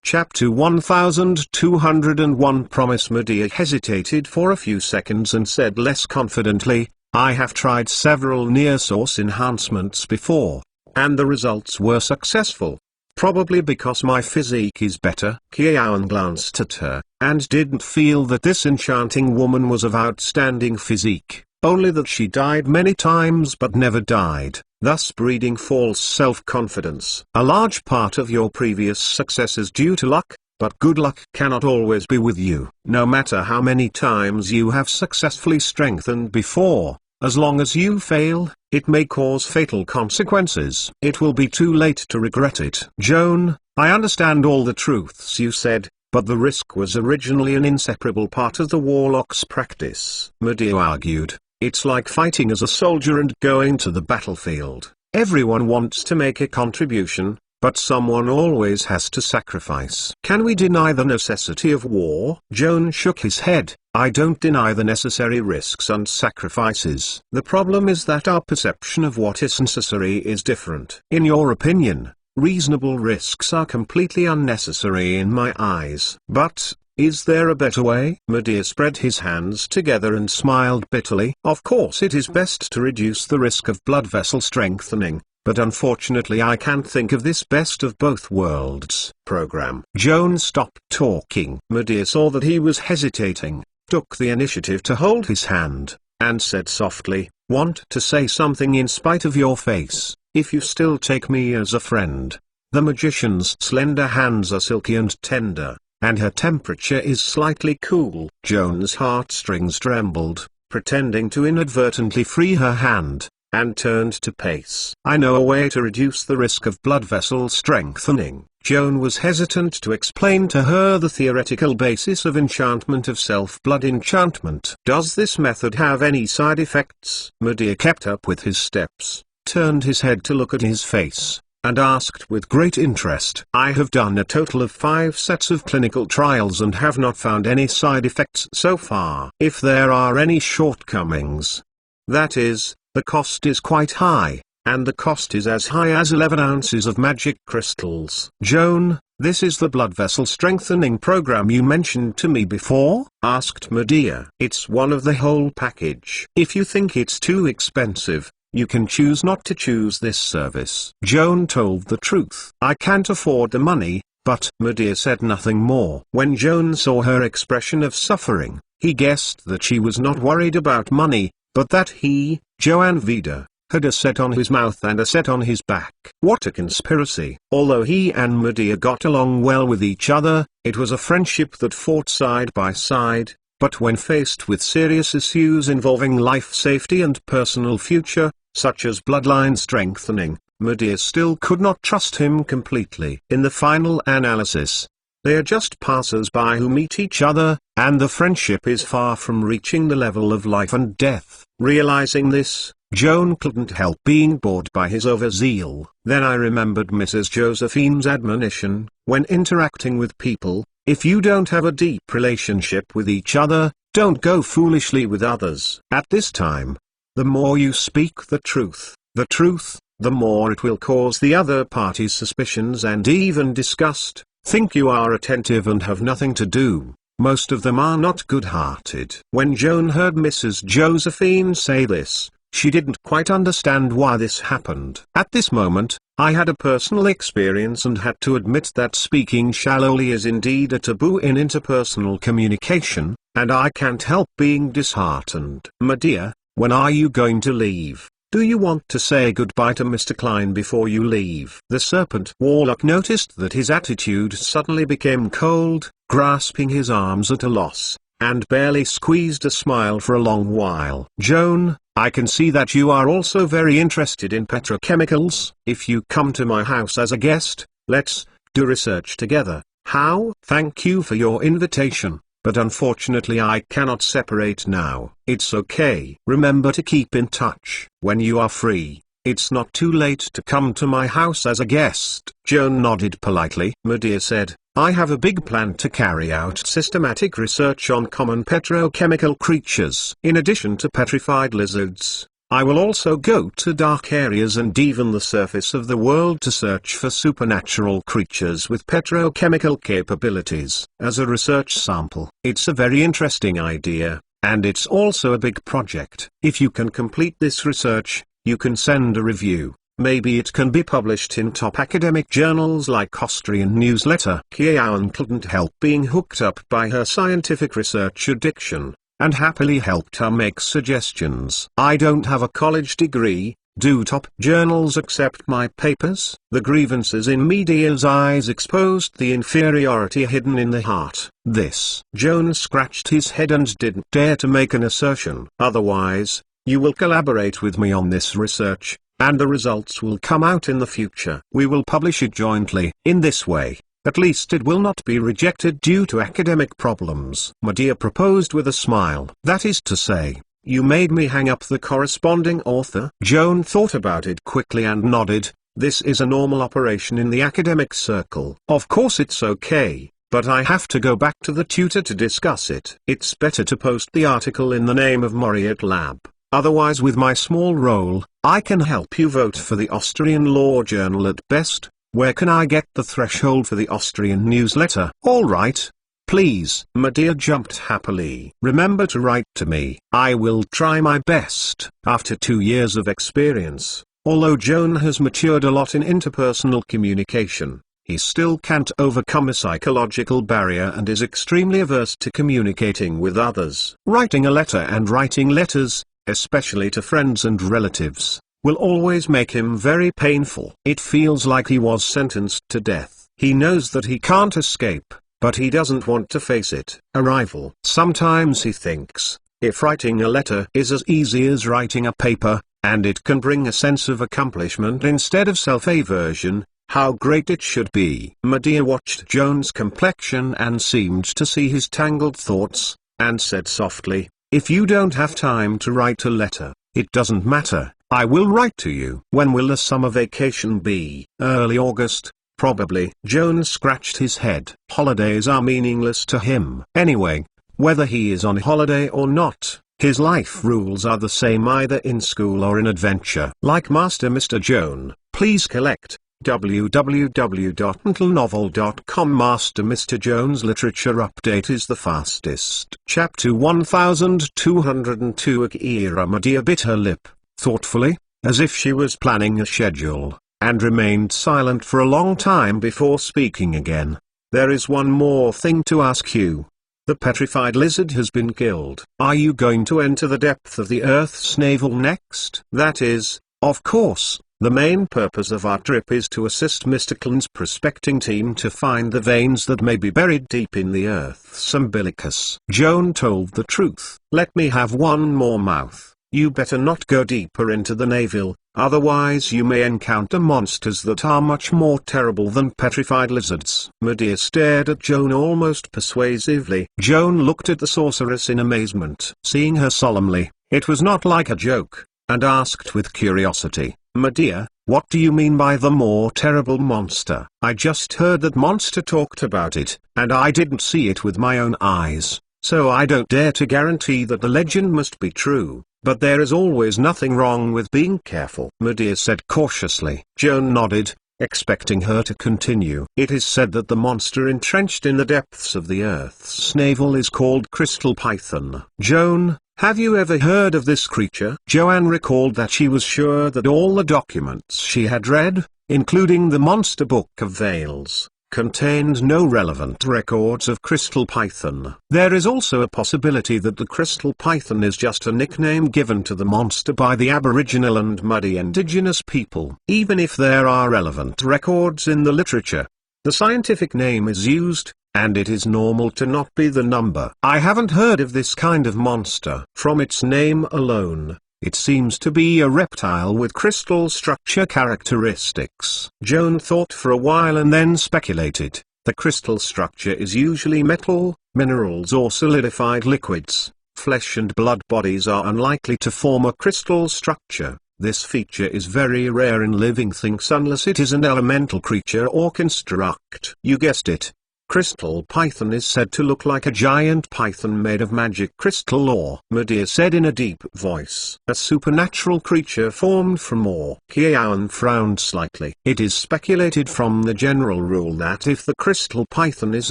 Chapter 1201 Promise. Medea hesitated for a few seconds and said less confidently, I have tried several near-source enhancements before, and the results were successful. Probably because my physique is better. Joan glanced at her, and didn't feel that this enchanting woman was of outstanding physique, only that she died many times but never died, thus breeding false self-confidence. A large part of your previous success is due to luck, but good luck cannot always be with you. No matter how many times you have successfully strengthened before, as long as you fail, it may cause fatal consequences. It will be too late to regret it. Joan, I understand all the truths you said, but the risk was originally an inseparable part of the warlock's practice. Medea argued, it's like fighting as a soldier and going to the battlefield. Everyone wants to make a contribution, but someone always has to sacrifice. Can we deny the necessity of war? Joan shook his head. I don't deny the necessary risks and sacrifices. The problem is that our perception of what is necessary is different. In your opinion, reasonable risks are completely unnecessary in my eyes. But, is there a better way? Medea spread his hands together and smiled bitterly. Of course it is best to reduce the risk of blood vessel strengthening, but unfortunately I can't think of this best of both worlds program. Joan stopped talking. Medea saw that he was hesitating, took the initiative to hold his hand, and said softly, want to say something in spite of your face, if you still take me as a friend. The magician's slender hands are silky and tender, and her temperature is slightly cool. Joan's heartstrings trembled, pretending to inadvertently free her hand, and turned to pace. I know a way to reduce the risk of blood vessel strengthening. Joan was hesitant to explain to her the theoretical basis of enchantment of self-blood enchantment. Does this method have any side effects? Medea kept up with his steps, turned his head to look at his face, and asked with great interest. I have done a total of 5 sets of clinical trials and have not found any side effects so far. If there are any shortcomings, that is, the cost is quite high, and the cost is as high as 11 ounces of magic crystals. Joan, this is the blood vessel strengthening program you mentioned to me before? Asked Medea. It's one of the whole package. If you think it's too expensive, you can choose not to choose this service. Joan told the truth. I can't afford the money, but Medea said nothing more. When Joan saw her expression of suffering, he guessed that she was not worried about money, but that he, Joan Vida, had a set on his mouth and a set on his back. What a conspiracy! Although he and Medea got along well with each other, it was a friendship that fought side by side, but when faced with serious issues involving life safety and personal future, such as bloodline strengthening, Medea still could not trust him completely. In the final analysis, they are just passers-by who meet each other, and the friendship is far from reaching the level of life and death. Realizing this, Joan couldn't help being bored by his overzeal. Then I remembered Mrs. Josephine's admonition, when interacting with people, if you don't have a deep relationship with each other, don't go foolishly with others. At this time, the more you speak the truth, the more it will cause the other party's suspicions and even disgust. Think you are attentive and have nothing to do. Most of them are not good-hearted. When Joan heard Mrs. Josephine say this, she didn't quite understand why this happened. At this moment, I had a personal experience and had to admit that speaking shallowly is indeed a taboo in interpersonal communication, and I can't help being disheartened. Medea, when are you going to leave? Do you want to say goodbye to Mr. Klein before you leave? The serpent warlock noticed that his attitude suddenly became cold, grasping his arms at a loss, and barely squeezed a smile for a long while. Joan, I can see that you are also very interested in petrochemicals. If you come to my house as a guest, let's do research together. How? Thank you for your invitation, but unfortunately I cannot separate now. It's okay. Remember to keep in touch. When you are free, it's not too late to come to my house as a guest. Joan nodded politely. Medea said, I have a big plan to carry out systematic research on common petrochemical creatures. In addition to petrified lizards, I will also go to dark areas and even the surface of the world to search for supernatural creatures with petrochemical capabilities. As a research sample, it's a very interesting idea, and it's also a big project. If you can complete this research, you can send a review. Maybe it can be published in top academic journals like Austrian Newsletter. Joan couldn't help being hooked up by her scientific research addiction, and happily helped her make suggestions. I don't have a college degree. Do top journals accept my papers? The grievances in media's eyes exposed the inferiority hidden in the heart. This. Joan scratched his head and didn't dare to make an assertion. Otherwise, you will collaborate with me on this research, and the results will come out in the future. We will publish it jointly. In this way, at least it will not be rejected due to academic problems. Medea proposed with a smile. That is to say, you made me hang up the corresponding author? Joan thought about it quickly and nodded. This is a normal operation in the academic circle. Of course it's okay, but I have to go back to the tutor to discuss it. It's better to post the article in the name of Moriat Lab. Otherwise, with my small role, I can help you vote for the Austrian Law Journal at best. Where can I get the threshold for the Austrian newsletter? All right. Please. Medea jumped happily. Remember to write to me. I will try my best. After 2 years of experience, although Joan has matured a lot in interpersonal communication, he still can't overcome a psychological barrier and is extremely averse to communicating with others. Writing a letter and writing letters, especially to friends and relatives, will always make him very painful. It feels like he was sentenced to death. He knows that he can't escape, but he doesn't want to face it. Arrival. Sometimes he thinks, if writing a letter is as easy as writing a paper, and it can bring a sense of accomplishment instead of self-aversion, how great it should be. Medea watched Joan's complexion and seemed to see his tangled thoughts, and said softly, if you don't have time to write a letter, it doesn't matter. I will write to you. When will the summer vacation be? Early August, probably. Joan scratched his head. Holidays are meaningless to him. Anyway, whether he is on holiday or not, his life rules are the same either in school or in adventure. Like Master Mr. Joan, please collect www.untilnovel.com. Master Mr. Joan's literature update is the fastest. Chapter 1202. Akira. Medea bit her lip, thoughtfully, as if she was planning a schedule, and remained silent for a long time before speaking again. There is one more thing to ask you. The petrified lizard has been killed. Are you going to enter the depth of the Earth's navel next? That is, of course, the main purpose of our trip is to assist Mr. Clin's prospecting team to find the veins that may be buried deep in the Earth's umbilicus. Joan told the truth. Let me have one more mouth. You better not go deeper into the navel, otherwise you may encounter monsters that are much more terrible than petrified lizards. Medea stared at Joan almost persuasively. Joan looked at the sorceress in amazement. Seeing her solemnly, it was not like a joke, and asked with curiosity, Medea, what do you mean by the more terrible monster? I just heard that monster talked about it, and I didn't see it with my own eyes, so I don't dare to guarantee that the legend must be true. But there is always nothing wrong with being careful, Medea said cautiously. Joan nodded, expecting her to continue. It is said that the monster entrenched in the depths of the Earth's navel is called Crystal Python. Joan, have you ever heard of this creature? Joanne recalled that she was sure that all the documents she had read, including the Monster Book of Veils, contained no relevant records of Crystal Python. There is also a possibility that the Crystal Python is just a nickname given to the monster by the Aboriginal and Muddy indigenous people. Even if there are relevant records in the literature, the scientific name is used, and it is normal to not be the number. I haven't heard of this kind of monster. From its name alone, it seems to be a reptile with crystal structure characteristics. Joan thought for a while and then speculated. The crystal structure is usually metal, minerals or solidified liquids. Flesh and blood bodies are unlikely to form a crystal structure. This feature is very rare in living things unless it is an elemental creature or construct. You guessed it. Crystal python is said to look like a giant python made of magic crystal ore. Medea said in a deep voice. A supernatural creature formed from ore. Mage Joan frowned slightly. It is speculated from the general rule that if the crystal python is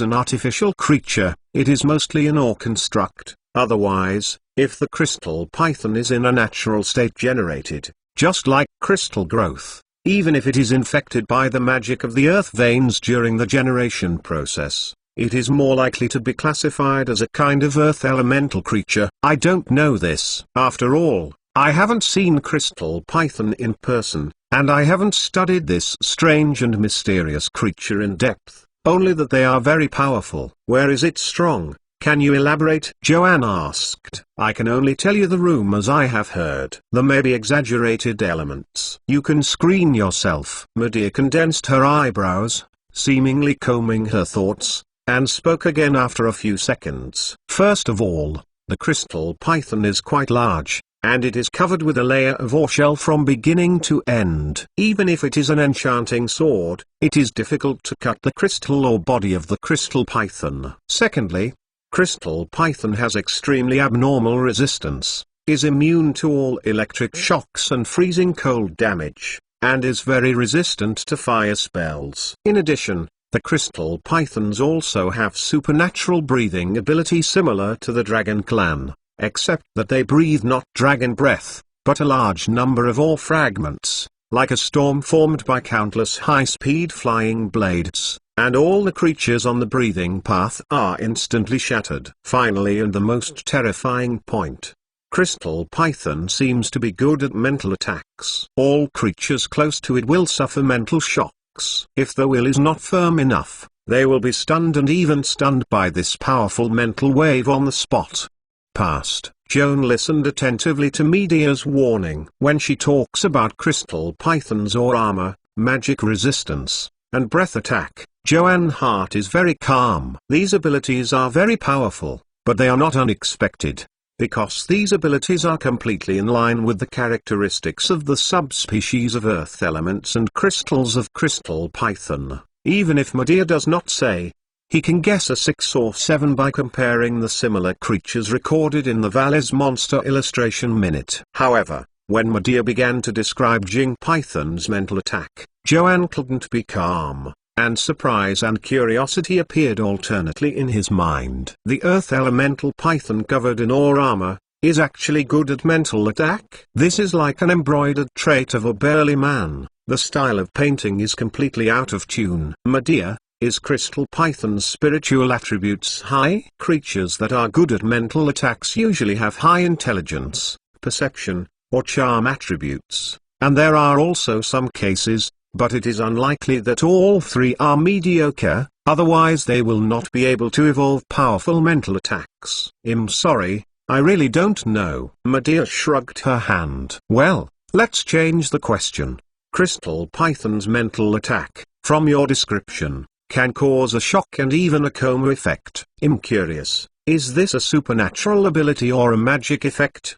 an artificial creature, it is mostly an ore construct. Otherwise, if the crystal python is in a natural state generated, just like crystal growth, even if it is infected by the magic of the earth veins during the generation process, it is more likely to be classified as a kind of earth elemental creature. I don't know this. After all, I haven't seen crystal python in person, and I haven't studied this strange and mysterious creature in depth, only that they are very powerful. Where is it strong? Can you elaborate? Joan asked. I can only tell you the rumors I have heard. There may be exaggerated elements. You can screen yourself. Medea condensed her eyebrows, seemingly combing her thoughts, and spoke again after a few seconds. First of all, the crystal python is quite large, and it is covered with a layer of ore shell from beginning to end. Even if it is an enchanting sword, it is difficult to cut the crystal ore body of the crystal python. Secondly, crystal python has extremely abnormal resistance, is immune to all electric shocks and freezing cold damage, and is very resistant to fire spells. In addition, the crystal pythons also have supernatural breathing ability similar to the dragon clan, except that they breathe not dragon breath, but a large number of ore fragments, like a storm formed by countless high-speed flying blades, and all the creatures on the breathing path are instantly shattered. Finally, and the most terrifying point, crystal python seems to be good at mental attacks. All creatures close to it will suffer mental shocks. If the will is not firm enough, they will be stunned and even stunned by this powerful mental wave on the spot. Past. Joan listened attentively to Medea's warning. When she talks about crystal pythons or armor, magic resistance, and breath attack, Joan's heart is very calm. These abilities are very powerful, but they are not unexpected, because these abilities are completely in line with the characteristics of the subspecies of earth elements and crystals of crystal python. Even if Medea does not say, he can guess a 6 or 7 by comparing the similar creatures recorded in the Valley's Monster Illustration Minute. However, when Medea began to describe Jing Python's mental attack, Joan couldn't be calm, and surprise and curiosity appeared alternately in his mind. The earth elemental python covered in ore armor is actually good at mental attack. This is like an embroidered trait of a burly man. The style of painting is completely out of tune. Medea, is crystal python's spiritual attributes high? Creatures that are good at mental attacks usually have high intelligence, perception, or charm attributes, and there are also some cases, but it is unlikely that all 3 are mediocre, otherwise they will not be able to evolve powerful mental attacks. I'm sorry, I really don't know. Medea shrugged her hand. Well, let's change the question. Crystal python's mental attack, from your description, can cause a shock and even a coma effect. I'm curious, is this a supernatural ability or a magic effect?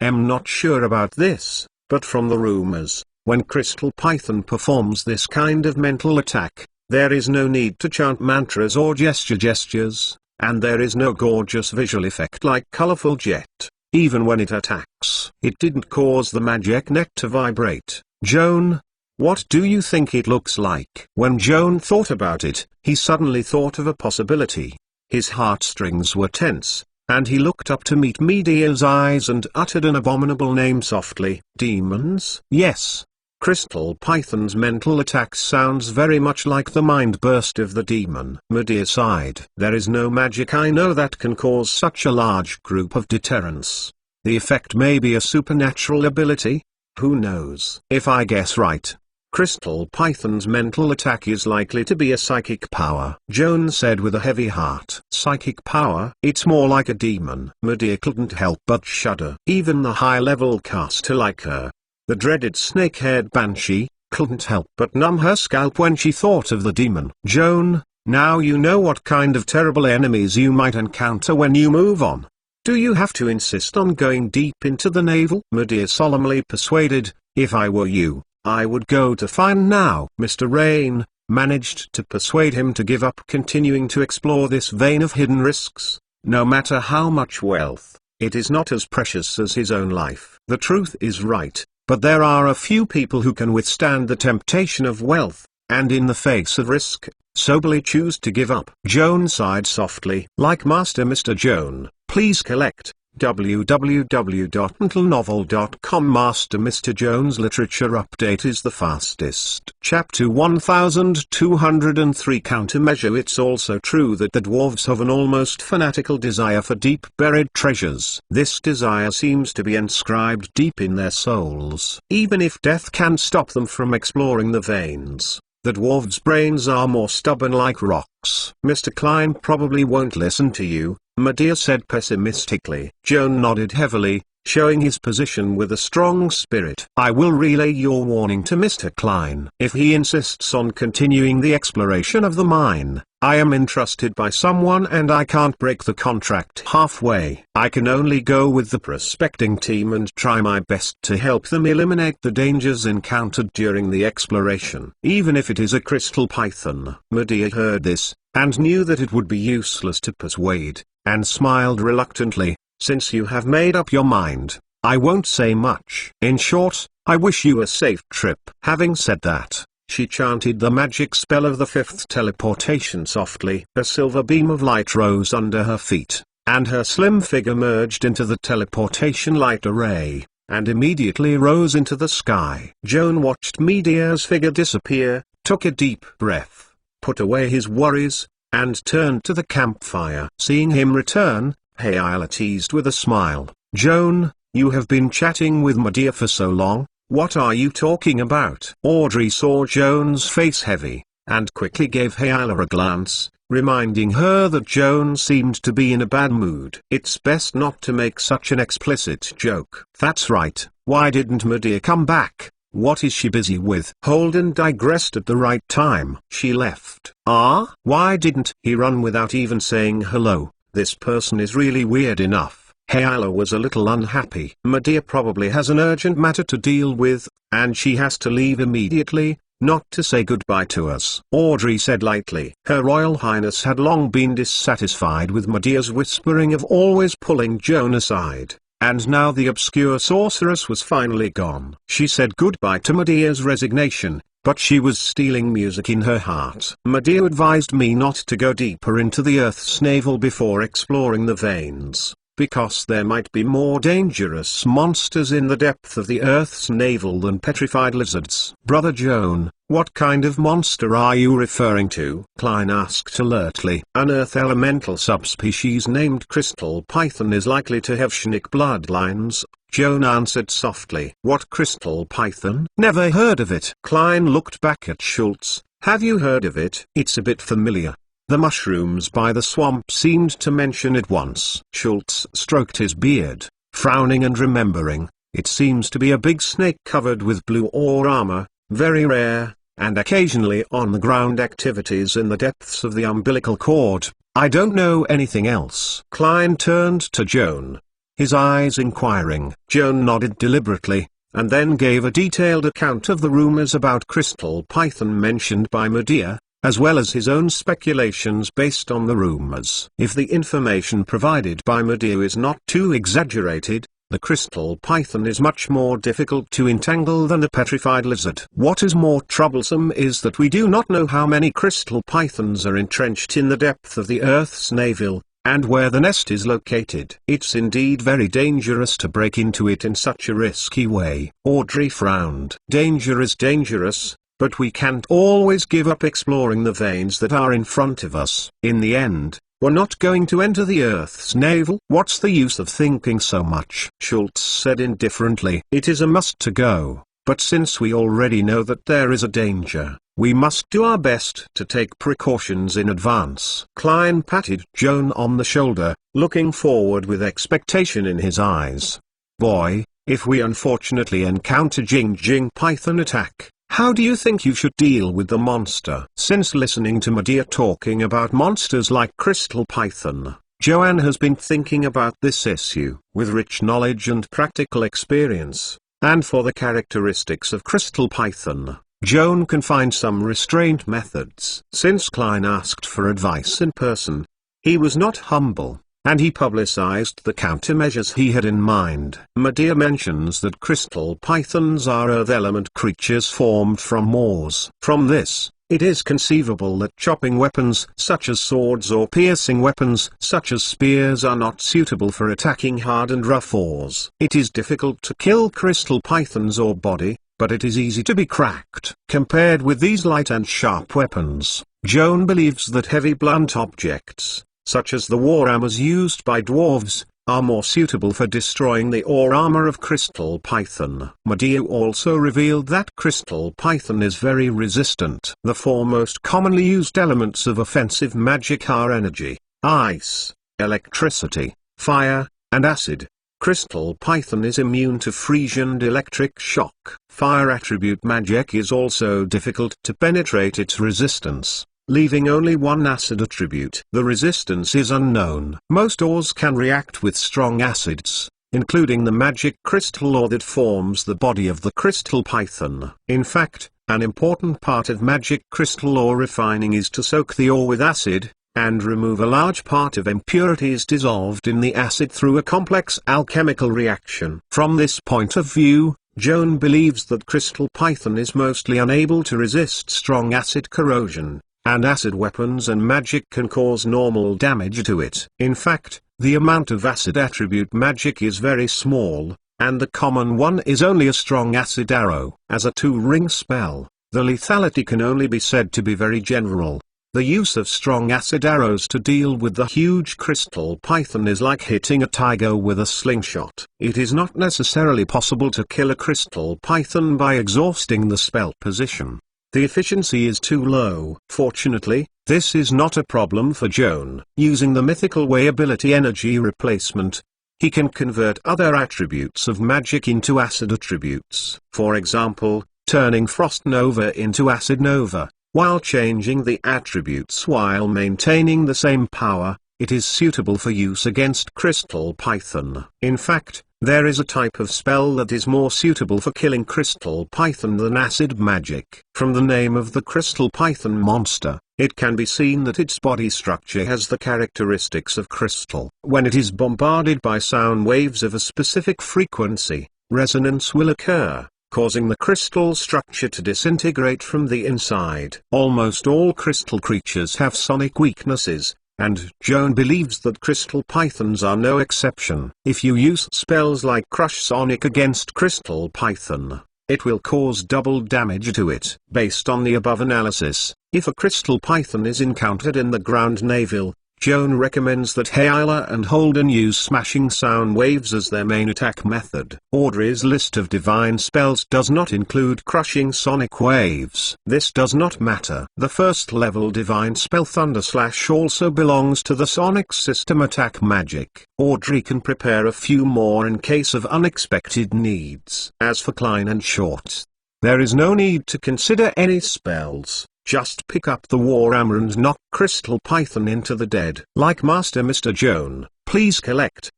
I'm not sure about this, but from the rumors, when crystal python performs this kind of mental attack, there is no need to chant mantras or gestures, and there is no gorgeous visual effect like colorful jet. Even when it attacks, it didn't cause the magic net to vibrate. Joan, what do you think it looks like? When Joan thought about it, he suddenly thought of a possibility. His heartstrings were tense, and he looked up to meet Medea's eyes and uttered an abominable name softly. Demons? Yes. Crystal python's mental attack sounds very much like the mind burst of the demon. Medea sighed. There is no magic I know that can cause such a large group of deterrence. The effect may be a supernatural ability. Who knows? If I guess right, crystal python's mental attack is likely to be a psychic power. Joan said with a heavy heart. Psychic power? It's more like a demon. Medea couldn't help but shudder. Even the high-level caster like her, the dreaded snake-haired banshee, couldn't help but numb her scalp when she thought of the demon. Joan, now you know what kind of terrible enemies you might encounter when you move on. Do you have to insist on going deep into the navel? Medea solemnly persuaded. If I were you, I would go to find now. Mr. Rain, managed to persuade him to give up continuing to explore this vein of hidden risks. No matter how much wealth, it is not as precious as his own life. The truth is right, but there are a few people who can withstand the temptation of wealth, and in the face of risk, soberly choose to give up. Joan sighed softly. Like Master Mr. Joan, please collect. www.untitlenovel.com. Master Mr. Joan's literature update is the fastest. Chapter 1203 Countermeasure. It's also true that the dwarves have an almost fanatical desire for deep buried treasures. This desire seems to be inscribed deep in their souls. Even if death can stop them from exploring the veins, the dwarves' brains are more stubborn like rocks. Mr. Klein probably won't listen to you, Medea said pessimistically. Joan nodded heavily, showing his position with a strong spirit. I will relay your warning to Mr. Klein. If he insists on continuing the exploration of the mine, I am entrusted by someone and I can't break the contract halfway. I can only go with the prospecting team and try my best to help them eliminate the dangers encountered during the exploration. Even if it is a crystal python. Medea heard this, and knew that it would be useless to persuade, and smiled reluctantly. Since you have made up your mind, I won't say much. In short, I wish you a safe trip. Having said that, she chanted the magic spell of the fifth teleportation softly. A silver beam of light rose under her feet, and her slim figure merged into the teleportation light array, and immediately rose into the sky. Joan watched Medea's figure disappear, took a deep breath, put away his worries, and turned to the campfire. Seeing him return, Hayala teased with a smile. Joan, you have been chatting with Medea for so long, what are you talking about? Audrey saw Joan's face heavy, and quickly gave Hayala a glance, reminding her that Joan seemed to be in a bad mood. It's best not to make such an explicit joke. That's right, why didn't Medea come back? What is she busy with? Holden digressed at the right time. She left. Ah? Why didn't he run without even saying hello? This person is really weird enough. Hayala was a little unhappy. Medea probably has an urgent matter to deal with, and she has to leave immediately, not to say goodbye to us. Audrey said lightly. Her Royal Highness had long been dissatisfied with Medea's whispering of always pulling Joan aside, and now the obscure sorceress was finally gone. She said goodbye to Medea's resignation, but she was stealing music in her heart. Medea advised me not to go deeper into the Earth's navel before exploring the veins, because there might be more dangerous monsters in the depth of the Earth's navel than petrified lizards. Brother Joan, what kind of monster are you referring to? Klein asked alertly. An Earth elemental subspecies named Crystal Python is likely to have Schnick bloodlines, Joan answered softly. What Crystal Python? Never heard of it. Klein looked back at Schultz. Have you heard of it? It's a bit familiar. The mushrooms by the swamp seemed to mention it once. Schultz stroked his beard, frowning and remembering. It seems to be a big snake covered with blue ore armor, very rare, and occasionally on the ground activities in the depths of the umbilical cord. I don't know anything else. Klein turned to Joan, his eyes inquiring. Joan nodded deliberately, and then gave a detailed account of the rumors about Crystal Python mentioned by Medea, as well as his own speculations based on the rumors. If the information provided by Medea is not too exaggerated, the Crystal Python is much more difficult to entangle than the petrified lizard. What is more troublesome is that we do not know how many Crystal Pythons are entrenched in the depth of the Earth's navel, and where the nest is located. It's indeed very dangerous to break into it in such a risky way. Audrey frowned. Danger is dangerous, but we can't always give up exploring the veins that are in front of us. In the end, we're not going to enter the Earth's navel. What's the use of thinking so much? Schultz said indifferently. It is a must to go, but since we already know that there is a danger, we must do our best to take precautions in advance. Klein patted Joan on the shoulder, looking forward with expectation in his eyes. Boy, if we unfortunately encounter Jing Python attack, how do you think you should deal with the monster? Since listening to Medea talking about monsters like Crystal Python, Joanne has been thinking about this issue. With rich knowledge and practical experience, and for the characteristics of Crystal Python, Joan can find some restraint methods. Since Klein asked for advice in person, he was not humble, and he publicized the countermeasures he had in mind. Medea mentions that crystal pythons are earth element creatures formed from ores. From this, it is conceivable that chopping weapons such as swords or piercing weapons such as spears are not suitable for attacking hard and rough ores. It is difficult to kill crystal pythons or body, but it is easy to be cracked. Compared with these light and sharp weapons, Joan believes that heavy blunt objects, such as the war hammers used by dwarves, are more suitable for destroying the ore armor of crystal python. Medea also revealed that crystal python is very resistant. The four most commonly used elements of offensive magic are energy, ice, electricity, fire, and acid. Crystal python is immune to freeze and electric shock. Fire attribute magic is also difficult to penetrate its resistance, leaving only one acid attribute. The resistance is unknown. Most ores can react with strong acids, including the magic crystal ore that forms the body of the crystal python. In fact, an important part of magic crystal ore refining is to soak the ore with acid, and remove a large part of impurities dissolved in the acid through a complex alchemical reaction. From this point of view, Joan believes that crystal python is mostly unable to resist strong acid corrosion, and acid weapons and magic can cause normal damage to it. In fact, the amount of acid attribute magic is very small, and the common one is only a strong acid arrow. As a two-ring spell, the lethality can only be said to be very general. The use of strong acid arrows to deal with the huge crystal python is like hitting a tiger with a slingshot. It is not necessarily possible to kill a crystal python by exhausting the spell position. The efficiency is too low. Fortunately, this is not a problem for Joan. Using the mythical way ability energy replacement, he can convert other attributes of magic into acid attributes. For example, turning Frost Nova into Acid Nova. While changing the attributes while maintaining the same power, it is suitable for use against crystal python. In fact, there is a type of spell that is more suitable for killing crystal python than acid magic. From the name of the crystal python monster, it can be seen that its body structure has the characteristics of crystal. When it is bombarded by sound waves of a specific frequency, resonance will occur, causing the crystal structure to disintegrate from the inside. Almost all crystal creatures have sonic weaknesses, and Joan believes that crystal pythons are no exception. If you use spells like Crush Sonic against crystal python, it will cause double damage to it. Based on the above analysis, if a crystal python is encountered in the ground naval, Joan recommends that Hyla and Holden use smashing sound waves as their main attack method. Audrey's list of divine spells does not include crushing sonic waves. This does not matter. The first level divine spell Thunderslash also belongs to the sonic system attack magic. Audrey can prepare a few more in case of unexpected needs. As for Klein and Short, there is no need to consider any spells. Just pick up the Warhammer and knock Crystal Python into the dead. Like Master Mr. Joan, please collect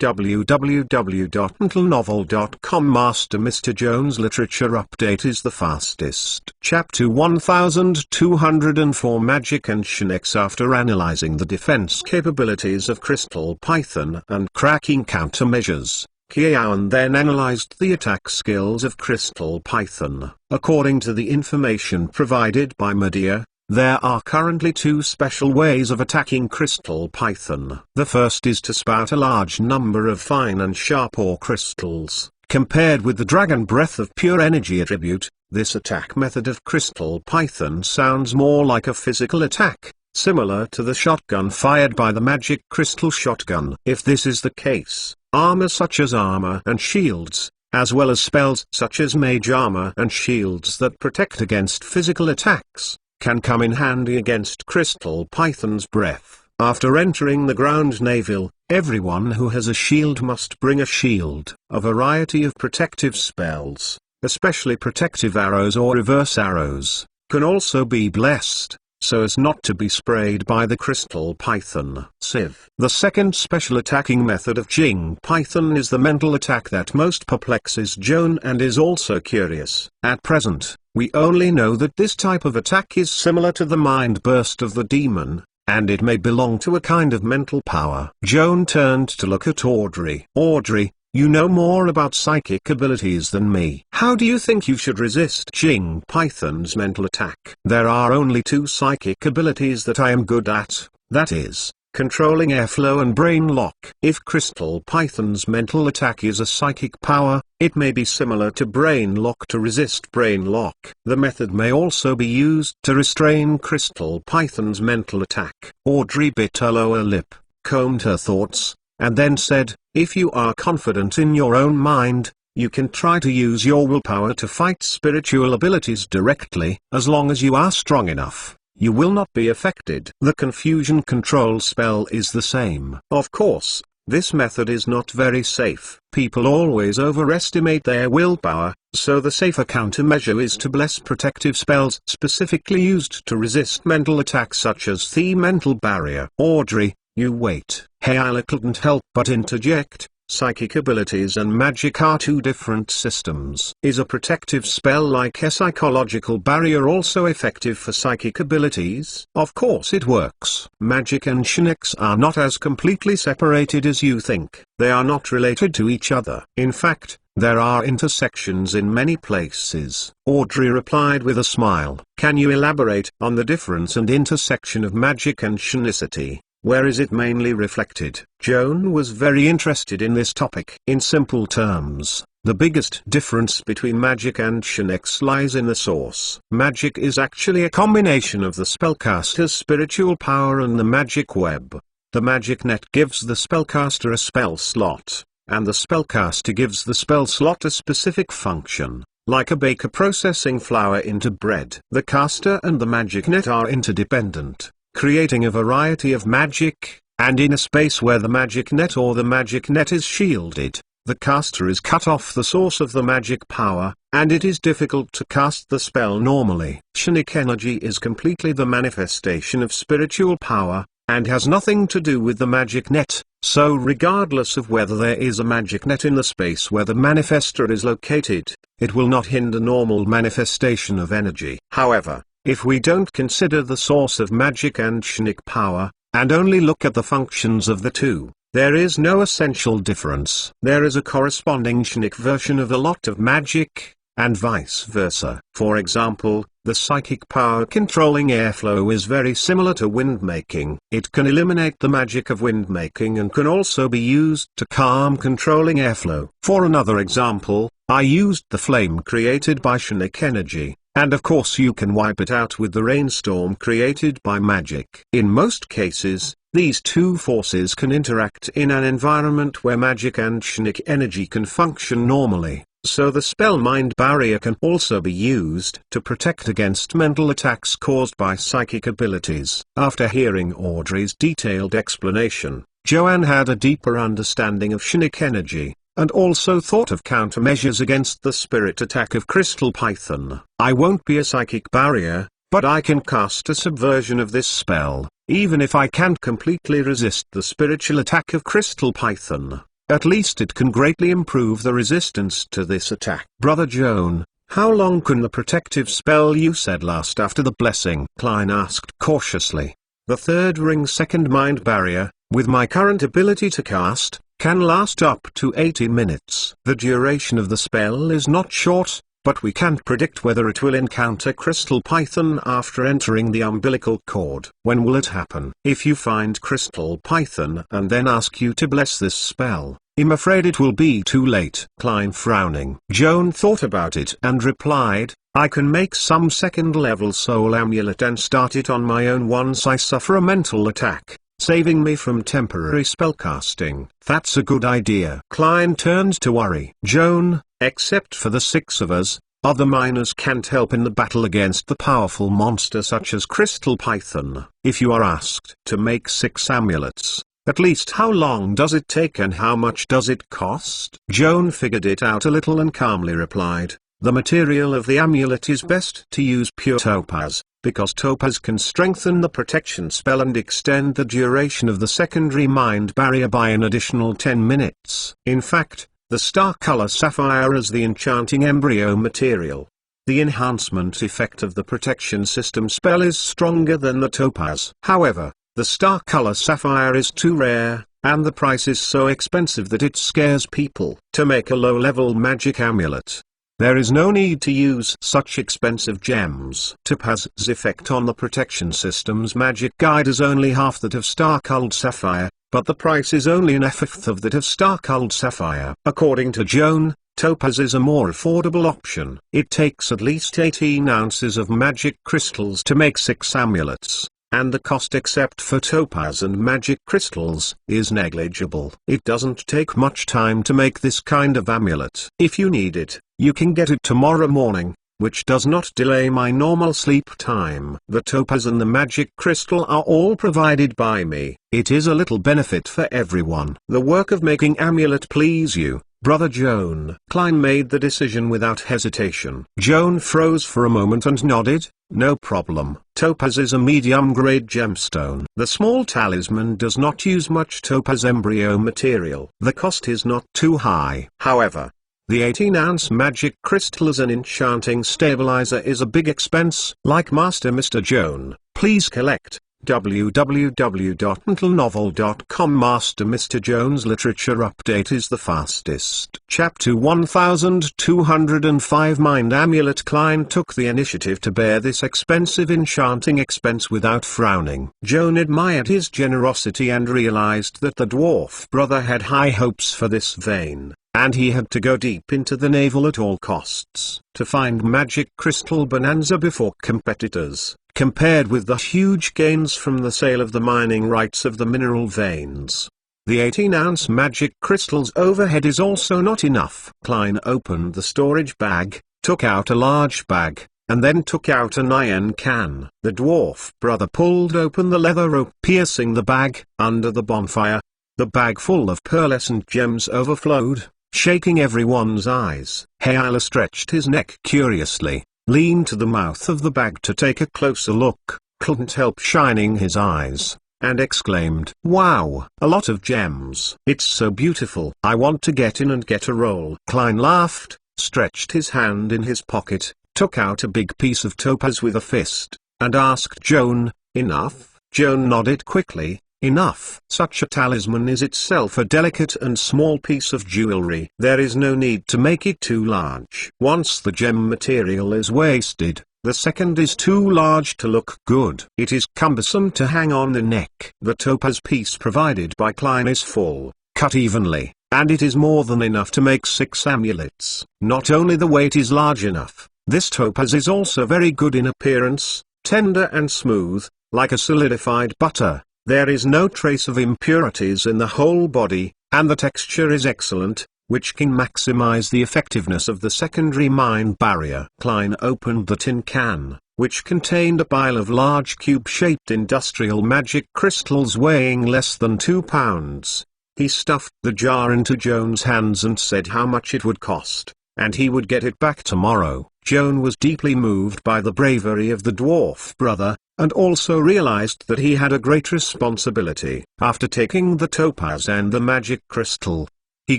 www.untilnovel.com. Master Mr. Joan's literature update is the fastest. Chapter 1204 Magic and Shenix. After analyzing the defense capabilities of Crystal Python and cracking countermeasures, Kiawan then analyzed the attack skills of Crystal Python. According to the information provided by Medea, there are currently two special ways of attacking Crystal Python. The first is to spout a large number of fine and sharp ore crystals. Compared with the Dragon Breath of pure energy attribute, this attack method of Crystal Python sounds more like a physical attack, similar to the shotgun fired by the magic crystal shotgun. If this is the case, armor such as armor and shields, as well as spells such as mage armor and shields that protect against physical attacks, can come in handy against Crystal Python's breath. After entering the ground naval, everyone who has a shield must bring a shield. A variety of protective spells, especially protective arrows or reverse arrows, can also be blessed, so as not to be sprayed by the Crystal Python. Civ. The second special attacking method of Jing Python is the mental attack that most perplexes Joan and is also curious. At present, We only know that this type of attack is similar to the mind burst of the demon, and it may belong to a kind of mental power. Joan turned to look at Audrey. Audrey, you know more about psychic abilities than me. How do you think you should resist Jing Python's mental attack? There are only two psychic abilities that I am good at, that is, controlling airflow and brain lock. If Crystal Python's mental attack is a psychic power, it may be similar to brain lock to resist brain lock. The method may also be used to restrain Crystal Python's mental attack. Audrey bit her lower lip, combed her thoughts, and then said, if you are confident in your own mind, you can try to use your willpower to fight spiritual abilities directly. As long as you are strong enough, you will not be affected. The confusion control spell is the same. Of course, this method is not very safe. People always overestimate their willpower, so the safer countermeasure is to bless protective spells specifically used to resist mental attacks such as the mental barrier. Audrey, you wait. Hey, I couldn't help but interject. Psychic abilities and magic are two different systems. Is a protective spell like a psychological barrier also effective for psychic abilities? Of course it works. Magic and Shinix are not as completely separated as you think. They are not related to each other. In fact, there are intersections in many places. Audrey replied with a smile. Can you elaborate on the difference and intersection of magic and Shinicity? Where is it mainly reflected? Joan was very interested in this topic. In simple terms, the biggest difference between magic and Shinix lies in the source. Magic is actually a combination of the spellcaster's spiritual power and the magic web. The magic net gives the spellcaster a spell slot, and the spellcaster gives the spell slot a specific function, like a baker processing flour into bread. The caster and the magic net are interdependent, creating a variety of magic, and in a space where the magic net or the magic net is shielded, the caster is cut off the source of the magic power, and it is difficult to cast the spell normally. Shinic energy is completely the manifestation of spiritual power, and has nothing to do with the magic net, so regardless of whether there is a magic net in the space where the manifester is located, it will not hinder normal manifestation of energy. However, if we don't consider the source of magic and Shinic power, and only look at the functions of the two, there is no essential difference. There is a corresponding Shinic version of a lot of magic, and vice versa. For example, the psychic power controlling airflow is very similar to wind-making. It can eliminate the magic of wind-making and can also be used to calm controlling airflow. For another example, I used the flame created by Shinic energy. And of course you can wipe it out with the rainstorm created by magic. In most cases, these two forces can interact in an environment where magic and Shinic energy can function normally, so the spell mind barrier can also be used to protect against mental attacks caused by psychic abilities. After hearing Audrey's detailed explanation, Joanne had a deeper understanding of Shinic energy, and also thought of countermeasures against the spirit attack of Crystal Python. I won't be a psychic barrier, but I can cast a subversion of this spell, even if I can't completely resist the spiritual attack of Crystal Python. At least it can greatly improve the resistance to this attack. Brother Joan, how long can the protective spell you said last after the blessing? Klein asked cautiously. The third ring second mind barrier, with my current ability to cast, can last up to 80 minutes. The duration of the spell is not short, but we can't predict whether it will encounter Crystal Python after entering the umbilical cord. When will it happen? If you find Crystal Python and then ask you to bless this spell, I'm afraid it will be too late. Klein frowning. Joan thought about it and replied, I can make some second-level soul amulet and start it on my own once I suffer a mental attack, saving me from temporary spellcasting. That's a good idea. Klein turned to worry. Joan, except for the 6 of us, other miners can't help in the battle against the powerful monster such as Crystal Python. If you are asked to make 6 amulets, at least how long does it take and how much does it cost? Joan figured it out a little and calmly replied, the material of the amulet is best to use pure Topaz, because Topaz can strengthen the protection spell and extend the duration of the secondary mind barrier by an additional 10 minutes. In fact, the star color sapphire is the enchanting embryo material. The enhancement effect of the protection system spell is stronger than the Topaz. However, the star color sapphire is too rare, and the price is so expensive that it scares people. To make a low-level magic amulet, there is no need to use such expensive gems. Topaz's effect on the protection system's magic guide is only half that of star-colored sapphire, but the price is only an fifth of that of star-colored sapphire. According to Joan, Topaz is a more affordable option. It takes at least 18 ounces of magic crystals to make 6 amulets, and the cost except for Topaz and magic crystals is negligible. It doesn't take much time to make this kind of amulet. If you need it, you can get it tomorrow morning, which does not delay my normal sleep time. The Topaz and the magic crystal are all provided by me. It is a little benefit for everyone. The work of making amulet please you, Brother Joan. Klein made the decision without hesitation. Joan froze for a moment and nodded. No problem. Topaz is a medium-grade gemstone. The small talisman does not use much Topaz embryo material. The cost is not too high. However, the 18-ounce magic crystal as an enchanting stabilizer is a big expense. Like Master Mr. Joan, please collect. www.untilnovel.com. Master Mr. Joan's literature update is the fastest. Chapter 1205 Mind Amulet. Klein took the initiative to bear this expensive enchanting expense without frowning. Joan admired his generosity and realized that the dwarf brother had high hopes for this vein, and he had to go deep into the navel at all costs to find magic crystal bonanza before competitors. Compared with the huge gains from the sale of the mining rights of the mineral veins, the 18-ounce magic crystal's overhead is also not enough. Klein opened the storage bag, took out a large bag, and then took out an iron can. The dwarf brother pulled open the leather rope piercing the bag. Under the bonfire, the bag full of pearlescent gems overflowed, shaking everyone's eyes. Hayala stretched his neck curiously, leaned to the mouth of the bag to take a closer look, couldn't help shining his eyes, and exclaimed, "Wow, a lot of gems. It's so beautiful. I want to get in and get a roll." Klein laughed, stretched his hand in his pocket, took out a big piece of topaz with a fist, and asked Joan, "Enough?" Joan nodded quickly. Enough. Such a talisman is itself a delicate and small piece of jewelry. There is no need to make it too large. Once the gem material is wasted, the second is too large to look good. It is cumbersome to hang on the neck. The topaz piece provided by Klein is full, cut evenly, and it is more than enough to make 6 amulets. Not only the weight is large enough, this topaz is also very good in appearance, tender and smooth, like a solidified butter. There is no trace of impurities in the whole body, and the texture is excellent, which can maximize the effectiveness of the secondary mine barrier. Klein opened the tin can, which contained a pile of large cube-shaped industrial magic crystals weighing less than 2 pounds. He stuffed the jar into Joan's hands and said how much it would cost, and he would get it back tomorrow. Joan was deeply moved by the bravery of the dwarf brother, and also realized that he had a great responsibility. After taking the topaz and the magic crystal, he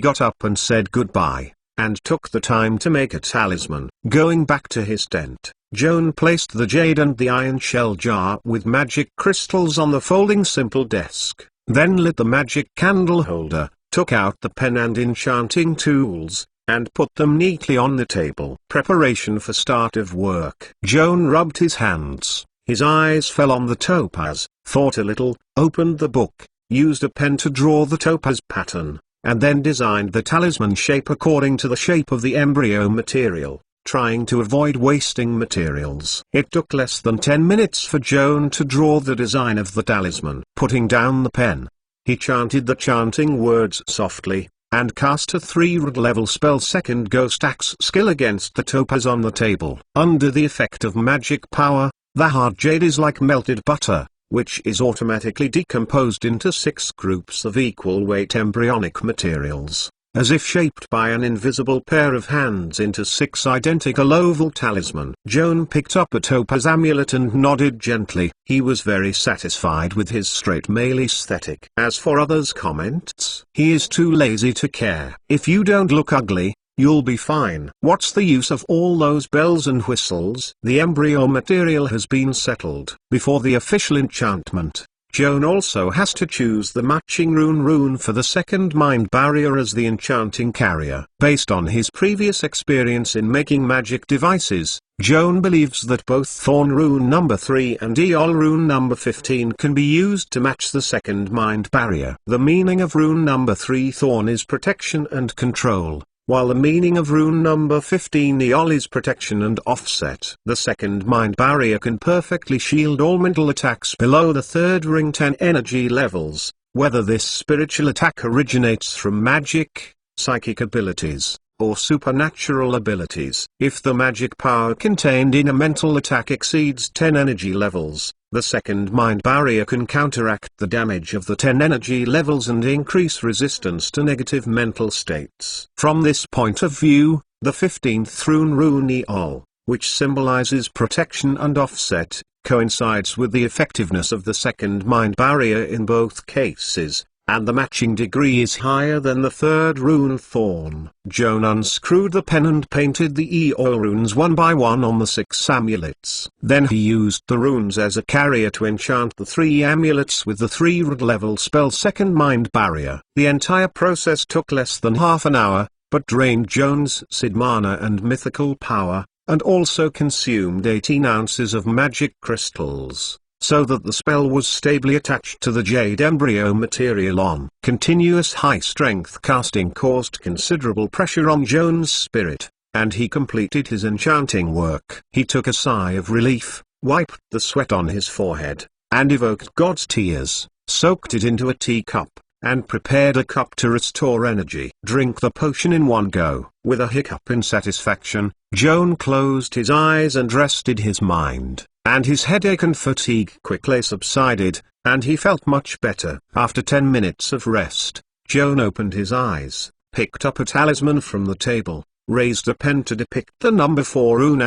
got up and said goodbye, and took the time to make a talisman. Going back to his tent, Joan placed the jade and the iron shell jar with magic crystals on the folding simple desk, then lit the magic candle holder, took out the pen and enchanting tools, and put them neatly on the table. Preparation for start of work. Joan rubbed his hands. His eyes fell on the topaz, thought a little, opened the book, used a pen to draw the topaz pattern, and then designed the talisman shape according to the shape of the embryo material, trying to avoid wasting materials. It took less than 10 minutes for Joan to draw the design of the talisman. Putting down the pen, he chanted the chanting words softly, and cast a 3rd level spell second ghost axe skill against the topaz on the table. Under the effect of magic power, the hard jade is like melted butter, which is automatically decomposed into 6 groups of equal weight embryonic materials, as if shaped by an invisible pair of hands into 6 identical oval talisman. Joan picked up a topaz amulet and nodded gently. He was very satisfied with his straight male aesthetic. As for others' comments, he is too lazy to care. If you don't look ugly, you'll be fine. What's the use of all those bells and whistles? The embryo material has been settled. Before the official enchantment, Joan also has to choose the matching rune for the second mind barrier as the enchanting carrier. Based on his previous experience in making magic devices, Joan believes that both Thorn rune number 3 and Eol rune number 15 can be used to match the second mind barrier. The meaning of rune number 3 Thorn is protection and control, while the meaning of rune number 15 Eol is protection and offset. The second mind barrier can perfectly shield all mental attacks below the third ring 10 energy levels, whether this spiritual attack originates from magic, psychic abilities, or supernatural abilities. If the magic power contained in a mental attack exceeds 10 energy levels, the second mind barrier can counteract the damage of the 10 energy levels and increase resistance to negative mental states. From this point of view, the 15th rune Eol, which symbolizes protection and offset, coincides with the effectiveness of the second mind barrier in both cases, and the matching degree is higher than the third rune Thorn. Joan unscrewed the pen and painted the Eol runes one by one on the 6 amulets. Then he used the runes as a carrier to enchant the 3 amulets with the 3 rod level spell Second Mind Barrier. The entire process took less than half an hour, but drained Joan's Sid mana and mythical power, and also consumed 18 ounces of magic crystals, so that the spell was stably attached to the jade embryo material on. Continuous high-strength casting caused considerable pressure on Joan's spirit, and he completed his enchanting work. He took a sigh of relief, wiped the sweat on his forehead, and evoked God's tears, soaked it into a teacup, and prepared a cup to restore energy. Drink the potion in one go. With a hiccup in satisfaction, Joan closed his eyes and rested his mind, and his headache and fatigue quickly subsided, and he felt much better. After 10 minutes of rest, Joan opened his eyes, picked up a talisman from the table, raised a pen to depict the number 4 rune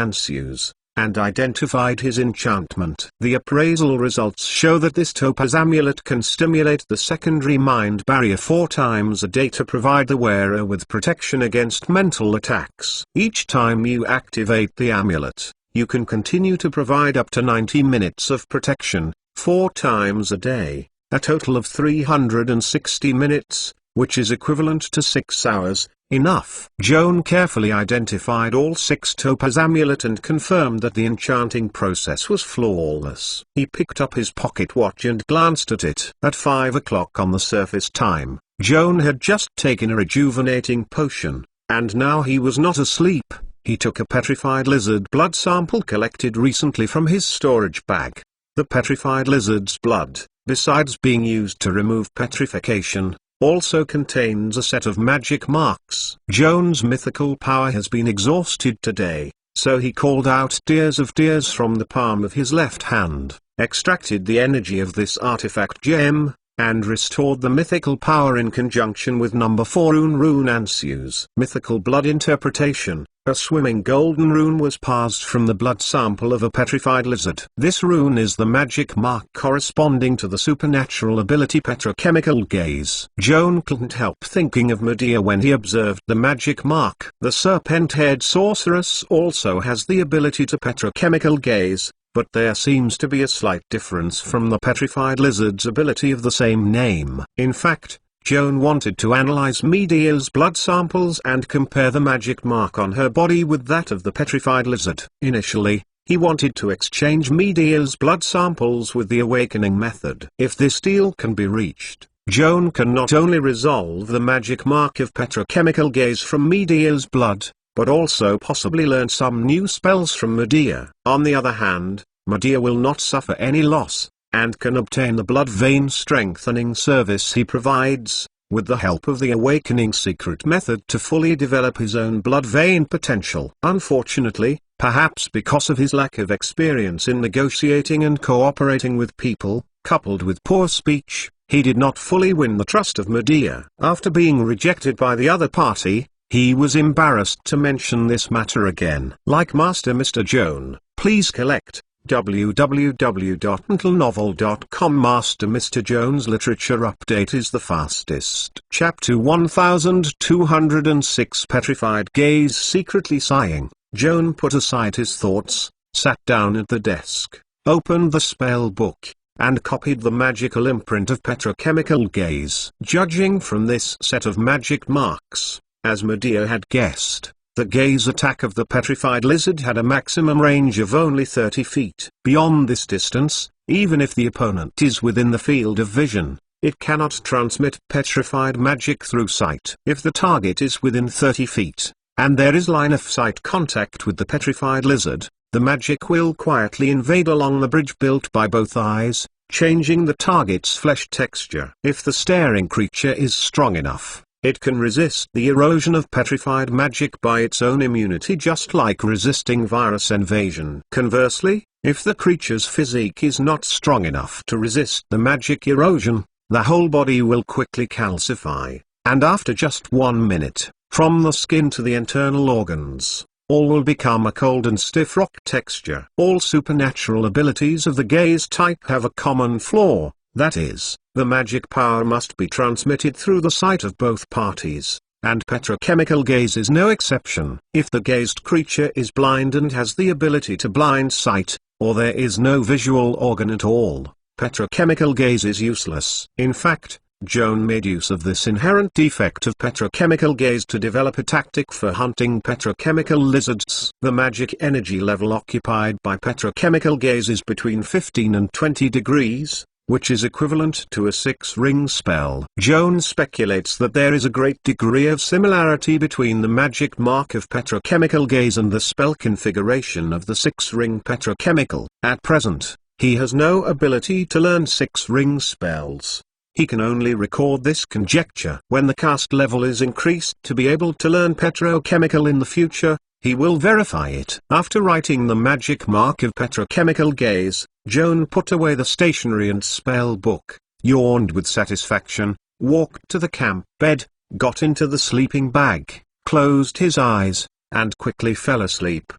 and identified his enchantment. The appraisal results show that this Topaz amulet can stimulate the secondary mind barrier 4 times a day to provide the wearer with protection against mental attacks. Each time you activate the amulet, you can continue to provide up to 90 minutes of protection, 4 times a day, a total of 360 minutes, which is equivalent to 6 hours. Enough. Joan carefully identified all 6 Topaz amulet and confirmed that the enchanting process was flawless. He picked up his pocket watch and glanced at it. At 5 o'clock on the surface time, Joan had just taken a rejuvenating potion, and now he was not asleep. He took a petrified lizard blood sample collected recently from his storage bag. The petrified lizard's blood, besides being used to remove petrification, also contains a set of magic marks. Joan's mythical power has been exhausted today, so he called out tears of tears from the palm of his left hand, extracted the energy of this artifact gem, and restored the mythical power in conjunction with number 4 rune Ansu's mythical blood interpretation. A swimming golden rune was passed from the blood sample of a petrified lizard. This rune is the magic mark corresponding to the supernatural ability Petrochemical Gaze. Joan couldn't help thinking of Medea when he observed the magic mark. The serpent-haired sorceress also has the ability to Petrochemical Gaze, but there seems to be a slight difference from the petrified lizard's ability of the same name. In fact, Joan wanted to analyze Medea's blood samples and compare the magic mark on her body with that of the petrified lizard. Initially, he wanted to exchange Medea's blood samples with the awakening method. If this deal can be reached, Joan can not only resolve the magic mark of Petrochemical Gaze from Medea's blood, but also possibly learn some new spells from Medea. On the other hand, Medea will not suffer any loss, and can obtain the blood vein strengthening service he provides, with the help of the awakening secret method to fully develop his own blood vein potential. Unfortunately, perhaps because of his lack of experience in negotiating and cooperating with people, coupled with poor speech, he did not fully win the trust of Medea. After being rejected by the other party, he was embarrassed to mention this matter again. Like Master Mr. Joan, please collect www.untilnovel.com Master Mr. Jones Literature Update is the fastest. Chapter 1206 Petrified Gaze. Secretly sighing, Joan put aside his thoughts, sat down at the desk, opened the spell book, and copied the magical imprint of Petrochemical Gaze. Judging from this set of magic marks, as Medea had guessed, the gaze attack of the petrified lizard had a maximum range of only 30 feet. Beyond this distance, even if the opponent is within the field of vision, it cannot transmit petrified magic through sight. If the target is within 30 feet, and there is line of sight contact with the petrified lizard, the magic will quietly invade along the bridge built by both eyes, changing the target's flesh texture. If the staring creature is strong enough, it can resist the erosion of petrified magic by its own immunity, just like resisting virus invasion. Conversely, if the creature's physique is not strong enough to resist the magic erosion, the whole body will quickly calcify, and after just 1 minute, from the skin to the internal organs, all will become a cold and stiff rock texture. All supernatural abilities of the gaze type have a common flaw, that is, the magic power must be transmitted through the sight of both parties, and Petrochemical Gaze is no exception. If the gazed creature is blind and has the ability to blind sight, or there is no visual organ at all, Petrochemical Gaze is useless. In fact, Joan made use of this inherent defect of Petrochemical Gaze to develop a tactic for hunting petrochemical lizards. The magic energy level occupied by Petrochemical Gaze is between 15 and 20 degrees, which is equivalent to a 6-ring spell. Joan speculates that there is a great degree of similarity between the magic mark of Petrochemical Gaze and the spell configuration of the 6-ring petrochemical. At present, he has no ability to learn 6-ring spells. He can only record this conjecture. When the cast level is increased to be able to learn petrochemical in the future, he will verify it. After writing the magic mark of Petrochemical Gaze, Joan put away the stationery and spell book, yawned with satisfaction, walked to the camp bed, got into the sleeping bag, closed his eyes, and quickly fell asleep.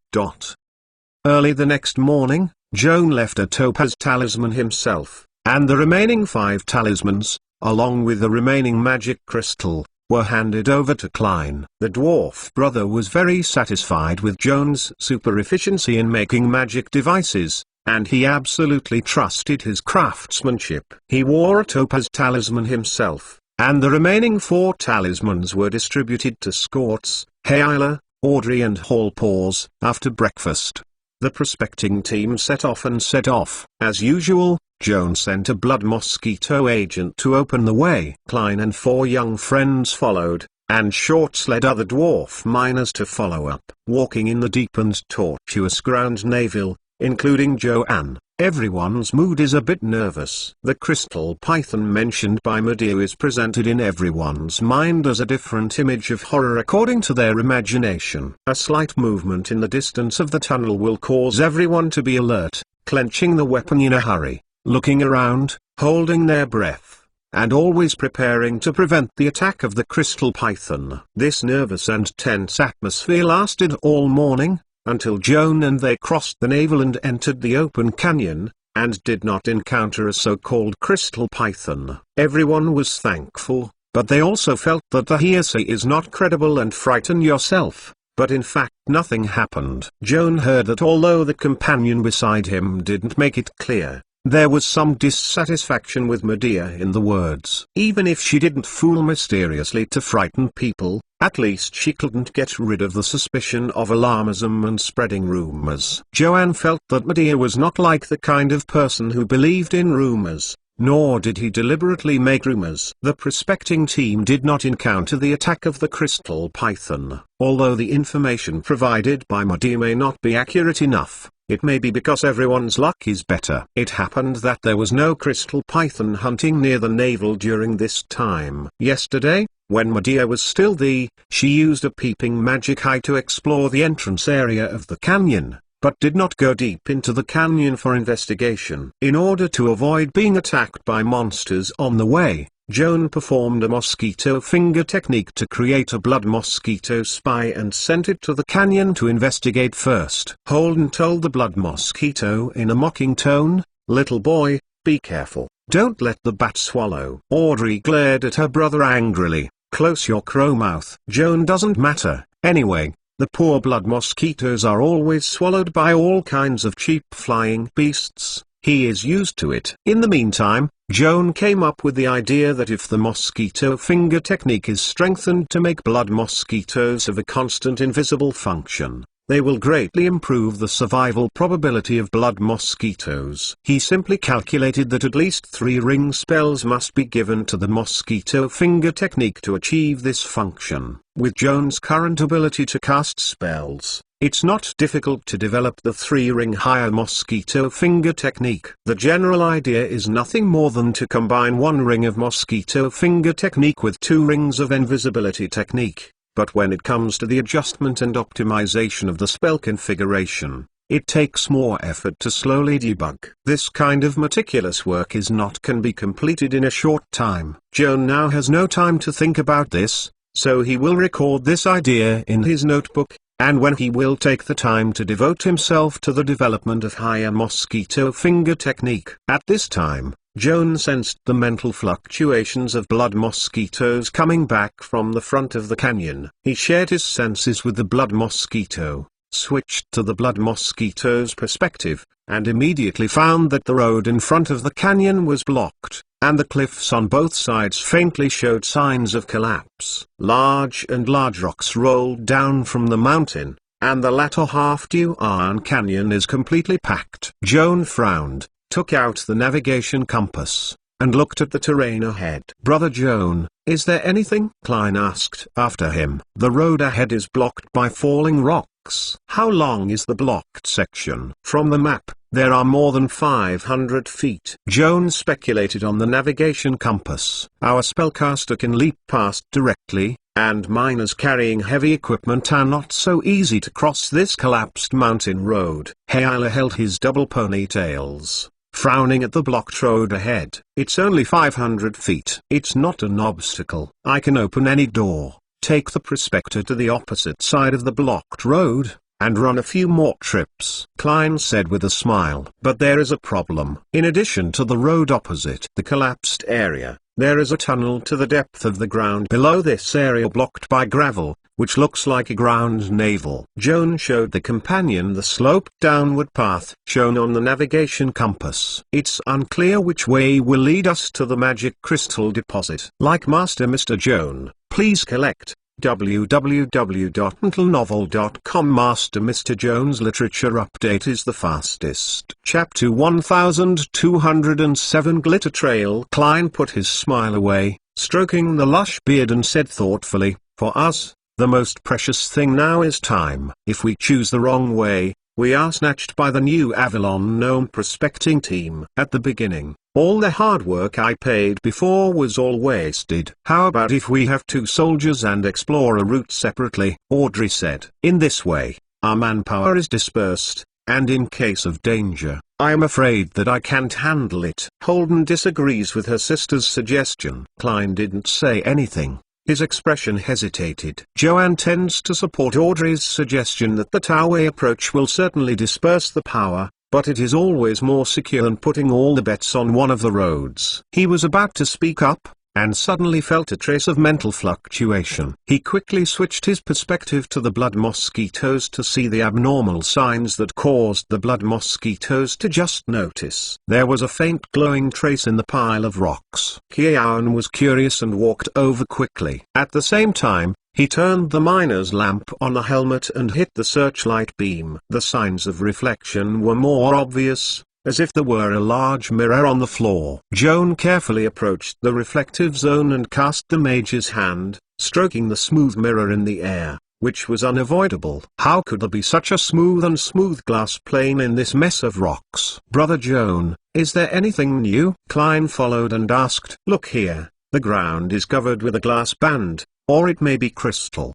Early the next morning, Joan left a Topaz talisman himself, and the remaining 5 talismans, along with the remaining magic crystal, were handed over to Klein. The dwarf brother was very satisfied with Joan's super efficiency in making magic devices, and he absolutely trusted his craftsmanship. He wore a Topaz talisman himself, and the remaining 4 talismans were distributed to Scorts, Hayla, Audrey and Hallpaws. After breakfast, the prospecting team set off. As usual, Joan sent a blood mosquito agent to open the way. Klein and 4 young friends followed, and Shorts led other dwarf miners to follow up. Walking in the deep and tortuous ground Naville, including Joanne, everyone's mood is a bit nervous. The crystal python mentioned by Medea is presented in everyone's mind as a different image of horror according to their imagination. A slight movement in the distance of the tunnel will cause everyone to be alert, clenching the weapon in a hurry, looking around, holding their breath, and always preparing to prevent the attack of the crystal python. This nervous and tense atmosphere lasted all morning, until Joan and they crossed the navel and entered the open canyon, and did not encounter a so-called crystal python. Everyone was thankful, but they also felt that the hearsay is not credible and frighten yourself. But in fact nothing happened. Joan heard that although the companion beside him didn't make it clear, there was some dissatisfaction with Medea in the words. Even if she didn't fool mysteriously to frighten people, at least she couldn't get rid of the suspicion of alarmism and spreading rumors. Joanne felt that Medea was not like the kind of person who believed in rumors, nor did he deliberately make rumors. The prospecting team did not encounter the attack of the crystal python. Although the information provided by Medea may not be accurate enough, it may be because everyone's luck is better. It happened that there was no crystal python hunting near the navel during this time. Yesterday, when Medea was still she used a peeping magic eye to explore the entrance area of the canyon, but did not go deep into the canyon for investigation. In order to avoid being attacked by monsters on the way, Joan performed a mosquito finger technique to create a blood mosquito spy and sent it to the canyon to investigate first. Holden told the blood mosquito in a mocking tone, "Little boy, be careful, don't let the bat swallow." Audrey glared at her brother angrily. "Close your crow mouth." "Joan doesn't matter, anyway. The poor blood mosquitoes are always swallowed by all kinds of cheap flying beasts. He is used to it." In the meantime, Joan came up with the idea that if the mosquito finger technique is strengthened to make blood mosquitoes have a constant invisible function, they will greatly improve the survival probability of blood mosquitoes. He simply calculated that at least 3 ring spells must be given to the mosquito finger technique to achieve this function. With Joan's current ability to cast spells, it's not difficult to develop the 3-ring higher mosquito finger technique. The general idea is nothing more than to combine 1 ring of mosquito finger technique with 2 rings of invisibility technique. But when it comes to the adjustment and optimization of the spell configuration, it takes more effort to slowly debug. This kind of meticulous work can be completed in a short time. Joan now has no time to think about this, so he will record this idea in his notebook, and when he will take the time to devote himself to the development of higher mosquito finger technique. At this time, Joan sensed the mental fluctuations of blood mosquitoes coming back from the front of the canyon. He shared his senses with the blood mosquito, switched to the blood mosquito's perspective, and immediately found that the road in front of the canyon was blocked, and the cliffs on both sides faintly showed signs of collapse. Large rocks rolled down from the mountain, and the latter half due Iron Canyon is completely packed. Joan frowned, took out the navigation compass, and looked at the terrain ahead. "Brother Joan, is there anything?" Klein asked after him. "The road ahead is blocked by falling rocks." "How long is the blocked section?" "From the map, there are more than 500 feet. Joan speculated on the navigation compass. "Our spellcaster can leap past directly, and miners carrying heavy equipment are not so easy to cross this collapsed mountain road." Hayla held his double ponytails, frowning at the blocked road ahead. "It's only 500 feet. It's not an obstacle. I can open any door, take the prospector to the opposite side of the blocked road, and run a few more trips," Klein said with a smile. "But there is a problem. In addition to the road opposite the collapsed area, there is a tunnel to the depth of the ground below this area blocked by gravel, which looks like a ground navel." Joan showed the companion the sloped downward path shown on the navigation compass. "It's unclear which way will lead us to the magic crystal deposit." Like Master Mr. Joan, please collect www.untitled.novel.com. Master Mr. Joan's literature update is the fastest. Chapter 1207 Glitter Trail. Klein put his smile away, stroking the lush beard, and said thoughtfully, "For us, the most precious thing now is time. If we choose the wrong way, we are snatched by the new Avalon Gnome prospecting team. At the beginning, all the hard work I paid before was all wasted." "How about if we have 2 soldiers and explore a route separately?" Audrey said. "In this way, our manpower is dispersed, and in case of danger, I am afraid that I can't handle it." Holden disagrees with her sister's suggestion. Klein didn't say anything. His expression hesitated. Joanne tends to support Audrey's suggestion that the two-way approach will certainly disperse the power, but it is always more secure than putting all the bets on one of the roads. He was about to speak up, and suddenly felt a trace of mental fluctuation. He quickly switched his perspective to the blood mosquitoes to see the abnormal signs that caused the blood mosquitoes to just notice. There was a faint glowing trace in the pile of rocks. Kiaun was curious and walked over quickly. At the same time, he turned the miner's lamp on the helmet and hit the searchlight beam. The signs of reflection were more obvious, as if there were a large mirror on the floor. Joan carefully approached the reflective zone and cast the mage's hand, stroking the smooth mirror in the air, which was unavoidable. How could there be such a smooth glass plane in this mess of rocks? "Brother Joan, is there anything new?" Klein followed and asked. "Look here, the ground is covered with a glass band, or it may be crystal.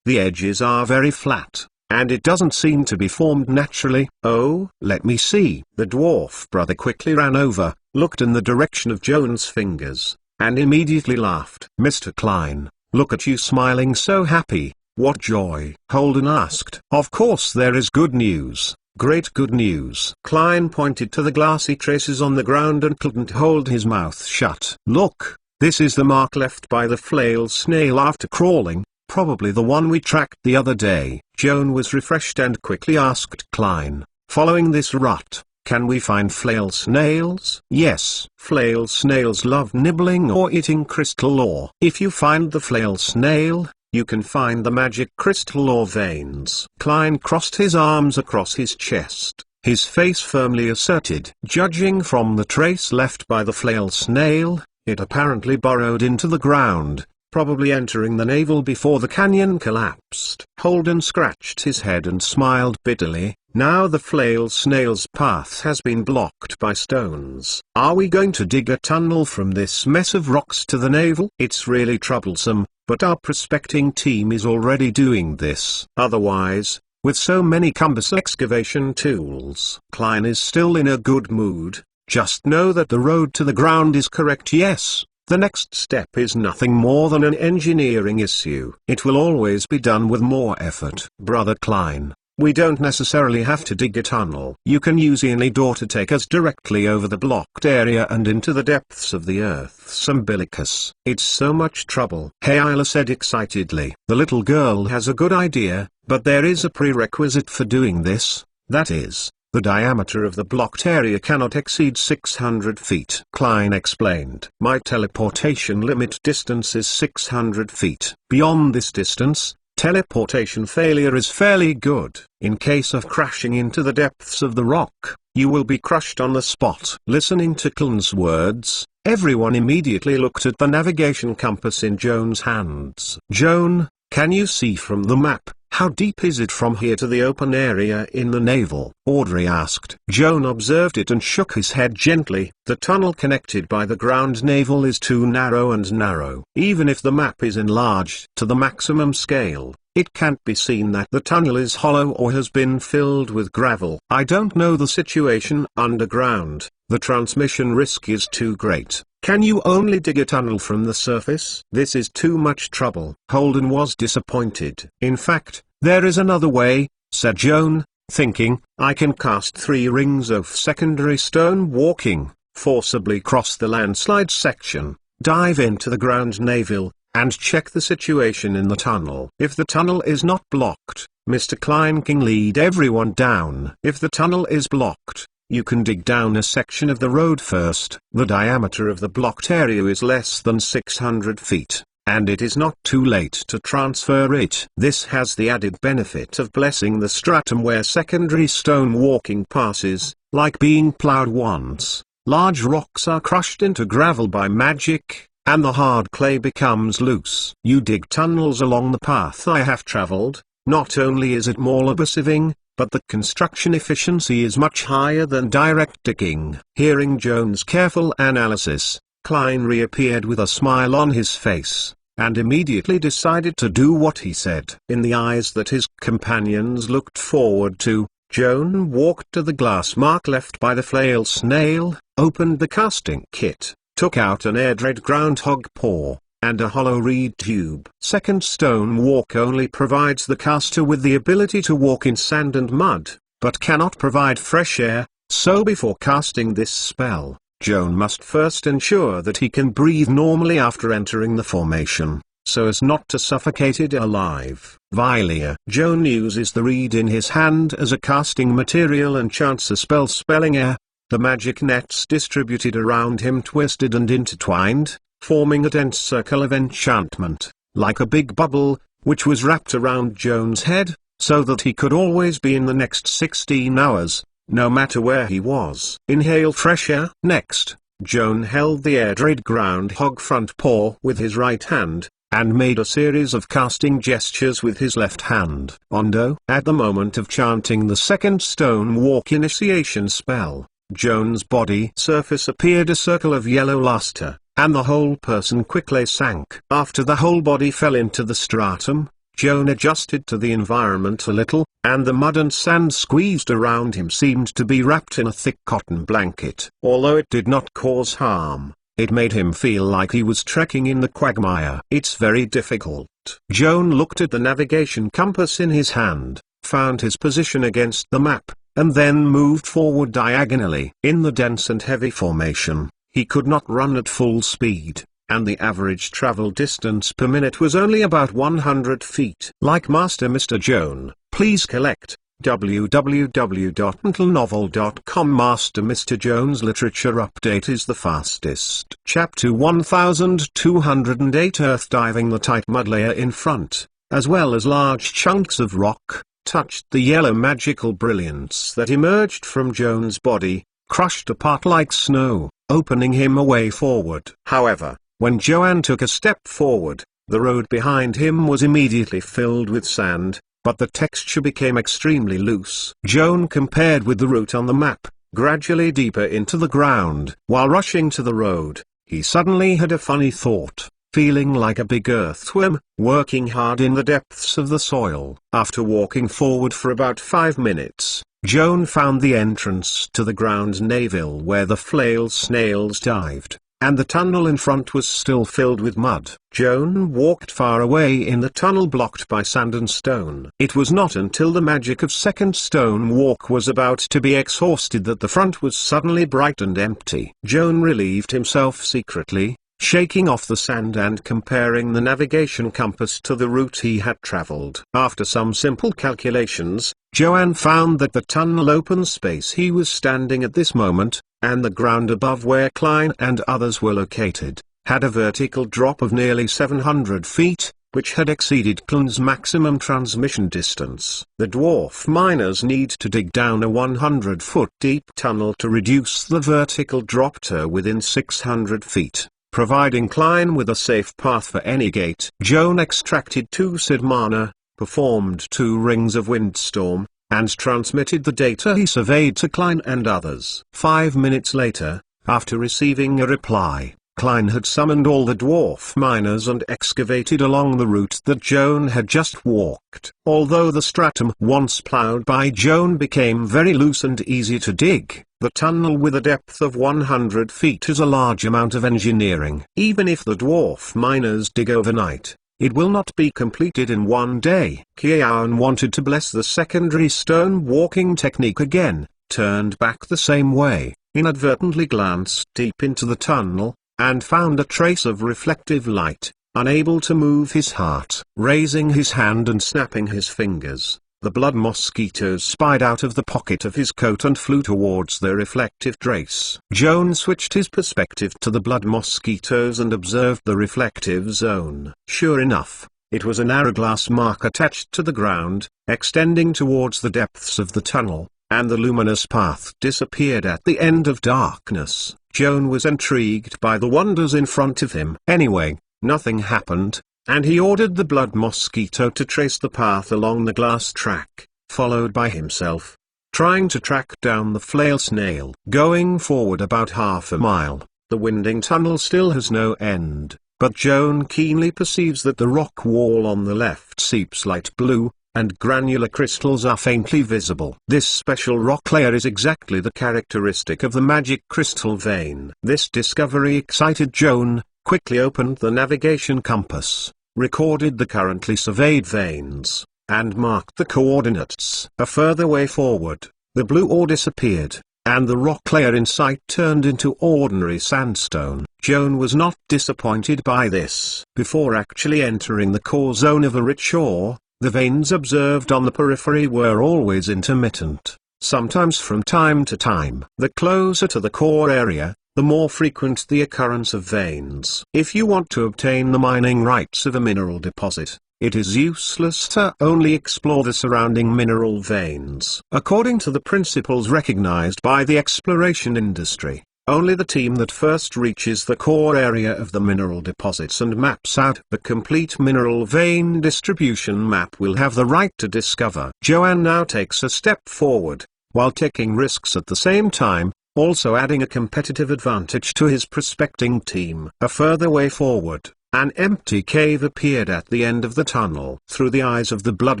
The edges are very flat, and it doesn't seem to be formed naturally." "Oh, let me see." The dwarf brother quickly ran over, looked in the direction of Joan's fingers, and immediately laughed. "Mr. Klein, look at you smiling so happy, what joy?" Holden asked. "Of course there is good news, great good news." Klein pointed to the glassy traces on the ground and couldn't hold his mouth shut. "Look, this is the mark left by the Flail snail after crawling, probably the one we tracked the other day." Joan was refreshed and quickly asked Klein, "Following this rut, can we find flail snails?" "Yes. Flail snails love nibbling or eating crystal ore. If you find the flail snail, you can find the magic crystal ore veins." Klein crossed his arms across his chest, his face firmly asserted. "Judging from the trace left by the flail snail, it apparently burrowed into the ground, probably entering the navel before the canyon collapsed." Holden scratched his head and smiled bitterly. "Now the flail snail's path has been blocked by stones. Are we going to dig a tunnel from this mess of rocks to the navel? It's really troublesome, but our prospecting team is already doing this. Otherwise, with so many cumbersome excavation tools." Klein is still in a good mood. "Just know that the road to the ground is correct. Yes. The next step is nothing more than an engineering issue. It will always be done with more effort." "Brother Klein, we don't necessarily have to dig a tunnel. You can use any door to take us directly over the blocked area and into the depths of the Earth's umbilicus." "It's so much trouble," Hayla said excitedly. "The little girl has a good idea, but there is a prerequisite for doing this, that is, the diameter of the blocked area cannot exceed 600 feet. Klein explained. "My teleportation limit distance is 600 feet. Beyond this distance, teleportation failure is fairly good. In case of crashing into the depths of the rock, you will be crushed on the spot." Listening to Klein's words, everyone immediately looked at the navigation compass in Joan's hands. "Joan, can you see from the map, how deep is it from here to the open area in the navel?" Audrey asked. Joan observed it and shook his head gently. "The tunnel connected by the ground navel is too narrow and narrow. Even if the map is enlarged to the maximum scale, it can't be seen that the tunnel is hollow or has been filled with gravel. I don't know the situation underground. The transmission risk is too great. Can you only dig a tunnel from the surface? This is too much trouble." Holden was disappointed. "In fact, there is another way," said Joan, thinking. "I can cast 3 rings of secondary stone walking, forcibly cross the landslide section, dive into the ground navel, and check the situation in the tunnel. If the tunnel is not blocked, Mr. Klein can lead everyone down. If the tunnel is blocked, you can dig down a section of the road first. The diameter of the blocked area is less than 600 feet, and it is not too late to transfer it. This has the added benefit of blessing the stratum where secondary stone walking passes, like being plowed once. Large rocks are crushed into gravel by magic, and the hard clay becomes loose. You dig tunnels along the path I have traveled. Not only is it more labor-saving, but the construction efficiency is much higher than direct digging." Hearing Joan's careful analysis, Klein reappeared with a smile on his face, and immediately decided to do what he said. In the eyes that his companions looked forward to, Joan walked to the glass mark left by the flail snail, opened the casting kit, took out an air-dried groundhog paw, and a hollow reed tube. Second stone walk only provides the caster with the ability to walk in sand and mud, but cannot provide fresh air, so before casting this spell, Joan must first ensure that he can breathe normally after entering the formation, so as not to suffocate it alive. Vilia. Joan uses the reed in his hand as a casting material and chants a spell spelling air. The magic nets distributed around him twisted and intertwined, forming a dense circle of enchantment, like a big bubble, which was wrapped around Joan's head, so that he could always be in the next 16 hours, no matter where he was. Inhale fresh air. Next, Joan held the air-dried groundhog front paw with his right hand, and made a series of casting gestures with his left hand. Ondo. At the moment of chanting the second stone walk initiation spell, Joan's body surface appeared a circle of yellow luster, and the whole person quickly sank. After the whole body fell into the stratum, Joan adjusted to the environment a little, and the mud and sand squeezed around him seemed to be wrapped in a thick cotton blanket. Although it did not cause harm, It made him feel like he was trekking in the quagmire. It's very difficult. Joan looked at the navigation compass in his hand, found his position against the map, and then moved forward diagonally. In the dense and heavy formation, he could not run at full speed, and the average travel distance per minute was only about 100 feet. Like Master Mr. Joan, please collect www.untitled.novel.com. Master Mr. Joan's literature update is the fastest. Chapter 1208. Earth diving. The tight mud layer in front, as well as large chunks of rock, touched the yellow magical brilliance that emerged from Joan's body, crushed apart like snow, opening him a way forward. However, when Joan took a step forward, the road behind him was immediately filled with sand, but the texture became extremely loose. Joan compared with the route on the map, gradually deeper into the ground. While rushing to the road, he suddenly had a funny thought, feeling like a big earthworm, working hard in the depths of the soil. After walking forward for about 5 minutes, Joan found the entrance to the ground navel where the Flail snails dived, and the tunnel in front was still filled with mud. Joan walked far away in the tunnel blocked by sand and stone. It was not until the magic of second stone walk was about to be exhausted that the front was suddenly bright and empty. Joan relieved himself secretly, shaking off the sand and comparing the navigation compass to the route he had traveled. After some simple calculations, Joan found that the tunnel open space he was standing at this moment, and the ground above where Klein and others were located, had a vertical drop of nearly 700 feet, which had exceeded Klein's maximum transmission distance. The dwarf miners need to dig down a 100-foot deep tunnel to reduce the vertical drop to within 600 feet. Providing Klein with a safe path for any gate. Joan extracted 2 Sid mana, performed 2 rings of windstorm, and transmitted the data he surveyed to Klein and others. 5 minutes later, after receiving a reply, Klein had summoned all the dwarf miners and excavated along the route that Joan had just walked. Although the stratum once plowed by Joan became very loose and easy to dig, the tunnel with a depth of 100 feet is a large amount of engineering. Even if the dwarf miners dig overnight, it will not be completed in one day. Joan wanted to bless the secondary stone walking technique again, turned back the same way, inadvertently glanced deep into the tunnel, and found a trace of reflective light, unable to move his heart. Raising his hand and snapping his fingers, the blood mosquitoes spied out of the pocket of his coat and flew towards the reflective trace. Joan switched his perspective to the blood mosquitoes and observed the reflective zone. Sure enough, it was an hourglass mark attached to the ground, extending towards the depths of the tunnel, and the luminous path disappeared at the end of darkness. Joan was intrigued by the wonders in front of him. Anyway, nothing happened, and he ordered the blood mosquito to trace the path along the glass track, followed by himself, trying to track down the Flail snail. Going forward about half a mile, the winding tunnel still has no end, but Joan keenly perceives that the rock wall on the left seeps light blue, and granular crystals are faintly visible. This special rock layer is exactly the characteristic of the magic crystal vein. This discovery excited Joan, quickly opened the navigation compass, recorded the currently surveyed veins, and marked the coordinates. A further way forward, the blue ore disappeared, and the rock layer in sight turned into ordinary sandstone. Joan was not disappointed by this. Before actually entering the core zone of a rich ore, the veins observed on the periphery were always intermittent, sometimes from time to time. The closer to the core area, the more frequent the occurrence of veins. If you want to obtain the mining rights of a mineral deposit, it is useless to only explore the surrounding mineral veins. According to the principles recognized by the exploration industry, only the team that first reaches the core area of the mineral deposits and maps out the complete mineral vein distribution map will have the right to discover. Joan now takes a step forward, while taking risks at the same time, also adding a competitive advantage to his prospecting team. A further way forward, an empty cave appeared at the end of the tunnel. Through the eyes of the blood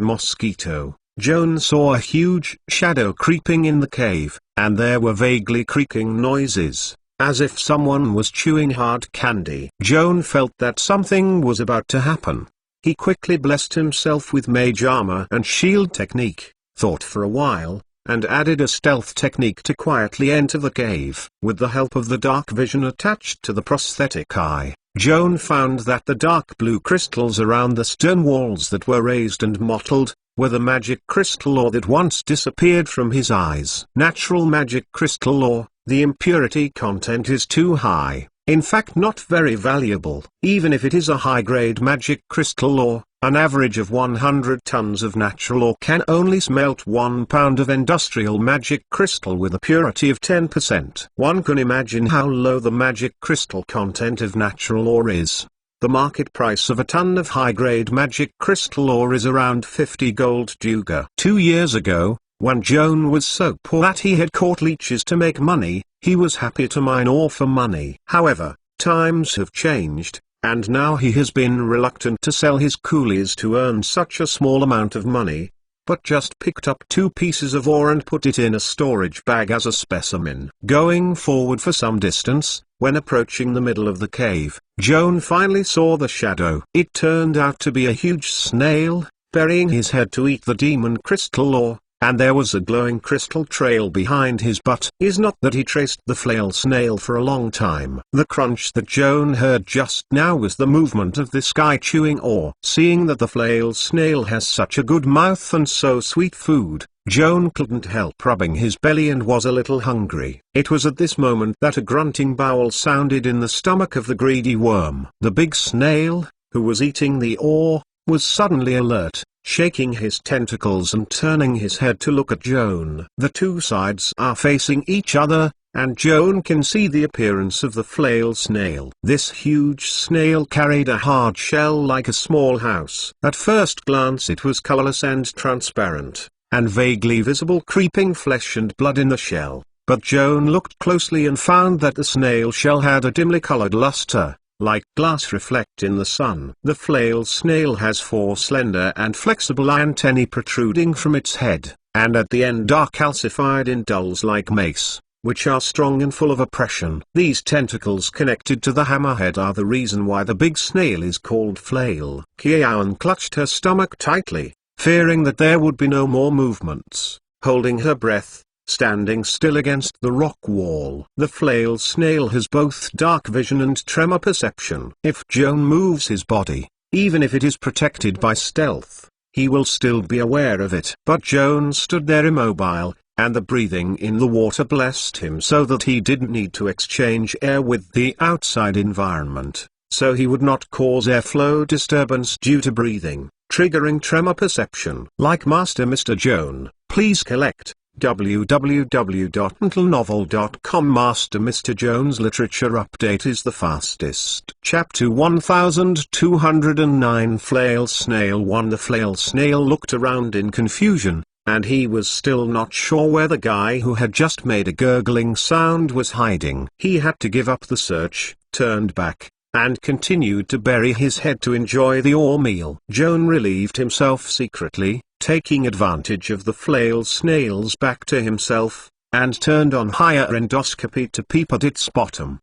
mosquito, Joan saw a huge shadow creeping in the cave, and there were vaguely creaking noises, as if someone was chewing hard candy. Joan felt that something was about to happen. He quickly blessed himself with mage armor and shield technique, thought for a while, and added a stealth technique to quietly enter the cave. With the help of the dark vision attached to the prosthetic eye, Joan found that the dark blue crystals around the stone walls that were raised and mottled, were the magic crystal ore that once disappeared from his eyes. Natural magic crystal ore, the impurity content is too high, in fact not very valuable. Even if it is a high-grade magic crystal ore, an average of 100 tons of natural ore can only smelt 1 pound of industrial magic crystal with a purity of 10%. One can imagine how low the magic crystal content of natural ore is. The market price of a ton of high-grade magic crystal ore is around 50 gold duga. 2 years ago, when Joan was so poor that he had caught leeches to make money, he was happy to mine ore for money. However, times have changed, and now he has been reluctant to sell his coolies to earn such a small amount of money, but just picked up 2 pieces of ore and put it in a storage bag as a specimen. Going forward for some distance, when approaching the middle of the cave, Joan finally saw the shadow. It turned out to be a huge snail, burying his head to eat the demon crystal ore, and there was a glowing crystal trail behind his butt. Is not that he traced the flail snail for a long time. The crunch that Joan heard just now was the movement of this guy chewing ore. Seeing that the flail snail has such a good mouth and so sweet food, Joan couldn't help rubbing his belly and was a little hungry. It was at this moment that a grunting growl sounded in the stomach of the greedy worm. The big snail, who was eating the ore, was suddenly alert, shaking his tentacles and turning his head to look at Joan. The two sides are facing each other, and Joan can see the appearance of the flail snail. This huge snail carried a hard shell like a small house. At first glance it was colorless and transparent, and vaguely visible creeping flesh and blood in the shell. But Joan looked closely and found that the snail shell had a dimly colored luster, like glass reflect in the sun. The flail snail has 4 slender and flexible antennae protruding from its head, and at the end are calcified induls like mace, which are strong and full of oppression. These tentacles connected to the hammerhead are the reason why the big snail is called Flail. Joan clutched her stomach tightly, fearing that there would be no more movements, holding her breath, standing still against the rock wall. The flail snail has both dark vision and tremor perception. If Joan moves his body, even if it is protected by stealth, he will still be aware of it. But Joan stood there immobile, and the breathing in the water blessed him so that he didn't need to exchange air with the outside environment, so he would not cause airflow disturbance due to breathing, triggering tremor perception. Like Master Mr. Joan, please collect www.untitlenovel.com. Master Mr. Joan's literature update is the fastest. Chapter 1209 Flail Snail 1. The flail snail looked around in confusion, and he was still not sure where the guy who had just made a gurgling sound was hiding. He had to give up the search, turned back, and continued to bury his head to enjoy the ore meal. Joan relieved himself secretly, taking advantage of the flail snail's back to himself, and turned on higher endoscopy to peep at its bottom.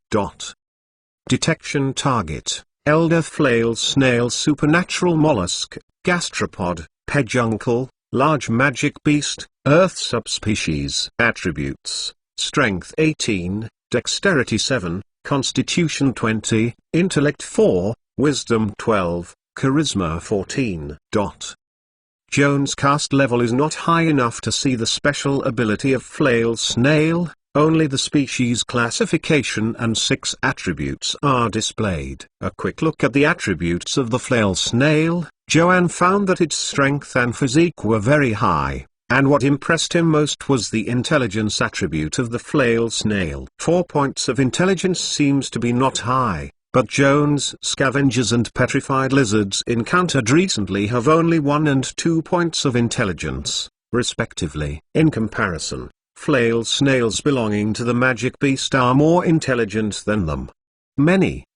Detection target: Elder flail snail, supernatural mollusk, gastropod, peduncle, large magic beast, earth subspecies. Attributes: strength 18, dexterity 7, constitution 20, intellect 4, wisdom 12, charisma 14. Joan's caste level is not high enough to see the special ability of flail snail, only the species classification and 6 attributes are displayed. A quick look at the attributes of the flail snail, Joan found that its strength and physique were very high, and what impressed him most was the intelligence attribute of the flail snail. 4 points of intelligence seems to be not high, but Joan's scavengers and petrified lizards encountered recently have only 1 and 2 points of intelligence, respectively. In comparison, flail snails belonging to the magic beast are more intelligent than them.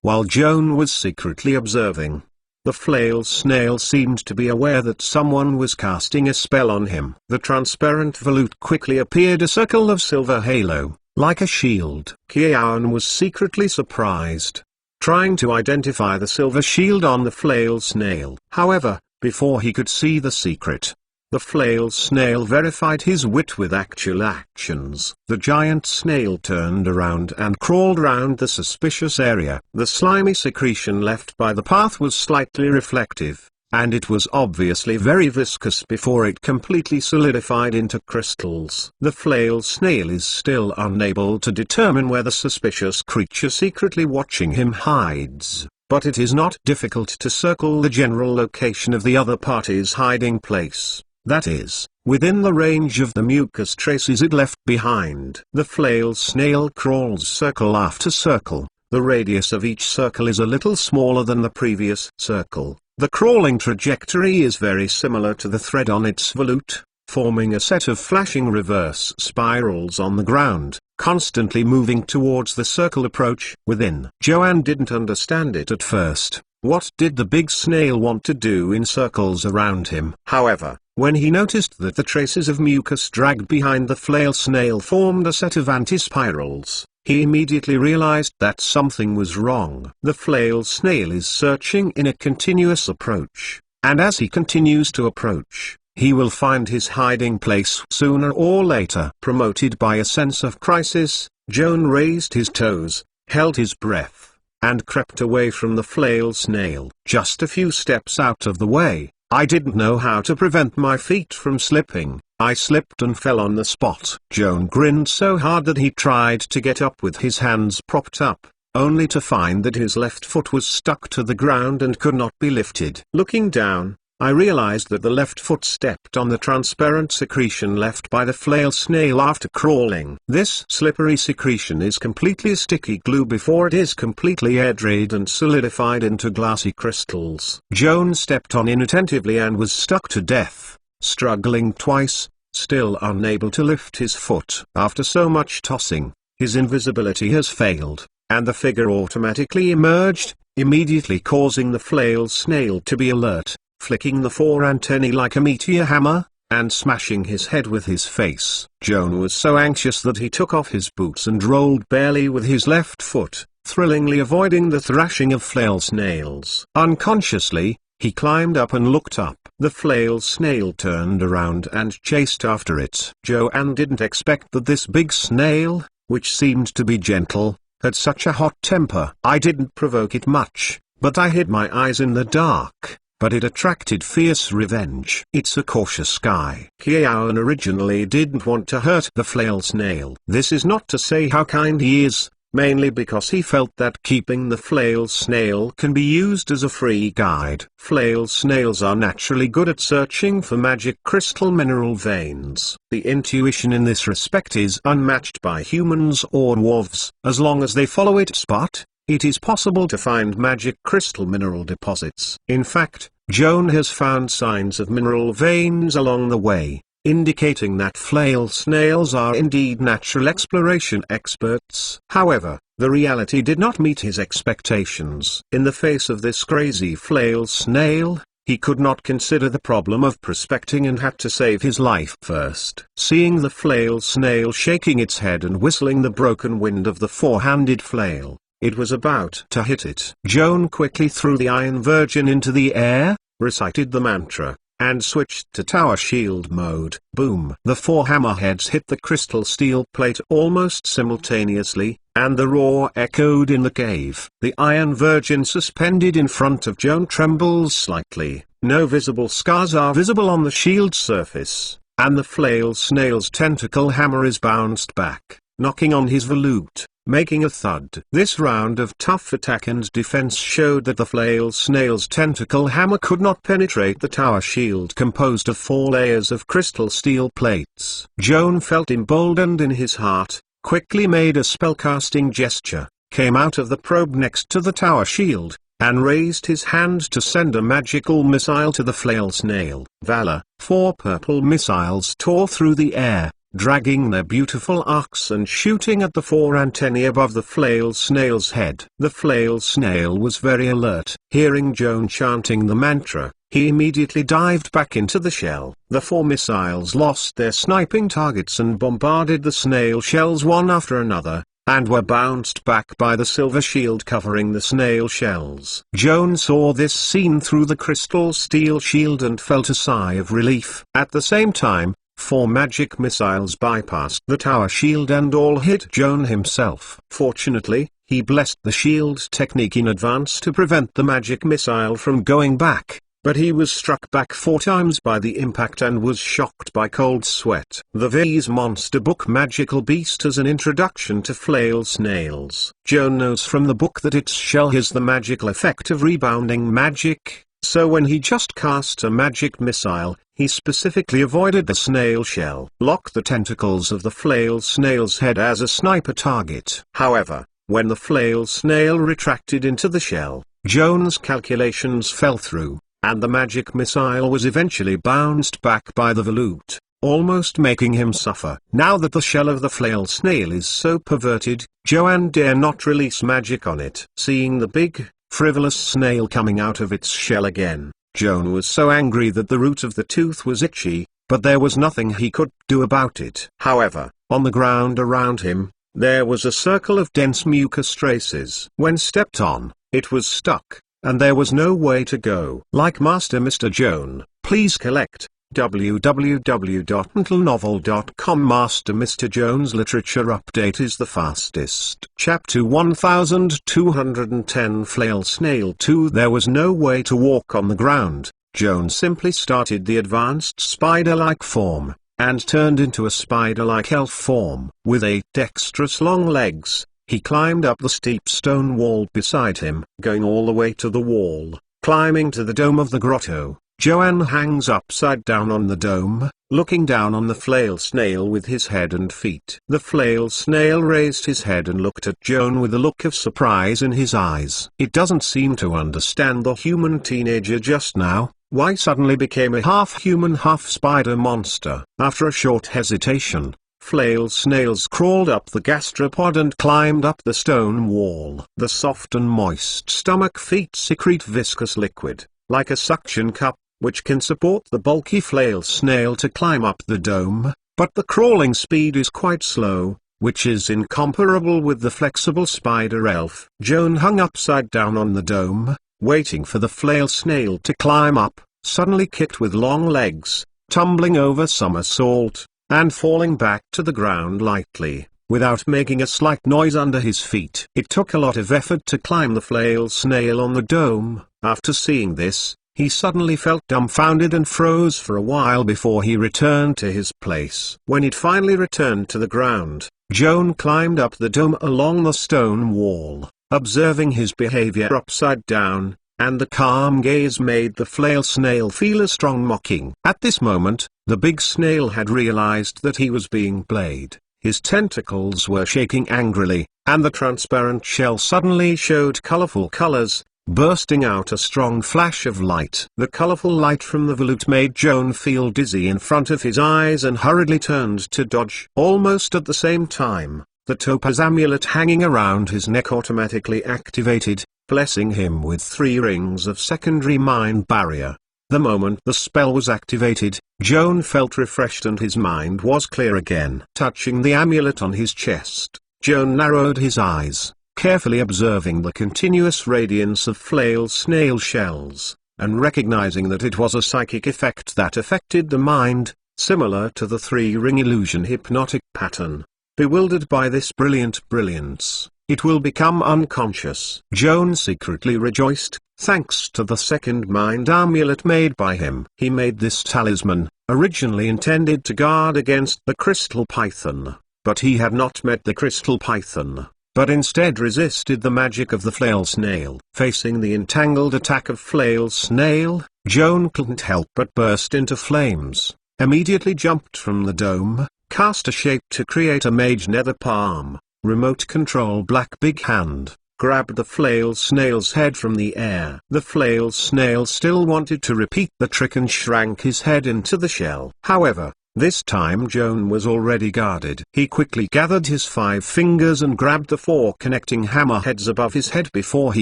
While Joan was secretly observing, the flail snail seemed to be aware that someone was casting a spell on him. The transparent volute quickly appeared a circle of silver halo, like a shield. Joan was secretly surprised, trying to identify the silver shield on the flail snail. However, before he could see the secret, the flail snail verified his wit with actual actions. The giant snail turned around and crawled round the suspicious area. The slimy secretion left by the path was slightly reflective, and it was obviously very viscous before it completely solidified into crystals. The flail snail is still unable to determine where the suspicious creature secretly watching him hides, but it is not difficult to circle the general location of the other party's hiding place. That is, within the range of the mucus traces it left behind. The flail snail crawls circle after circle. The radius of each circle is a little smaller than the previous circle. The crawling trajectory is very similar to the thread on its volute, forming a set of flashing reverse spirals on the ground, constantly moving towards the circle approach. Within, Joan didn't understand it at first. What did the big snail want to do in circles around him? However, when he noticed that the traces of mucus dragged behind the flail snail formed a set of anti-spirals, he immediately realized that something was wrong. The flail snail is searching in a continuous approach, and as he continues to approach, he will find his hiding place sooner or later. Promoted by a sense of crisis, Joan raised his toes, held his breath, and crept away from the flail snail. Just a few steps out of the way, I didn't know how to prevent my feet from slipping. I slipped and fell on the spot. Joan grinned so hard that he tried to get up with his hands propped up, only to find that his left foot was stuck to the ground and could not be lifted. Looking down, I realized that the left foot stepped on the transparent secretion left by the flail snail after crawling. This slippery secretion is completely sticky glue before it is completely air-dried and solidified into glassy crystals. Joan stepped on inattentively and was stuck to death, struggling twice, still unable to lift his foot. After so much tossing, his invisibility has failed, and the figure automatically emerged, immediately causing the flail snail to be alert, flicking the four antennae like a meteor hammer, and smashing his head with his face. Joan was so anxious that he took off his boots and rolled barely with his left foot, thrillingly avoiding the thrashing of flail snails. Unconsciously, he climbed up and looked up. The flail snail turned around and chased after it. Joan didn't expect that this big snail, which seemed to be gentle, had such a hot temper. I didn't provoke it much, but I hid my eyes in the dark. But it attracted fierce revenge. It's a cautious guy. Joan originally didn't want to hurt the flail snail. This is not to say how kind he is, mainly because he felt that keeping the flail snail can be used as a free guide. Flail snails are naturally good at searching for magic crystal mineral veins. The intuition in this respect is unmatched by humans or dwarves. As long as they follow its spot, it is possible to find magic crystal mineral deposits. In fact, Joan has found signs of mineral veins along the way, indicating that flail snails are indeed natural exploration experts. However, the reality did not meet his expectations. In the face of this crazy flail snail, he could not consider the problem of prospecting and had to save his life first. Seeing the flail snail shaking its head and whistling the broken wind of the four-handed flail, it was about to hit it. Joan quickly threw the Iron Virgin into the air, recited the mantra, and switched to tower shield mode. Boom! The four hammerheads hit the crystal steel plate almost simultaneously, and the roar echoed in the cave. The Iron Virgin suspended in front of Joan trembles slightly. No visible scars are visible on the shield surface, and the flail snail's tentacle hammer is bounced back, knocking on his volute, making a thud. This round of tough attack and defense showed that the flail snail's tentacle hammer could not penetrate the tower shield composed of 4 layers of crystal steel plates. Joan felt emboldened in his heart, quickly made a spellcasting gesture, came out of the probe next to the tower shield, and raised his hand to send a magical missile to the flail snail. Valor! 4 purple missiles tore through the air, dragging their beautiful arcs and shooting at the 4 antennae above the flail snail's head. The flail snail was very alert. Hearing Joan chanting the mantra, he immediately dived back into the shell. The 4 missiles lost their sniping targets and bombarded the snail shells one after another, and were bounced back by the silver shield covering the snail shells. Joan saw this scene through the crystal steel shield and felt a sigh of relief. At the same time, 4 magic missiles bypassed the tower shield and all hit Joan himself. Fortunately, he blessed the shield technique in advance to prevent the magic missile from going back. But he was struck back 4 times by the impact and was shocked by cold sweat. The V's Monster Book Magical Beast as an introduction to flail snails. Joan knows from the book that its shell has the magical effect of rebounding magic, so when he just cast a magic missile, he specifically avoided the snail shell. Lock the tentacles of the flail snail's head as a sniper target. However, when the flail snail retracted into the shell, Joan's calculations fell through, and the magic missile was eventually bounced back by the volute, almost making him suffer. Now that the shell of the flail snail is so perverted, Joan dare not release magic on it. Seeing the big, frivolous snail coming out of its shell again, Joan was so angry that the root of the tooth was itchy, but there was nothing he could do about it. However, on the ground around him, there was a circle of dense mucus traces. When stepped on, it was stuck, and there was no way to go. Like Master Mr. Joan, please collect www.untilnovel.com. Master Mr. Joan's literature update is the fastest. Chapter 1210 Flail Snail 2. There was no way to walk on the ground. Joan simply started the advanced spider-like form, and turned into a spider-like elf form. With 8 dexterous long legs, he climbed up the steep stone wall beside him. Going all the way to the wall, climbing to the dome of the grotto, Joan hangs upside down on the dome, looking down on the flail snail with his head and feet. The flail snail raised his head and looked at Joan with a look of surprise in his eyes. It doesn't seem to understand the human teenager just now, why suddenly became a half-human half-spider monster. After a short hesitation, flail snails crawled up the gastropod and climbed up the stone wall. The soft and moist stomach feet secrete viscous liquid, like a suction cup, which can support the bulky flail snail to climb up the dome, but the crawling speed is quite slow, which is incomparable with the flexible spider elf. Joan hung upside down on the dome, waiting for the flail snail to climb up, suddenly kicked with long legs, tumbling over somersault, and falling back to the ground lightly, without making a slight noise under his feet. It took a lot of effort to climb the flail snail on the dome. After seeing this, he suddenly felt dumbfounded and froze for a while before he returned to his place. When it finally returned to the ground, Joan climbed up the dome along the stone wall, observing his behavior upside down, and the calm gaze made the flail snail feel a strong mocking. At this moment, the big snail had realized that he was being played. His tentacles were shaking angrily, and the transparent shell suddenly showed colorful colors, bursting out a strong flash of light. The colorful light from the volute made Joan feel dizzy in front of his eyes and hurriedly turned to dodge. Almost at the same time, the Topaz amulet hanging around his neck automatically activated, blessing him with 3 rings of secondary mind barrier. The moment the spell was activated, Joan felt refreshed and his mind was clear again. Touching the amulet on his chest, Joan narrowed his eyes, carefully observing the continuous radiance of flail snail shells, and recognizing that it was a psychic effect that affected the mind, similar to the 3-ring illusion hypnotic pattern. Bewildered by this brilliant brilliance, it will become unconscious. Joan secretly rejoiced, thanks to the second mind amulet made by him. He made this talisman, originally intended to guard against the crystal python, but he had not met the crystal python, but instead resisted the magic of the flail snail. Facing the entangled attack of flail snail, Joan couldn't help but burst into flames, immediately jumped from the dome, cast a shape to create a mage nether palm, remote control black big hand, grabbed the flail snail's head from the air. The flail snail still wanted to repeat the trick and shrank his head into the shell. However, This time Joan was already guarded. He quickly gathered his 5 fingers and grabbed the 4 connecting hammerheads above his head before he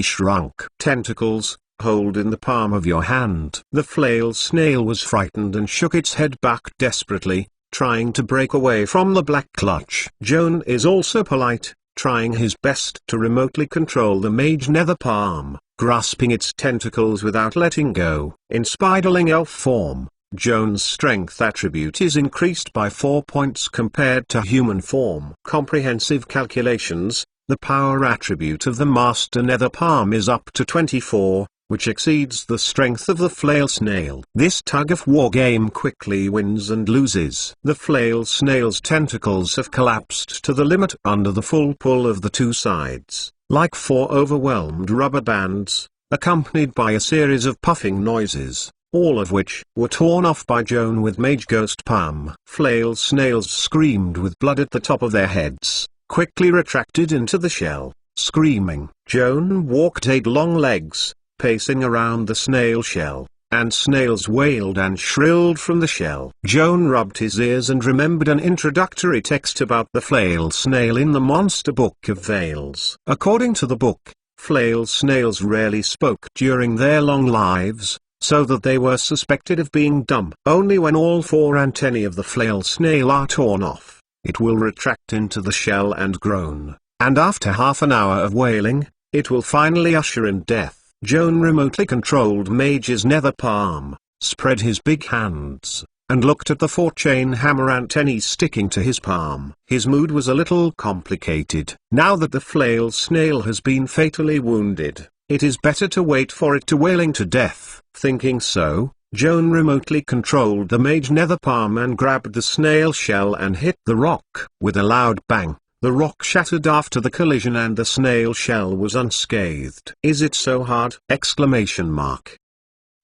shrunk. Tentacles, hold in the palm of your hand. The flail snail was frightened and shook its head back desperately, trying to break away from the black clutch. Joan is also polite, trying his best to remotely control the mage nether palm, grasping its tentacles without letting go. In spiderling elf form, Joan's strength attribute is increased by 4 points compared to human form. Comprehensive calculations, the power attribute of the master nether palm is up to 24, which exceeds the strength of the flail snail. This tug-of-war game quickly wins and loses. The flail snail's tentacles have collapsed to the limit under the full pull of the 2 sides, like 4 overwhelmed rubber bands, accompanied by a series of puffing noises, all of which were torn off by Joan with Mage Ghost Palm. Flail snails screamed with blood at the top of their heads, quickly retracted into the shell, screaming. Joan walked 8 long legs, pacing around the snail shell, and snails wailed and shrilled from the shell. Joan rubbed his ears and remembered an introductory text about the flail snail in the Monster Book of Veils. According to the book, flail snails rarely spoke during their long lives, so that they were suspected of being dumb. Only when all 4 antennae of the flail snail are torn off, it will retract into the shell and groan, and after half an hour of wailing, it will finally usher in death. Joan remotely controlled Mage's nether palm, spread his big hands, and looked at the 4 chain hammer antennae sticking to his palm. His mood was a little complicated. Now that the flail snail has been fatally wounded, it is better to wait for it to wailing to death. Thinking so, Joan remotely controlled the mage nether palm and grabbed the snail shell and hit the rock. With a loud bang, the rock shattered after the collision and the snail shell was unscathed. "Is it so hard?" Exclamation mark.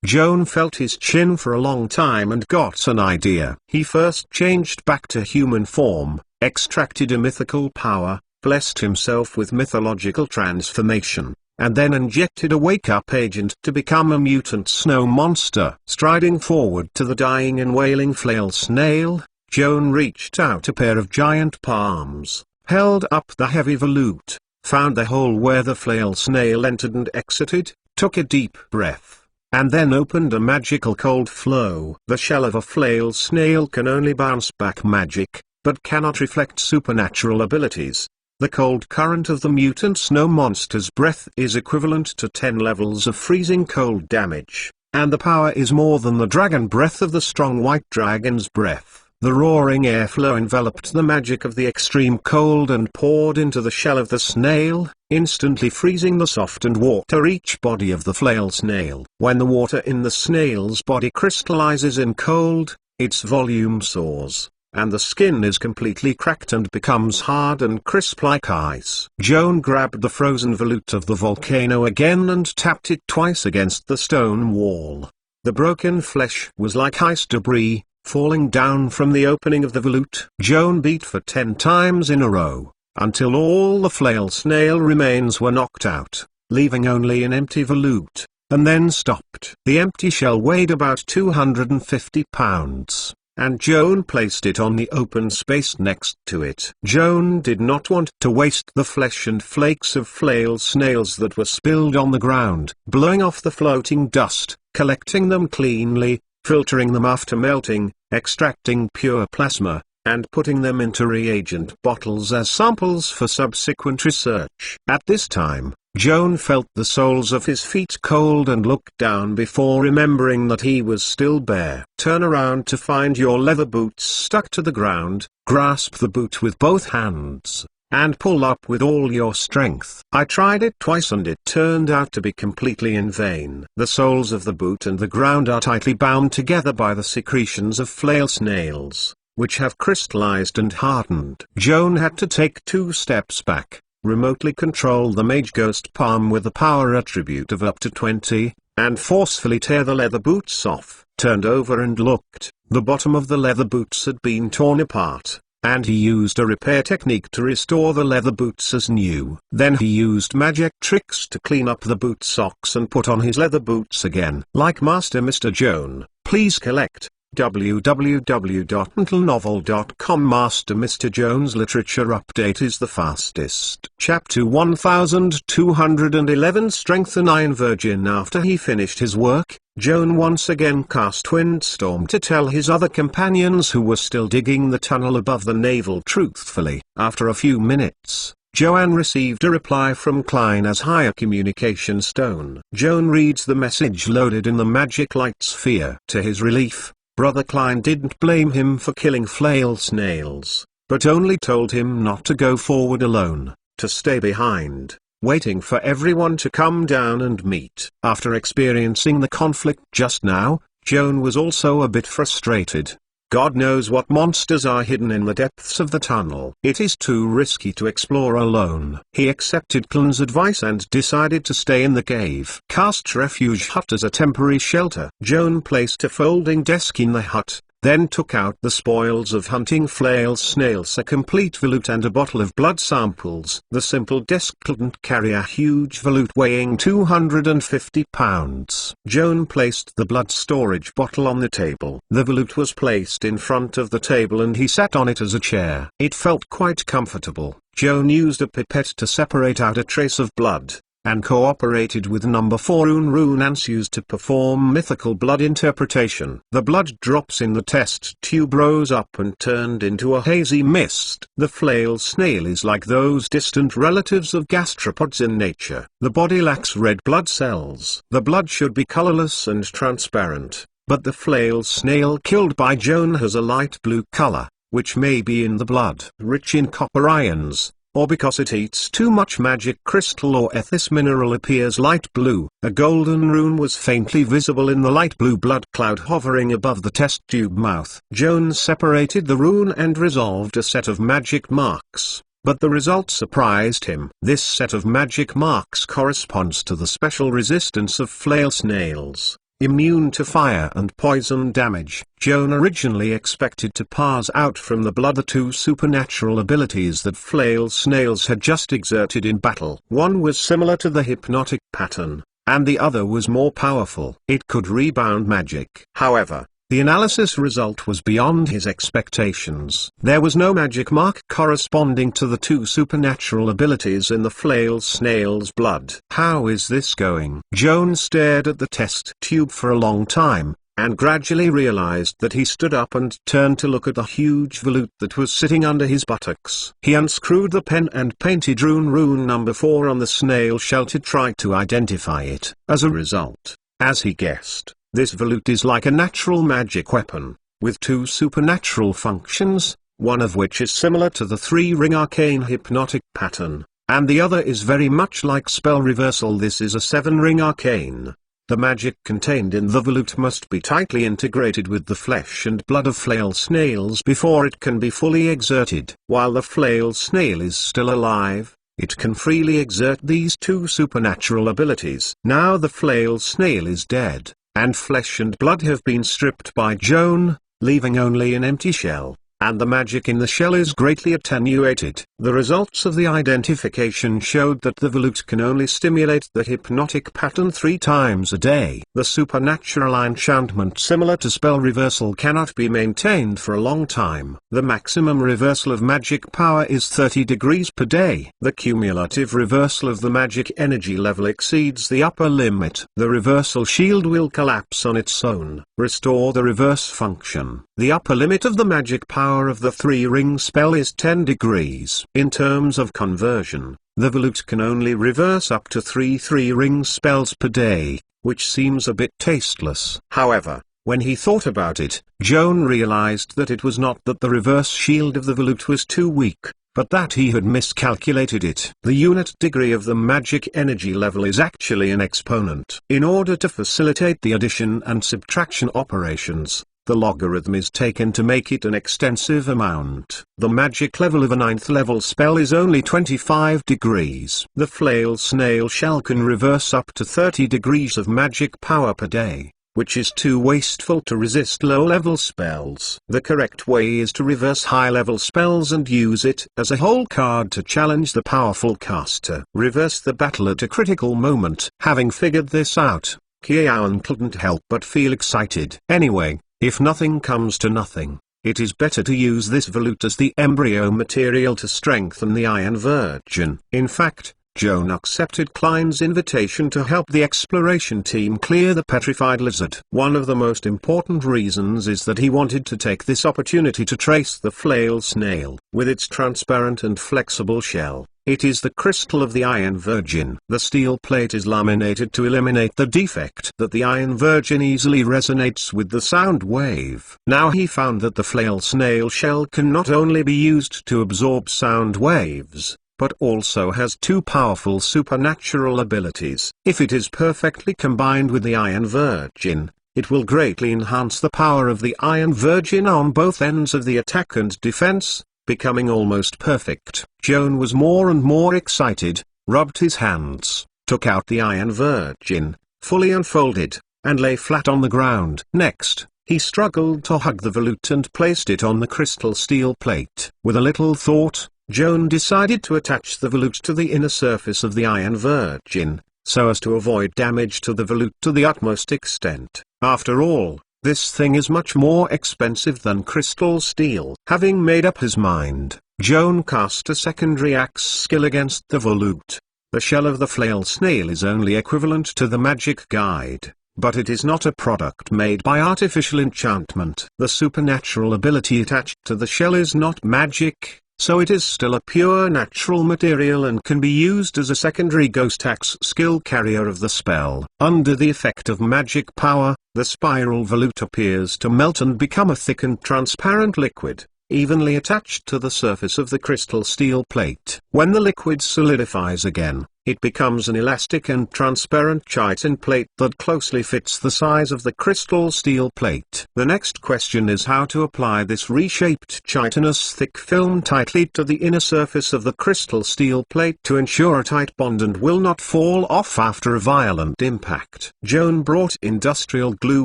Joan felt his chin for a long time and got an idea. He first changed back to human form, extracted a mythical power, blessed himself with mythological transformation, and then injected a wake-up agent to become a mutant snow monster. Striding forward to the dying and wailing flail snail, Joan reached out a pair of giant palms, held up the heavy volute, found the hole where the flail snail entered and exited, took a deep breath, and then opened a magical cold flow. The shell of a flail snail can only bounce back magic, but cannot reflect supernatural abilities. The cold current of the mutant snow monster's breath is equivalent to 10 levels of freezing cold damage, and the power is more than the dragon breath of the strong white dragon's breath. The roaring airflow enveloped the magic of the extreme cold and poured into the shell of the snail, instantly freezing the soft and water-rich body of the flail snail. When the water in the snail's body crystallizes in cold, its volume soars, and the skin is completely cracked and becomes hard and crisp like ice. Joan grabbed the frozen volute of the volcano again and tapped it twice against the stone wall. The broken flesh was like ice debris, falling down from the opening of the volute. Joan beat for 10 times in a row, until all the flail snail remains were knocked out, leaving only an empty volute, and then stopped. The empty shell weighed about 250 pounds. And Joan placed it on the open space next to it. Joan did not want to waste the flesh and flakes of flail snails that were spilled on the ground, blowing off the floating dust, collecting them cleanly, filtering them after melting, extracting pure plasma, and putting them into reagent bottles as samples for subsequent research. At this time, Joan felt the soles of his feet cold and looked down before remembering that he was still bare. Turn around to find your leather boots stuck to the ground, grasp the boot with both hands, and pull up with all your strength. I tried it twice and it turned out to be completely in vain. The soles of the boot and the ground are tightly bound together by the secretions of flail snails, which have crystallized and hardened. Joan had to take 2 steps back, remotely control the Mage Ghost Palm with the power attribute of up to 20, and forcefully tear the leather boots off. Turned over and looked. The bottom of the leather boots had been torn apart, and he used a repair technique to restore the leather boots as new. Then he used magic tricks to clean up the boot socks and put on his leather boots again. Like Master Mr. Joan, please collect www.untilenovel.com Master Mr. Jones Literature Update is the fastest. Chapter 1211 Strength a 9 Virgin. After he finished his work, Joan once again cast Windstorm to tell his other companions who were still digging the tunnel above the navel truthfully. After a few minutes, Joanne received a reply from Klein as higher communication stone. Joan reads the message loaded in the magic light sphere. To his relief, Brother Klein didn't blame him for killing Flail snails, but only told him not to go forward alone, to stay behind, waiting for everyone to come down and meet. After experiencing the conflict just now, Joan was also a bit frustrated. God knows what monsters are hidden in the depths of the tunnel. It is too risky to explore alone. He accepted Klein's advice and decided to stay in the cave. Cast refuge hut as a temporary shelter. Joan placed a folding desk in the hut, then took out the spoils of hunting Flail snails, a complete volute and a bottle of blood samples. The simple desk couldn't carry a huge volute weighing 250 pounds. Joan placed the blood storage bottle on the table. The volute was placed in front of the table and he sat on it as a chair. It felt quite comfortable. Joan used a pipette to separate out a trace of blood, and cooperated with number 4 rune Ansuz to perform mythical blood interpretation. The blood drops in the test tube rose up and turned into a hazy mist. The flail snail is like those distant relatives of gastropods in nature. The body lacks red blood cells. The blood should be colorless and transparent, but the flail snail killed by Joan has a light blue color, which may be in the blood rich in copper ions, or because it eats too much magic crystal or this mineral appears light blue. A golden rune was faintly visible in the light blue blood cloud hovering above the test tube mouth. Joan separated the rune and resolved a set of magic marks, but the result surprised him. This set of magic marks corresponds to the special resistance of flail snails, immune to fire and poison damage. Joan originally expected to pass out from the blood the 2 supernatural abilities that flail snails had just exerted in battle. One was similar to the hypnotic pattern, and the other was more powerful. It could rebound magic. However, the analysis result was beyond his expectations. There was no magic mark corresponding to the 2 supernatural abilities in the flail snail's blood. How is this going? Joan stared at the test tube for a long time, and gradually realized that he stood up and turned to look at the huge volute that was sitting under his buttocks. He unscrewed the pen and painted rune number 4 on the snail shell to try to identify it. As a result, as he guessed, this volute is like a natural magic weapon, with 2 supernatural functions, one of which is similar to the 3-ring arcane hypnotic pattern, and the other is very much like spell reversal. This is a 7-ring arcane. The magic contained in the volute must be tightly integrated with the flesh and blood of flail snails before it can be fully exerted. While the flail snail is still alive, it can freely exert these 2 supernatural abilities. Now the flail snail is dead, and flesh and blood have been stripped by Joan, leaving only an empty shell, and the magic in the shell is greatly attenuated. The results of the identification showed that the volute can only stimulate the hypnotic pattern 3 times a day. The supernatural enchantment similar to spell reversal cannot be maintained for a long time. The maximum reversal of magic power is 30 degrees per day. The cumulative reversal of the magic energy level exceeds the upper limit. The reversal shield will collapse on its own. Restore the reverse function. The upper limit of the magic power of the 3-ring spell is 10 degrees. In terms of conversion, the volute can only reverse up to 3 3-ring spells per day, which seems a bit tasteless. However, when he thought about it, Joan realized that it was not that the reverse shield of the volute was too weak, but that he had miscalculated it. The unit degree of the magic energy level is actually an exponent. In order to facilitate the addition and subtraction operations, the logarithm is taken to make it an extensive amount. The magic level of a 9th level spell is only 25 degrees. The flail snail shell can reverse up to 30 degrees of magic power per day, which is too wasteful to resist low-level spells. The correct way is to reverse high-level spells and use it as a whole card to challenge the powerful caster. Reverse the battle at a critical moment. Having figured this out, Joan couldn't help but feel excited. Anyway, If nothing comes to nothing, it is better to use this volute as the embryo material to strengthen the Iron Virgin. In fact, Joan accepted Klein's invitation to help the exploration team clear the petrified lizard. One of the most important reasons is that he wanted to take this opportunity to trace the Flail snail. With its transparent and flexible shell, it is the crystal of the Iron Virgin. The steel plate is laminated to eliminate the defect that the Iron Virgin easily resonates with the sound wave. Now he found that the Flail snail shell can not only be used to absorb sound waves, but also has two powerful supernatural abilities. If it is perfectly combined with the Iron Virgin, it will greatly enhance the power of the Iron Virgin on both ends of the attack and defense, becoming almost perfect. Joan was more and more excited, rubbed his hands, took out the Iron Virgin, fully unfolded, and lay flat on the ground. Next, he struggled to hug the volute and placed it on the crystal steel plate. With a little thought, Joan decided to attach the volute to the inner surface of the Iron Virgin, so as to avoid damage to the volute to the utmost extent. After all, this thing is much more expensive than crystal steel. Having made up his mind, Joan cast a secondary axe skill against the volute. The shell of the Flail snail is only equivalent to the magic guide, but it is not a product made by artificial enchantment. The supernatural ability attached to the shell is not magic, so it is still a pure natural material and can be used as a secondary ghost axe skill carrier of the spell. Under the effect of magic power, the spiral volute appears to melt and become a thick and transparent liquid, evenly attached to the surface of the crystal steel plate. When the liquid solidifies again, it becomes an elastic and transparent chitin plate that closely fits the size of the crystal steel plate. The next question is how to apply this reshaped chitinous thick film tightly to the inner surface of the crystal steel plate to ensure a tight bond and will not fall off after a violent impact. Joan brought industrial glue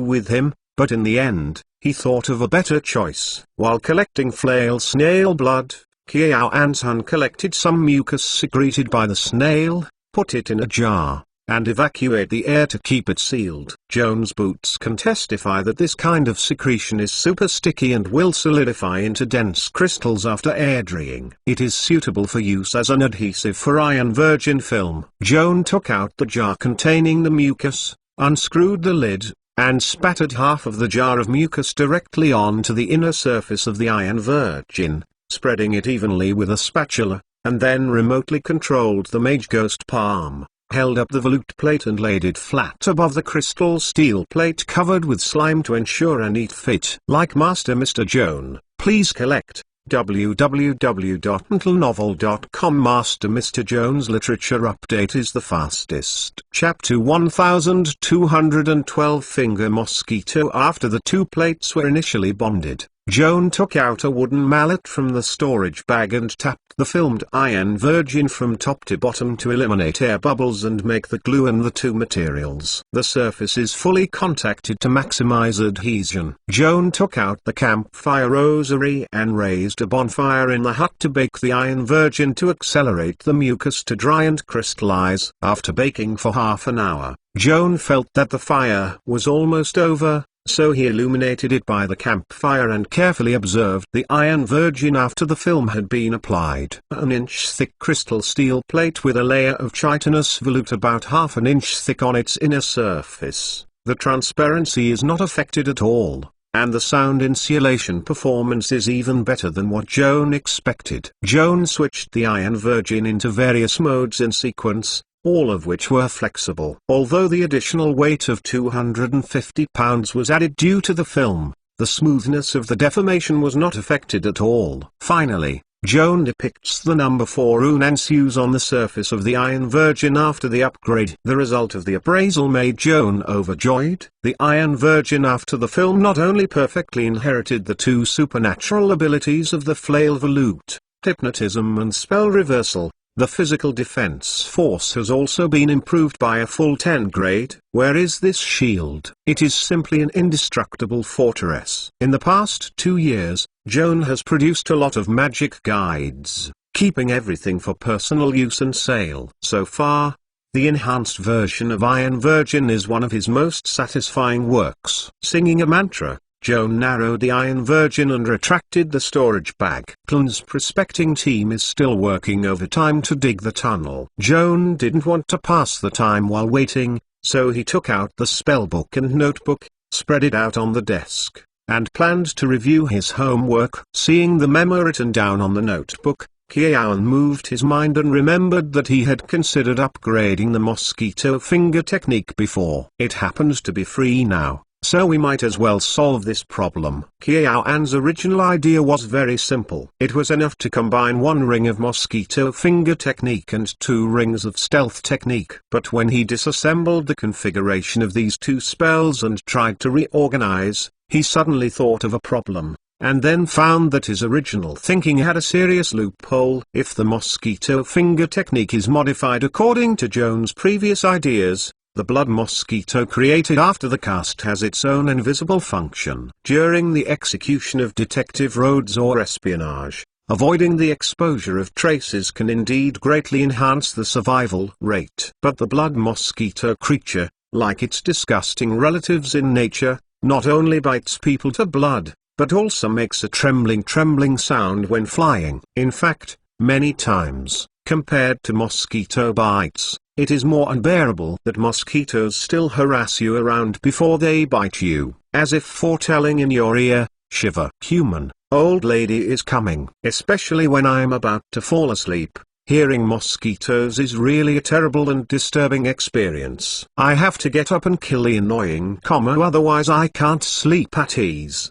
with him, but in the end, he thought of a better choice. While collecting Flail snail blood, Qiao Ansan collected some mucus secreted by the snail, put it in a jar, and evacuate the air to keep it sealed. Joan's boots can testify that this kind of secretion is super sticky and will solidify into dense crystals after air drying. It is suitable for use as an adhesive for Iron Virgin film. Joan took out the jar containing the mucus, unscrewed the lid, and spattered half of the jar of mucus directly onto the inner surface of the Iron Virgin, spreading it evenly with a spatula, and then remotely controlled the Mage Ghost palm, held up the volute plate and laid it flat above the crystal steel plate covered with slime to ensure a neat fit. Like Master Mr. Joan, please collect www.untilenovel.com. Master Mr. Joan's literature update is the fastest. Chapter 1212 Finger Mosquito. After the two plates were initially bonded, Joan took out a wooden mallet from the storage bag and tapped the filmed Iron Virgin from top to bottom to eliminate air bubbles and make the glue in the two materials. The surface is fully contacted to maximize adhesion. Joan took out the campfire rosary and raised a bonfire in the hut to bake the Iron Virgin to accelerate the mucus to dry and crystallize. After baking for half an hour, Joan felt that the fire was almost over, so he illuminated it by the campfire and carefully observed the Iron Virgin after the film had been applied. An inch thick crystal steel plate with a layer of chitinous volute about half an inch thick on its inner surface. The transparency is not affected at all, and the sound insulation performance is even better than what Joan expected. Joan switched the Iron Virgin into various modes in sequence, all of which were flexible. Although the additional weight of 250 pounds was added due to the film, the smoothness of the deformation was not affected at all. Finally, Joan depicts the number 4 rune ensues on the surface of the Iron Virgin after the upgrade. The result of the appraisal made Joan overjoyed. The Iron Virgin after the film not only perfectly inherited the two supernatural abilities of the Flail volute, hypnotism and spell reversal, the physical defense force has also been improved by a full 10 grade. Where is this shield? It is simply an indestructible fortress. In the past 2 years, Joan has produced a lot of magic guides, keeping everything for personal use and sale. So far, the enhanced version of Iron Virgin is one of his most satisfying works. Singing a mantra, Joan narrowed the Iron Virgin and retracted the storage bag. Clan's prospecting team is still working overtime to dig the tunnel. Joan didn't want to pass the time while waiting, so he took out the spellbook and notebook, spread it out on the desk, and planned to review his homework. Seeing the memo written down on the notebook, Joan moved his mind and remembered that he had considered upgrading the mosquito finger technique before. It happens to be free now, so we might as well solve this problem. Joan's original idea was very simple. It was enough to combine 1 ring of mosquito finger technique and 2 rings of stealth technique. But when he disassembled the configuration of these 2 spells and tried to reorganize, he suddenly thought of a problem, and then found that his original thinking had a serious loophole. If the mosquito finger technique is modified according to Joan's previous ideas, the blood mosquito created after the cast has its own invisible function. During the execution of detective raids or espionage, avoiding the exposure of traces can indeed greatly enhance the survival rate. But the blood mosquito creature, like its disgusting relatives in nature, not only bites people to blood, but also makes a trembling sound when flying. In fact, many times, compared to mosquito bites, it is more unbearable that mosquitoes still harass you around before they bite you, as if foretelling in your ear, "Shiver, human, old lady is coming." Especially when I'm about to fall asleep, hearing mosquitoes is really a terrible and disturbing experience. I have to get up and kill the annoying otherwise I can't sleep at ease.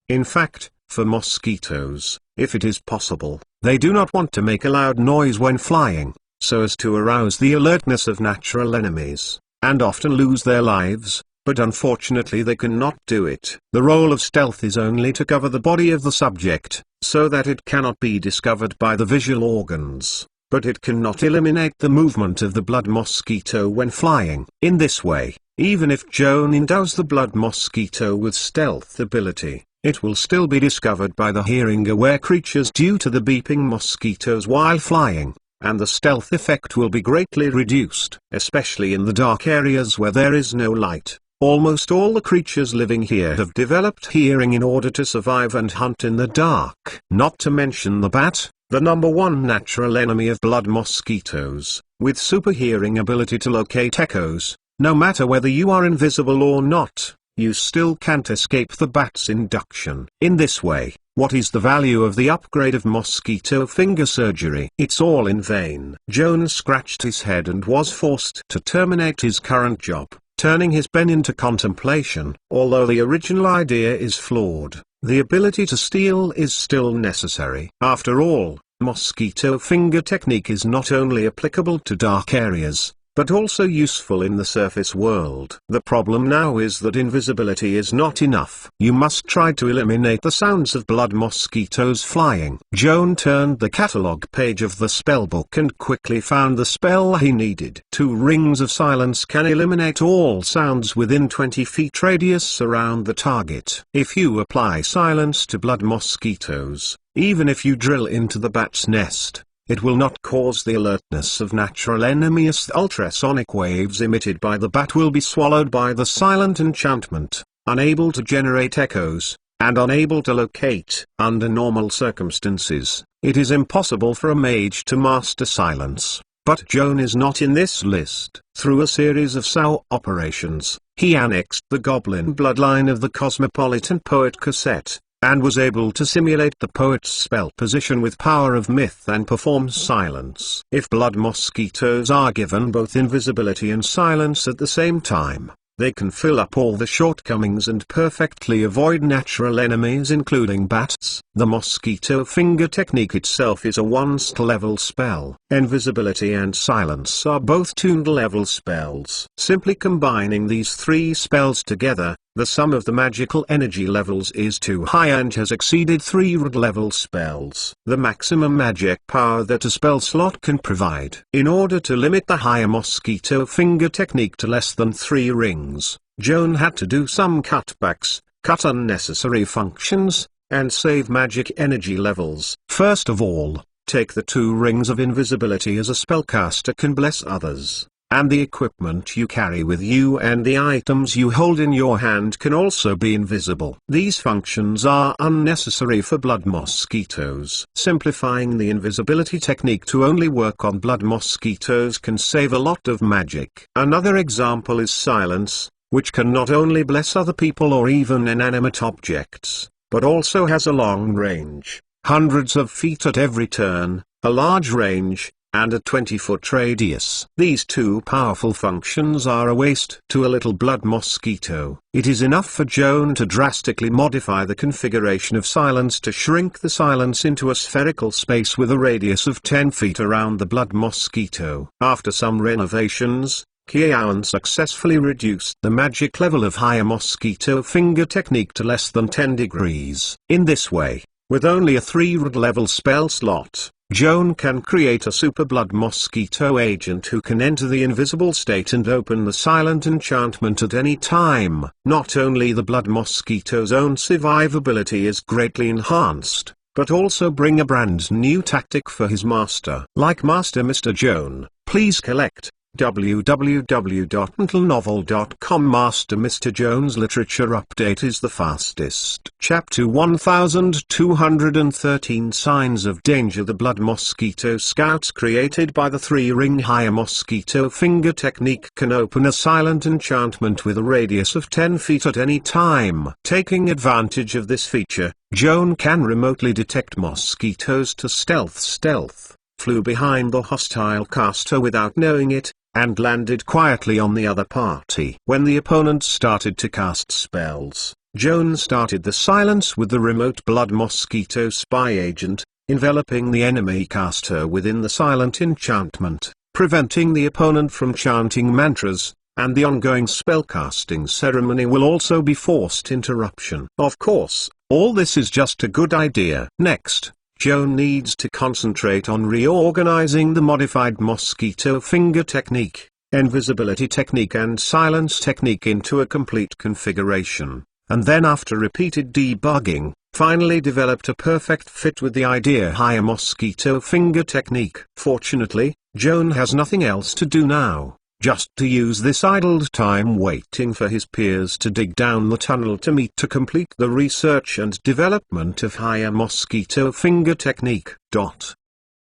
In fact, for mosquitoes, if it is possible, they do not want to make a loud noise when flying, so as to arouse the alertness of natural enemies, and often lose their lives, but unfortunately they cannot do it. The role of stealth is only to cover the body of the subject, so that it cannot be discovered by the visual organs, but it cannot eliminate the movement of the blood mosquito when flying. In this way, even if Joan endows the blood mosquito with stealth ability, it will still be discovered by the hearing-aware creatures due to the beeping mosquitoes while flying, and the stealth effect will be greatly reduced. Especially in the dark areas where there is no light, almost all the creatures living here have developed hearing in order to survive and hunt in the dark. Not to mention the bat, the #1 natural enemy of blood mosquitoes, with super hearing ability to locate echoes. No matter whether you are invisible or not, you still can't escape the bat's induction. In this way, what is the value of the upgrade of mosquito finger surgery? It's all in vain. Joan scratched his head and was forced to terminate his current job, turning his pen into contemplation. Although the original idea is flawed, the ability to steal is still necessary. After all, mosquito finger technique is not only applicable to dark areas, but also useful in the surface world. The problem now is that invisibility is not enough. You must try to eliminate the sounds of blood mosquitoes flying. Joan turned the catalog page of the spellbook and quickly found the spell he needed. 2 rings of silence can eliminate all sounds within 20 feet radius around the target. If you apply silence to blood mosquitoes, even if you drill into the bat's nest, it will not cause the alertness of natural enemies. Ultrasonic waves emitted by the bat will be swallowed by the silent enchantment, unable to generate echoes, and unable to locate. Under normal circumstances, it is impossible for a mage to master silence, but Joan is not in this list. Through a series of operations, he annexed the goblin bloodline of the cosmopolitan poet Cosette, and was able to simulate the poet's spell position with power of myth and perform silence. If blood mosquitoes are given both invisibility and silence at the same time, they can fill up all the shortcomings and perfectly avoid natural enemies including bats. The mosquito finger technique itself is a 1st-level spell. Invisibility and silence are both 2nd-level spells. Simply combining these 3 spells together, the sum of the magical energy levels is too high and has exceeded 3rd-level spells. The maximum magic power that a spell slot can provide. In order to limit the higher mosquito finger technique to less than 3 rings, Joan had to do some cutbacks, cut unnecessary functions, and save magic energy levels. First of all, take the 2 rings of invisibility as a spellcaster can bless others, and the equipment you carry with you and the items you hold in your hand can also be invisible. These functions are unnecessary for blood mosquitoes. Simplifying the invisibility technique to only work on blood mosquitoes can save a lot of magic. Another example is silence, which can not only bless other people or even inanimate objects, but also has a long range, hundreds of feet at every turn, a large range, and a 20-foot radius. These two powerful functions are a waste to a little blood mosquito. It is enough for Joan to drastically modify the configuration of silence to shrink the silence into a spherical space with a radius of 10 feet around the blood mosquito. After some renovations, Joan successfully reduced the magic level of higher mosquito finger technique to less than 10 degrees. In this way, with only a 3-rod level spell slot, Joan can create a super blood mosquito agent who can enter the invisible state and open the silent enchantment at any time. Not only the blood mosquito's own survivability is greatly enhanced, but also bring a brand new tactic for his master. Like Master Mr. Joan, please collect www.untitled.novel.com. Master Mr. Joan's literature update is the fastest. Chapter 1213 Signs of Danger. The blood mosquito scouts created by the 3-ring higher mosquito finger technique can open a silent enchantment with a radius of 10 feet at any time. Taking advantage of this feature, Joan can remotely detect mosquitoes to stealth, flew behind the hostile caster without knowing it, and landed quietly on the other party. When the opponent started to cast spells, Joan started the silence with the remote blood mosquito spy agent, enveloping the enemy caster within the silent enchantment, preventing the opponent from chanting mantras, and the ongoing spellcasting ceremony will also be forced interruption. Of course, all this is just a good idea. Next, Joan needs to concentrate on reorganizing the modified mosquito finger technique, invisibility technique and silence technique into a complete configuration, and then after repeated debugging, finally developed a perfect fit with the idea higher mosquito finger technique. Fortunately, Joan has nothing else to do now, just to use this idled time waiting for his peers to dig down the tunnel to meet to complete the research and development of higher mosquito finger technique.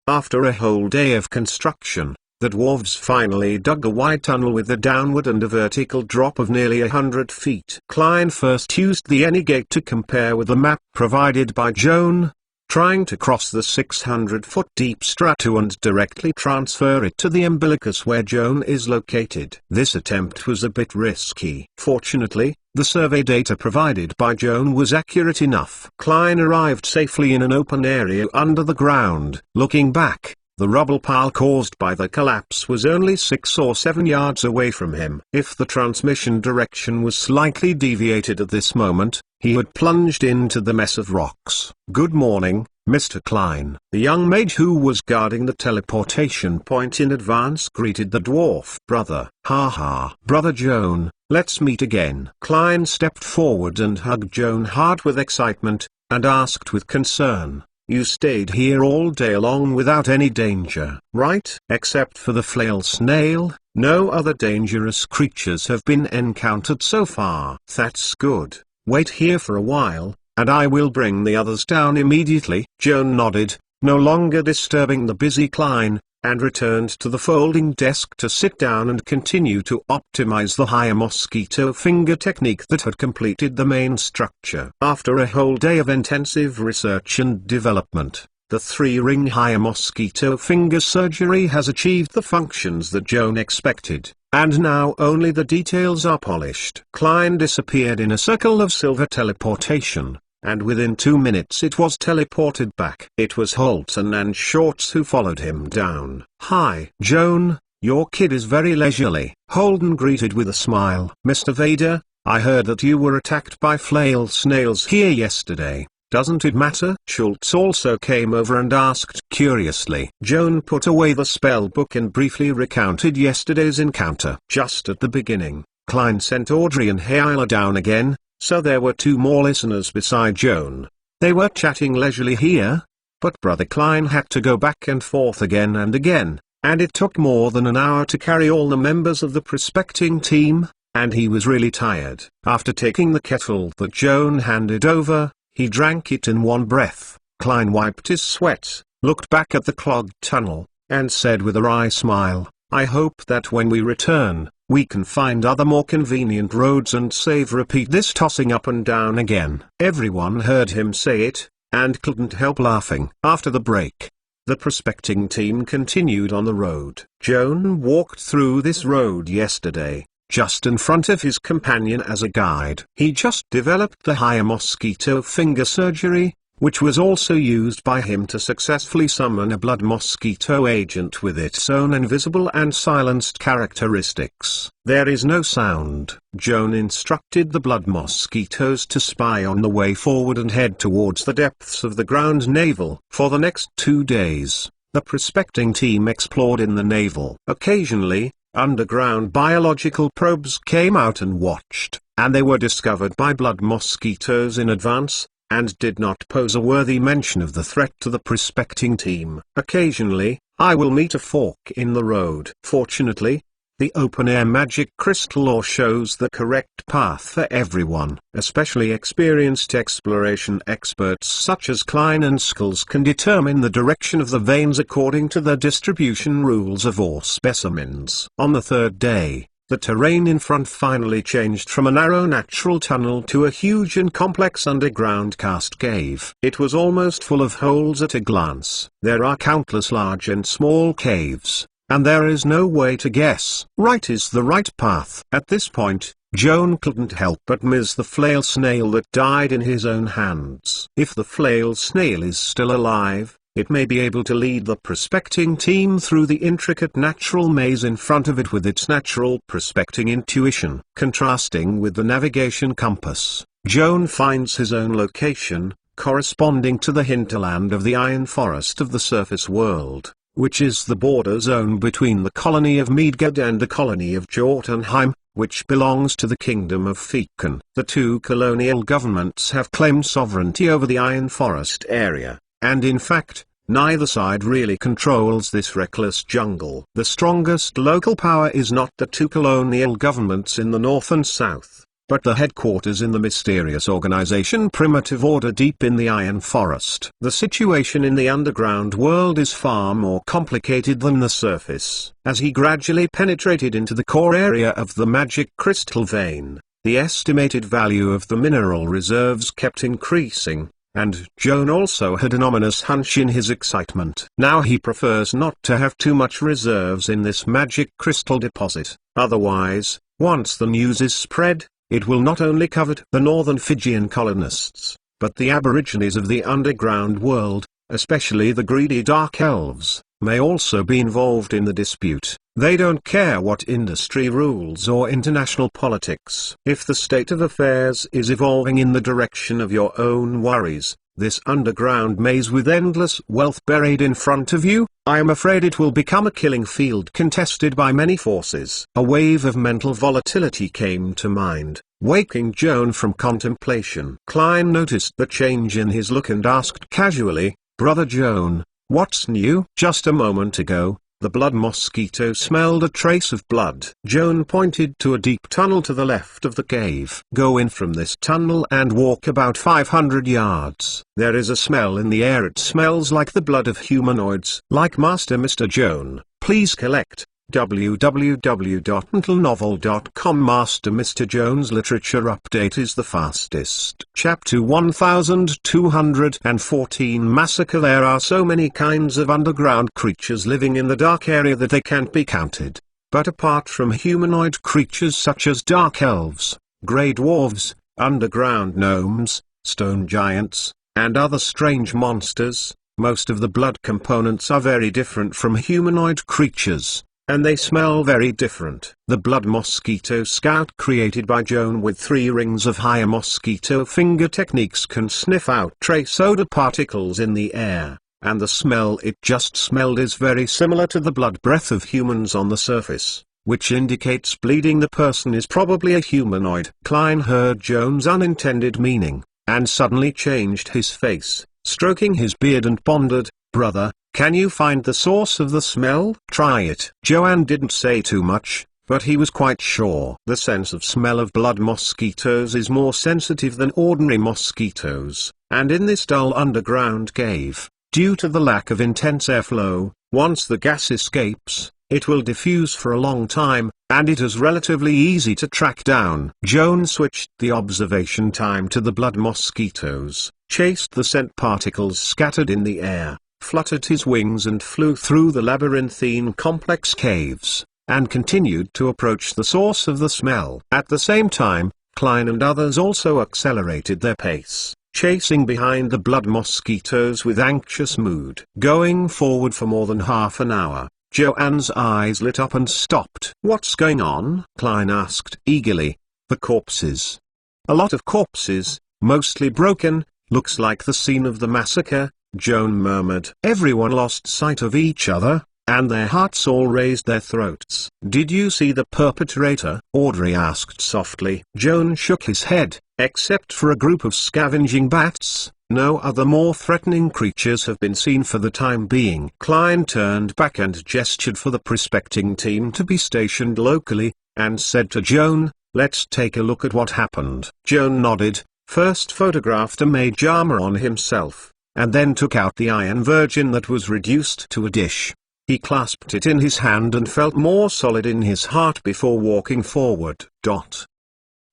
After a whole day of construction, the dwarves finally dug a wide tunnel with a downward and a vertical drop of nearly 100 feet. Klein first used the any gate to compare with the map provided by Joan, trying to cross the 600-foot deep stratum and directly transfer it to the umbilicus where Joan is located. This attempt was a bit risky. Fortunately, the survey data provided by Joan was accurate enough. Klein arrived safely in an open area under the ground. Looking back, the rubble pile caused by the collapse was only 6 or 7 yards away from him. If the transmission direction was slightly deviated at this moment, he had plunged into the mess of rocks. "Good morning, Mr. Klein." The young mage who was guarding the teleportation point in advance greeted the dwarf. "Brother." "Ha. Brother Joan, let's meet again." Klein stepped forward and hugged Joan hard with excitement, and asked with concern, "You stayed here all day long without any danger, right?" "Except for the Flail Snail, no other dangerous creatures have been encountered so far." "That's good. Wait here for a while, and I will bring the others down immediately." Joan nodded, no longer disturbing the busy Klein, and returned to the folding desk to sit down and continue to optimize the higher mosquito finger technique that had completed the main structure. After a whole day of intensive research and development, the 3-ring higher mosquito finger surgery has achieved the functions that Joan expected, and now only the details are polished. Klein disappeared in a circle of silver teleportation, and within 2 minutes it was teleported back. It was Holton and Shorts who followed him down. "Hi, Joan, your kid is very leisurely," Holden greeted with a smile. "Mr. Vader, I heard that you were attacked by Flail snails here yesterday. Doesn't it matter?" Schultz also came over and asked curiously. Joan put away the spell book and briefly recounted yesterday's encounter. Just at the beginning, Klein sent Audrey and Hyla down again, so there were 2 more listeners beside Joan. They were chatting leisurely here, but Brother Klein had to go back and forth again and again, and it took more than an hour to carry all the members of the prospecting team, and he was really tired. After taking the kettle that Joan handed over, he drank it in one breath. Klein wiped his sweat, looked back at the clogged tunnel, and said with a wry smile, "I hope that when we return, we can find other more convenient roads and save repeat this tossing up and down again." Everyone heard him say it, and couldn't help laughing. After the break, the prospecting team continued on the road. Joan walked through this road yesterday, just in front of his companion as a guide. He just developed the higher mosquito finger surgery, which was also used by him to successfully summon a blood mosquito agent with its own invisible and silenced characteristics. "There is no sound." Joan instructed the blood mosquitoes to spy on the way forward and head towards the depths of the ground navel. For the next 2 days, the prospecting team explored in the navel. Occasionally, underground biological probes came out and watched, and they were discovered by blood mosquitoes in advance, and did not pose a worthy mention of the threat to the prospecting team. Occasionally, I will meet a fork in the road. Fortunately, the open-air magic crystal ore shows the correct path for everyone. Especially experienced exploration experts such as Klein and Skulls can determine the direction of the veins according to the distribution rules of ore specimens. On the 3rd day, the terrain in front finally changed from a narrow natural tunnel to a huge and complex underground cast cave. It was almost full of holes at a glance. There are countless large and small caves, and there is no way to guess right is the right path. At this point, Joan couldn't help but miss the Flail snail that died in his own hands. If the Flail snail is still alive, it may be able to lead the prospecting team through the intricate natural maze in front of it with its natural prospecting intuition. Contrasting with the navigation compass, Joan finds his own location, corresponding to the hinterland of the iron forest of the surface world, which is the border zone between the colony of Midgard and the colony of Jotunheim, which belongs to the kingdom of Fekan. The two colonial governments have claimed sovereignty over the iron forest area, and in fact, neither side really controls this reckless jungle. The strongest local power is not the two colonial governments in the north and south, but the headquarters in the mysterious organization Primitive Order deep in the iron forest. The situation in the underground world is far more complicated than the surface. As he gradually penetrated into the core area of the magic crystal vein, the estimated value of the mineral reserves kept increasing, and Joan also had an ominous hunch in his excitement. Now he prefers not to have too much reserves in this magic crystal deposit. Otherwise, once the news is spread, it will not only covet the northern Fijian colonists, but the aborigines of the underground world, especially the greedy dark elves, may also be involved in the dispute. They don't care what industry rules or international politics. If the state of affairs is evolving in the direction of your own worries, this underground maze with endless wealth buried in front of you, I am afraid it will become a killing field contested by many forces. A wave of mental volatility came to mind, waking Joan from contemplation. Klein noticed the change in his look and asked casually, "Brother Joan, what's new?" "Just a moment ago, the blood mosquito smelled a trace of blood." Joan pointed to a deep tunnel to the left of the cave. "Go in from this tunnel and walk about 500 yards. There is a smell in the air. It smells like the blood of humanoids." Like Master Mr. Joan, please collect www.untitlenovel.com. Master Mr. Joan's literature update is the fastest. Chapter 1214 Massacre. There are so many kinds of underground creatures living in the dark area that they can't be counted. But apart from humanoid creatures such as dark elves, grey dwarves, underground gnomes, stone giants, and other strange monsters, most of the blood components are very different from humanoid creatures, and they smell very different. The blood mosquito scout created by Joan with 3 rings of higher mosquito finger techniques can sniff out trace odor particles in the air, and the smell it just smelled is very similar to the blood breath of humans on the surface, which indicates bleeding. The person is probably a humanoid. Klein heard Joan's unintended meaning, and suddenly changed his face, stroking his beard and pondered, brother, can you find the source of the smell? Try it. Joan didn't say too much, but he was quite sure. The sense of smell of blood mosquitoes is more sensitive than ordinary mosquitoes, and in this dull underground cave, due to the lack of intense airflow, once the gas escapes, it will diffuse for a long time, and it is relatively easy to track down. Joan switched the observation time to the blood mosquitoes, chased the scent particles scattered in the air, fluttered his wings and flew through the labyrinthine complex caves, and continued to approach the source of the smell. At the same time, Klein and others also accelerated their pace, chasing behind the blood mosquitoes with anxious mood. Going forward for more than half an hour, Joanne's eyes lit up and stopped. "What's going on?" Klein asked eagerly. "The corpses. A lot of corpses, mostly broken, looks like the scene of the massacre," Joan murmured. Everyone lost sight of each other, and their hearts all raised their throats. "Did you see the perpetrator?" Audrey asked softly. Joan shook his head. "Except for a group of scavenging bats, no other more threatening creatures have been seen for the time being." Klein turned back and gestured for the prospecting team to be stationed locally, and said to Joan, "Let's take a look at what happened." Joan nodded, first photographed a Mage armor on himself, and then took out the Iron Virgin that was reduced to a dish. He clasped it in his hand and felt more solid in his heart before walking forward.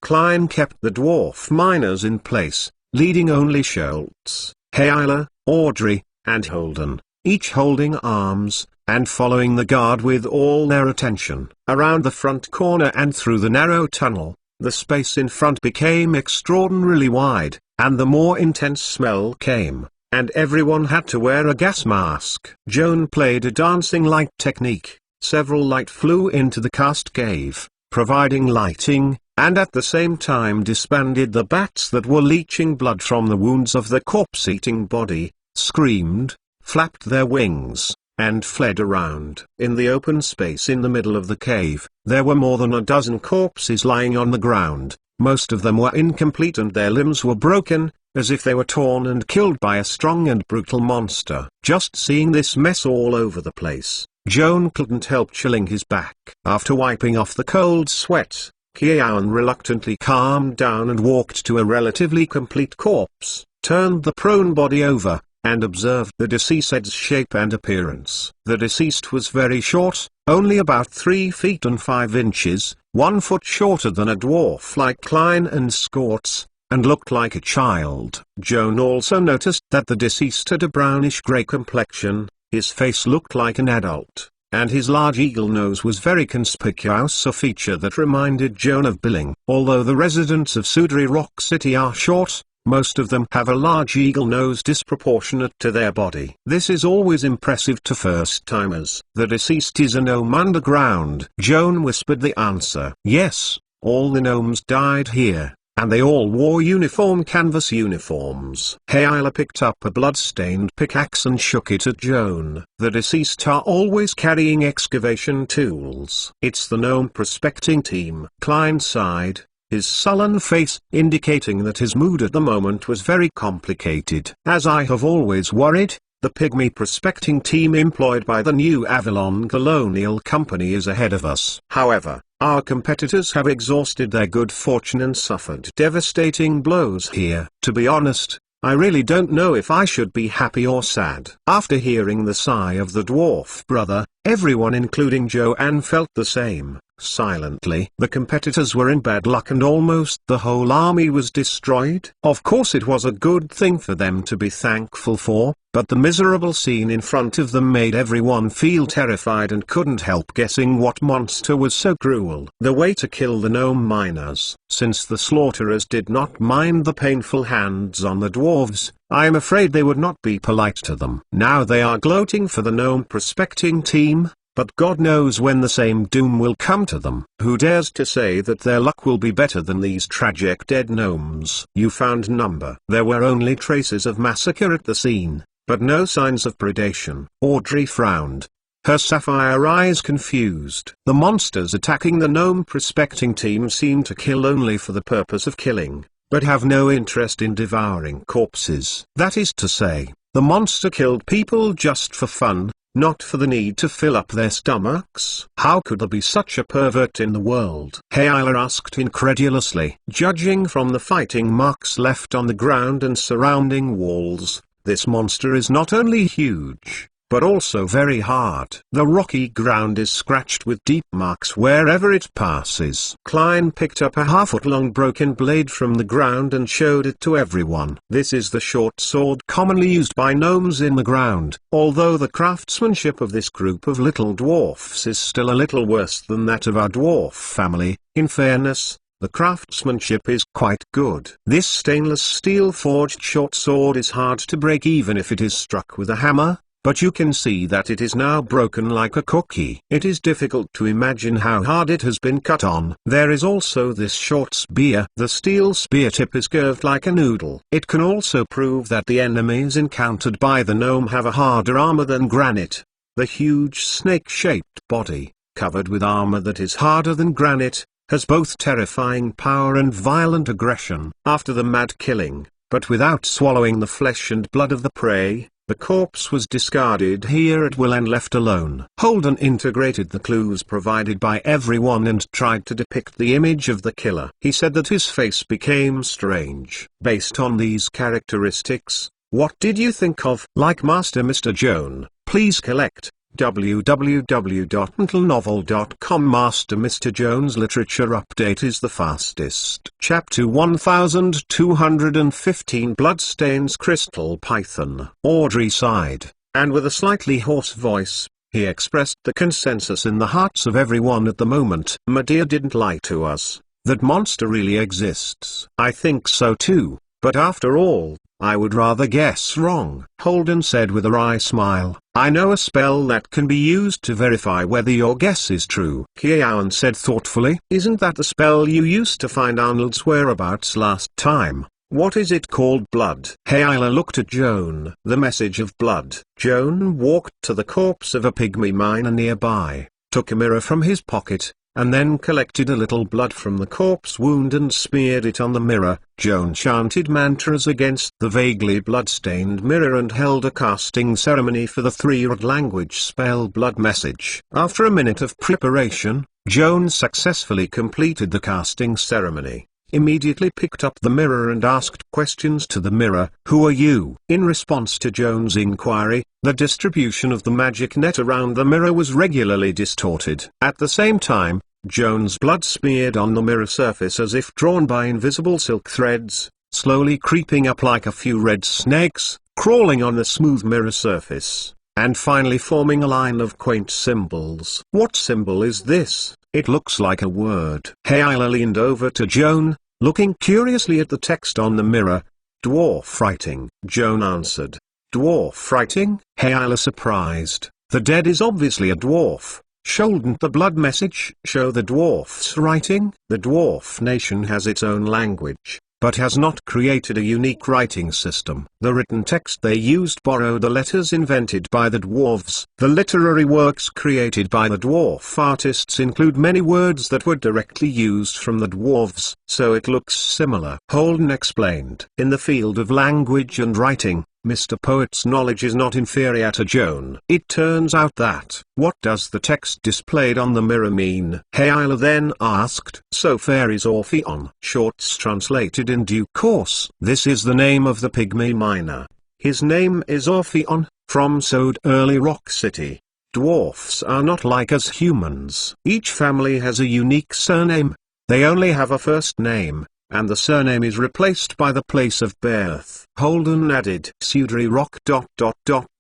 Klein kept the dwarf miners in place, leading only Schultz, Hayla, Audrey, and Holden, each holding arms, and following the guard with all their attention. Around the front corner and through the narrow tunnel, the space in front became extraordinarily wide, and the more intense smell came, and everyone had to wear a gas mask. Joan played a dancing light technique. Several light flew into the cast cave, providing lighting, and at the same time disbanded the bats that were leaching blood from the wounds of the corpse-eating body, screamed, flapped their wings, and fled around. In the open space in the middle of the cave, there were more than a dozen corpses lying on the ground. Most of them were incomplete and their limbs were broken, as if they were torn and killed by a strong and brutal monster. Just seeing this mess all over the place, Joan couldn't help chilling his back. After wiping off the cold sweat, Kian reluctantly calmed down and walked to a relatively complete corpse, turned the prone body over, and observed the deceased's shape and appearance. The deceased was very short, only about 3 feet and 5 inches, 1 foot shorter than a dwarf like Klein and Skorts, and looked like a child. Joan also noticed that the deceased had a brownish-grey complexion, his face looked like an adult, and his large eagle nose was very conspicuous, a feature that reminded Joan of Billing. Although the residents of Sudri Rock City are short, most of them have a large eagle nose disproportionate to their body. This is always impressive to first-timers. "The deceased is a gnome underground." Joan whispered the answer. "Yes, all the gnomes died here, and they all wore uniform canvas uniforms." Hayla picked up a blood-stained pickaxe and shook it at Joan. "The deceased are always carrying excavation tools." "It's the gnome prospecting team." Klein sighed, his sullen face indicating that his mood at the moment was very complicated. "As I have always worried, the pygmy prospecting team employed by the New Avalon Colonial Company is ahead of us. However, our competitors have exhausted their good fortune and suffered devastating blows here. To be honest, I really don't know if I should be happy or sad." After hearing the sigh of the dwarf brother, everyone including Joanne felt the same. Silently, the competitors were in bad luck and almost the whole army was destroyed. Of course it was a good thing for them to be thankful for, but the miserable scene in front of them made everyone feel terrified and couldn't help guessing what monster was so cruel. The way to kill the gnome miners. Since the slaughterers did not mind the painful hands on the dwarves, I am afraid they would not be polite to them. Now they are gloating for the gnome prospecting team, but God knows when the same doom will come to them. Who dares to say that their luck will be better than these tragic dead gnomes? You found number. There were only traces of massacre at the scene, but no signs of predation. Audrey frowned, her sapphire eyes confused. The monsters attacking the gnome prospecting team seem to kill only for the purpose of killing, but have no interest in devouring corpses. That is to say, The monster killed people just for fun, not for the need to fill up their stomachs. How could there be such a pervert in the world? Hayla asked incredulously. Judging from the fighting marks left on the ground and surrounding walls, this monster is not only huge, but also very hard. The rocky ground is scratched with deep marks wherever it passes. Klein picked up a half-foot-long broken blade from the ground and showed it to everyone. This is the short sword commonly used by gnomes in the ground, although the craftsmanship of this group of little dwarfs is still a little worse than that of our dwarf family. In fairness, the craftsmanship is quite good. This stainless steel forged short sword is hard to break even if it is struck with a hammer, but you can see that it is now broken like a cookie. It is difficult to imagine how hard it has been cut on. There is also this short spear. The steel spear tip is curved like a noodle. It can also prove that the enemies encountered by the gnome have a harder armor than granite. The huge snake-shaped body, covered with armor that is harder than granite, has both terrifying power and violent aggression. After the mad killing, but without swallowing the flesh and blood of the prey, the corpse was discarded here at will and left alone. Holden integrated the clues provided by everyone and tried to depict the image of the killer. He said that his face became strange. Based on these characteristics, what did you think of? Like Master Mr. Joan, please collect www.untitlenovel.com. Master Mr. Joan's literature update is the fastest. Chapter 1215 Bloodstains Crystal Python. Audrey sighed, and with a slightly hoarse voice, he expressed the consensus in the hearts of everyone at the moment. Medea didn't lie to us. That monster really exists. I think so too, but after all, I would rather guess wrong. Holden said with a wry smile. I know a spell that can be used to verify whether your guess is true. Kiawan said thoughtfully. Isn't that the spell you used to find Arnold's whereabouts last time? What is it called? Blood. Hayla looked at Joan. The message of blood. Joan walked to the corpse of a pygmy miner nearby, took a mirror from his pocket, and then collected a little blood from the corpse wound and smeared it on the mirror. Joan chanted mantras against the vaguely blood-stained mirror and held a casting ceremony for the three-word language spell blood message. After a minute of preparation, Joan successfully completed the casting ceremony, immediately picked up the mirror and asked questions to the mirror. Who are you? In response to Joan's inquiry, the distribution of the magic net around the mirror was regularly distorted. At the same time, Joan's blood smeared on the mirror surface as if drawn by invisible silk threads, slowly creeping up like a few red snakes, crawling on the smooth mirror surface, and finally forming a line of quaint symbols. What symbol is this? It looks like a word. Hayla leaned over to Joan, looking curiously at the text on the mirror. Dwarf writing. Joan answered. Dwarf writing? Hayla surprised. The dead is obviously a dwarf. Shouldn't the blood message show the dwarf's writing? The dwarf nation has its own language, but has not created a unique writing system. The written text they used borrowed the letters invented by the dwarves. The literary works created by the dwarf artists include many words that were directly used from the dwarves, so it looks similar. Holden explained. In the field of language and writing, Mr. Poet's knowledge is not inferior to Joan. It turns out that, what does the text displayed on the mirror mean? Hayla then asked. So fairies Orpheon. Shorts translated in due course. This is the name of the pygmy miner. His name is Orpheon, from Sode Early Rock City. Dwarfs are not like us humans. Each family has a unique surname. They only have a first name, and the surname is replaced by the place of birth. Holden added. Sudri Rock.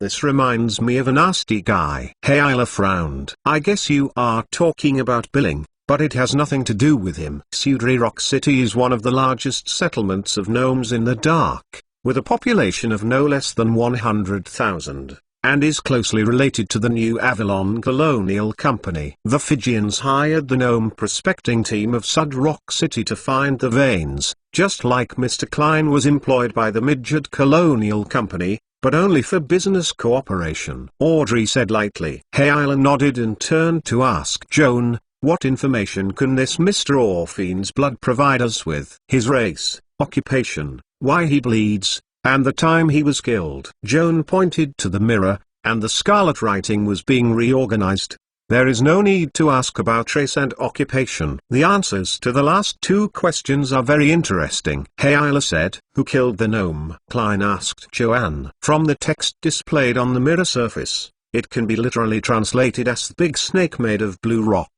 This reminds me of a nasty guy. Hayla frowned. I guess you are talking about Billing, but it has nothing to do with him. Sudri Rock City is one of the largest settlements of gnomes in the dark, with a population of no less than 100,000. And is closely related to the New Avalon Colonial Company. The Fijians hired the gnome prospecting team of Sud Rock City to find the veins, just like Mr. Klein was employed by the Midgard Colonial Company, but only for business cooperation. Audrey said lightly. Hayla nodded and turned to ask Joan, what information can this Mr. Orpheon's blood provide us with? His race, occupation, why he bleeds, and the time he was killed. Joan pointed to the mirror, and the scarlet writing was being reorganized. There is no need to ask about race and occupation. The answers to the last two questions are very interesting. Hayla said, "Who killed the gnome?" Klein asked Joanne. From the text displayed on the mirror surface, it can be literally translated as the big snake made of blue rock.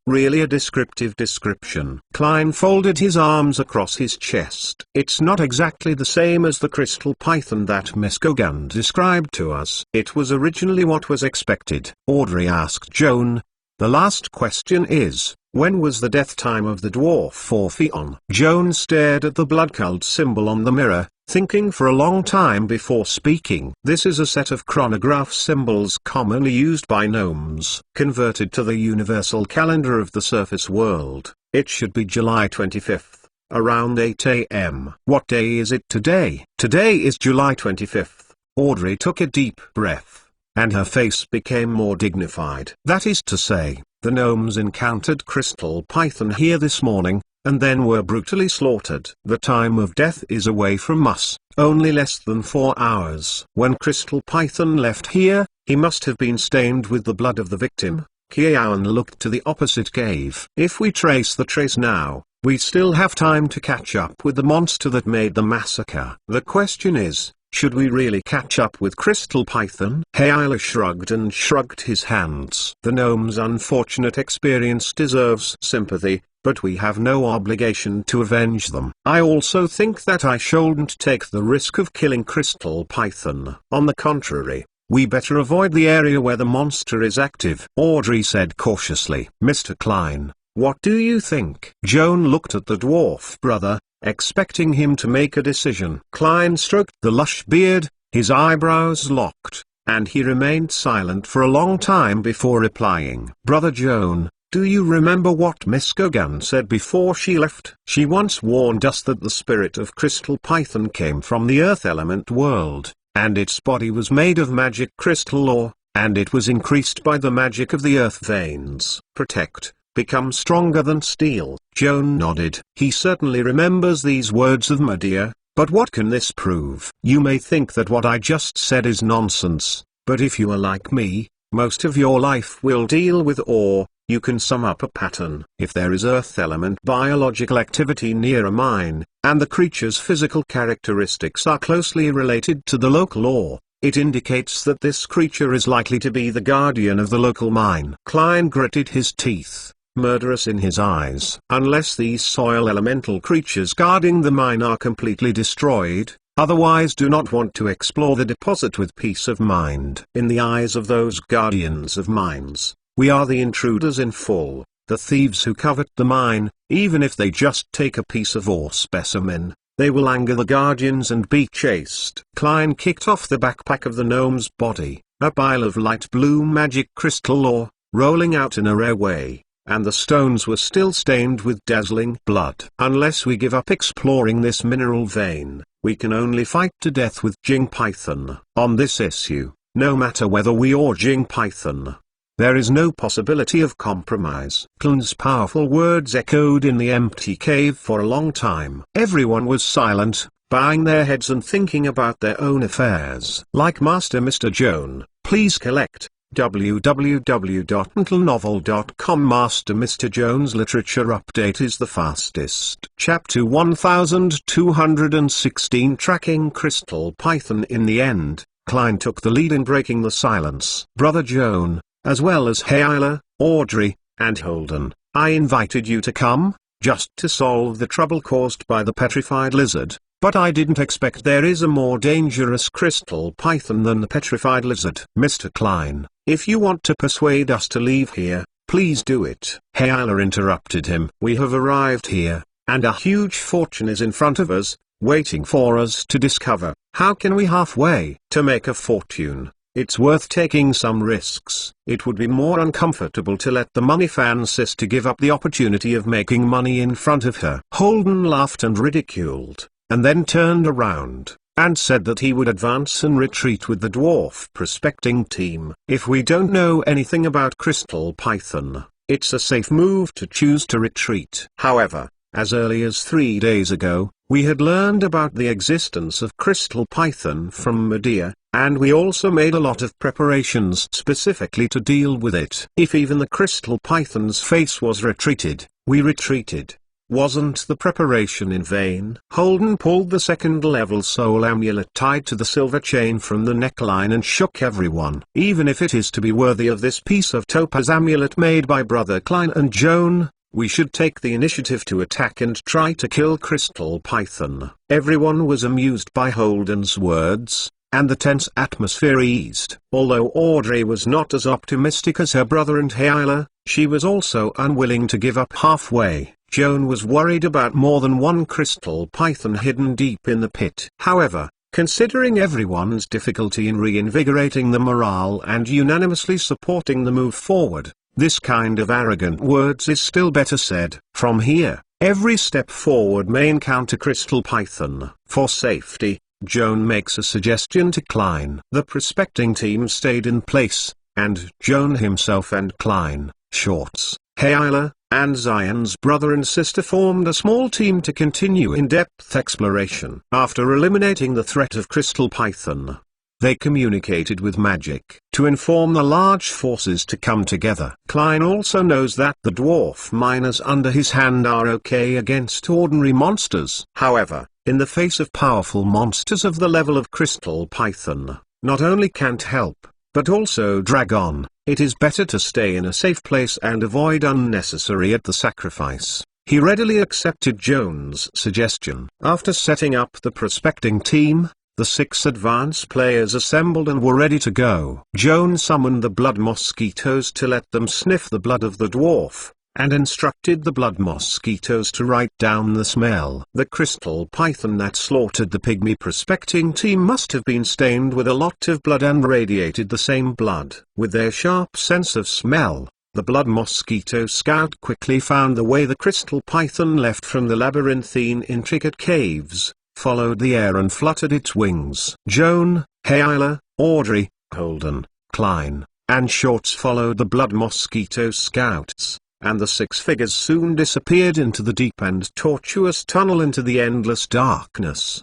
Really a descriptive description. Klein folded his arms across his chest. It's not exactly the same as the crystal python that Miss Joan described to us. It was originally what was expected. Audrey asked Joan. The last question is, when was the death time of the dwarf Orpheon? Joan stared at the blood-colored symbol on the mirror, thinking for a long time before speaking. This is a set of chronograph symbols commonly used by gnomes. Converted to the universal calendar of the surface world, it should be July 25th, around 8 a.m. What day is it today? Today is July 25th. Audrey took a deep breath, and her face became more dignified. That is to say, the gnomes encountered crystal python here this morning, and then were brutally slaughtered. The time of death is away from us, only less than 4 hours. When crystal python left here, he must have been stained with the blood of the victim. Kian looked to the opposite cave. If we trace the trace now, we still have time to catch up with the monster that made the massacre. The question is, should we really catch up with crystal python? Hayla shrugged his hands. The gnome's unfortunate experience deserves sympathy, but we have no obligation to avenge them. I also think that I shouldn't take the risk of killing crystal python. On the contrary, we better avoid the area where the monster is active. Audrey said cautiously. Mr. Klein, what do you think? Joan looked at the dwarf brother, expecting him to make a decision. Klein stroked the lush beard, his eyebrows locked, and he remained silent for a long time before replying. Brother Joan, do you remember what Miss Joan said before she left? She once warned us that the spirit of crystal python came from the earth element world, and its body was made of magic crystal ore, and it was increased by the magic of the earth veins. Protect, become stronger than steel. Joan nodded. He certainly remembers these words of Medea, but what can this prove? You may think that what I just said is nonsense, but if you are like me, most of your life will deal with ore. You can sum up a pattern. If there is earth element biological activity near a mine, and the creature's physical characteristics are closely related to the local ore, it indicates that this creature is likely to be the guardian of the local mine. Klein gritted his teeth, murderous in his eyes. Unless these soil elemental creatures guarding the mine are completely destroyed, otherwise do not want to explore the deposit with peace of mind. In the eyes of those guardians of mines, we are the intruders in full, the thieves who covet the mine. Even if they just take a piece of ore specimen, they will anger the guardians and be chased. Klein kicked off the backpack of the gnome's body, a pile of light blue magic crystal ore, rolling out in a rare way, and the stones were still stained with dazzling blood. Unless we give up exploring this mineral vein, we can only fight to death with Jing Python. On this issue, no matter whether we or Jing Python, there is no possibility of compromise. Klein's powerful words echoed in the empty cave for a long time. Everyone was silent, bowing their heads and thinking about their own affairs. Like Master Mr. Joan, please collect www.untitled.novel.com. Master Mr. Joan's literature update is the fastest. Chapter 1216, Tracking Crystal Python. In the end, Klein took the lead in breaking the silence. Brother Joan, as well as Hayla, Audrey, and Holden, I invited you to come, just to solve the trouble caused by the petrified lizard, but I didn't expect there is a more dangerous crystal python than the petrified lizard. Mr. Klein, if you want to persuade us to leave here, please do it. Hayla interrupted him. We have arrived here, and a huge fortune is in front of us, waiting for us to discover. How can we halfway? To make a fortune, it's worth taking some risks. It would be more uncomfortable to let the money fan sister give up the opportunity of making money in front of her. Holden laughed and ridiculed, and then turned around, and said that he would advance and retreat with the dwarf prospecting team. If we don't know anything about crystal python, it's a safe move to choose to retreat. However, as early as 3 days ago, We had learned about the existence of crystal python from Medea, and we also made a lot of preparations specifically to deal with it. If even the crystal python's face was retreated, we retreated. Wasn't the preparation in vain? Holden pulled the second-level soul amulet tied to the silver chain from the neckline and shook everyone. Even if it is to be worthy of this piece of topaz amulet made by Brother Klein and Joan, we should take the initiative to attack and try to kill Crystal Python. Everyone was amused by Holden's words, and the tense atmosphere eased. Although Audrey was not as optimistic as her brother and Hyla, she was also unwilling to give up halfway. Joan was worried about more than one crystal python hidden deep in the pit. However, considering everyone's difficulty in reinvigorating the morale and unanimously supporting the move forward, this kind of arrogant words is still better said. From here, every step forward may encounter crystal python. For safety, Joan makes a suggestion to Klein. The prospecting team stayed in place, and Joan himself and Klein, Shorts, Hyla, and Zion's brother and sister formed a small team to continue in-depth exploration. After eliminating the threat of crystal python, they communicated with magic to inform the large forces to come together. Klein also knows that the dwarf miners under his hand are okay against ordinary monsters. However, in the face of powerful monsters of the level of crystal python, not only can't help, but also drag on. It is better to stay in a safe place and avoid unnecessary at the sacrifice. He readily accepted Joan's suggestion. After setting up the prospecting team, the 6 advanced players assembled and were ready to go. Joan summoned the blood mosquitoes to let them sniff the blood of the dwarf, and instructed the blood mosquitoes to write down the smell. The crystal python that slaughtered the pygmy prospecting team must have been stained with a lot of blood and radiated the same blood. With their sharp sense of smell, the blood mosquito scout quickly found the way the crystal python left from the labyrinthine intricate caves, followed the air and fluttered its wings. Joan, Hyla, Audrey, Holden, Klein, and Shorts followed the blood mosquito scouts, and the 6 figures soon disappeared into the deep and tortuous tunnel into the endless darkness.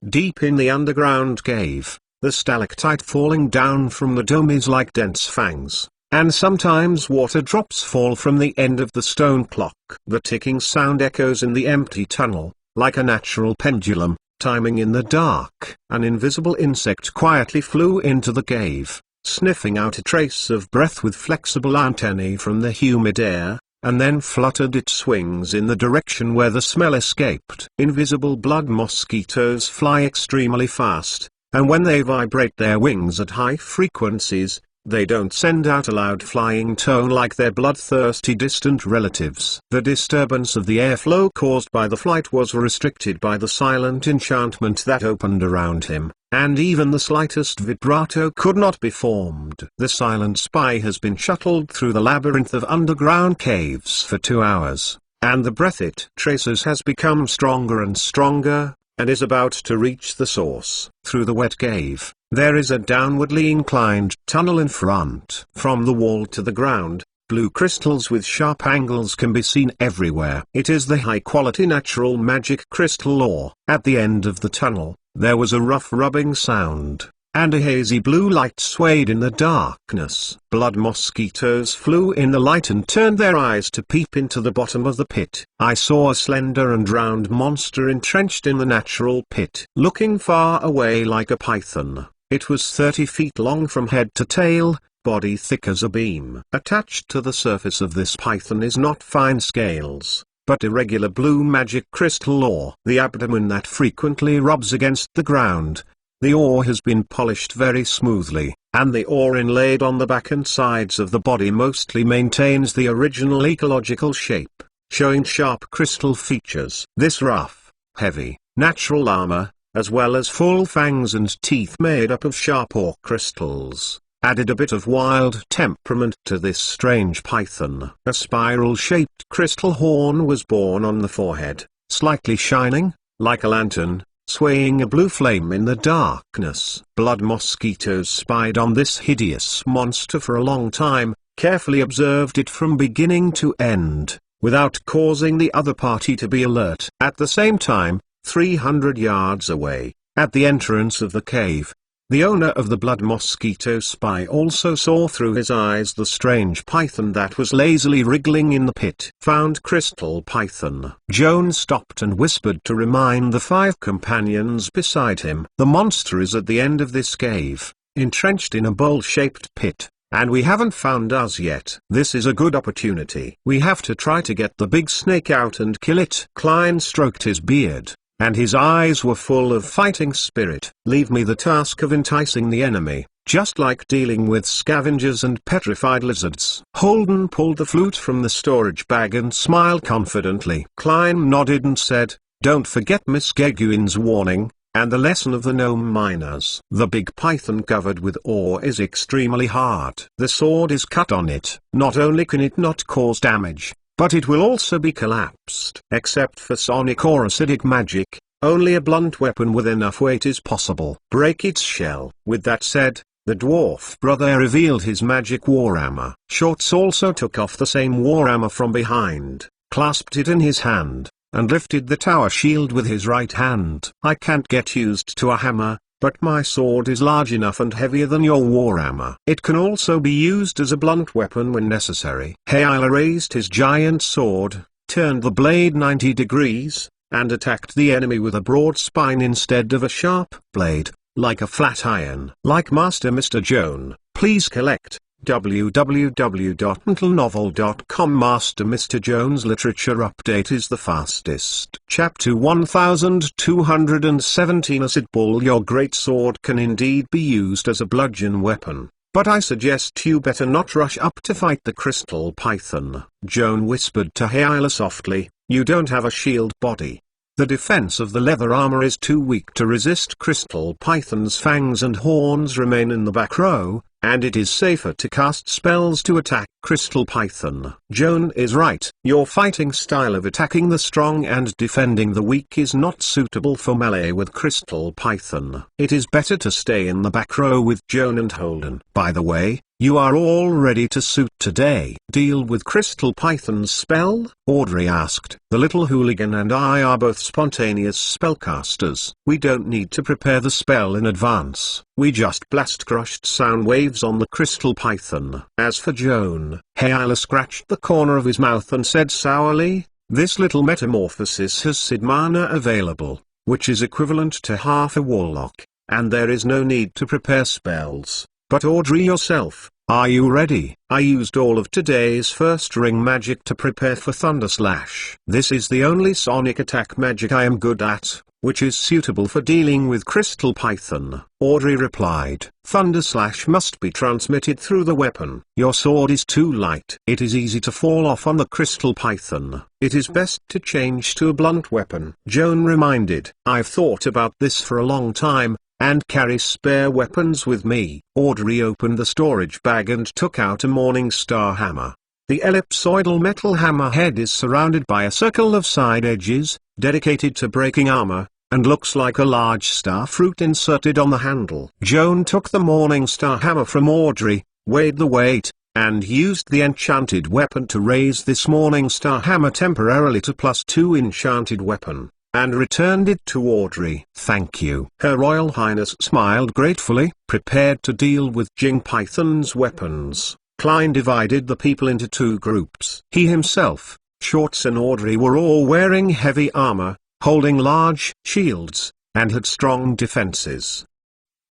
Deep in the underground cave, the stalactite falling down from the dome is like dense fangs, and sometimes water drops fall from the end of the stone clock. The ticking sound echoes in the empty tunnel, like a natural pendulum, timing in the dark. An invisible insect quietly flew into the cave, sniffing out a trace of breath with flexible antennae from the humid air, and then fluttered its wings in the direction where the smell escaped. Invisible blood mosquitoes fly extremely fast, and when they vibrate their wings at high frequencies, they don't send out a loud flying tone like their bloodthirsty distant relatives. The disturbance of the airflow caused by the flight was restricted by the silent enchantment that opened around him, and even the slightest vibrato could not be formed. The silent spy has been shuttled through the labyrinth of underground caves for 2 hours, and the breath it traces has become stronger and stronger, and is about to reach the source. Through the wet cave, there is a downwardly inclined tunnel in front. From the wall to the ground, blue crystals with sharp angles can be seen everywhere. It is the high-quality natural magic crystal ore. At the end of the tunnel, there was a rough rubbing sound, and a hazy blue light swayed in the darkness. Blood mosquitoes flew in the light and turned their eyes to peep into the bottom of the pit. I saw a slender and round monster entrenched in the natural pit. Looking far away like a python, it was 30 feet long from head to tail, body thick as a beam. Attached to the surface of this python is not fine scales, but irregular blue magic crystal ore. The abdomen that frequently rubs against the ground. The ore has been polished very smoothly, and the ore inlaid on the back and sides of the body mostly maintains the original ecological shape, showing sharp crystal features. This rough, heavy, natural armor, as well as full fangs and teeth made up of sharp ore crystals, added a bit of wild temperament to this strange python. A spiral-shaped crystal horn was borne on the forehead, slightly shining, like a lantern, swaying a blue flame in the darkness. Blood mosquitoes spied on this hideous monster for a long time, carefully observed it from beginning to end, without causing the other party to be alert. At the same time, 300 yards away, at the entrance of the cave, the owner of the blood mosquito spy also saw through his eyes the strange python that was lazily wriggling in the pit. Found crystal python. Joan stopped and whispered to remind the 5 companions beside him. The monster is at the end of this cave, entrenched in a bowl-shaped pit, and we haven't found us yet. This is a good opportunity. We have to try to get the big snake out and kill it. Klein stroked his beard, and his eyes were full of fighting spirit. Leave me the task of enticing the enemy, just like dealing with scavengers and petrified lizards. Holden pulled the flute from the storage bag and smiled confidently. Klein nodded and said, "Don't forget Miss Geguin's warning, and the lesson of the gnome miners. The big python covered with ore is extremely hard. The sword is cut on it. Not only can it not cause damage, but it will also be collapsed. Except for sonic or acidic magic, only a blunt weapon with enough weight is possible. Break its shell." With that said, the dwarf brother revealed his magic warhammer. Shorts also took off the same warhammer from behind, clasped it in his hand, and lifted the tower shield with his right hand. "I can't get used to a hammer, but my sword is large enough and heavier than your warhammer. It can also be used as a blunt weapon when necessary." Haila raised his giant sword, turned the blade 90 degrees, and attacked the enemy with a broad spine instead of a sharp blade, like a flat iron. Like Master Mr. Joan, please collect www.untitlenovel.com. Master Mr. Joan's literature update is the fastest. Chapter 1217. Acid Ball. Your great sword can indeed be used as a bludgeon weapon, but I suggest you better not rush up to fight the crystal python. Joan whispered to Haila softly, "You don't have a shield body. The defense of the leather armor is too weak to resist crystal python's fangs and horns remain in the back row, and it is safer to cast spells to attack crystal python." Joan is right. Your fighting style of attacking the strong and defending the weak is not suitable for melee with crystal python. It is better to stay in the back row with Joan and Holden. By the way, you are all ready to suit today. Deal with crystal python's spell? Audrey asked. The little hooligan and I are both spontaneous spellcasters. We don't need to prepare the spell in advance. We just blast crushed sound waves on the crystal python. As for Joan, Haila scratched the corner of his mouth and said sourly, "This little metamorphosis has Sid mana available, which is equivalent to half a warlock, and there is no need to prepare spells. But Audrey yourself, are you ready?" "I used all of today's first ring magic to prepare for Thunder Slash. This is the only sonic attack magic I am good at, which is suitable for dealing with crystal python," Audrey replied. "Thunder Slash must be transmitted through the weapon. Your sword is too light. It is easy to fall off on the crystal python. It is best to change to a blunt weapon." Joan reminded, "I've thought about this for a long time, and carry spare weapons with me." Audrey opened the storage bag and took out a Morning Star hammer. The ellipsoidal metal hammer head is surrounded by a circle of side edges, dedicated to breaking armor, and looks like a large star fruit inserted on the handle. Joan took the Morning Star hammer from Audrey, weighed the weight, and used the enchanted weapon to raise this Morning Star hammer temporarily to +2 enchanted weapon, and returned it to Audrey. "Thank you." Her Royal Highness smiled gratefully. Prepared to deal with Jing Python's weapons, Klein divided the people into 2 groups. He himself, Shorts and Audrey were all wearing heavy armor, holding large shields, and had strong defenses.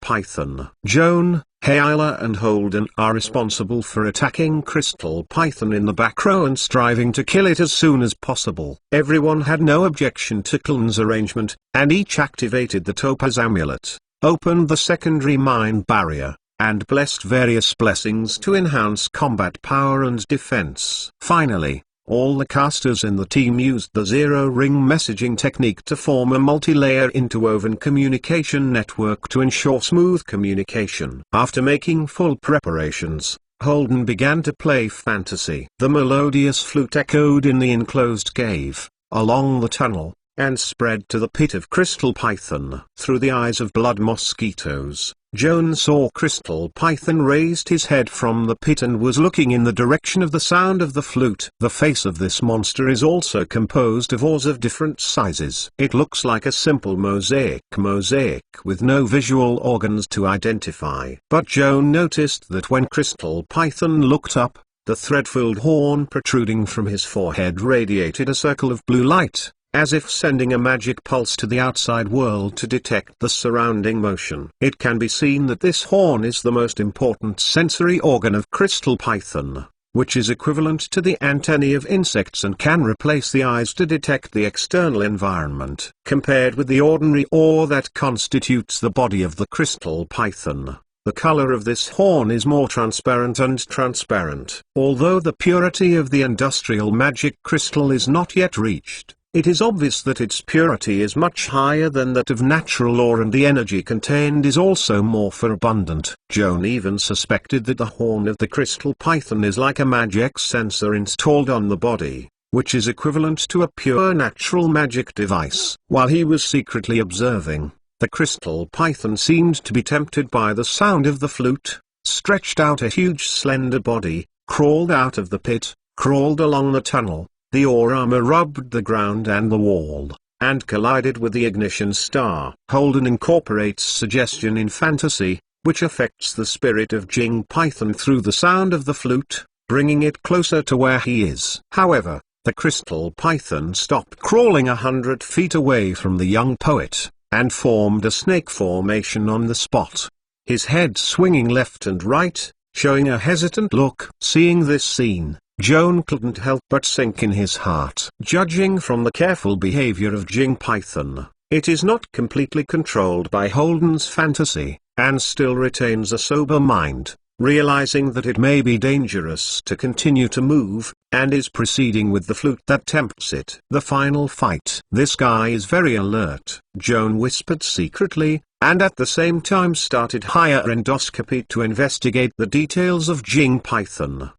Python. Joan, Haila and Holden are responsible for attacking Crystal Python in the back row and striving to kill it as soon as possible. Everyone had no objection to Klein's arrangement, and each activated the Topaz amulet, opened the secondary mind barrier, and blessed various blessings to enhance combat power and defense. Finally, all the casters in the team used the zero-ring messaging technique to form a multi-layer interwoven communication network to ensure smooth communication. After making full preparations, Holden began to play fantasy. The melodious flute echoed in the enclosed cave, along the tunnel, and spread to the pit of Crystal Python. Through the eyes of blood mosquitoes, Joan saw Crystal Python raised his head from the pit and was looking in the direction of the sound of the flute. The face of this monster is also composed of ores of different sizes. It looks like a simple mosaic with no visual organs to identify. But Joan noticed that when Crystal Python looked up, the thread-filled horn protruding from his forehead radiated a circle of blue light, as if sending a magic pulse to the outside world to detect the surrounding motion. It can be seen that this horn is the most important sensory organ of Crystal Python, which is equivalent to the antennae of insects and can replace the eyes to detect the external environment. Compared with the ordinary ore that constitutes the body of the Crystal Python, the color of this horn is more transparent and transparent. Although the purity of the industrial magic crystal is not yet reached, it is obvious that its purity is much higher than that of natural ore, and the energy contained is also more abundant. Joan even suspected that the horn of the Crystal Python is like a magic sensor installed on the body, which is equivalent to a pure natural magic device. While he was secretly observing, the Crystal Python seemed to be tempted by the sound of the flute, stretched out a huge slender body, crawled out of the pit, crawled along the tunnel. The ore armor rubbed the ground and the wall, and collided with the ignition star. Holden incorporates suggestion in fantasy, which affects the spirit of Jing Python through the sound of the flute, bringing it closer to where he is. However, the Crystal Python stopped crawling 100 feet away from the young poet, and formed a snake formation on the spot, his head swinging left and right, showing a hesitant look. Seeing this scene, Joan couldn't help but sink in his heart. Judging from the careful behavior of Jing Python, it is not completely controlled by Holden's fantasy, and still retains a sober mind, realizing that it may be dangerous to continue to move, and is proceeding with the flute that tempts it. The final fight. This guy is very alert, Joan whispered secretly, and at the same time started higher endoscopy to investigate the details of Jing Python.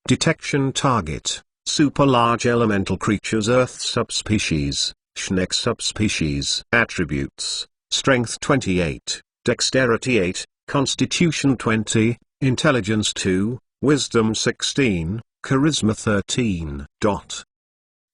Detection target: super large elemental creatures, Earth subspecies, Schneck subspecies. Attributes: Strength 28, Dexterity 8, Constitution 20, Intelligence 2, Wisdom 16, Charisma 13.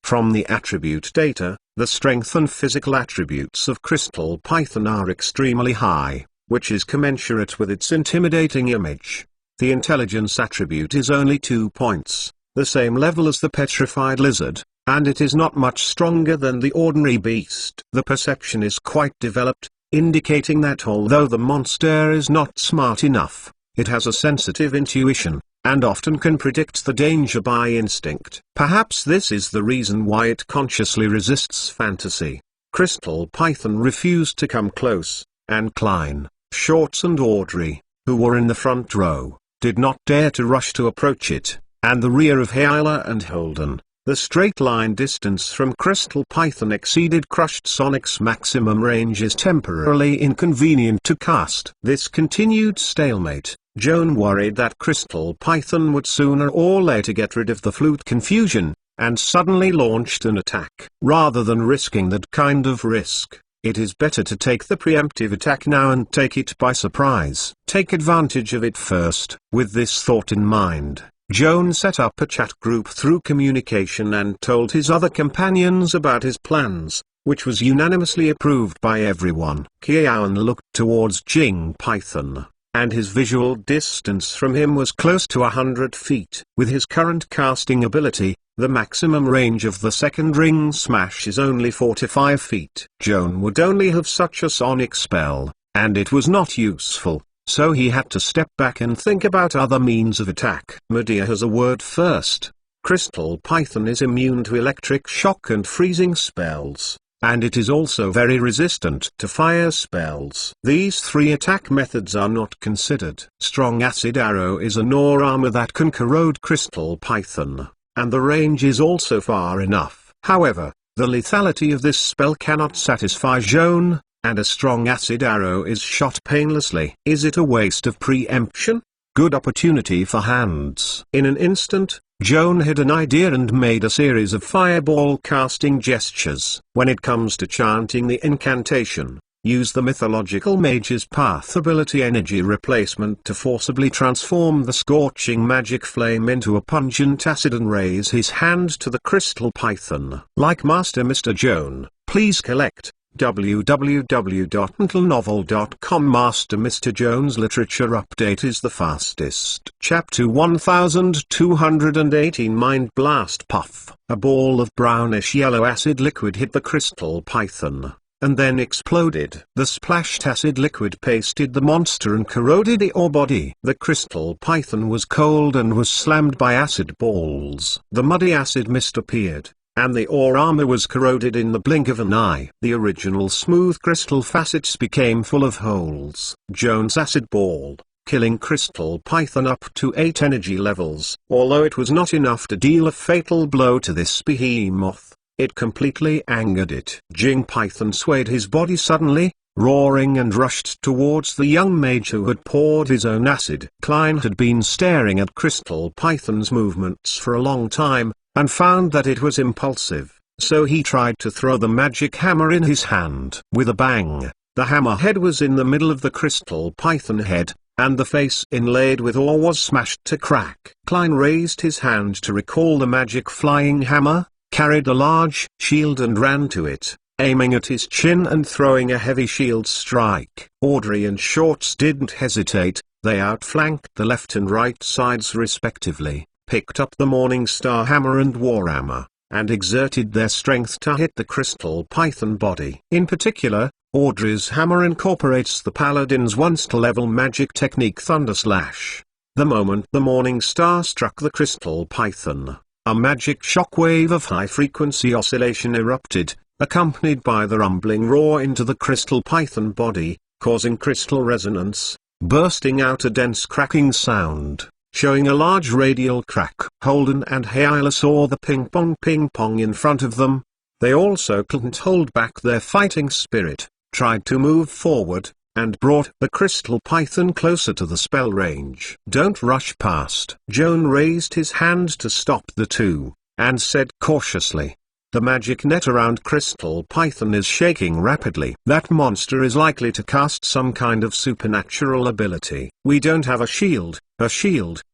From the attribute data, the strength and physical attributes of Crystal Python are extremely high, which is commensurate with its intimidating image. The intelligence attribute is only 2 points, the same level as the petrified lizard, and it is not much stronger than the ordinary beast. The perception is quite developed, indicating that although the monster is not smart enough, it has a sensitive intuition, and often can predict the danger by instinct. Perhaps this is the reason why it consciously resists fantasy. Crystal Python refused to come close, and Klein, Shorts and Audrey, who were in the front row, did not dare to rush to approach it, and the rear of Hyla and Holden. The straight line distance from Crystal Python exceeded Crushed Sonic's maximum range is temporarily inconvenient to cast. This continued stalemate. Joan worried that Crystal Python would sooner or later get rid of the flute confusion, and suddenly launched an attack. Rather than risking that kind of risk, it is better to take the preemptive attack now and take it by surprise. Take advantage of it first. With this thought in mind, Joan set up a chat group through communication and told his other companions about his plans, which was unanimously approved by everyone. Kiaun looked towards Jing Python, and his visual distance from him was close to 100 feet. With his current casting ability, the maximum range of the second ring smash is only 45 feet. Joan would only have such a sonic spell, and it was not useful, so he had to step back and think about other means of attack. Medea has a word first. Crystal Python is immune to electric shock and freezing spells, and it is also very resistant to fire spells. These 3 attack methods are not considered. Strong Acid Arrow is an ore armor that can corrode Crystal Python, and the range is also far enough. However, the lethality of this spell cannot satisfy Joan, and a strong acid arrow is shot painlessly. Is it a waste of preemption? Good opportunity for hands. In an instant, Joan had an idea and made a series of fireball casting gestures. When it comes to chanting the incantation, use the mythological mage's path ability energy replacement to forcibly transform the scorching magic flame into a pungent acid and raise his hand to the crystal python. Like Master Mr. Joan, please collect www.untitled.novel.com. Master Mr. Joan's literature update is the fastest. Chapter 1218 Mind Blast Puff. A ball of brownish yellow acid liquid hit the crystal python, and then exploded. The splashed acid liquid pasted the monster and corroded the ore body. The crystal python was cold and was slammed by acid balls. The muddy acid mist appeared, and the ore armor was corroded in the blink of an eye. The original smooth crystal facets became full of holes. Joan's acid ball, killing crystal python up to 8 energy levels. Although it was not enough to deal a fatal blow to this behemoth, it completely angered it. Jing Python swayed his body suddenly, roaring, and rushed towards the young mage who had poured his own acid. Klein had been staring at crystal python's movements for a long time, and found that it was impulsive, so he tried to throw the magic hammer in his hand. With a bang, the hammer head was in the middle of the crystal python head, and the face inlaid with ore was smashed to crack. Klein raised his hand to recall the magic flying hammer, carried a large shield and ran to it, aiming at his chin and throwing a heavy shield strike. Audrey and Shorts didn't hesitate, they outflanked the left and right sides respectively, picked up the Morning Star hammer and war hammer, and exerted their strength to hit the crystal python body. In particular, Audrey's hammer incorporates the Paladin's once-level magic technique Thunder Slash. The moment the Morning Star struck the crystal python, a magic shockwave of high-frequency oscillation erupted, accompanied by the rumbling roar into the crystal python body, causing crystal resonance, bursting out a dense cracking sound, showing a large radial crack. Holden and Hyla saw the ping-pong in front of them. They also couldn't hold back their fighting spirit, tried to move forward, and brought the crystal python closer to the spell range. Don't rush past. Joan raised his hand to stop the two, and said cautiously, the magic net around crystal python is shaking rapidly. That monster is likely to cast some kind of supernatural ability. We don't have a shield.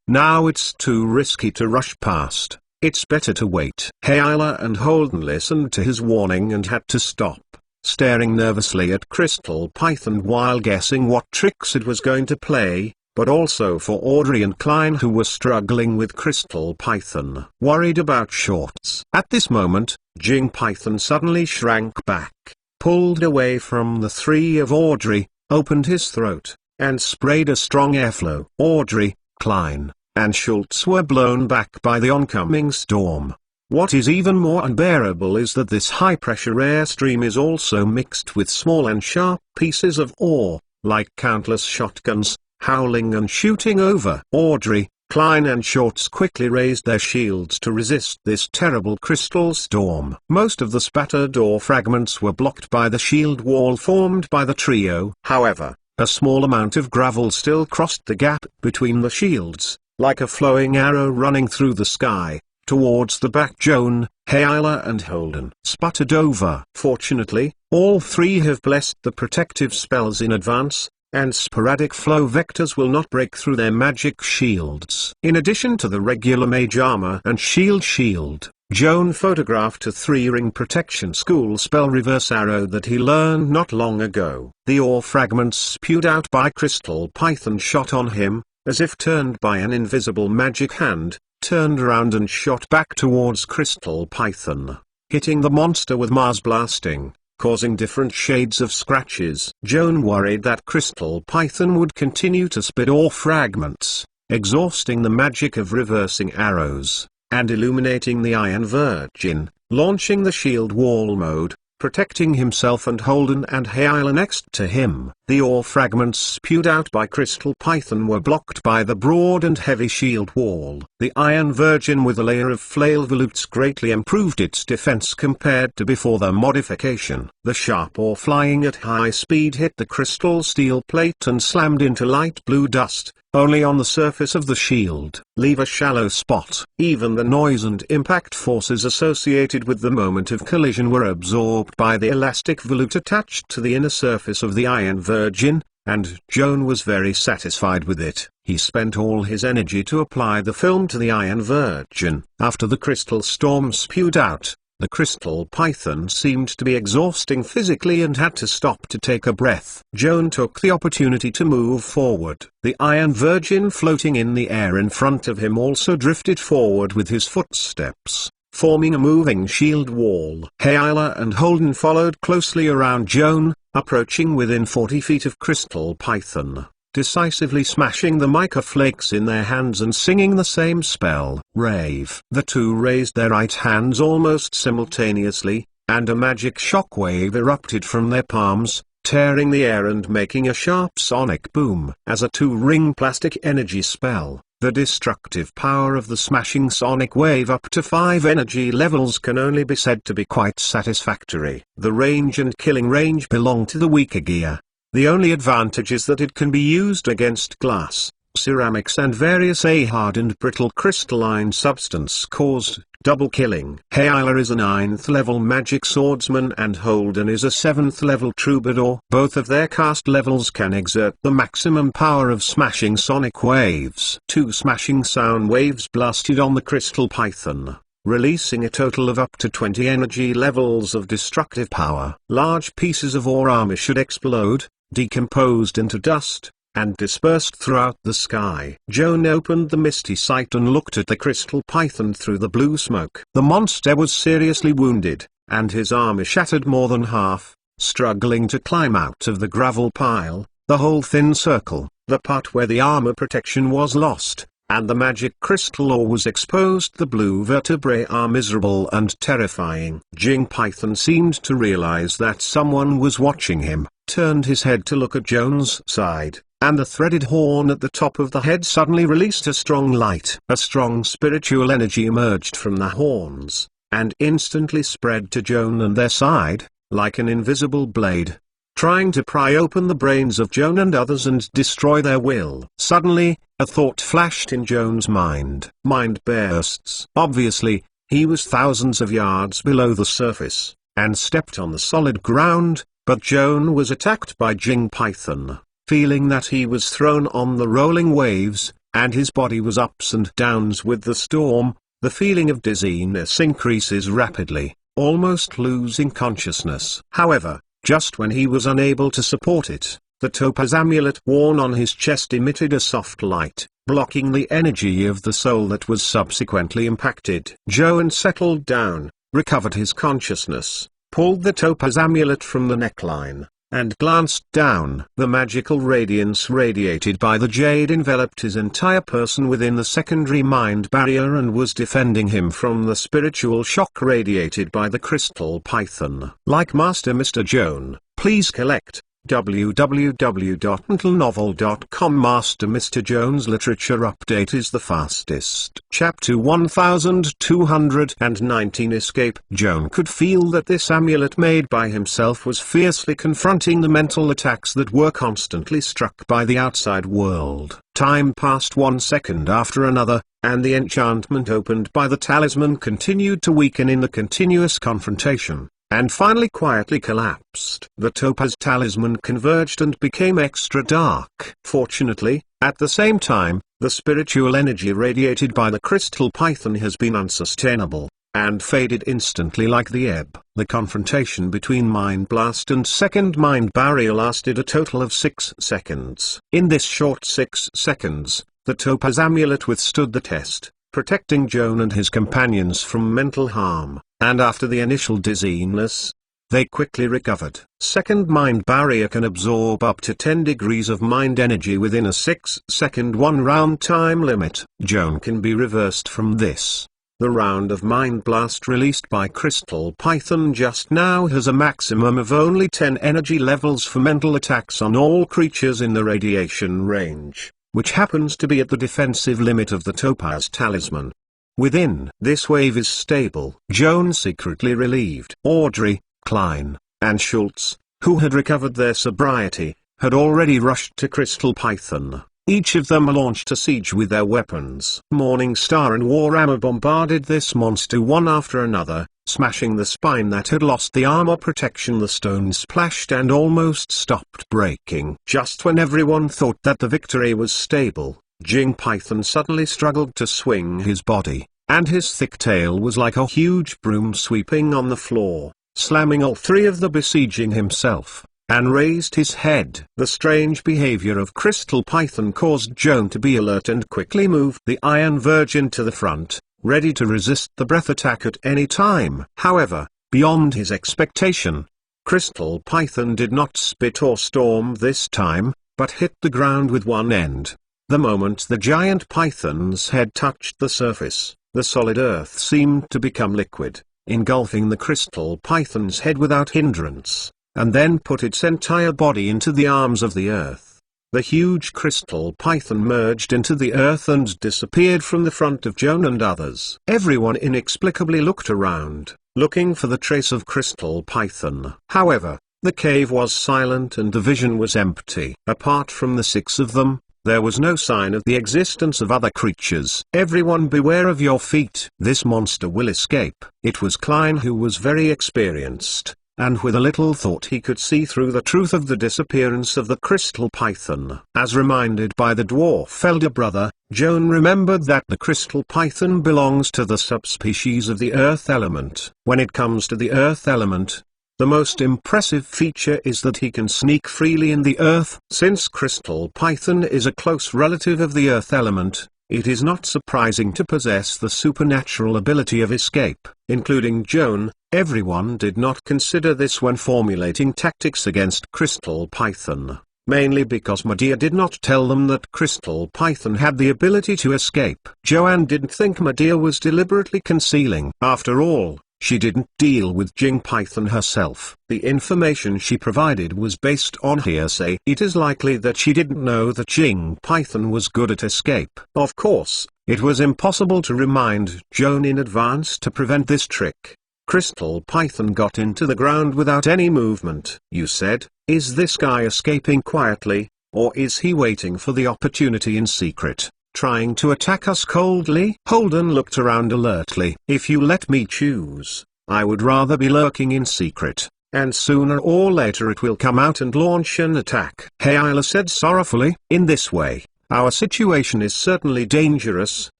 Now it's too risky to rush past. It's better to wait. Hyla and Holden listened to his warning and had to stop, staring nervously at crystal python while guessing what tricks it was going to play, but also for Audrey and Klein who were struggling with crystal python. Worried about Shorts. At this moment, Jing Python suddenly shrank back, pulled away from the three of Audrey, opened his throat, and sprayed a strong airflow. Audrey, Klein, and Schultz were blown back by the oncoming storm. What is even more unbearable is that this high-pressure airstream is also mixed with small and sharp pieces of ore, like countless shotguns, howling and shooting over. Audrey, Klein and Shorts quickly raised their shields to resist this terrible crystal storm. Most of the spattered ore fragments were blocked by the shield wall formed by the trio. However, a small amount of gravel still crossed the gap between the shields, like a flowing arrow running through the sky, towards the back. Joan, Hyla and Holden sputtered over. Fortunately, all three have blessed the protective spells in advance, and sporadic flow vectors will not break through their magic shields. In addition to the regular mage armor and shield, Joan photographed a 3-ring protection school spell reverse arrow that he learned not long ago. The ore fragments spewed out by crystal python shot on him, as if turned by an invisible magic hand, turned around and shot back towards crystal python, hitting the monster with Mars blasting, causing different shades of scratches. Joan worried that crystal python would continue to spit ore fragments, exhausting the magic of reversing arrows, and illuminating the Iron Virgin, launching the shield wall mode, protecting himself and Holden and Hyla next to him. The ore fragments spewed out by Crystal Python were blocked by the broad and heavy shield wall. The Iron Virgin with a layer of Flail volutes greatly improved its defense compared to before the modification. The sharp ore flying at high speed hit the crystal steel plate and slammed into light blue dust, only on the surface of the shield, leave a shallow spot. Even the noise and impact forces associated with the moment of collision were absorbed by the elastic volute attached to the inner surface of the Iron Virgin, and Joan was very satisfied with it. He spent all his energy to apply the film to the Iron Virgin. After the crystal storm spewed out, the Crystal Python seemed to be exhausting physically and had to stop to take a breath. Joan took the opportunity to move forward. The Iron Virgin floating in the air in front of him also drifted forward with his footsteps, forming a moving shield wall. Hayla and Holden followed closely around Joan, approaching within 40 feet of Crystal Python, decisively smashing the mica flakes in their hands and singing the same spell, Rave. The two raised their right hands almost simultaneously, and a magic shockwave erupted from their palms, tearing the air and making a sharp sonic boom. As a two-ring plastic energy spell, the destructive power of the smashing sonic wave up to 5 energy levels can only be said to be quite satisfactory. The range and killing range belong to the weaker gear. The only advantage is that it can be used against glass, ceramics and various hard and brittle crystalline substance caused double killing. Hayla is a 9th level magic swordsman and Holden is a 7th level troubadour. Both of their cast levels can exert the maximum power of smashing sonic waves. 2 smashing sound waves blasted on the Crystal Python, releasing a total of up to 20 energy levels of destructive power. Large pieces of ore armor should explode, decomposed into dust, and dispersed throughout the sky. Joan opened the misty sight and looked at the Crystal Python through the blue smoke. The monster was seriously wounded, and his armor shattered more than half, struggling to climb out of the gravel pile. The whole thin circle, the part where the armor protection was lost, and the magic crystal ore was exposed. The blue vertebrae are miserable and terrifying. Jing Python seemed to realize that someone was watching him, turned his head to look at Joan's side, and the threaded horn at the top of the head suddenly released a strong light. A strong spiritual energy emerged from the horns, and instantly spread to Joan and their side, like an invisible blade, trying to pry open the brains of Joan and others and destroy their will. Suddenly, a thought flashed in Joan's mind. Mind bursts. Obviously, he was thousands of yards below the surface, and stepped on the solid ground, but Joan was attacked by Jing Python. Feeling that he was thrown on the rolling waves, and his body was ups and downs with the storm, the feeling of dizziness increases rapidly, almost losing consciousness. However, just when he was unable to support it, the Topaz amulet worn on his chest emitted a soft light, blocking the energy of the soul that was subsequently impacted. Joan settled down, recovered his consciousness, pulled the Topaz amulet from the neckline, and glanced down. The magical radiance radiated by the jade enveloped his entire person within the secondary mind barrier and was defending him from the spiritual shock radiated by the Crystal Python. Like Master Mr. Joan, please collect www.untilenovel.com. Master Mr. Joan's literature update is the fastest. Chapter 1219 Escape. Joan could feel that this amulet made by himself was fiercely confronting the mental attacks that were constantly struck by the outside world. Time passed 1 second after another, and the enchantment opened by the talisman continued to weaken in the continuous confrontation, and finally quietly collapsed. The Topaz talisman converged and became extra dark. Fortunately, at the same time, the spiritual energy radiated by the Crystal Python has been unsustainable, and faded instantly like the ebb. The confrontation between Mind Blast and Second Mind Barrier lasted a total of 6 seconds. In this short 6 seconds, the Topaz amulet withstood the test, protecting Joan and his companions from mental harm, and after the initial dizziness, they quickly recovered. Second Mind Barrier can absorb up to 10 degrees of mind energy within a 6-second 1-round time limit. Joan can be reversed from this. The round of Mind Blast released by Crystal Python just now has a maximum of only 10 energy levels for mental attacks on all creatures in the radiation range, which happens to be at the defensive limit of the Topaz talisman. Within this wave is stable. Joan secretly relieved. Audrey, Klein, and Schultz, who had recovered their sobriety, had already rushed to Crystal Python. Each of them launched a siege with their weapons. Morningstar and Warhammer bombarded this monster one after another, smashing the spine that had lost the armor protection. The stones splashed and almost stopped breaking. Just when everyone thought that the victory was stable, Jing Python suddenly struggled to swing his body, and his thick tail was like a huge broom sweeping on the floor, slamming all three of the besieging himself, and raised his head. The strange behavior of Crystal Python caused Joan to be alert and quickly moved the Iron Virgin to the front, ready to resist the breath attack at any time. However, beyond his expectation, Crystal Python did not spit or storm this time, but hit the ground with one end. The moment the giant python's head touched the surface, the solid earth seemed to become liquid, engulfing the Crystal Python's head without hindrance, and then put its entire body into the arms of the earth. The huge Crystal Python merged into the earth and disappeared from the front of Joan and others. Everyone inexplicably looked around, looking for the trace of Crystal Python. However, the cave was silent and the vision was empty. Apart from the 6 of them, there was no sign of the existence of other creatures. Everyone beware of your feet. This monster will escape. It was Klein who was very experienced, and with a little thought he could see through the truth of the disappearance of the Crystal Python. As reminded by the dwarf elder brother, Joan remembered that the Crystal Python belongs to the subspecies of the earth element. When it comes to the earth element, the most impressive feature is that he can sneak freely in the earth. Since Crystal Python is a close relative of the earth element, it is not surprising to possess the supernatural ability of escape. Including Joan, everyone did not consider this when formulating tactics against Crystal Python, mainly because Medea did not tell them that Crystal Python had the ability to escape. Joanne didn't think Medea was deliberately concealing. After all, she didn't deal with Jing Python herself. The information she provided was based on hearsay. It is likely that she didn't know that Jing Python was good at escape. Of course, it was impossible to remind Joan in advance to prevent this trick. Crystal Python got into the ground without any movement. You said, is this guy escaping quietly, or is he waiting for the opportunity in secret, trying to attack us coldly? Holden looked around alertly. If you let me choose, I would rather be lurking in secret, and sooner or later it will come out and launch an attack. Hayla said sorrowfully. In this way, our situation is certainly dangerous,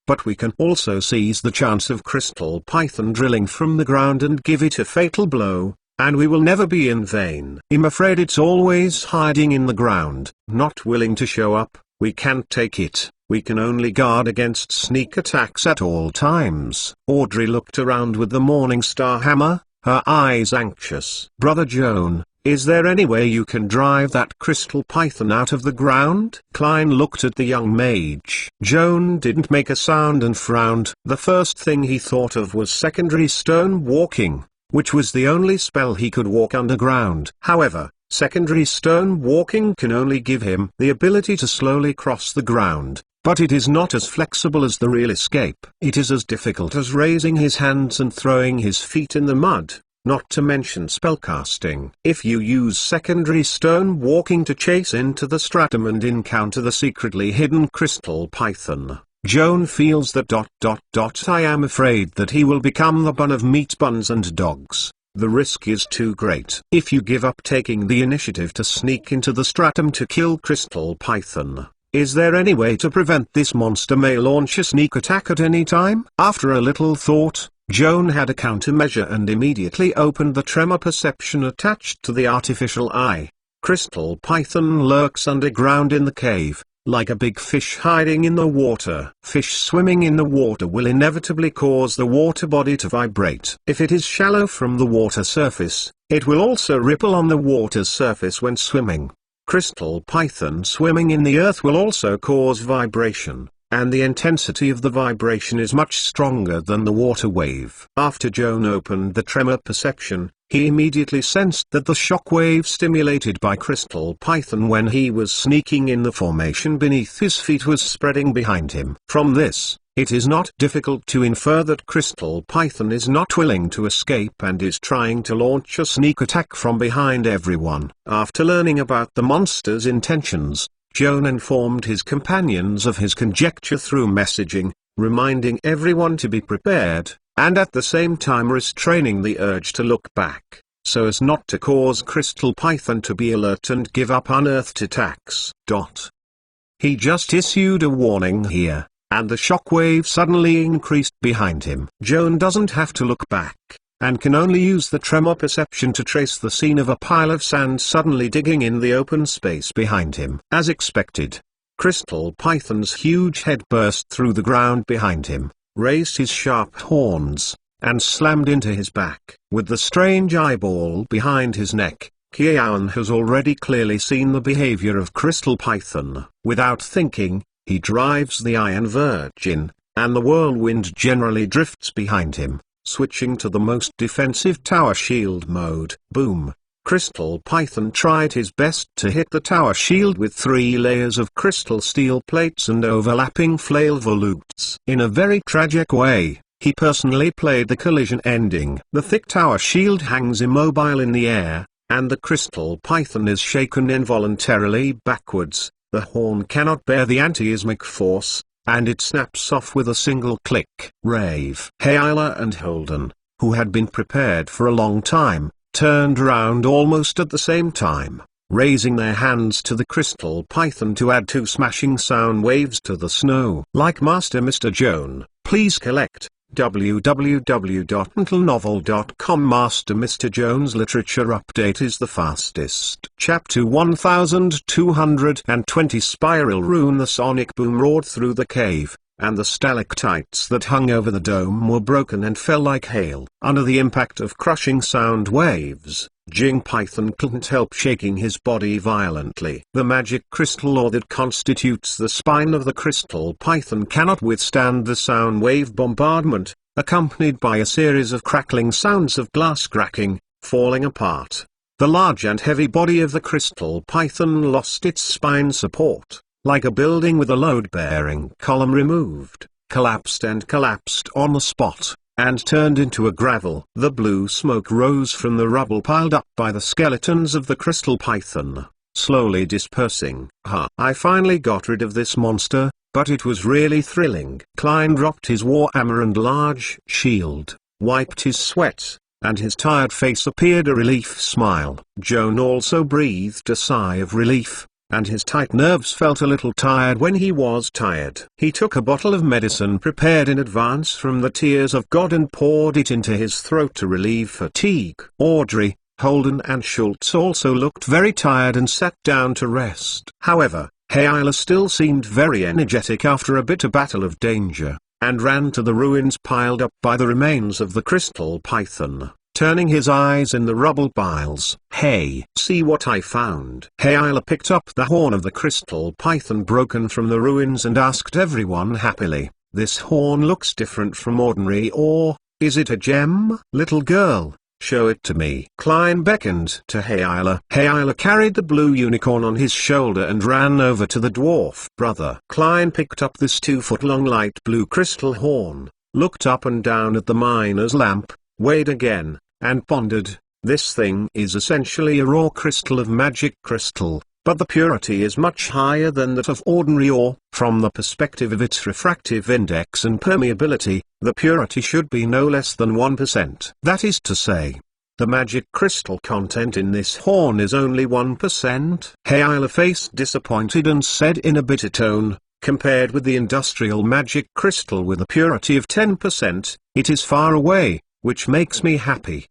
but we can also seize the chance of Crystal Python drilling from the ground and give it a fatal blow, and we will never be in vain. I'm afraid it's always hiding in the ground, not willing to show up. We can't take it. We can only guard against sneak attacks at all times. Audrey looked around with the Morningstar hammer, her eyes anxious. Brother Joan, is there any way you can drive that Crystal Python out of the ground? Klein looked at the young mage. Joan didn't make a sound and frowned. The first thing he thought of was secondary stone walking, which was the only spell he could walk underground. However, secondary stone walking can only give him the ability to slowly cross the ground, but it is not as flexible as the real escape. It is as difficult as raising his hands and throwing his feet in the mud, not to mention spellcasting. If you use secondary stone walking to chase into the stratum and encounter the secretly hidden Crystal Python, Joan feels that ... I am afraid that he will become the bun of meat buns and dogs. The risk is too great. If you give up taking the initiative to sneak into the stratum to kill Crystal Python, is there any way to prevent this monster may launch a sneak attack at any time? After a little thought, Joan had a countermeasure and immediately opened the tremor perception attached to the artificial eye. Crystal Python lurks underground in the cave, like a big fish hiding in the water. Fish swimming in the water will inevitably cause the water body to vibrate. If it is shallow from the water surface, it will also ripple on the water's surface when swimming. Crystal Python swimming in the earth will also cause vibration. and the intensity of the vibration is much stronger than the water wave. After Joan opened the tremor perception, he immediately sensed that the shock wave stimulated by Crystal Python when he was sneaking in the formation beneath his feet was spreading behind him. From this, it is not difficult to infer that Crystal Python is not willing to escape and is trying to launch a sneak attack from behind everyone. After learning about the monster's intentions, Joan informed his companions of his conjecture through messaging, reminding everyone to be prepared, and at the same time restraining the urge to look back, so as not to cause Crystal Python to be alert and give up unearthed attacks. He just issued a warning here, and the shockwave suddenly increased behind him. Joan doesn't have to look back, and can only use the tremor perception to trace the scene of a pile of sand suddenly digging in the open space behind him. As expected, Crystal Python's huge head burst through the ground behind him, raised his sharp horns, and slammed into his back. With the strange eyeball behind his neck, Joan has already clearly seen the behavior of Crystal Python. Without thinking, he drives the Iron Virgin, and the whirlwind generally drifts behind him, switching to the most defensive tower shield mode. Boom! Crystal Python tried his best to hit the tower shield with 3 layers of crystal steel plates and overlapping flail volutes. In a very tragic way, he personally played the collision ending. The thick tower shield hangs immobile in the air, and the Crystal Python is shaken involuntarily backwards. The horn cannot bear the antiismic force, and it snaps off with a single click. Rave, Hayla and Holden, who had been prepared for a long time, turned around almost at the same time, raising their hands to the Crystal Python to add 2 smashing sound waves to the snow. Like Master Mr. Joan, please collect www.untitlenovel.com. Master Mr. Joan's literature update is the fastest. Chapter 1220 Spiral Rune. The sonic boom roared through the cave, and the stalactites that hung over the dome were broken and fell like hail. Under the impact of crushing sound waves, Jing Python couldn't help shaking his body violently. The magic crystal ore that constitutes the spine of the Crystal Python cannot withstand the sound wave bombardment, accompanied by a series of crackling sounds of glass cracking, falling apart. The large and heavy body of the Crystal Python lost its spine support, like a building with a load-bearing column removed, collapsed on the spot, and turned into a gravel. The blue smoke rose from the rubble piled up by the skeletons of the Crystal Python, slowly dispersing. I finally got rid of this monster, but it was really thrilling. Klein dropped his warhammer and large shield, wiped his sweat, and his tired face appeared a relief smile. Joan also breathed a sigh of relief, and his tight nerves felt a little tired when he was tired. He took a bottle of medicine prepared in advance from the tears of God and poured it into his throat to relieve fatigue. Audrey, Holden and Schultz also looked very tired and sat down to rest. However, Hayla still seemed very energetic after a bitter battle of danger, and ran to the ruins piled up by the remains of the Crystal Python, turning his eyes in the rubble piles. Hey, see what I found. Hayla picked up the horn of the Crystal Python broken from the ruins and asked everyone happily, "This horn looks different from ordinary ore. Is it a gem?" "Little girl, show it to me." Klein beckoned to Hayla. Hayla carried the blue unicorn on his shoulder and ran over to the dwarf brother. Klein picked up this 2-foot-long light blue crystal horn, looked up and down at the miner's lamp, weighed again, and pondered. This thing is essentially a raw crystal of magic crystal, but the purity is much higher than that of ordinary ore. From the perspective of its refractive index and permeability, the purity should be no less than 1%. That is to say, the magic crystal content in this horn is only 1%. Hayla faced disappointed and said in a bitter tone, "Compared with the industrial magic crystal with a purity of 10%, it is far away, which makes me happy!"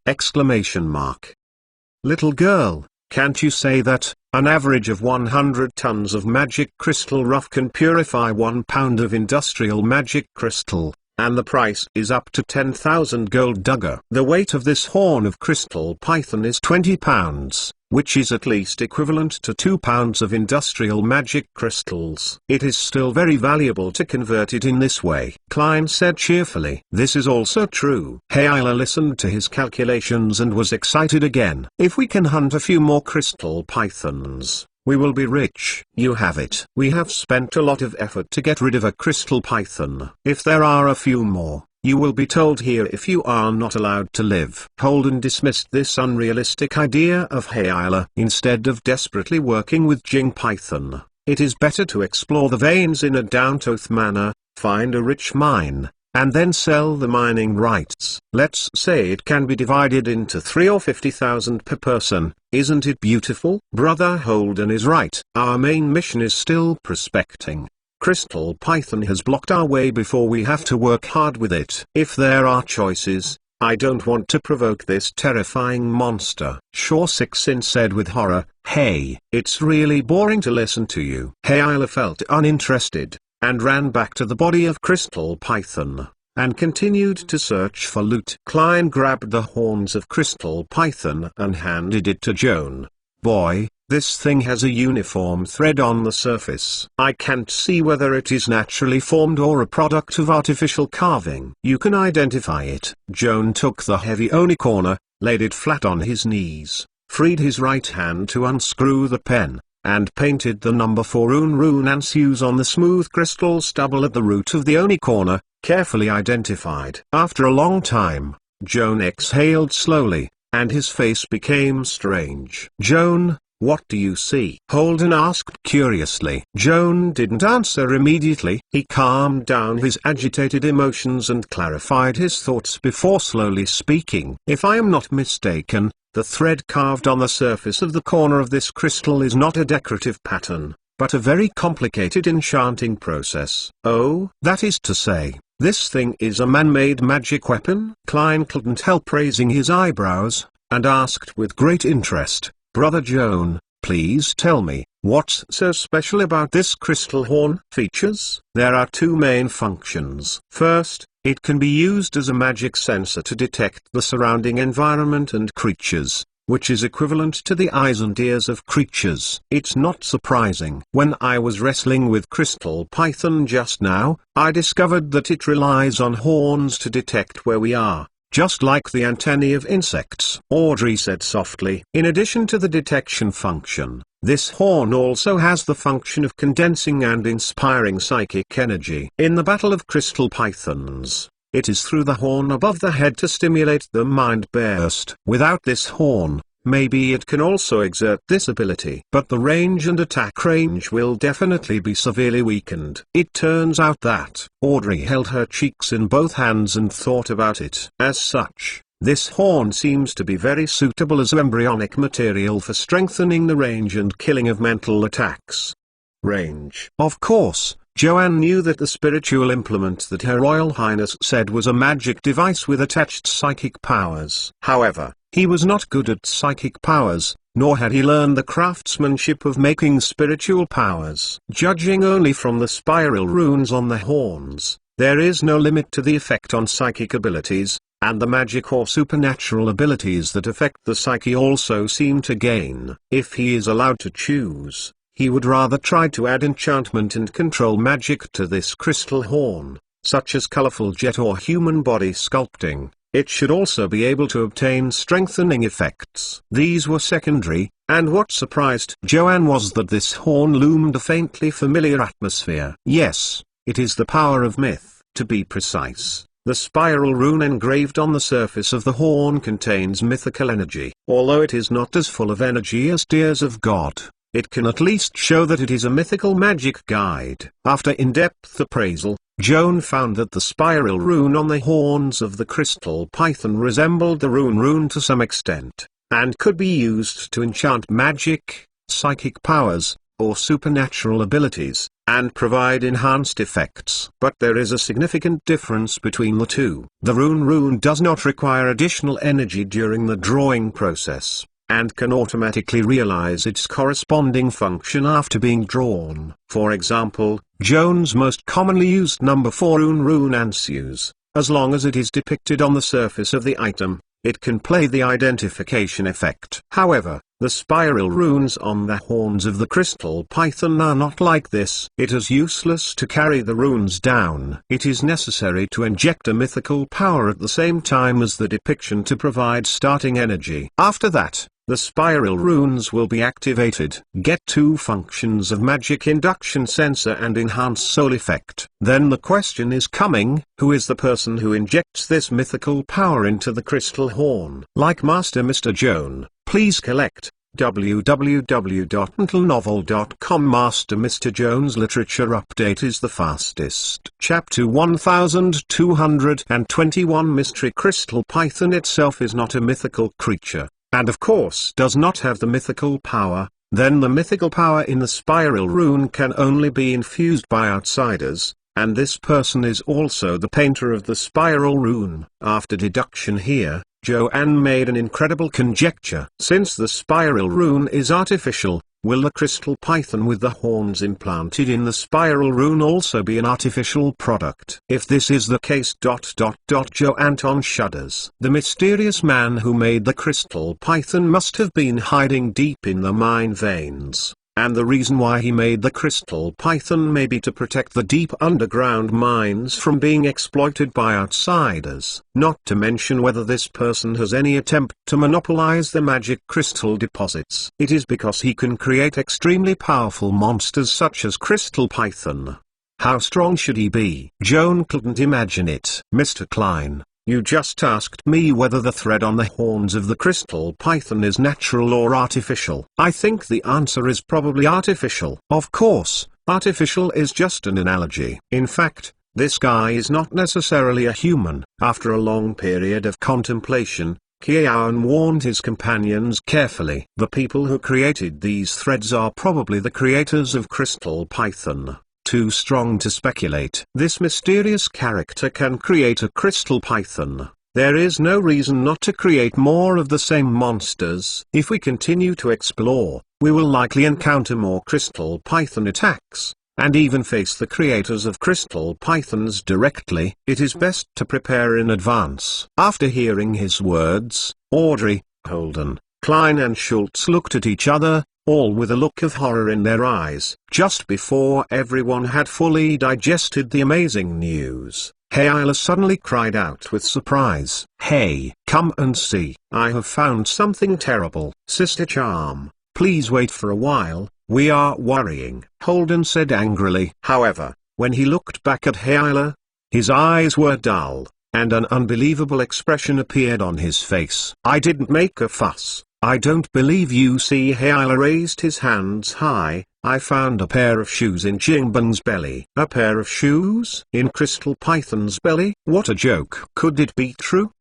Little girl, can't you say that an average of 100 tons of magic crystal rough can purify 1 pound of industrial magic crystal, and the price is up to 10,000 gold dugger? The weight of this horn of Crystal Python is 20 pounds. which is at least equivalent to 2 pounds of industrial magic crystals. It is still very valuable to convert it in this way, Klein said cheerfully. This is also true. Hayla listened to his calculations and was excited again. If we can hunt a few more crystal pythons, we will be rich. You have it. We have spent a lot of effort to get rid of a crystal python. If there are a few more, you will be told here if you are not allowed to live. Holden dismissed this unrealistic idea of Hayla. Instead of desperately working with Jing Python, it is better to explore the veins in a down-to-earth manner, find a rich mine, and then sell the mining rights. Let's say it can be divided into 3 or 50,000 per person. Isn't it beautiful? Brother Holden is right. Our main mission is still prospecting. Crystal Python has blocked our way before we have to work hard with it. If there are choices, I don't want to provoke this terrifying monster. Shaw Sixin said with horror, hey, it's really boring to listen to you. Hayla felt uninterested, and ran back to the body of Crystal Python, and continued to search for loot. Klein grabbed the horns of Crystal Python and handed it to Joan. Boy, this thing has a uniform thread on the surface. I can't see whether it is naturally formed or a product of artificial carving. You can identify it. Joan took the heavy oni corner, laid it flat on his knees, freed his right hand to unscrew the pen, and painted the number 4 rune answers on the smooth crystal stubble at the root of the oni corner, carefully identified. After a long time, Joan exhaled slowly, and his face became strange. Joan, what do you see? Holden asked curiously. Joan didn't answer immediately. He calmed down his agitated emotions and clarified his thoughts before slowly speaking. If I am not mistaken, the thread carved on the surface of the corner of this crystal is not a decorative pattern, but a very complicated enchanting process. Oh, that is to say, this thing is a man-made magic weapon? Klein couldn't help raising his eyebrows, and asked with great interest, Brother Joan, please tell me, what's so special about this crystal horn? Features? There are 2 main functions. First, it can be used as a magic sensor to detect the surrounding environment and creatures, which is equivalent to the eyes and ears of creatures. It's not surprising. When I was wrestling with Crystal Python just now, I discovered that it relies on horns to detect where we are, just like the antennae of insects. Audrey said softly. In addition to the detection function, this horn also has the function of condensing and inspiring psychic energy. In the battle of crystal pythons, it is through the horn above the head to stimulate the mind burst. Without this horn, maybe it can also exert this ability. But the range and attack range will definitely be severely weakened. It turns out that Audrey held her cheeks in both hands and thought about it. As such, this horn seems to be very suitable as embryonic material for strengthening the range and killing of mental attacks. Range. Of course, Joanne knew that the spiritual implement that Her Royal Highness said was a magic device with attached psychic powers. However, he was not good at psychic powers, nor had he learned the craftsmanship of making spiritual powers. Judging only from the spiral runes on the horns, there is no limit to the effect on psychic abilities, and the magic or supernatural abilities that affect the psyche also seem to gain. If he is allowed to choose, he would rather try to add enchantment and control magic to this crystal horn, such as colorful jet or human body sculpting. It should also be able to obtain strengthening effects. These were secondary, and what surprised Joanne was that this horn loomed a faintly familiar atmosphere. Yes, it is the power of myth. To be precise, the spiral rune engraved on the surface of the horn contains mythical energy. Although it is not as full of energy as Tears of God, it can at least show that it is a mythical magic guide. After in-depth appraisal, Joan found that the spiral rune on the horns of the crystal python resembled the rune to some extent, and could be used to enchant magic, psychic powers, or supernatural abilities, and provide enhanced effects. But there is a significant difference between the two. The rune does not require additional energy during the drawing process, and can automatically realize its corresponding function after being drawn. For example, Joan's most commonly used number 4 rune answers. As long as it is depicted on the surface of the item, it can play the identification effect. However, The spiral runes on the horns of the crystal python are not like this. It is useless to carry the runes down. It is necessary to inject a mythical power at the same time as the depiction to provide starting energy. After that, the spiral runes will be activated. Get 2 functions of magic induction sensor and enhance soul effect. Then the question is coming, who is the person who injects this mythical power into the crystal horn? Like Master Mr. Joan, please collect www.untitled.novel.com. Master Mr. Joan's literature update is the fastest. Chapter 1221 Mystery Crystal Python itself is not a mythical creature, and of course does not have the mythical power. Then the mythical power in the spiral rune can only be infused by outsiders, and this person is also the painter of the spiral rune. After deduction here, Joanne made an incredible conjecture. Since the spiral rune is artificial, will the crystal python with the horns implanted in the spiral rune also be an artificial product? If this is the case... Joanne shudders. The mysterious man who made the crystal python must have been hiding deep in the mine veins. And the reason why he made the crystal python may be to protect the deep underground mines from being exploited by outsiders. Not to mention whether this person has any attempt to monopolize the magic crystal deposits. It is because he can create extremely powerful monsters such as crystal python. How strong should he be? Joan couldn't imagine it. Mr. Klein, you just asked me whether the thread on the horns of the crystal python is natural or artificial. I think the answer is probably artificial. Of course, artificial is just an analogy. In fact, this guy is not necessarily a human. After a long period of contemplation, Joanne warned his companions carefully. The people who created these threads are probably the creators of crystal python. Too strong to speculate. This mysterious character can create a crystal python. There is no reason not to create more of the same monsters. If we continue to explore, we will likely encounter more crystal python attacks, and even face the creators of crystal pythons directly. It is best to prepare in advance. After hearing his words, Audrey, Holden, Klein and Schultz looked at each other, all with a look of horror in their eyes. Just before everyone had fully digested the amazing news, Hayla suddenly cried out with surprise. Hey, come and see. I have found something terrible. Sister Charm, please wait for a while, we are worrying, Holden said angrily. However, when he looked back at Hayla, his eyes were dull, and an unbelievable expression appeared on his face. I didn't make a fuss. I don't believe you. See, Hayla raised his hands high. I found a pair of shoes in Jingbang's belly. A pair of shoes? In Crystal Python's belly? What a joke. Could it be true?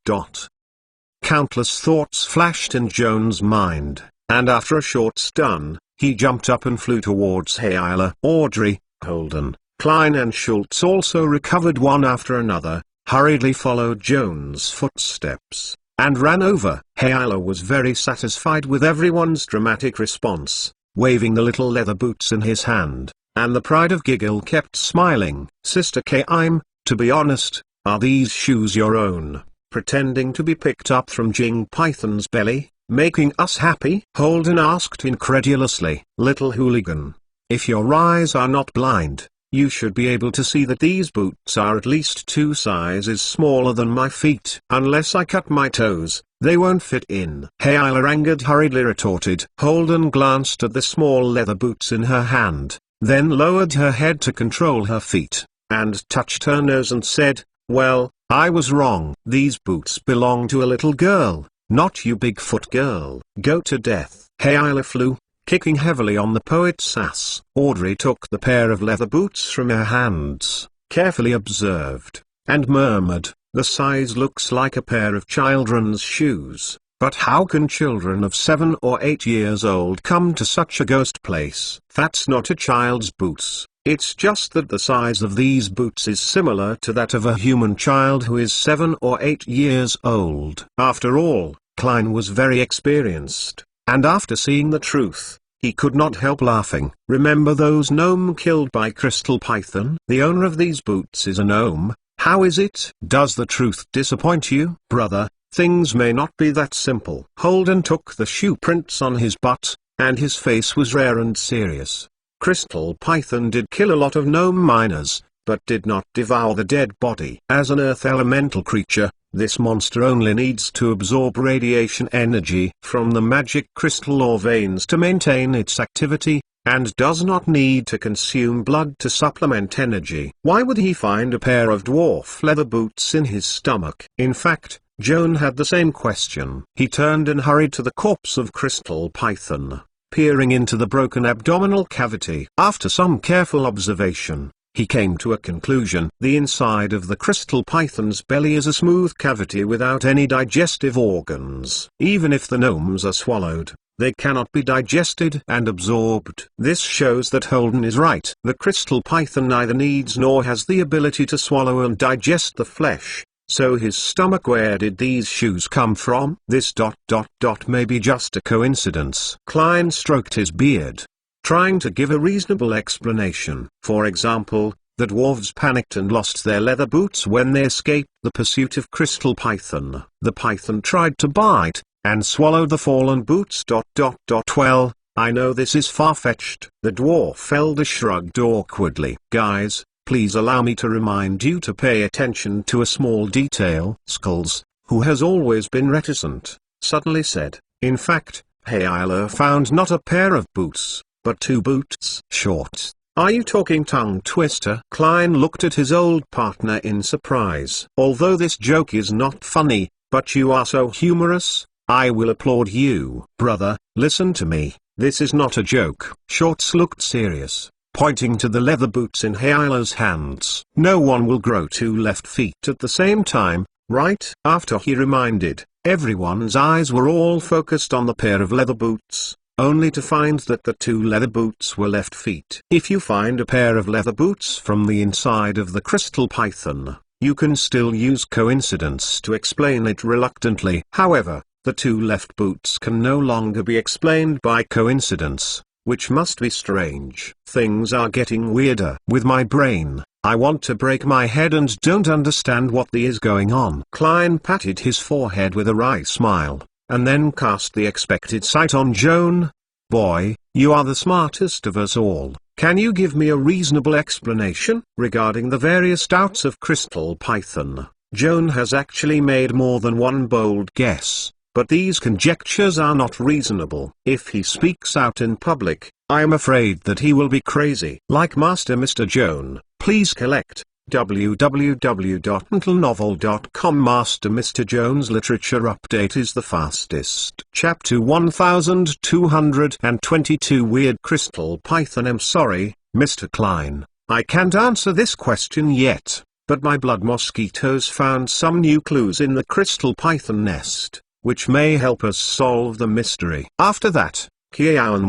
Countless thoughts flashed in Joan's mind, and after a short stun, he jumped up and flew towards Hayla. Audrey, Holden, Klein and Schultz also recovered one after another, hurriedly followed Joan's footsteps, and ran over. Hayla was very satisfied with everyone's dramatic response, waving the little leather boots in his hand, and the pride of Giggle kept smiling. Sister K, to be honest, are these shoes your own, pretending to be picked up from Jing Python's belly, making us happy? Holden asked incredulously. Little hooligan, if your eyes are not blind, you should be able to see that these boots are at least 2 sizes smaller than my feet. Unless I cut my toes, they won't fit in. Hayla angered hurriedly retorted. Holden glanced at the small leather boots in her hand, then lowered her head to control her feet, and touched her nose and said, well, I was wrong. These boots belong to a little girl, not you Bigfoot girl. Go to death. Hayla flew, kicking heavily on the poet's ass. Audrey took the pair of leather boots from her hands, carefully observed, and murmured, the size looks like a pair of children's shoes, but how can children of 7 or 8 years old come to such a ghost place? That's not a child's boots, it's just that the size of these boots is similar to that of a human child who is 7 or 8 years old. After all, Klein was very experienced, and after seeing the truth, he could not help laughing. Remember those gnome killed by Crystal Python? The owner of these boots is a gnome. How is it? Does the truth disappoint you? Brother, things may not be that simple. Holden took the shoe prints on his butt, and his face was rare and serious. Crystal Python did kill a lot of gnome miners, but did not devour the dead body. As an earth elemental creature, this monster only needs to absorb radiation energy from the magic crystal or veins to maintain its activity, and does not need to consume blood to supplement energy. Why would he find a pair of dwarf leather boots in his stomach? In fact, Joan had the same question. He turned and hurried to the corpse of Crystal Python, peering into the broken abdominal cavity. After some careful observation, he came to a conclusion. The inside of the Crystal Python's belly is a smooth cavity without any digestive organs. Even if the gnomes are swallowed, they cannot be digested and absorbed. This shows that Holden is right. The Crystal Python neither needs nor has the ability to swallow and digest the flesh. So his stomach. Where did these shoes come from? This ... may be just a coincidence. Klein stroked his beard, trying to give a reasonable explanation. For example, the dwarves panicked and lost their leather boots when they escaped the pursuit of Crystal Python. The python tried to bite, and swallowed the fallen boots. Well, I know this is far-fetched. The dwarf elder shrugged awkwardly. Guys, please allow me to remind you to pay attention to a small detail. Skulls, who has always been reticent, suddenly said, in fact, Hayla found not a pair of boots, but 2 boots. Shorts. Are you talking tongue twister? Klein looked at his old partner in surprise. Although this joke is not funny, but you are so humorous, I will applaud you. Brother, listen to me, this is not a joke. Shorts looked serious, pointing to the leather boots in Hayla's hands. No one will grow 2 left feet at the same time, right? After he reminded, everyone's eyes were all focused on the pair of leather boots, only to find that the 2 leather boots were left feet. If you find a pair of leather boots from the inside of the Crystal Python, you can still use coincidence to explain it reluctantly. However, the 2 left boots can no longer be explained by coincidence, which must be strange. Things are getting weirder. With my brain, I want to break my head and don't understand what is going on. Klein patted his forehead with a wry smile, and then cast the expected sight on Joan. Boy, you are the smartest of us all. Can you give me a reasonable explanation regarding the various doubts of Crystal Python? Joan has actually made more than one bold guess, but these conjectures are not reasonable. If he speaks out in public, I am afraid that he will be crazy. Like Master Mr. Joan, please collect www.untilenovel.com. Master Mr. Joan's literature update is the fastest. Chapter 1222 Weird Crystal Python. I'm sorry, Mr. Klein, I can't answer this question yet, but my blood mosquitoes found some new clues in the Crystal Python nest, which may help us solve the mystery. After that, Kian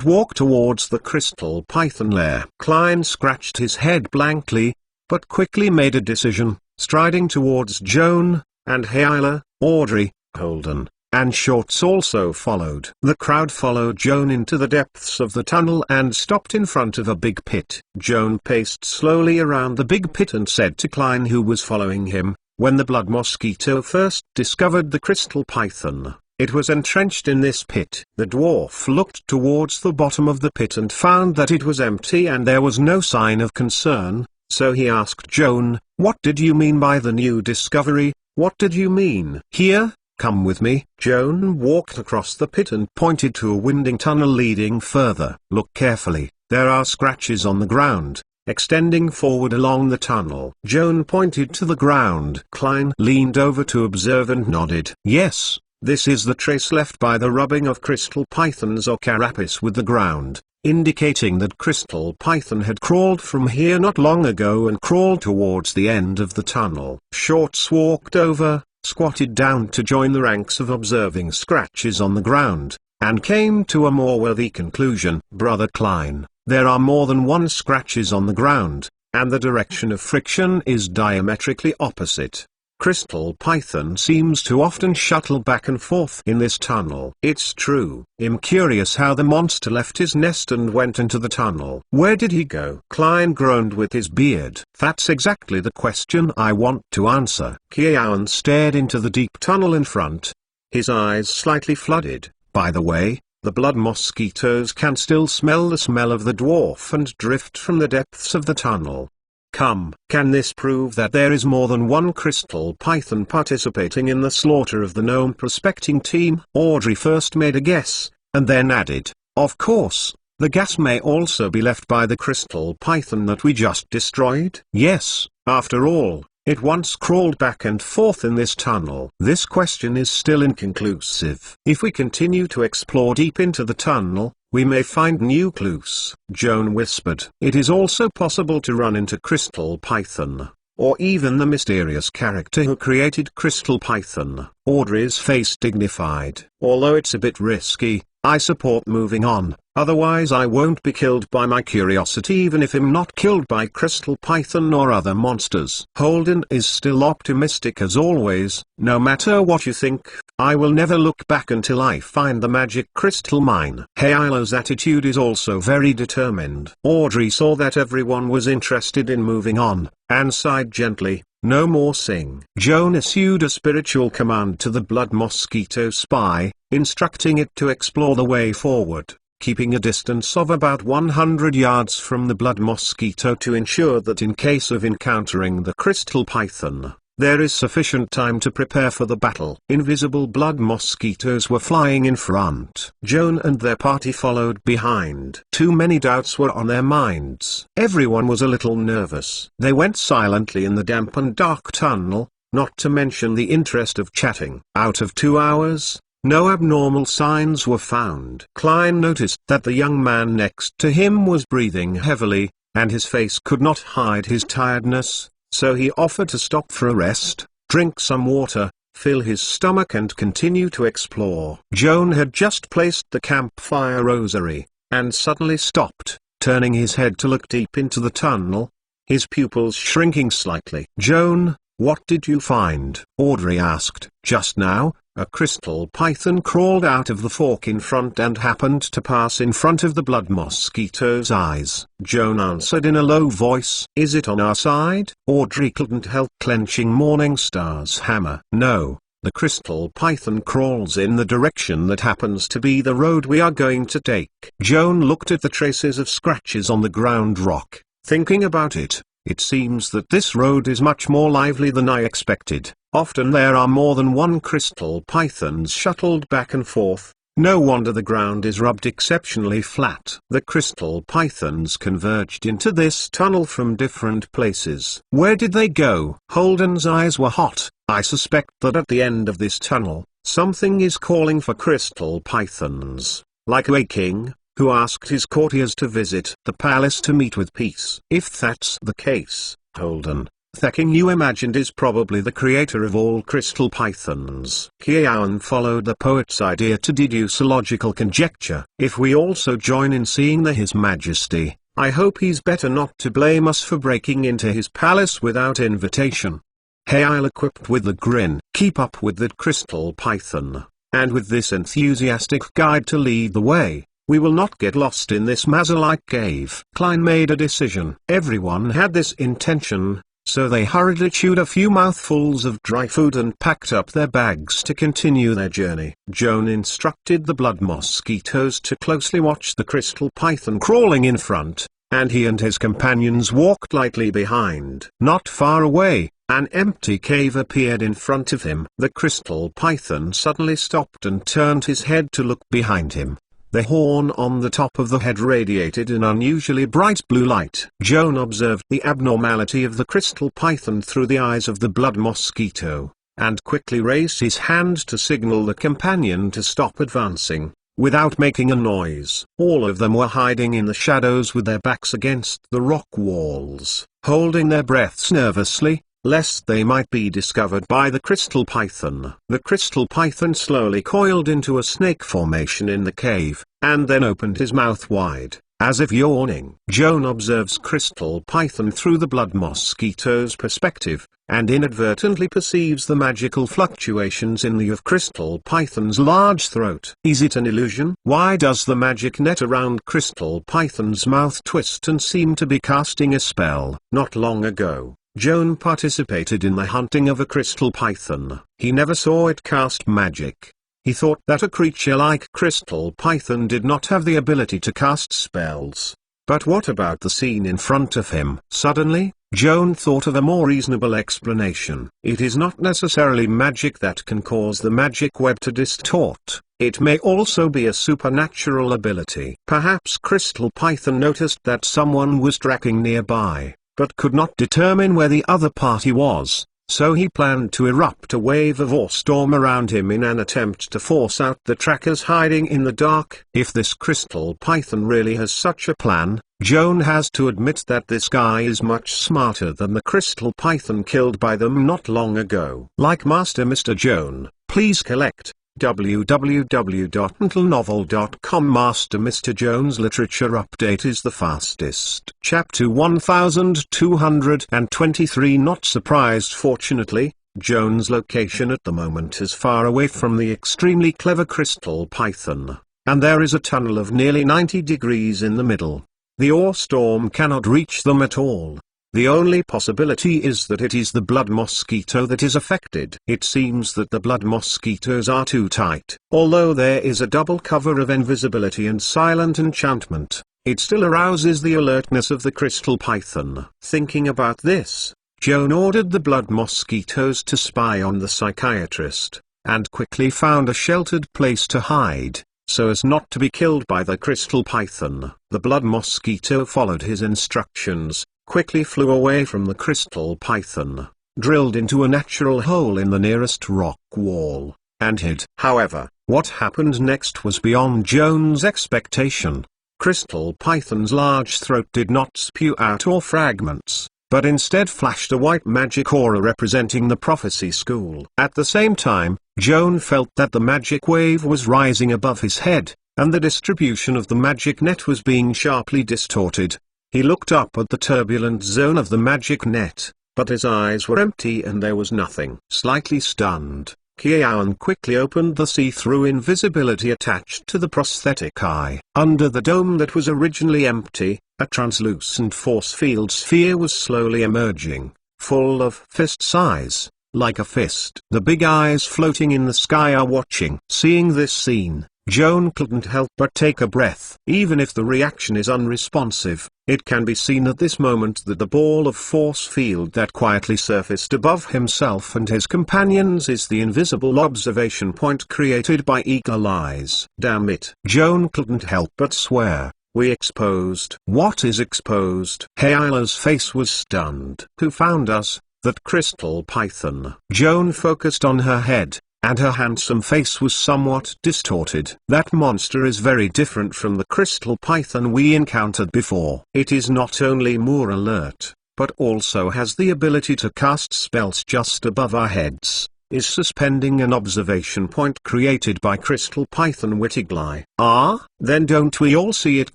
walked towards the Crystal Python lair. Klein scratched his head blankly, but quickly made a decision, striding towards Joan, and Hayla, Audrey, Holden, and Shorts also followed. The crowd followed Joan into the depths of the tunnel and stopped in front of a big pit. Joan paced slowly around the big pit and said to Klein, who was following him, when the blood mosquito first discovered the Crystal Python, it was entrenched in this pit. The dwarf looked towards the bottom of the pit and found that it was empty and there was no sign of concern. So he asked Joan, what did you mean by the new discovery? What did you mean? Here, come with me. Joan walked across the pit and pointed to a winding tunnel leading further. Look carefully, there are scratches on the ground, extending forward along the tunnel. Joan pointed to the ground. Klein leaned over to observe and nodded. Yes, this is the trace left by the rubbing of Crystal Pythons or carapace with the ground, indicating that Crystal Python had crawled from here not long ago and crawled towards the end of the tunnel. Shorts walked over, squatted down to join the ranks of observing scratches on the ground, and came to a more worthy conclusion. Brother Klein, there are more than one scratches on the ground, and the direction of friction is diametrically opposite. Crystal python seems to often shuttle back and forth in this tunnel. It's true. I'm curious how the monster left his nest and went into the tunnel. Where did he go? Klein groaned with his beard. That's exactly the question I want to answer. Kian stared into the deep tunnel in front, his eyes slightly flooded. By the way, the blood mosquitoes can still smell the smell of the dwarf and drift from the depths of the tunnel. Come, can this prove that there is more than one crystal python participating in the slaughter of the gnome prospecting team? Audrey first made a guess, and then added, of course, the gas may also be left by the crystal python that we just destroyed. Yes, after all, it once crawled back and forth in this tunnel. This question is still inconclusive. If we continue to explore deep into the tunnel, we may find new clues. Joan whispered. It is also possible to run into Crystal Python, or even the mysterious character who created Crystal Python. Audrey's face dignified. Although it's a bit risky, I support moving on, otherwise I won't be killed by my curiosity even if I'm not killed by Crystal Python or other monsters. Holden is still optimistic as always. No matter what you think, I will never look back until I find the magic crystal mine. Haila's attitude is also very determined. Audrey saw that everyone was interested in moving on, and sighed gently. No more sing. Joan issued a spiritual command to the blood mosquito spy, instructing it to explore the way forward, keeping a distance of about 100 yards from the blood mosquito to ensure that in case of encountering the crystal python, there is sufficient time to prepare for the battle. Invisible blood mosquitoes were flying in front. Joan and their party followed behind. Too many doubts were on their minds. Everyone was a little nervous. They went silently in the damp and dark tunnel, not to mention the interest of chatting. Out of 2 hours, no abnormal signs were found. Klein noticed that the young man next to him was breathing heavily, and his face could not hide his tiredness. So he offered to stop for a rest, drink some water, fill his stomach and continue to explore. Joan had just placed the campfire rosary, and suddenly stopped, turning his head to look deep into the tunnel, his pupils shrinking slightly. Joan, what did you find? Audrey asked. Just now, a crystal python crawled out of the fork in front and happened to pass in front of the blood mosquito's eyes. Joan answered in a low voice. Is it on our side? Audrey couldn't help clenching Morningstar's hammer. No, the crystal python crawls in the direction that happens to be the road we are going to take. Joan looked at the traces of scratches on the ground rock. Thinking about it, it seems that this road is much more lively than I expected. Often there are more than one crystal pythons shuttled back and forth. No wonder the ground is rubbed exceptionally flat. The crystal pythons converged into this tunnel from different places. Where did they go? Holden's eyes were hot. I suspect that at the end of this tunnel, something is calling for crystal pythons, like a king who asked his courtiers to visit the palace to meet with peace. If that's the case, Holden, the king you imagined is probably the creator of all crystal pythons. Kian followed the poet's idea to deduce a logical conjecture. If we also join in seeing His Majesty, I hope he's better not to blame us for breaking into his palace without invitation. Hail equipped with the grin, keep up with that crystal python, and with this enthusiastic guide to lead the way, we will not get lost in this maze-like cave. Klein made a decision. Everyone had this intention, so they hurriedly chewed a few mouthfuls of dry food and packed up their bags to continue their journey. Joan instructed the blood mosquitoes to closely watch the crystal python crawling in front, and he and his companions walked lightly behind. Not far away, an empty cave appeared in front of him. The crystal python suddenly stopped and turned his head to look behind him. The horn on the top of the head radiated an unusually bright blue light. Joan observed the abnormality of the crystal python through the eyes of the blood mosquito, and quickly raised his hand to signal the companion to stop advancing, without making a noise. All of them were hiding in the shadows with their backs against the rock walls, holding their breaths nervously, lest they might be discovered by the crystal python. The crystal python slowly coiled into a snake formation in the cave, and then opened his mouth wide, as if yawning. Joan observes Crystal Python through the blood mosquito's perspective, and inadvertently perceives the magical fluctuations in the of Crystal Python's large throat. Is it an illusion? Why does the magic net around Crystal Python's mouth twist and seem to be casting a spell? Not long ago, Joan participated in the hunting of a Crystal Python. He never saw it cast magic. He thought that a creature like Crystal Python did not have the ability to cast spells. But what about the scene in front of him? Suddenly, Joan thought of a more reasonable explanation. It is not necessarily magic that can cause the magic web to distort. It may also be a supernatural ability. Perhaps Crystal Python noticed that someone was tracking nearby, but could not determine where the other party was. So he planned to erupt a wave of awe storm around him in an attempt to force out the trackers hiding in the dark. If this Crystal Python really has such a plan, Joan has to admit that this guy is much smarter than the Crystal Python killed by them not long ago. Like Master Mr. Joan, please collect www.untitled.novel.com. Master Mr. Joan's literature update is the fastest. Chapter 1223. Not surprised. Fortunately, Joan's location at the moment is far away from the extremely clever Crystal Python, and there is a tunnel of nearly 90 degrees in the middle. The ore storm cannot reach them at all. The only possibility is that it is the blood mosquito that is affected. It seems that the blood mosquitoes are too tight. Although there is a double cover of invisibility and silent enchantment, it still arouses the alertness of the Crystal Python. Thinking about this, Joan ordered the blood mosquitoes to spy on the psychiatrist, and quickly found a sheltered place to hide, so as not to be killed by the Crystal Python. The blood mosquito followed his instructions, quickly flew away from the Crystal Python, drilled into a natural hole in the nearest rock wall, and hid. However, what happened next was beyond Joan's expectation. Crystal Python's large throat did not spew out ore fragments, but instead flashed a white magic aura representing the prophecy school. At the same time, Joan felt that the magic wave was rising above his head, and the distribution of the magic net was being sharply distorted. He looked up at the turbulent zone of the magic net, but his eyes were empty and there was nothing. Slightly stunned, Joan quickly opened the see-through invisibility attached to the prosthetic eye. Under the dome that was originally empty, a translucent force field sphere was slowly emerging, full of fist size, like a fist. The big eyes floating in the sky are watching. Seeing this scene, Joan couldn't help but take a breath. Even if the reaction is unresponsive, it can be seen at this moment that the ball of force field that quietly surfaced above himself and his companions is the invisible observation point created by eagle eyes. Damn it. Joan couldn't help but swear. We exposed. What is exposed? Heila's face was stunned. Who found us? That Crystal Python. Joan focused on her head, and her handsome face was somewhat distorted. That monster is very different from the Crystal Python we encountered before. It is not only more alert, but also has the ability to cast spells just above our heads, is suspending an observation point created by Crystal Python with eagle eye. Ah, then don't we all see it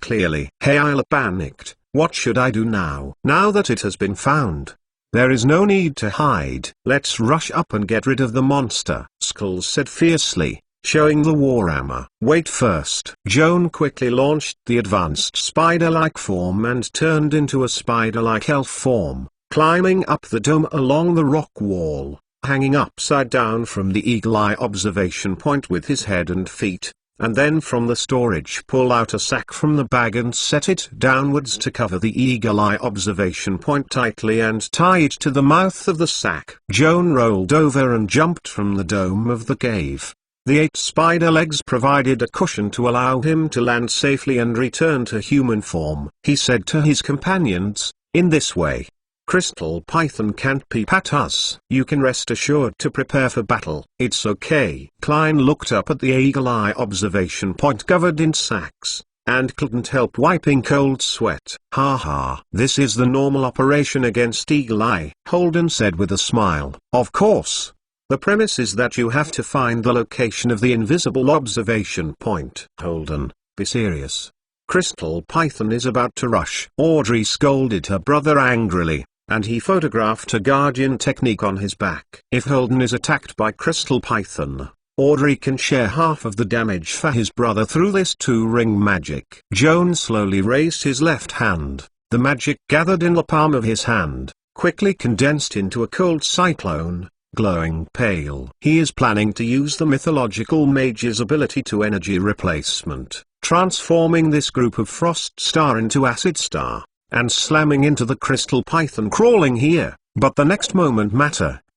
clearly? Heila panicked. What should I do now? Now that it has been found, there is no need to hide. Let's rush up and get rid of the monster, Skulls said fiercely, showing the warhammer. Wait first. Joan quickly launched the advanced spider-like form and turned into a spider-like elf form, climbing up the dome along the rock wall, hanging upside down from the eagle eye observation point with his head and feet, and then from the storage pull out a sack from the bag and set it downwards to cover the eagle eye observation point tightly and tie it to the mouth of the sack. Joan rolled over and jumped from the dome of the cave. The 8 spider legs provided a cushion to allow him to land safely and return to human form. He said to his companions, in this way, Crystal Python can't peep at us. You can rest assured to prepare for battle. It's okay. Klein looked up at the eagle eye observation point covered in sacks, and couldn't help wiping cold sweat. Ha ha. This is the normal operation against eagle eye, Holden said with a smile. Of course. The premise is that you have to find the location of the invisible observation point. Holden, be serious. Crystal Python is about to rush. Audrey scolded her brother angrily, and he photographed a guardian technique on his back. If Holden is attacked by Crystal Python, Audrey can share half of the damage for his brother through this two-ring magic. Joan slowly raised his left hand. The magic gathered in the palm of his hand, quickly condensed into a cold cyclone, glowing pale. He is planning to use the mythological mage's ability to energy replacement, transforming this group of Frost Star into Acid Star, and slamming into the Crystal Python crawling here. But the next moment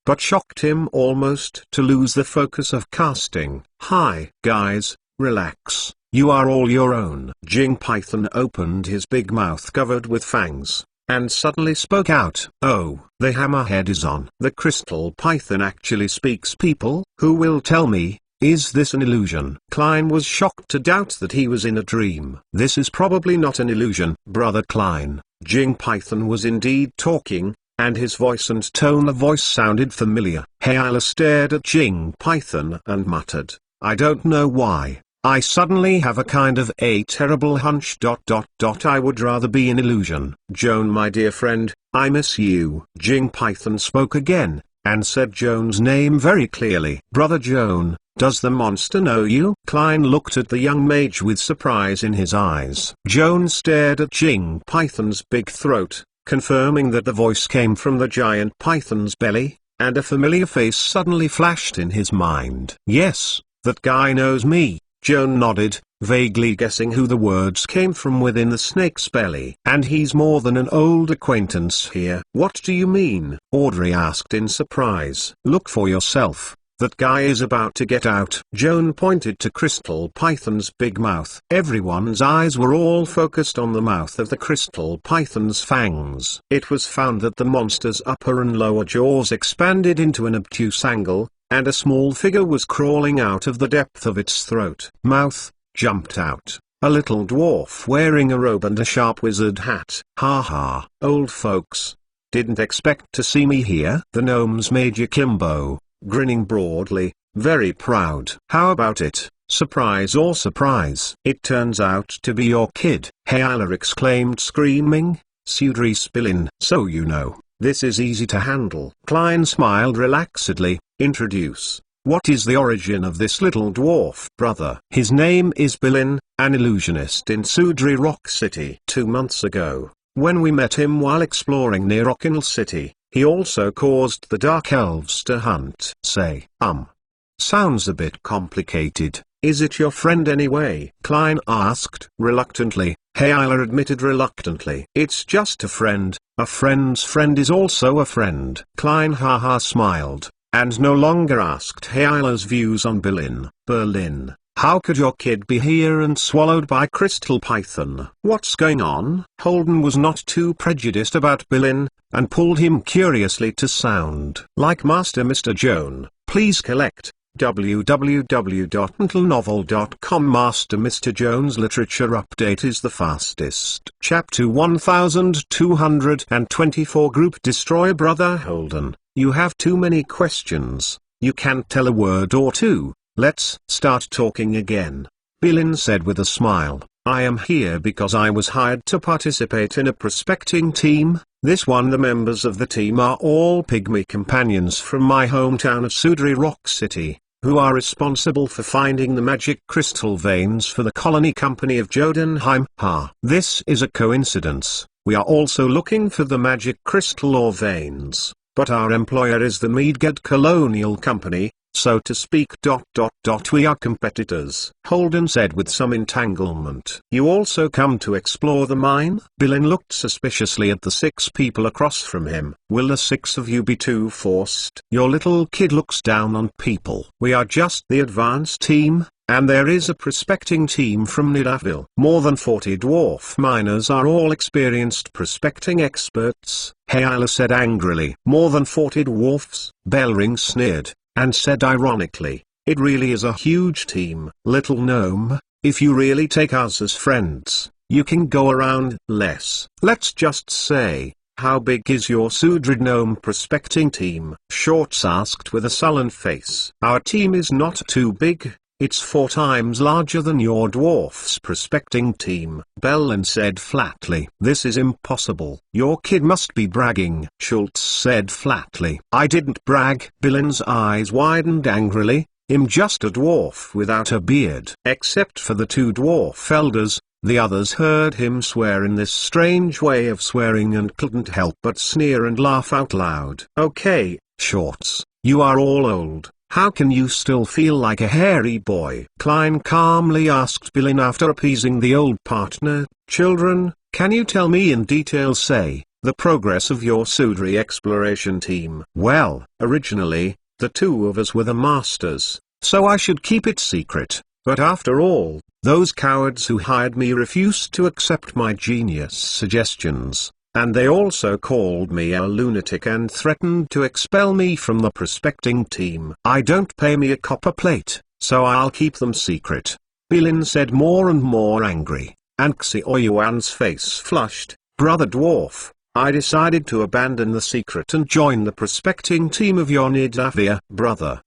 but shocked him almost to lose the focus of casting. Hi, guys, relax, you are all your own. Jing Python opened his big mouth covered with fangs, and suddenly spoke out. Oh, the hammerhead is on. The Crystal Python actually speaks, people. Who will tell me? Is this an illusion? Klein was shocked to doubt that he was in a dream. This is probably not an illusion, Brother Klein. Jing Python was indeed talking, and his voice and tone of voice sounded familiar. Hayala stared at Jing Python and muttered, I don't know why, I suddenly have a kind of a terrible hunch. I would rather be an illusion. Joan, my dear friend, I miss you. Jing Python spoke again, and said Joan's name very clearly. Brother Joan, does the monster know you? Klein looked at the young mage with surprise in his eyes. Joan stared at Jing Python's big throat, confirming that the voice came from the giant python's belly, and a familiar face suddenly flashed in his mind. Yes, that guy knows me. Joan nodded, vaguely guessing who the words came from within the snake's belly. And he's more than an old acquaintance here. What do you mean? Audrey asked in surprise. Look for yourself. That guy is about to get out. Joan pointed to Crystal Python's big mouth. Everyone's eyes were all focused on the mouth of the Crystal Python's fangs. It was found that the monster's upper and lower jaws expanded into an obtuse angle, and a small figure was crawling out of the depth of its throat. Mouth jumped out. A little dwarf wearing a robe and a sharp wizard hat. Ha ha, old folks. Didn't expect to see me here. The gnome's Major Kimbo, grinning broadly, very proud. How about it? Surprise or surprise? It turns out to be your kid, Hayala exclaimed, screaming. Sudri Spillin. So you know, this is easy to handle. Klein smiled relaxedly. Introduce. What is the origin of this little dwarf, brother? His name is Billin, an illusionist in Sudri Rock City. 2 months ago, when we met him while exploring near Okinal City, he also caused the Dark Elves to hunt. Sounds a bit complicated. Is it your friend anyway? Klein asked. Reluctantly, Hayala admitted reluctantly. It's just a friend. A friend's friend is also a friend. Klein haha smiled, and no longer asked Hayala's views on Berlin. How could your kid be here and swallowed by Crystal Python? What's going on? Holden was not too prejudiced about Berlin, and pulled him curiously to sound like Master Mr. Joan. Please collect www.untitled.novel.com. Master Mr. Joan's literature update is the fastest. Chapter 1224. Group Destroyer. Brother Holden, you have too many questions. You can't tell a word or two. Let's start talking again. Billin said with a smile. I am here because I was hired to participate in a prospecting team. The members of the team are all pygmy companions from my hometown of Sudri Rock City, who are responsible for finding the magic crystal veins for the colony company of Jotunheim. This is a coincidence. We are also looking for the magic crystal or veins, but our employer is the Midgard Colonial Company, so to speak. We are competitors, Holden said with some entanglement. You also come to explore the mine? Billin looked suspiciously at the 6 people across from him. Will the 6 of you be too forced? Your little kid looks down on people. We are just the advanced team, and there is a prospecting team from Nidafville. More than 40 dwarf miners are all experienced prospecting experts, Hayala said angrily. More than 40 dwarfs? Bellring sneered, and said ironically, it really is a huge team. Little gnome, if you really take us as friends, you can go around less. Let's just say, how big is your Sudrid gnome prospecting team? Shorts asked with a sullen face. Our team is not too big, It's 4 times larger than your dwarf's prospecting team. Bellin said flatly. This is impossible. Your kid must be bragging. Schultz said flatly. I didn't brag. Billin's eyes widened angrily. I'm just a dwarf without a beard. Except for the 2 dwarf elders, the others heard him swear in this strange way of swearing and couldn't help but sneer and laugh out loud. Okay, Schultz, you are all old. How can you still feel like a hairy boy? Klein calmly asked Billin after appeasing the old partner. Children, can you tell me in detail, say, the progress of your Sudri exploration team? Well, originally, the 2 of us were the masters, so I should keep it secret, but after all, those cowards who hired me refused to accept my genius suggestions. And they also called me a lunatic and threatened to expel me from the prospecting team. I don't pay me a copper plate, so I'll keep them secret. Billin said more and more angry, and Xiaoyuan's face flushed. Brother Dwarf, I decided to abandon the secret and join the prospecting team of your Nidavia. Brother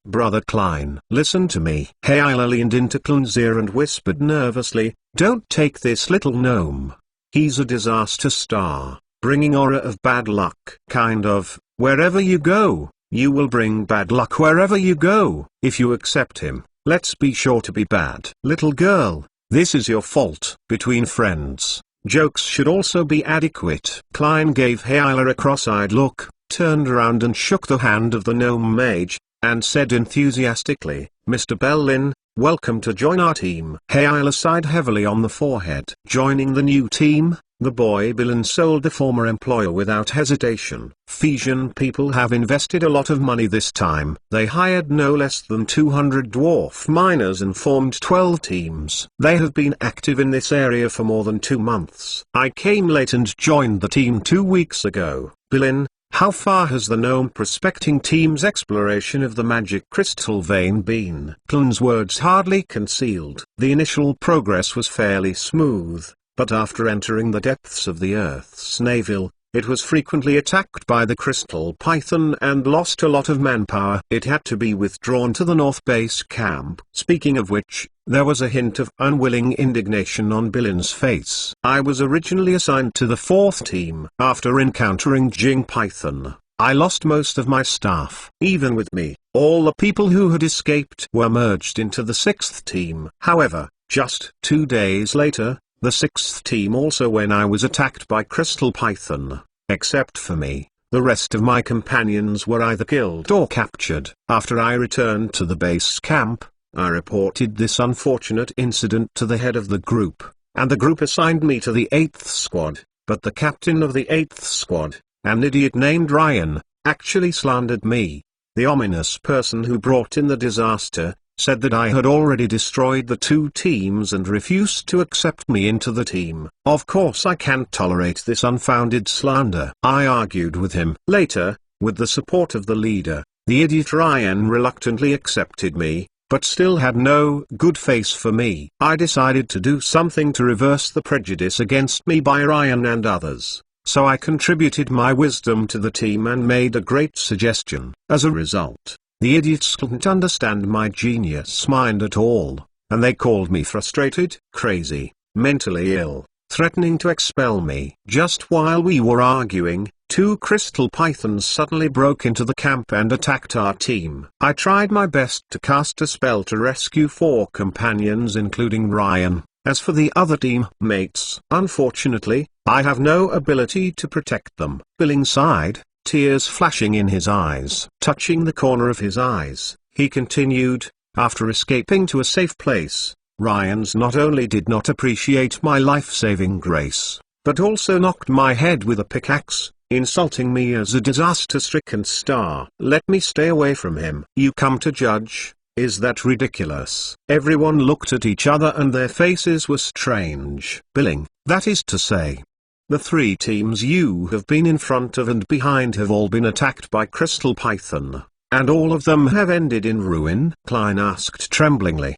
Klein. Listen to me. Heila leaned into Klein's ear and whispered nervously, don't take this little gnome. He's a disaster star, bringing aura of bad luck. Kind of, wherever you go, you will bring bad luck wherever you go. If you accept him, let's be sure to be bad. Little girl, this is your fault. Between friends, jokes should also be adequate. Klein gave Heila a cross-eyed look, turned around and shook the hand of the gnome mage, and said enthusiastically, Mr. Bellin, welcome to join our team. Heila sighed heavily on the forehead. Joining the new team? The boy Billin sold the former employer without hesitation. Phesian people have invested a lot of money this time. They hired no less than 200 dwarf miners and formed 12 teams. They have been active in this area for more than 2 months. I came late and joined the team 2 weeks ago. Billin, how far has the gnome prospecting team's exploration of the magic crystal vein been? Klein's words hardly concealed. The initial progress was fairly smooth. But after entering the depths of the Earth's navel, it was frequently attacked by the crystal python and lost a lot of manpower. It had to be withdrawn to the North Base camp. Speaking of which, there was a hint of unwilling indignation on Billin's face. I was originally assigned to the 4th team. After encountering Jing Python, I lost most of my staff. Even with me, all the people who had escaped were merged into the 6th team. However, just 2 days later, the 6th team also when I was attacked by Crystal Python. Except for me, the rest of my companions were either killed or captured. After I returned to the base camp, I reported this unfortunate incident to the head of the group, and the group assigned me to the 8th squad, but the captain of the 8th squad, an idiot named Ryan, actually slandered me. The ominous person who brought in the disaster, said that I had already destroyed the 2 teams and refused to accept me into the team. Of course I can't tolerate this unfounded slander. I argued with him. Later, with the support of the leader, the idiot Ryan reluctantly accepted me, but still had no good face for me. I decided to do something to reverse the prejudice against me by Ryan and others. So I contributed my wisdom to the team and made a great suggestion. As a result, the idiots couldn't understand my genius mind at all, and they called me frustrated, crazy, mentally ill, threatening to expel me. Just while we were arguing, 2 crystal pythons suddenly broke into the camp and attacked our team. I tried my best to cast a spell to rescue 4 companions including Ryan. As for the other team mates, unfortunately, I have no ability to protect them. Billing sighed, tears flashing in his eyes. Touching the corner of his eyes, he continued, after escaping to a safe place, Ryan's not only did not appreciate my life-saving grace, but also knocked my head with a pickaxe, insulting me as a disaster-stricken star. Let me stay away from him. You come to judge, is that ridiculous? Everyone looked at each other and their faces were strange. Billing, that is to say, the 3 teams you have been in front of and behind have all been attacked by Crystal Python, and all of them have ended in ruin? Klein asked tremblingly.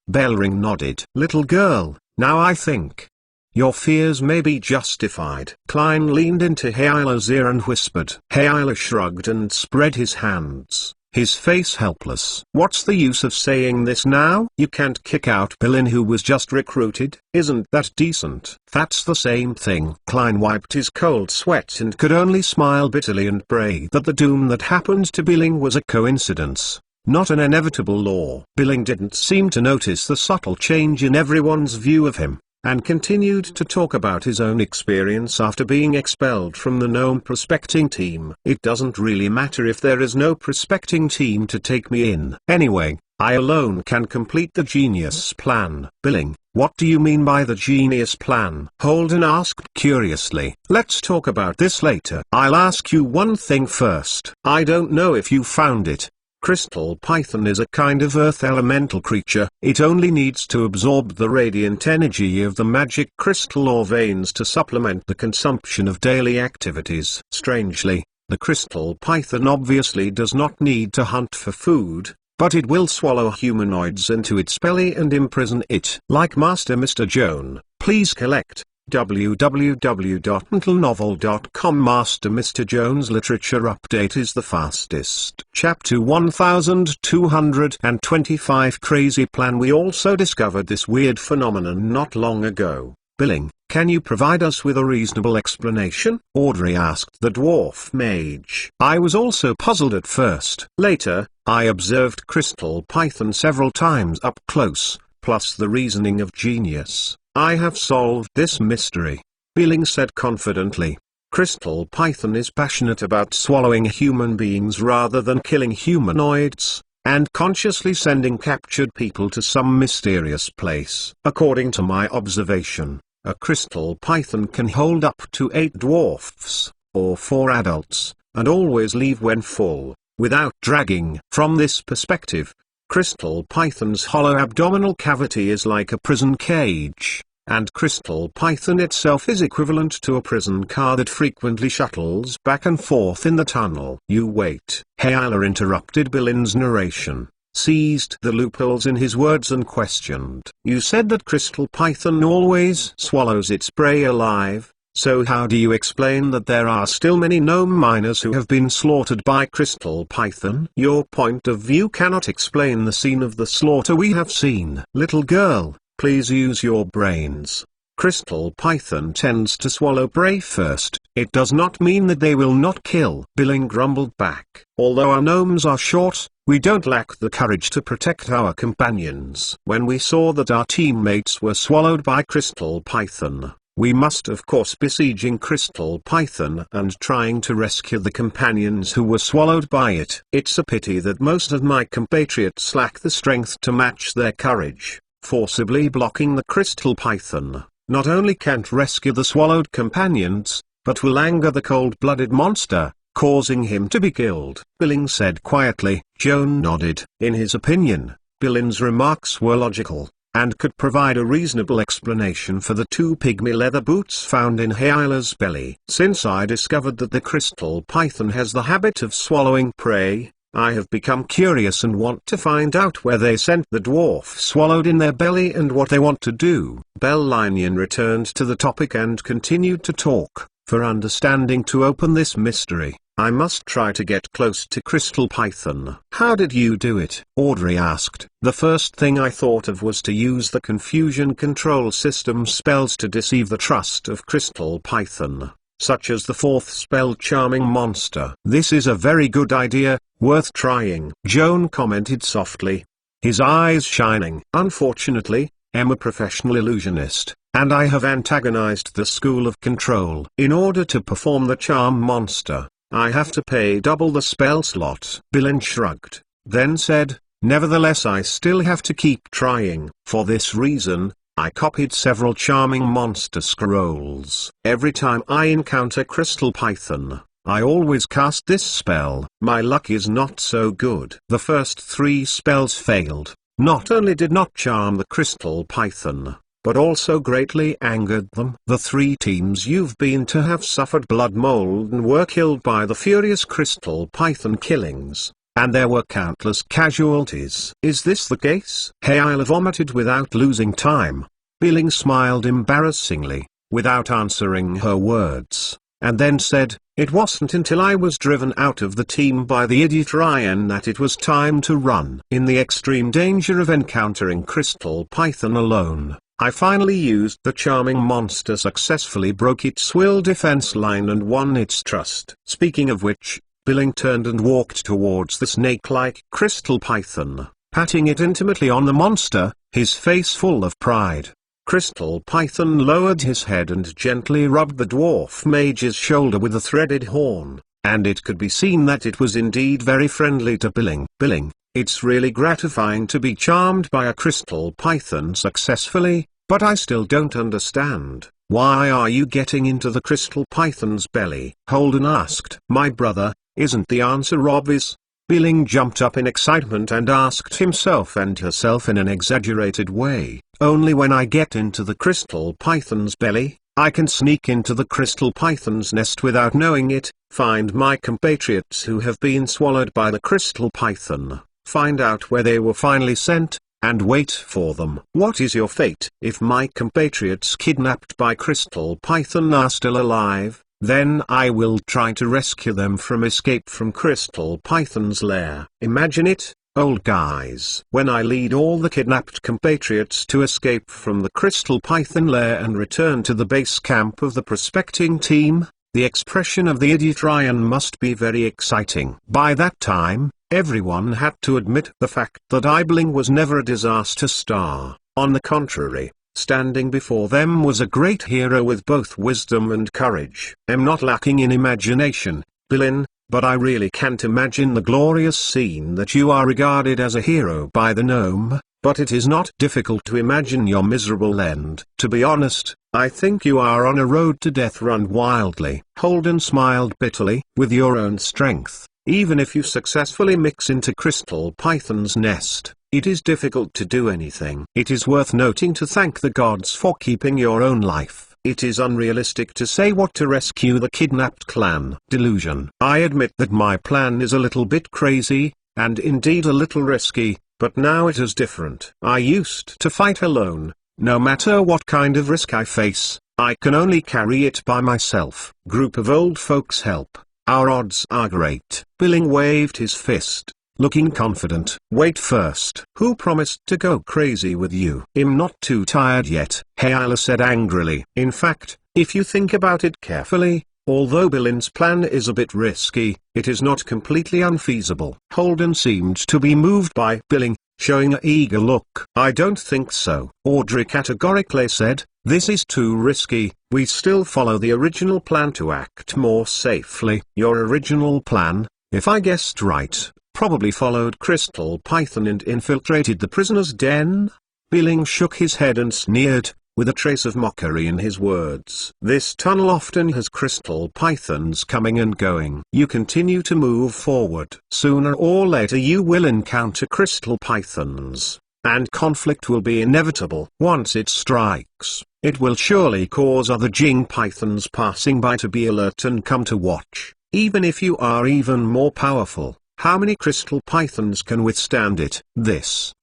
Bellring nodded. Little girl, now I think your fears may be justified. Klein leaned into Heila's ear and whispered. Heila shrugged and spread his hands. his face helpless. "What's the use of saying this now? You can't kick out Bilin, who was just recruited. Isn't that decent?" "That's the same thing." Klein wiped his cold sweat and could only smile bitterly and pray that the doom that happened to Billing was a coincidence, not an inevitable law. Billing didn't seem to notice the subtle change in everyone's view of him, and continued to talk about his own experience after being expelled from the gnome prospecting team. "It doesn't really matter if there is no prospecting team to take me in. Anyway, I alone can complete the genius plan." "Billing, what do you mean by the genius plan?" Holden asked curiously. "Let's talk about this later. I'll ask you one thing first. I don't know if you found it. Crystal python is a kind of earth elemental creature. It only needs to absorb the radiant energy of the magic crystal or veins to supplement the consumption of daily activities. Strangely, the crystal python obviously does not need to hunt for food, but it will swallow humanoids into its belly and imprison it. Like Master Mr. Joan, please collect www.untitlenovel.com. Master Mr. Joan's literature update is the fastest. Chapter 1225 Crazy Plan. We also discovered this weird phenomenon not long ago. Billing, can you provide us with a reasonable explanation? Audrey asked the dwarf mage. I was also puzzled at first. Later, I observed crystal python several times up close, plus the reasoning of genius. I have solved this mystery, Billing said confidently. Crystal python is passionate about swallowing human beings rather than killing humanoids, and consciously sending captured people to some mysterious place. According to my observation, a crystal python can hold up to 8 dwarfs, or 4 adults, and always leave when full, without dragging. From this perspective, crystal python's hollow abdominal cavity is like a prison cage, and crystal python itself is equivalent to a prison car that frequently shuttles back and forth in the tunnel. You wait. Hayala interrupted Billin's narration, seized the loopholes in his words and questioned. You said that crystal python always swallows its prey alive. So how do you explain that there are still many gnome miners who have been slaughtered by crystal python? Your point of view cannot explain the scene of the slaughter we have seen. Little girl, please use your brains. Crystal python tends to swallow prey first. It does not mean that they will not kill. Billing grumbled back. Although our gnomes are short, we don't lack the courage to protect our companions. When we saw that our teammates were swallowed by crystal python, we must of course besieging crystal python and trying to rescue the companions who were swallowed by it. It's a pity that most of my compatriots lack the strength to match their courage. Forcibly blocking the crystal python not only can't rescue the swallowed companions, but will anger the cold-blooded monster, causing him to be killed. Billing said quietly. Joan nodded. In his opinion, Billing's remarks were logical, and could provide a reasonable explanation for the 2 pygmy leather boots found in Hayala's belly. Since I discovered that the crystal python has the habit of swallowing prey, I have become curious and want to find out where they sent the dwarf swallowed in their belly and what they want to do. Bellinian returned to the topic and continued to talk. For understanding to open this mystery, I must try to get close to crystal python. How did you do it? Audrey asked. The first thing I thought of was to use the confusion control system spells to deceive the trust of crystal python, such as the 4th spell charming monster. This is a very good idea, worth trying. Joan commented softly, his eyes shining. Unfortunately, I'm a professional illusionist, and I have antagonized the school of control. In order to perform the charm monster, I have to pay double the spell slot. Billing shrugged, then said, nevertheless I still have to keep trying. For this reason, I copied several charming monster scrolls. Every time I encounter crystal python, I always cast this spell. My luck is not so good. The first 3 spells failed. Not only did not charm the crystal python, but also greatly angered them. The 3 teams you've been to have suffered blood mold and were killed by the furious crystal python killings, and there were countless casualties. Is this the case? Hayala vomited without losing time. Billing smiled embarrassingly, without answering her words, and then said, It wasn't until I was driven out of the team by the idiot Ryan that it was time to run. In the extreme danger of encountering Crystal Python alone, I finally used the charming monster, successfully broke its will defense line and won its trust. Speaking of which, Billing turned and walked towards the snake-like Crystal Python, patting it intimately on the monster, his face full of pride. Crystal Python lowered his head and gently rubbed the dwarf mage's shoulder with a threaded horn, and it could be seen that it was indeed very friendly to Billing. Billing, it's really gratifying to be charmed by a Crystal Python successfully, but I still don't understand. Why are you getting into the Crystal Python's belly? Holden asked. My brother, isn't the answer obvious? Billing jumped up in excitement and asked himself and herself in an exaggerated way. Only when I get into the Crystal Python's belly, I can sneak into the Crystal Python's nest without knowing it, find my compatriots who have been swallowed by the Crystal Python, find out where they were finally sent, and wait for them. What is your fate? If my compatriots kidnapped by Crystal Python are still alive, then I will try to rescue them from escape from Crystal Python's lair. Imagine it, old guys. When I lead all the kidnapped compatriots to escape from the Crystal Python lair and return to the base camp of the prospecting team, the expression of the idiot Ryan must be very exciting. By that time, everyone had to admit the fact that Billing was never a disaster star. On the contrary, standing before them was a great hero with both wisdom and courage. I'm not lacking in imagination, Billing, but I really can't imagine the glorious scene that you are regarded as a hero by the gnome, but it is not difficult to imagine your miserable end. To be honest, I think you are on a road to death. Run wildly. Holden smiled bitterly. With your own strength, even if you successfully mix into Crystal Python's nest, it is difficult to do anything. It is worth noting to thank the gods for keeping your own life. It is unrealistic to say what to rescue the kidnapped clan. Delusion. I admit that my plan is a little bit crazy, and indeed a little risky, but now it is different. I used to fight alone. No matter what kind of risk I face, I can only carry it by myself. Group of old folks help. Our odds are great. Billing waved his fist, looking confident. Wait first. Who promised to go crazy with you? I'm not too tired yet, Hayala said angrily. In fact, if you think about it carefully, although Billing's plan is a bit risky, it is not completely unfeasible. Holden seemed to be moved by Billing, showing an eager look. I don't think so, Audrey categorically said. This is too risky. We still follow the original plan to act more safely. Your original plan, if I guessed right, probably followed Crystal Python and infiltrated the prisoner's den? Billing shook his head and sneered, with a trace of mockery in his words. This tunnel often has Crystal Pythons coming and going. You continue to move forward. Sooner or later you will encounter Crystal Pythons, and conflict will be inevitable. Once it strikes, it will surely cause other Jing Pythons passing by to be alert and come to watch. Even if you are even more powerful, how many Crystal Pythons can withstand it?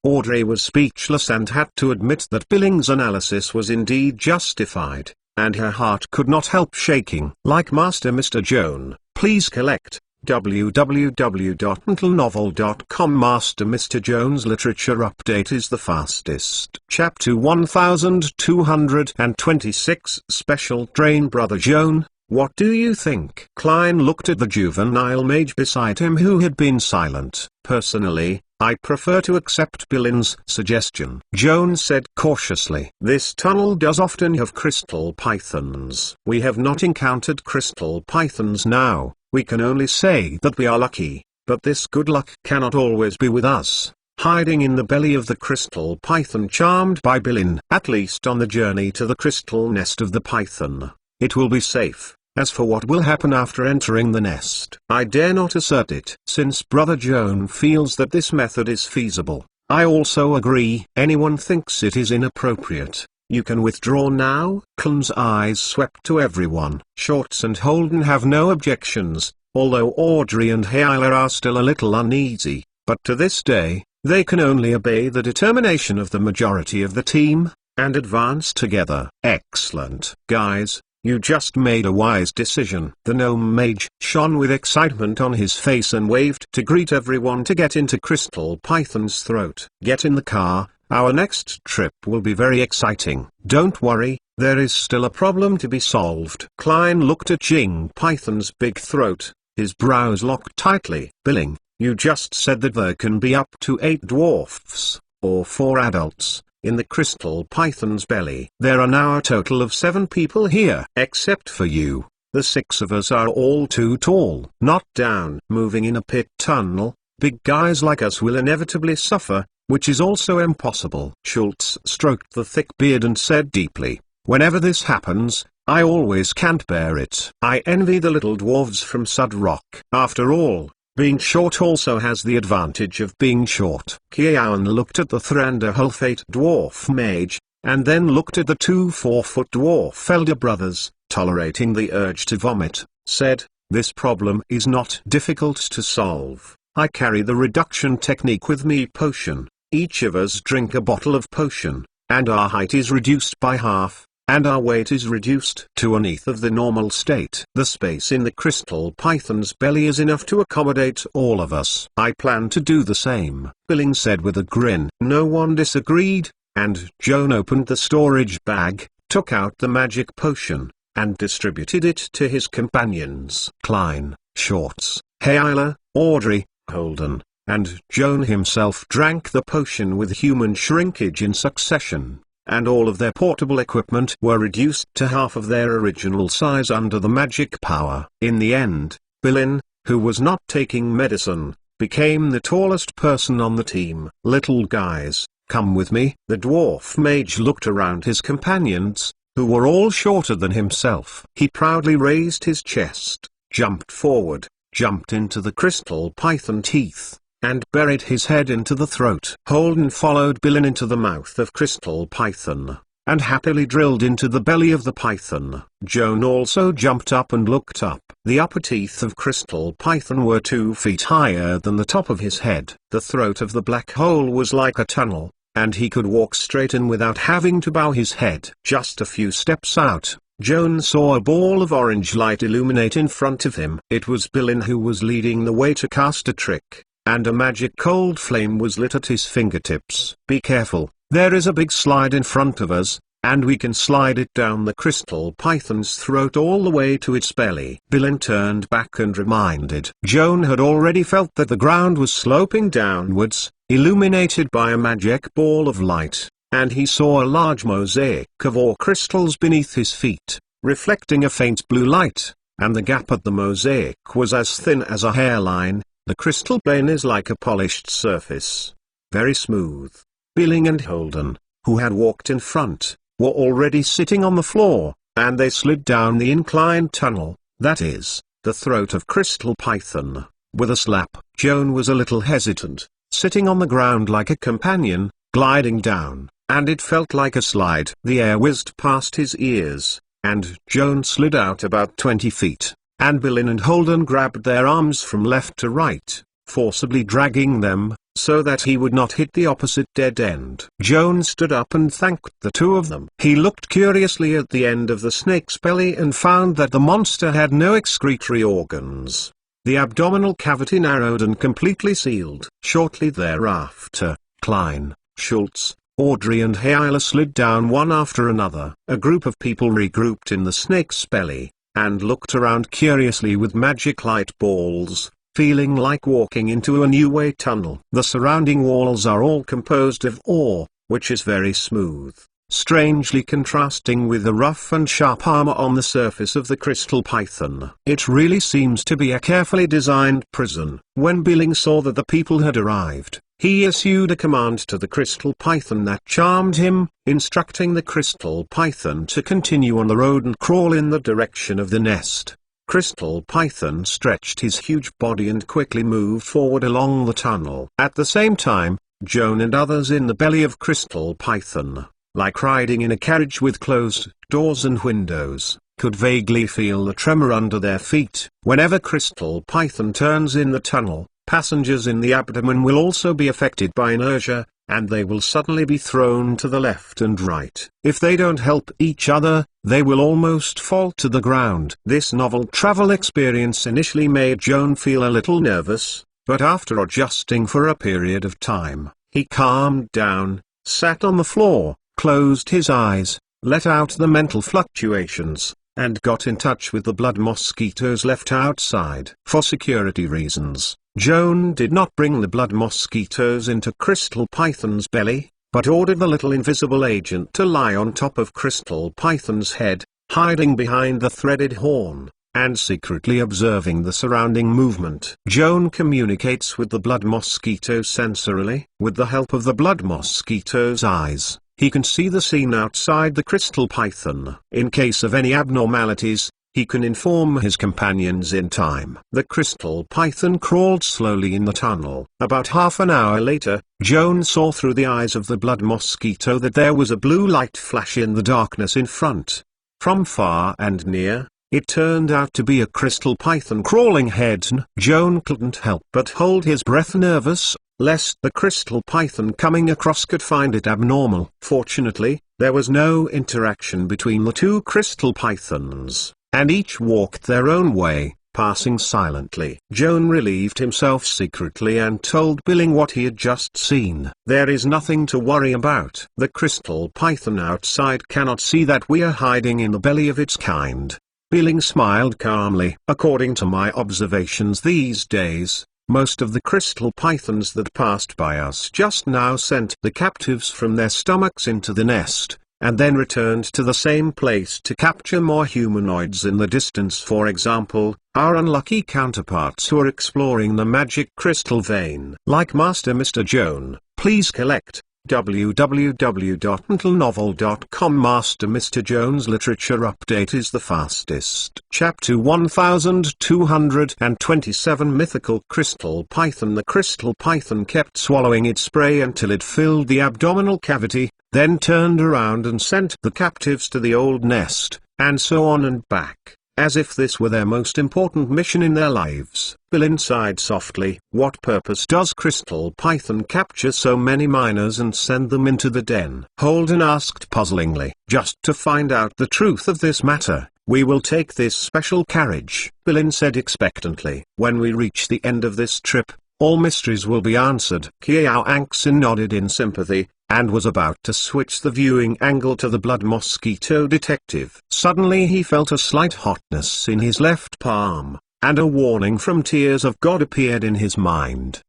Audrey was speechless and had to admit that Billing's analysis was indeed justified, and her heart could not help shaking. Like Master Mr. Joan, please collect www.untitlenovel.com. Master Mr. Joan's literature update is the fastest. Chapter 1226 Special Train. Brother Joan, what do you think? Klein looked at the juvenile mage beside him who had been silent. Personally, I prefer to accept Billing's suggestion, Joan said cautiously. This tunnel does often have Crystal Pythons. We have not encountered Crystal Pythons now. We can only say that we are lucky, but this good luck cannot always be with us. Hiding in the belly of the Crystal Python charmed by Billing, at least on the journey to the crystal nest of the Python, it will be safe. As for what will happen after entering the nest, I dare not assert it. Since Brother Joan feels that this method is feasible, I also agree. Anyone thinks it is inappropriate, you can withdraw now. Klein's eyes swept to everyone. Shorts and Holden have no objections, although Audrey and Hayla are still a little uneasy, but to this day, they can only obey the determination of the majority of the team, and advance together. Excellent. Guys, you just made a wise decision. The gnome mage shone with excitement on his face and waved to greet everyone to get into Crystal Python's throat. Get in the car, our next trip will be very exciting. Don't worry, there is still a problem to be solved. Klein looked at Jing Python's big throat, his brows locked tightly. Billing, you just said that there can be up to 8 dwarfs, or 4 adults, in the Crystal Python's belly. There are now a total of 7 people here. Except for you, the 6 of us are all too tall. Not down. Moving in a pit tunnel, big guys like us will inevitably suffer, which is also impossible. Schultz stroked the thick beard and said deeply, whenever this happens, I always can't bear it. I envy the little dwarves from Sud Rock. After all, being short also has the advantage of being short. Kian looked at the Thranduilfate dwarf mage, and then looked at the 2 4-foot dwarf elder brothers, tolerating the urge to vomit, said, this problem is not difficult to solve. I carry the reduction technique with me potion. Each of us drink a bottle of potion, and our height is reduced by half, and our weight is reduced to 1/8 of the normal state. The space in the Crystal Python's belly is enough to accommodate all of us. I plan to do the same, Billing said with a grin. No one disagreed, and Joan opened the storage bag, took out the magic potion, and distributed it to his companions. Klein, Shorts, Hayla, Audrey, Holden, and Joan himself drank the potion with human shrinkage in succession, and all of their portable equipment were reduced to half of their original size under the magic power. In the end, Billin, who was not taking medicine, became the tallest person on the team. Little guys, come with me. The dwarf mage looked around his companions, who were all shorter than himself. He proudly raised his chest, jumped forward, jumped into the Crystal Python teeth, and buried his head into the throat. Holden followed Billin into the mouth of Crystal Python, and happily drilled into the belly of the python. Joan also jumped up and looked up. The upper teeth of Crystal Python were 2 feet higher than the top of his head. The throat of the black hole was like a tunnel, and he could walk straight in without having to bow his head. Just a few steps out, Joan saw a ball of orange light illuminate in front of him. It was Billin who was leading the way to cast a trick, and a magic cold flame was lit at his fingertips. Be careful, there is a big slide in front of us, and we can slide it down the Crystal Python's throat all the way to its belly. Billin turned back and reminded. Joan had already felt that the ground was sloping downwards, illuminated by a magic ball of light, and he saw a large mosaic of ore crystals beneath his feet, reflecting a faint blue light, and the gap at the mosaic was as thin as a hairline. The crystal plane is like a polished surface, very smooth. Billing and Holden, who had walked in front, were already sitting on the floor, and they slid down the inclined tunnel, that is, the throat of Crystal Python, with a slap. Joan was a little hesitant, sitting on the ground like a companion, gliding down, and it felt like a slide. The air whizzed past his ears, and Joan slid out about 20 feet. And Billin and Holden grabbed their arms from left to right, forcibly dragging them, so that he would not hit the opposite dead end. Joan stood up and thanked the 2 of them. He looked curiously at the end of the snake's belly and found that the monster had no excretory organs. The abdominal cavity narrowed and completely sealed. Shortly thereafter, Klein, Schultz, Audrey and Hayla slid down one after another. A group of people regrouped in the snake's belly, and looked around curiously with magic light balls, feeling like walking into a new way tunnel. The surrounding walls are all composed of ore, which is very smooth, strangely contrasting with the rough and sharp armor on the surface of the Crystal Python. It really seems to be a carefully designed prison. When Billing saw that the people had arrived, he issued a command to the Crystal Python that charmed him, instructing the Crystal Python to continue on the road and crawl in the direction of the nest. Crystal Python stretched his huge body and quickly moved forward along the tunnel. At the same time, Joan and others in the belly of Crystal Python, like riding in a carriage with closed doors and windows, could vaguely feel the tremor under their feet. Whenever Crystal Python turns in the tunnel, passengers in the abdomen will also be affected by inertia, and they will suddenly be thrown to the left and right. If they don't help each other, they will almost fall to the ground. This novel travel experience initially made Joan feel a little nervous, but after adjusting for a period of time, he calmed down, sat on the floor, closed his eyes, let out the mental fluctuations, and got in touch with the blood mosquitoes left outside. For security reasons, Joan did not bring the blood mosquitoes into Crystal Python's belly, but ordered the little invisible agent to lie on top of Crystal Python's head, hiding behind the threaded horn, and secretly observing the surrounding movement. Joan communicates with the blood mosquito sensorily. With the help of the blood mosquito's eyes, he can see the scene outside the Crystal Python. In case of any abnormalities, he can inform his companions in time. The Crystal Python crawled slowly in the tunnel. About half an hour later, Joan saw through the eyes of the blood mosquito that there was a blue light flash in the darkness in front. From far and near, it turned out to be a Crystal Python crawling head. Joan couldn't help but hold his breath, nervous, lest the Crystal Python coming across could find it abnormal. Fortunately, there was no interaction between the two Crystal Pythons, and each walked their own way, passing silently. Joan relieved himself secretly and told Billing what he had just seen. There is nothing to worry about. The Crystal Python outside cannot see that we are hiding in the belly of its kind. Billing smiled calmly. According to my observations these days, most of the Crystal Pythons that passed by us just now sent the captives from their stomachs into the nest, and then returned to the same place to capture more humanoids in the distance. For example, our unlucky counterparts who are exploring the magic crystal vein. Like Master Mr. Joan, please collect www.untitled.novel.com. Master Mr. Joan's literature update is the fastest. Chapter 1227 Mythical Crystal Python. The Crystal Python kept swallowing its prey until it filled the abdominal cavity, then turned around and sent the captives to the old nest, and so on and back, as if this were their most important mission in their lives. Billing sighed softly. What purpose does Crystal Python capture so many miners and send them into the den? Holden asked puzzlingly. Just to find out the truth of this matter, we will take this special carriage, Billing said expectantly. When we reach the end of this trip, all mysteries will be answered. Kiao Angxin nodded in sympathy, and was about to switch the viewing angle to the blood mosquito detective. Suddenly he felt a slight hotness in his left palm, and a warning from Tears of God appeared in his mind.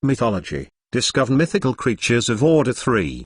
Mythology. Discover mythical creatures of Order 3.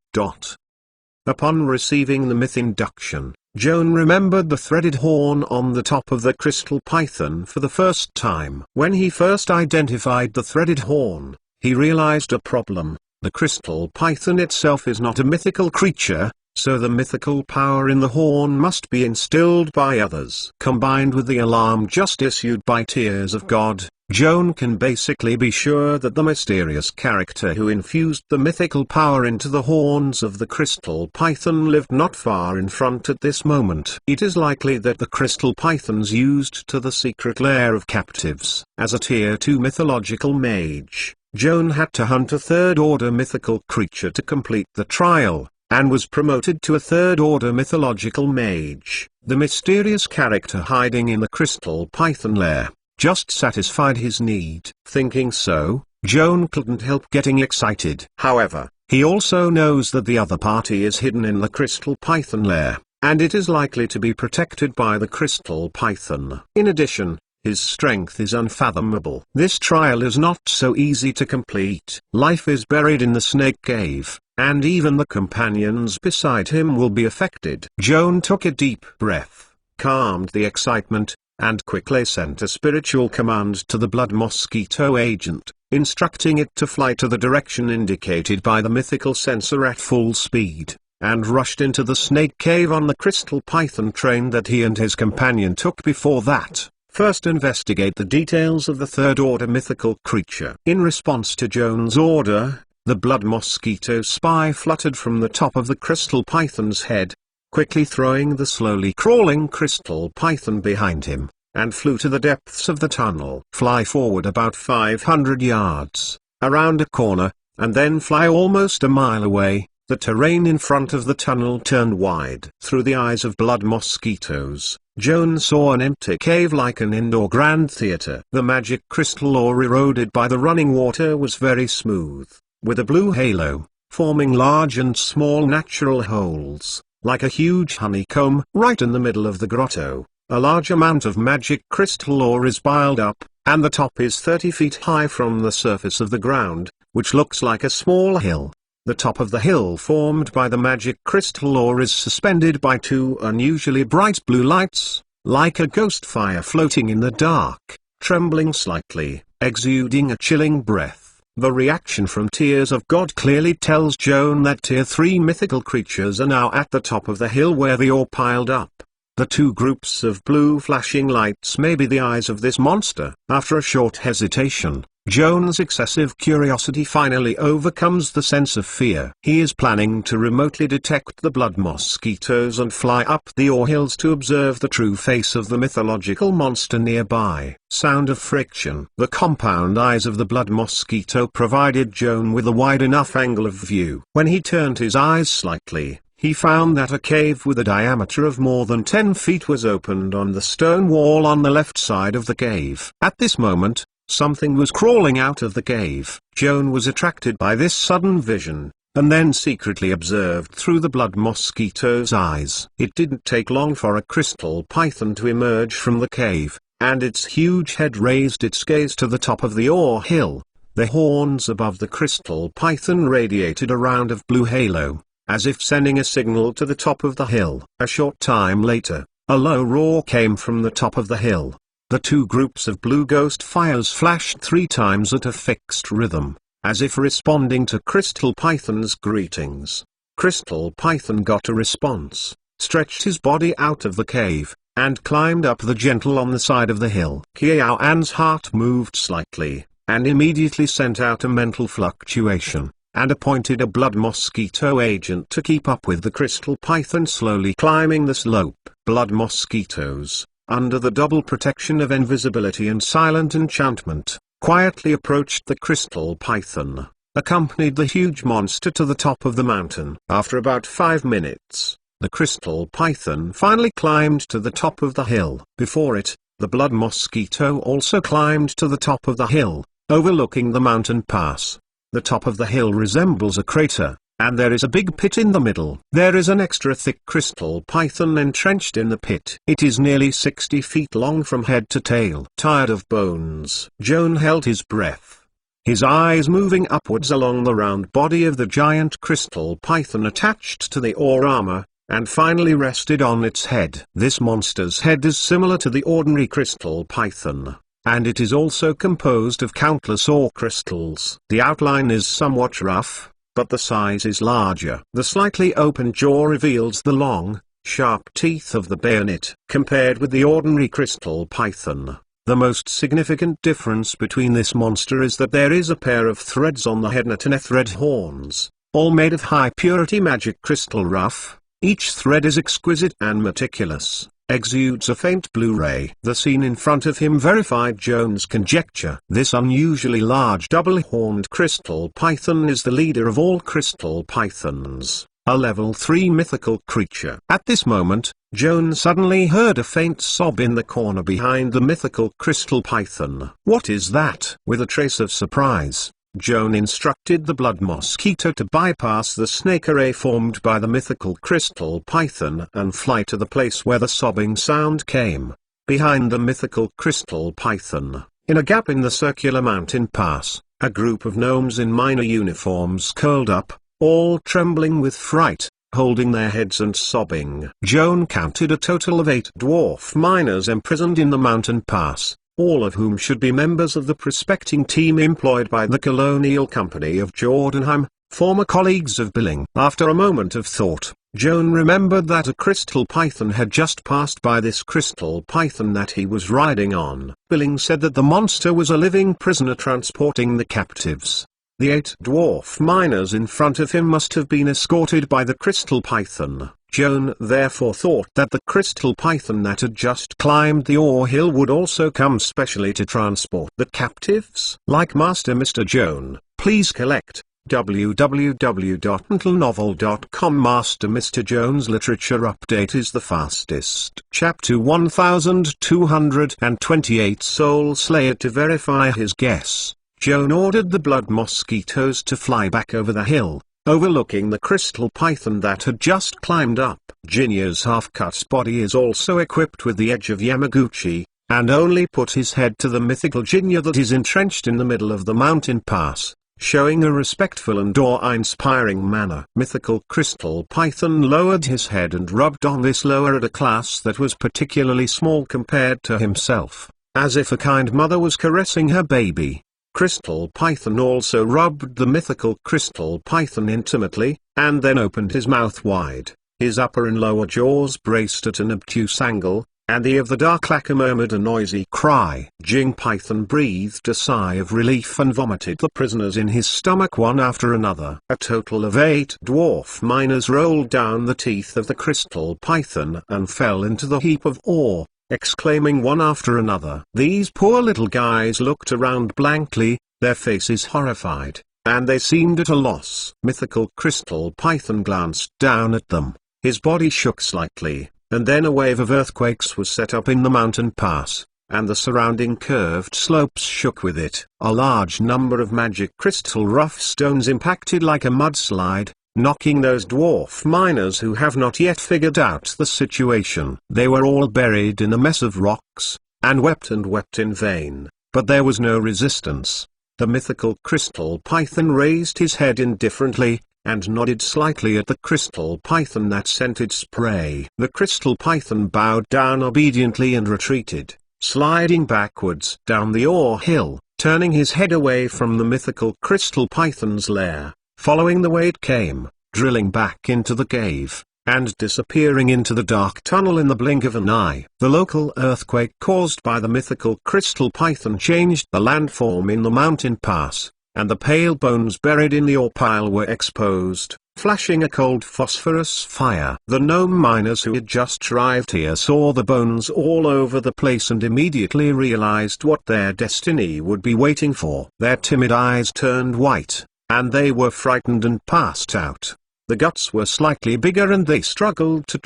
Upon receiving the myth induction, Joan remembered the threaded horn on the top of the Crystal Python for the first time. When he first identified the threaded horn, he realized a problem. The Crystal Python itself is not a mythical creature, so the mythical power in the horn must be instilled by others. Combined with the alarm just issued by Tears of God, Joan can basically be sure that the mysterious character who infused the mythical power into the horns of the Crystal Python lived not far in front at this moment. It is likely that the Crystal Pythons used to the secret lair of captives. As a Tier 2 mythological mage, Joan had to hunt a third-order mythical creature to complete the trial, and was promoted to a third-order mythological mage. The mysterious character hiding in the Crystal Python lair just satisfied his need. Thinking so, Joan couldn't help getting excited. However, he also knows that the other party is hidden in the Crystal Python lair, and it is likely to be protected by the Crystal Python. In addition, his strength is unfathomable. This trial is not so easy to complete. Life is buried in the snake cave, and even the companions beside him will be affected. Joan took a deep breath, calmed the excitement, and quickly sent a spiritual command to the blood mosquito agent, instructing it to fly to the direction indicated by the mythical sensor at full speed, and rushed into the snake cave on the Crystal Python train that he and his companion took before that. First investigate the details of the third-order mythical creature. In response to Joan's order, the blood mosquito spy fluttered from the top of the Crystal Python's head, quickly throwing the slowly crawling Crystal Python behind him, and flew to the depths of the tunnel. Fly forward about 500 yards, around a corner, and then fly almost a mile away. The terrain in front of the tunnel turned wide. Through the eyes of blood mosquitoes, Joan saw an empty cave like an indoor grand theater. The magic crystal ore eroded by the running water was very smooth, with a blue halo, forming large and small natural holes, like a huge honeycomb. Right in the middle of the grotto, a large amount of magic crystal ore is piled up, and the top is 30 feet high from the surface of the ground, which looks like a small hill. The top of the hill formed by the magic crystal ore is suspended by two unusually bright blue lights, like a ghost fire floating in the dark, trembling slightly, exuding a chilling breath. The reaction from Tears of God clearly tells Joan that Tier 3 mythical creatures are now at the top of the hill where the ore piled up. The two groups of blue flashing lights may be the eyes of this monster. After a short hesitation, Joan's excessive curiosity finally overcomes the sense of fear. He is planning to remotely detect the blood mosquitoes and fly up the ore hills to observe the true face of the mythological monster nearby. Sound of friction. The compound eyes of the blood mosquito provided Joan with a wide enough angle of view. When he turned his eyes slightly, he found that a cave with a diameter of more than 10 feet was opened on the stone wall on the left side of the cave. At this moment, something was crawling out of the cave. Joan was attracted by this sudden vision, and then secretly observed through the blood mosquito's eyes. It didn't take long for a crystal python to emerge from the cave, and its huge head raised its gaze to the top of the ore hill. The horns above the crystal python radiated a round of blue halo, as if sending a signal to the top of the hill. A short time later, a low roar came from the top of the hill. The two groups of blue ghost fires flashed 3 times at a fixed rhythm, as if responding to Crystal Python's greetings. Crystal Python got a response, stretched his body out of the cave, and climbed up the gentle on the side of the hill. Qiao An's heart moved slightly, and immediately sent out a mental fluctuation, and appointed a blood mosquito agent to keep up with the Crystal Python slowly climbing the slope. Blood mosquitoes, under the double protection of invisibility and silent enchantment, quietly approached the Crystal Python, accompanied the huge monster to the top of the mountain. After about 5 minutes, the Crystal Python finally climbed to the top of the hill. Before it, the blood mosquito also climbed to the top of the hill, overlooking the mountain pass. The top of the hill resembles a crater, and there is a big pit in the middle. There is an extra thick crystal python entrenched in the pit. It is nearly 60 feet long from head to tail. Tired of bones, Joan held his breath. His eyes moving upwards along the round body of the giant crystal python attached to the ore armor, and finally rested on its head. This monster's head is similar to the ordinary crystal python, and it is also composed of countless ore crystals. The outline is somewhat rough, but the size is larger. The slightly open jaw reveals the long, sharp teeth of the bayonet. Compared with the ordinary crystal python, the most significant difference between this monster is that there is a pair of threads on the head and 10 thread horns, all made of high-purity magic crystal rough. Each thread is exquisite and meticulous, exudes a faint blue ray. The scene in front of him verified Joan's conjecture. This unusually large double-horned crystal python is the leader of all crystal pythons, a level 3 mythical creature. At this moment, Joan suddenly heard a faint sob in the corner behind the mythical crystal python. What is that? With a trace of surprise, Joan instructed the blood mosquito to bypass the snake array formed by the mythical crystal python and fly to the place where the sobbing sound came. Behind the mythical crystal python, in a gap in the circular mountain pass, a group of gnomes in minor uniforms curled up, all trembling with fright, holding their heads and sobbing. Joan counted a total of 8 dwarf miners imprisoned in the mountain pass, all of whom should be members of the prospecting team employed by the Colonial Company of Jordanheim, former colleagues of Billing. After a moment of thought, Joan remembered that a crystal python had just passed by this crystal python that he was riding on. Billing said that the monster was a living prisoner transporting the captives. The 8 dwarf miners in front of him must have been escorted by the crystal python. Joan therefore thought that the crystal python that had just climbed the ore hill would also come specially to transport the captives. Like Master Mr. Joan, please collect www.untilnovel.com Master Mr. Jones Literature Update is the fastest. Chapter 1228 Soul Slayer. To verify his guess, Joan ordered the blood mosquitoes to fly back over the hill, overlooking the crystal python that had just climbed up. Jinya's half-cut body is also equipped with the edge of Yamaguchi, and only put his head to the mythical Jinya that is entrenched in the middle of the mountain pass, showing a respectful and awe-inspiring manner. Mythical crystal python lowered his head and rubbed on this lower at a class that was particularly small compared to himself, as if a kind mother was caressing her baby. Crystal python also rubbed the mythical crystal python intimately, and then opened his mouth wide. His upper and lower jaws braced at an obtuse angle, and the of the dark lacquer murmured a noisy cry. Jing Python breathed a sigh of relief and vomited the prisoners in his stomach one after another. A total of 8 dwarf miners rolled down the teeth of the crystal python and fell into the heap of ore, exclaiming one after another. These poor little guys looked around blankly, their faces horrified, and they seemed at a loss. Mythical crystal python glanced down at them. His body shook slightly, and then a wave of earthquakes was set up in the mountain pass, and the surrounding curved slopes shook with it. A large number of magic crystal rough stones impacted like a mudslide, knocking those dwarf miners who have not yet figured out the situation. They were all buried in a mess of rocks, and wept in vain, but there was no resistance. The mythical crystal python raised his head indifferently, and nodded slightly at the crystal python that scented spray. The crystal python bowed down obediently and retreated, sliding backwards down the ore hill, turning his head away from the mythical crystal python's lair, following the way it came, drilling back into the cave, and disappearing into the dark tunnel in the blink of an eye. The local earthquake caused by the mythical crystal python changed the landform in the mountain pass, and the pale bones buried in the ore pile were exposed, flashing a cold phosphorus fire. The gnome miners who had just arrived here saw the bones all over the place and immediately realized what their destiny would be waiting for. Their timid eyes turned white, and they were frightened and passed out. The guts were slightly bigger and they struggled to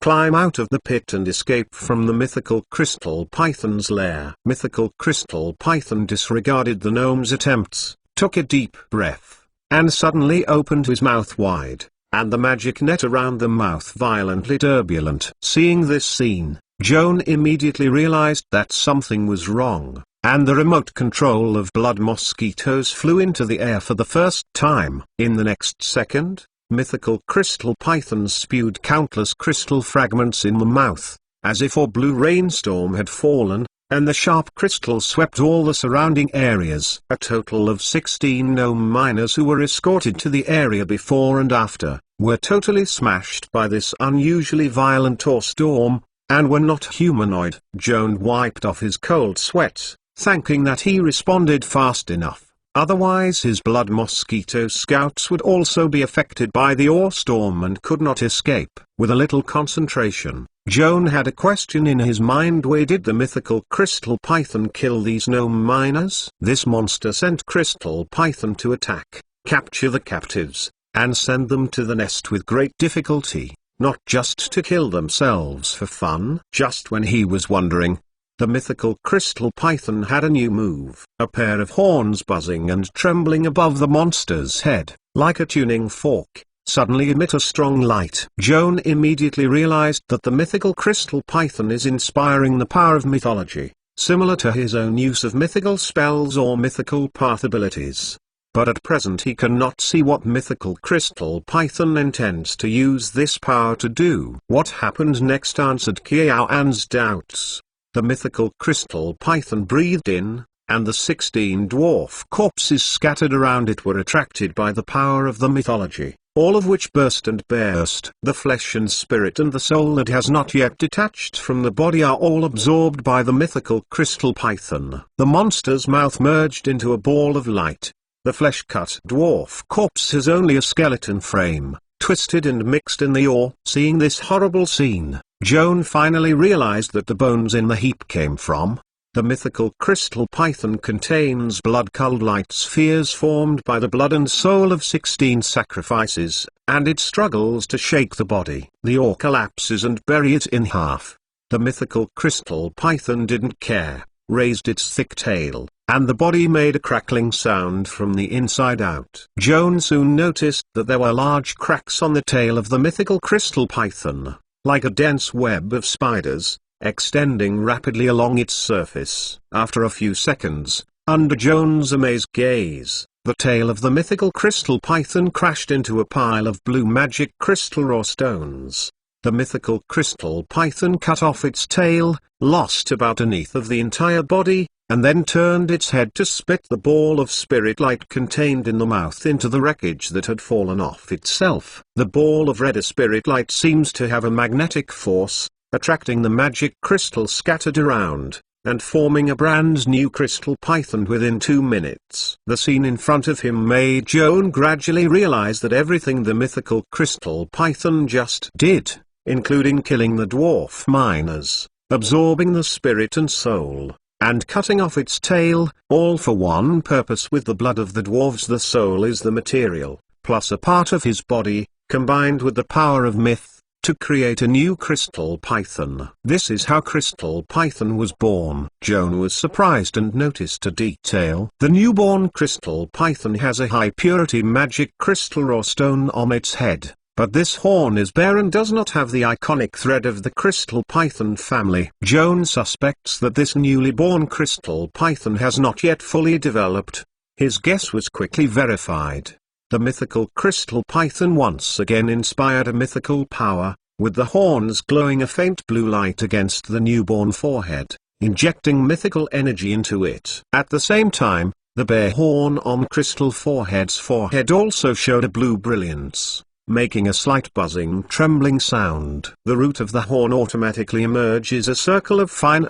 climb out of the pit and escape from the mythical crystal python's lair. Mythical crystal python disregarded the gnome's attempts, took a deep breath, and suddenly opened his mouth wide, and the magic net around the mouth violently turbulent. Seeing this scene, Joan immediately realized that something was wrong, and the remote control of blood mosquitoes flew into the air for the first time. In the next second, mythical crystal pythons spewed countless crystal fragments in the mouth, as if a blue rainstorm had fallen, and the sharp crystals swept all the surrounding areas. A total of 16 gnome miners who were escorted to the area before and after, were totally smashed by this unusually violent ore storm, and were not humanoid. Joan wiped off his cold sweat, thanking that he responded fast enough. Otherwise his blood mosquito scouts would also be affected by the ore storm and could not escape. With a little concentration, Joan had a question in his mind: where did the mythical crystal python kill these gnome miners? This monster sent crystal python to attack, capture the captives, and send them to the nest with great difficulty, not just to kill themselves for fun. Just when he was wondering, the mythical crystal python had a new move. A pair of horns buzzing and trembling above the monster's head, like a tuning fork, suddenly emit a strong light. Joan immediately realized that the mythical crystal python is inspiring the power of mythology, similar to his own use of mythical spells or mythical path abilities. But at present he cannot see what mythical crystal python intends to use this power to do. What happened next answered Qiao An's doubts. The mythical crystal python breathed in, and the 16 dwarf corpses scattered around it were attracted by the power of the mythology, all of which burst and burst. The flesh and spirit and the soul that has not yet detached from the body are all absorbed by the mythical crystal python. The monster's mouth merged into a ball of light. The flesh-cut dwarf corpse has only a skeleton frame, twisted and mixed in the ore. Seeing this horrible scene, Joan finally realized that the bones in the heap came from The mythical crystal python contains blood-colored light spheres formed by the blood and soul of 16 sacrifices, and it struggles to shake the body. The orc collapses and bury it in half. The mythical crystal python didn't care, raised its thick tail, and the body made a crackling sound from the inside out. Joan soon noticed that there were large cracks on the tail of the mythical crystal python, like a dense web of spiders, extending rapidly along its surface. After a few seconds, under Joan's amazed gaze, the tail of the mythical crystal python crashed into a pile of blue magic crystal raw stones. The mythical crystal python cut off its tail, lost about an eighth of the entire body, and then turned its head to spit the ball of spirit light contained in the mouth into the wreckage that had fallen off itself. The ball of red spirit light seems to have a magnetic force, attracting the magic crystal scattered around, and forming a brand new crystal python within 2 minutes. The scene in front of him made Joan gradually realize that everything the mythical crystal python just did, including killing the dwarf miners, absorbing the spirit and soul, and cutting off its tail, all for one purpose. With the blood of the dwarves, the soul is the material, plus a part of his body, combined with the power of myth, to create a new crystal python. This is how crystal python was born. Joan was surprised and noticed a detail. The newborn crystal python has a high purity magic crystal raw stone on its head, but this horn is bare and does not have the iconic thread of the crystal python family. Joan suspects that this newly born crystal python has not yet fully developed. His guess was quickly verified. The mythical crystal python once again inspired a mythical power, with the horns glowing a faint blue light against the newborn forehead, injecting mythical energy into it. At the same time, the bare horn on crystal forehead's forehead also showed a blue brilliance, making a slight buzzing trembling sound. The root of the horn automatically emerges a circle of fine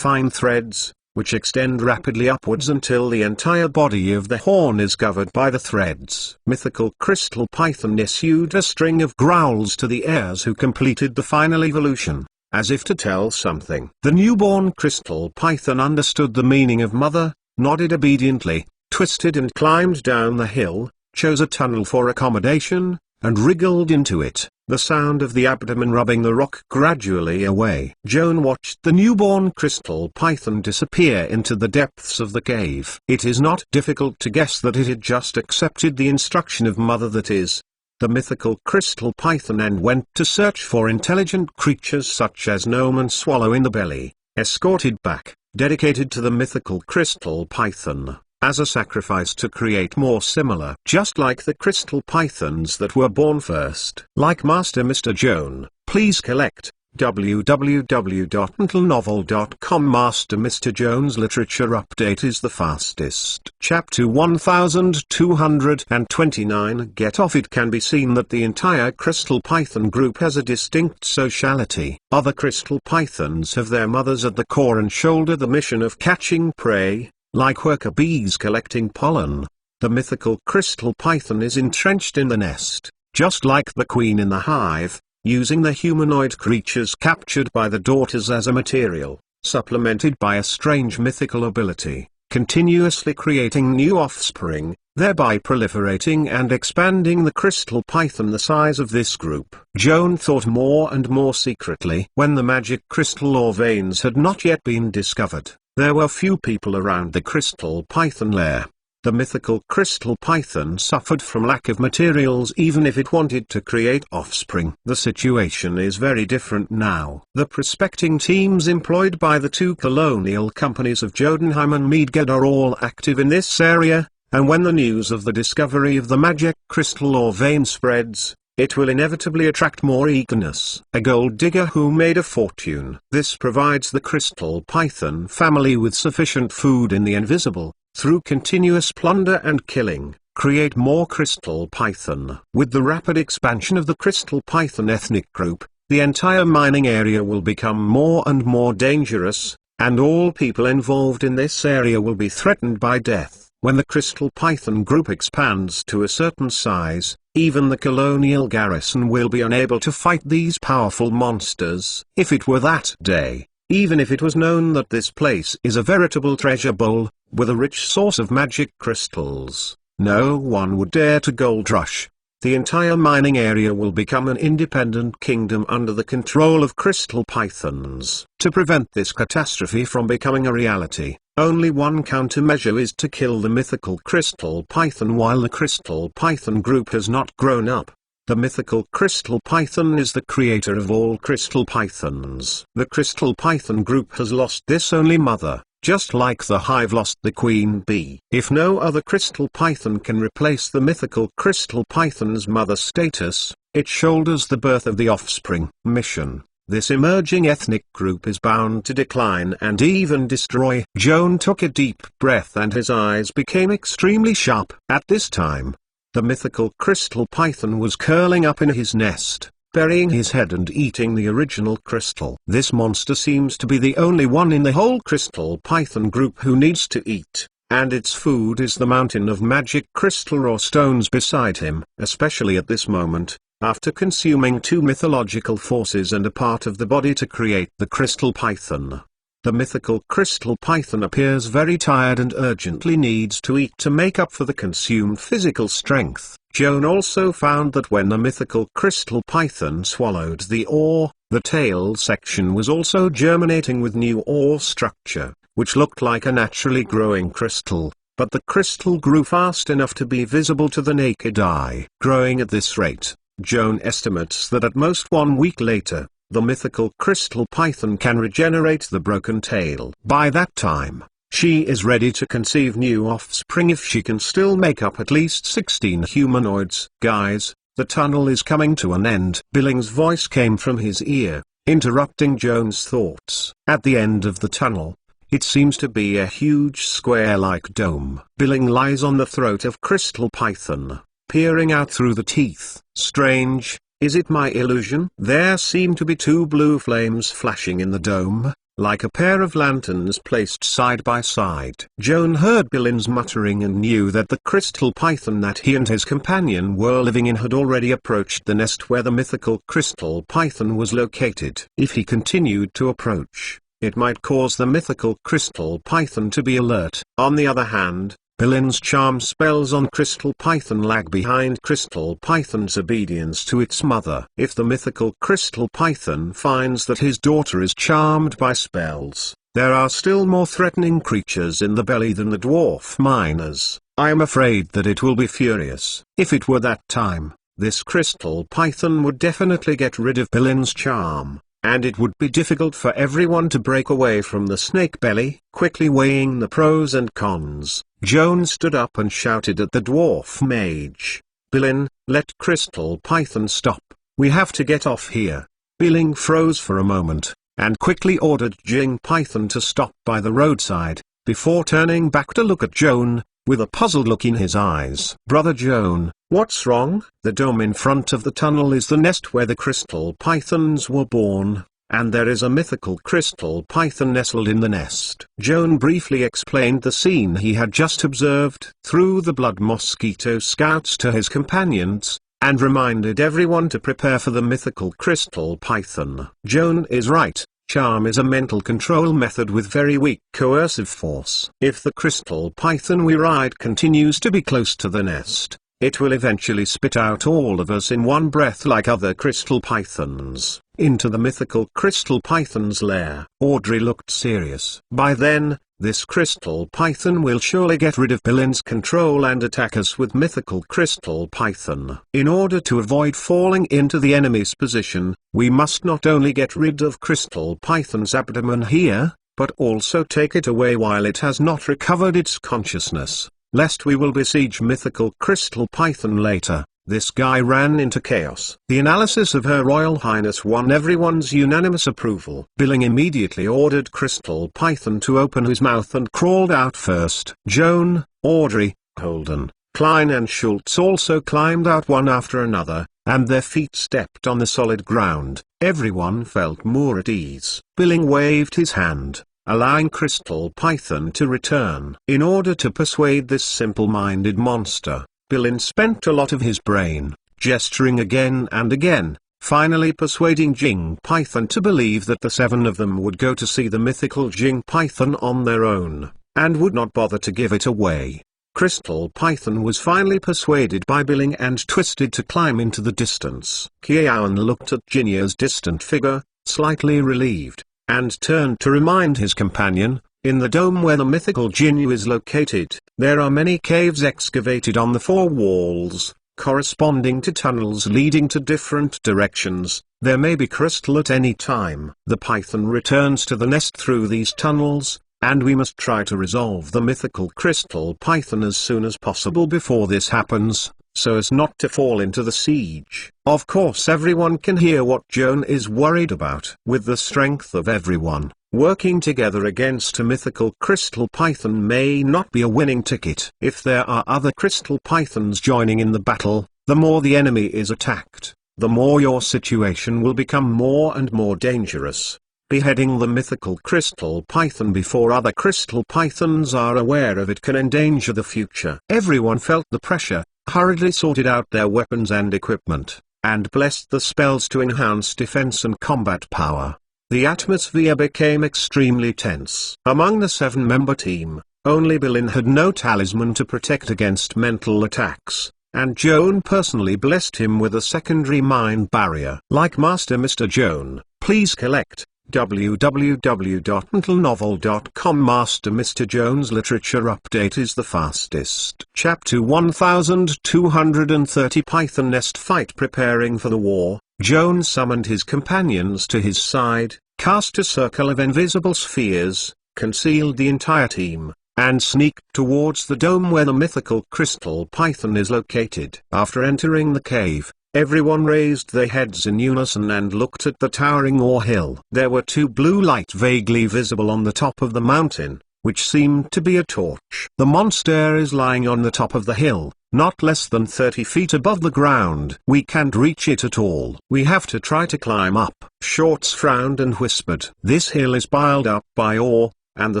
threads, which extend rapidly upwards until the entire body of the horn is covered by the threads. Mythical crystal python issued a string of growls to the heirs who completed the final evolution, as if to tell something. The newborn crystal python understood the meaning of mother, nodded obediently, twisted and climbed down the hill, chose a tunnel for accommodation, and wriggled into it, the sound of the abdomen rubbing the rock gradually away. Joan watched the newborn crystal python disappear into the depths of the cave. It is not difficult to guess that it had just accepted the instruction of mother, that is, the mythical crystal python, and went to search for intelligent creatures such as gnome and swallow in the belly, escorted back, dedicated to the mythical crystal python, as a sacrifice to create more similar. Just like the crystal pythons that were born first. Like Master Mr. Joan, please collect www.untitled.novel.com. Master Mr. Joan's literature update is the fastest. Chapter 1229. Get off. It can be seen that the entire crystal python group has a distinct sociality. Other crystal pythons have their mothers at the core and shoulder the mission of catching prey, like worker bees collecting pollen. The mythical crystal python is entrenched in the nest, just like the queen in the hive, using the humanoid creatures captured by the daughters as a material, supplemented by a strange mythical ability, continuously creating new offspring, thereby proliferating and expanding the crystal python. The size of this group. Joan thought more and more secretly. When the magic crystal or veins had not yet been discovered, there were few people around the crystal python lair. The mythical crystal python suffered from lack of materials even if it wanted to create offspring. The situation is very different now. The prospecting teams employed by the two colonial companies of Jotunheim and Midgard are all active in this area, and when the news of the discovery of the magic crystal or vein spreads, it will inevitably attract more eagerness. A gold digger who made a fortune. This provides the crystal python family with sufficient food in the invisible, through continuous plunder and killing, create more crystal python. With the rapid expansion of the crystal python ethnic group, the entire mining area will become more and more dangerous, and all people involved in this area will be threatened by death. When the crystal python group expands to a certain size, even the colonial garrison will be unable to fight these powerful monsters. If it were that day, Even if it was known that this place is a veritable treasure bowl, with a rich source of magic crystals, no one would dare to gold rush. The entire mining area will become an independent kingdom under the control of crystal pythons. To prevent this catastrophe from becoming a reality, only one countermeasure is to kill the mythical crystal python while the crystal python group has not grown up. The mythical crystal python is the creator of all crystal pythons. The crystal python group has lost this only mother, just like the hive lost the queen bee. If no other crystal python can replace the mythical crystal python's mother status, it shoulders the birth of the offspring mission. This emerging ethnic group is bound to decline and even destroy. Joan took a deep breath and his eyes became extremely sharp. At this time, the mythical crystal python was curling up in his nest, burying his head and eating the original crystal. This monster seems to be the only one in the whole crystal python group who needs to eat, and its food is the mountain of magic crystal raw stones beside him. Especially at this moment, after consuming 2 mythological forces and a part of the body to create the crystal python. The mythical crystal python appears very tired and urgently needs to eat to make up for the consumed physical strength. Joan also found that when the mythical crystal python swallowed the ore, the tail section was also germinating with new ore structure, which looked like a naturally growing crystal, but the crystal grew fast enough to be visible to the naked eye. Growing at this rate, Joan estimates that at most 1 week later, the mythical crystal python can regenerate the broken tail. By that time, she is ready to conceive new offspring if she can still make up at least 16 humanoids. Guys, the tunnel is coming to an end. Billing's voice came from his ear, interrupting Joan's thoughts. At the end of the tunnel, it seems to be a huge square-like dome. Billing lies on the throat of crystal python, peering out through the teeth. Strange. Is it my illusion? There seem to be 2 blue flames flashing in the dome, like a pair of lanterns placed side by side. Joan heard Billing's muttering and knew that the crystal python that he and his companion were living in had already approached the nest where the mythical crystal python was located. If he continued to approach, it might cause the mythical crystal python to be alert. On the other hand, Billing's charm spells on crystal python lag behind crystal python's obedience to its mother. If the mythical crystal python finds that his daughter is charmed by spells, there are still more threatening creatures in the belly than the dwarf miners. I am afraid that it will be furious. If it were that time, this crystal python would definitely get rid of Billing's charm, and it would be difficult for everyone to break away from the snake belly. Quickly weighing the pros and cons, Joan stood up and shouted at the dwarf mage. Billing, let crystal python stop. We have to get off here. Billing froze for a moment, and quickly ordered Jing python to stop by the roadside, before turning back to look at Joan, with a puzzled look in his eyes. Brother Joan, what's wrong? The dome in front of the tunnel is the nest where the crystal pythons were born, and there is a mythical crystal python nestled in the nest. Joan briefly explained the scene he had just observed through the blood mosquito scouts to his companions, and reminded everyone to prepare for the mythical crystal python. Joan is right. Charm is a mental control method with very weak coercive force. If the crystal python we ride continues to be close to the nest, it will eventually spit out all of us in one breath like other crystal pythons, into the mythical crystal python's lair. Audrey looked serious. By then, this crystal python will surely get rid of Billing's control and attack us with mythical crystal python. In order to avoid falling into the enemy's position, we must not only get rid of crystal python's abdomen here, but also take it away while it has not recovered its consciousness, lest we will besiege mythical crystal python later. This guy ran into chaos. The analysis of Her Royal Highness won everyone's unanimous approval. Billing immediately ordered crystal python to open his mouth and crawled out first. Joan, Audrey, Holden, Klein and Schultz also climbed out one after another, and their feet stepped on the solid ground. Everyone felt more at ease. Billing waved his hand, allowing crystal python to return. In order to persuade this simple-minded monster, Billing spent a lot of his brain, gesturing again and again, finally persuading Jing Python to believe that the 7 of them would go to see the mythical Jing Python on their own, and would not bother to give it away. Crystal Python was finally persuaded by Billing and Twisted to climb into the distance. Kiaun looked at Jinya's distant figure, slightly relieved, and turned to remind his companion, in the dome where the mythical Jinyu is located, there are many caves excavated on the 4 walls, corresponding to tunnels leading to different directions. There may be crystal at any time. The Python returns to the nest through these tunnels, and we must try to resolve the mythical Crystal Python as soon as possible before this happens, so as not to fall into the siege. Of course everyone can hear what Joan is worried about. With the strength of everyone, working together against a mythical Crystal Python may not be a winning ticket. If there are other Crystal Pythons joining in the battle, the more the enemy is attacked, the more your situation will become more and more dangerous. Beheading the mythical Crystal Python before other Crystal Pythons are aware of it can endanger the future. Everyone felt the pressure, hurriedly sorted out their weapons and equipment, and blessed the spells to enhance defense and combat power. The atmosphere became extremely tense. Among the 7-member team, only Bilin had no talisman to protect against mental attacks, and Joan personally blessed him with a secondary mind barrier. Like Master Mr. Joan, please collect www.untilnovel.com. Master Mr. Joan's literature update is the fastest. Chapter 1230 Python Nest Fight. Preparing for the war, Joan summoned his companions to his side, cast a circle of invisible spheres, concealed the entire team, and sneaked towards the dome where the mythical Crystal Python is located. After entering the cave, everyone raised their heads in unison and looked at the towering ore hill. There were 2 blue lights vaguely visible on the top of the mountain, which seemed to be a torch. The monster is lying on the top of the hill, not less than 30 feet above the ground. We can't reach it at all. We have to try to climb up. Shorts frowned and whispered. This hill is piled up by ore, and the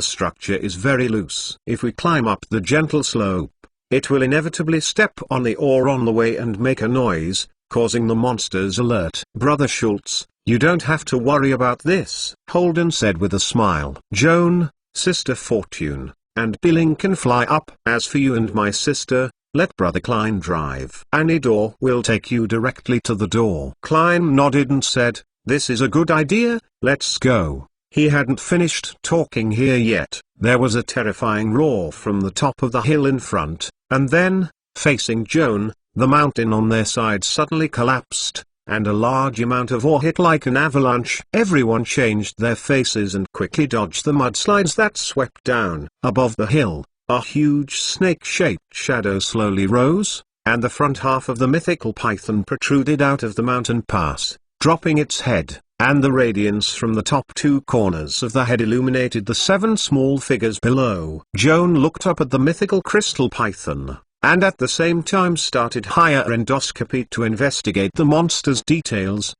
structure is very loose. If we climb up the gentle slope, it will inevitably step on the ore on the way and make a noise, causing the monsters alert. Brother Schultz, you don't have to worry about this, Holden said with a smile. Joan, Sister Fortune, and Billing can fly up. As for you and my sister, let Brother Klein drive. Any door will take you directly to the door. Klein nodded and said, this is a good idea, let's go. He hadn't finished talking here yet. There was a terrifying roar from the top of the hill in front, and then, facing Joan, the mountain on their side suddenly collapsed, and a large amount of ore hit like an avalanche. Everyone changed their faces and quickly dodged the mudslides that swept down. Above the hill, a huge snake-shaped shadow slowly rose, and the front half of the mythical python protruded out of the mountain pass, dropping its head, and the radiance from the top 2 corners of the head illuminated the 7 small figures below. Joan looked up at the mythical crystal python, and at the same time started higher endoscopy to investigate the monster's details.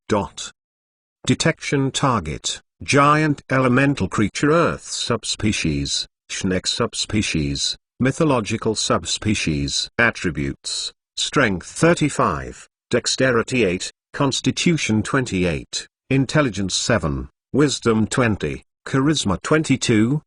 Detection target, giant elemental creature Earth subspecies, Schneck subspecies, mythological subspecies. Attributes, Strength 35, Dexterity 8, Constitution 28, Intelligence 7, Wisdom 20, Charisma 22.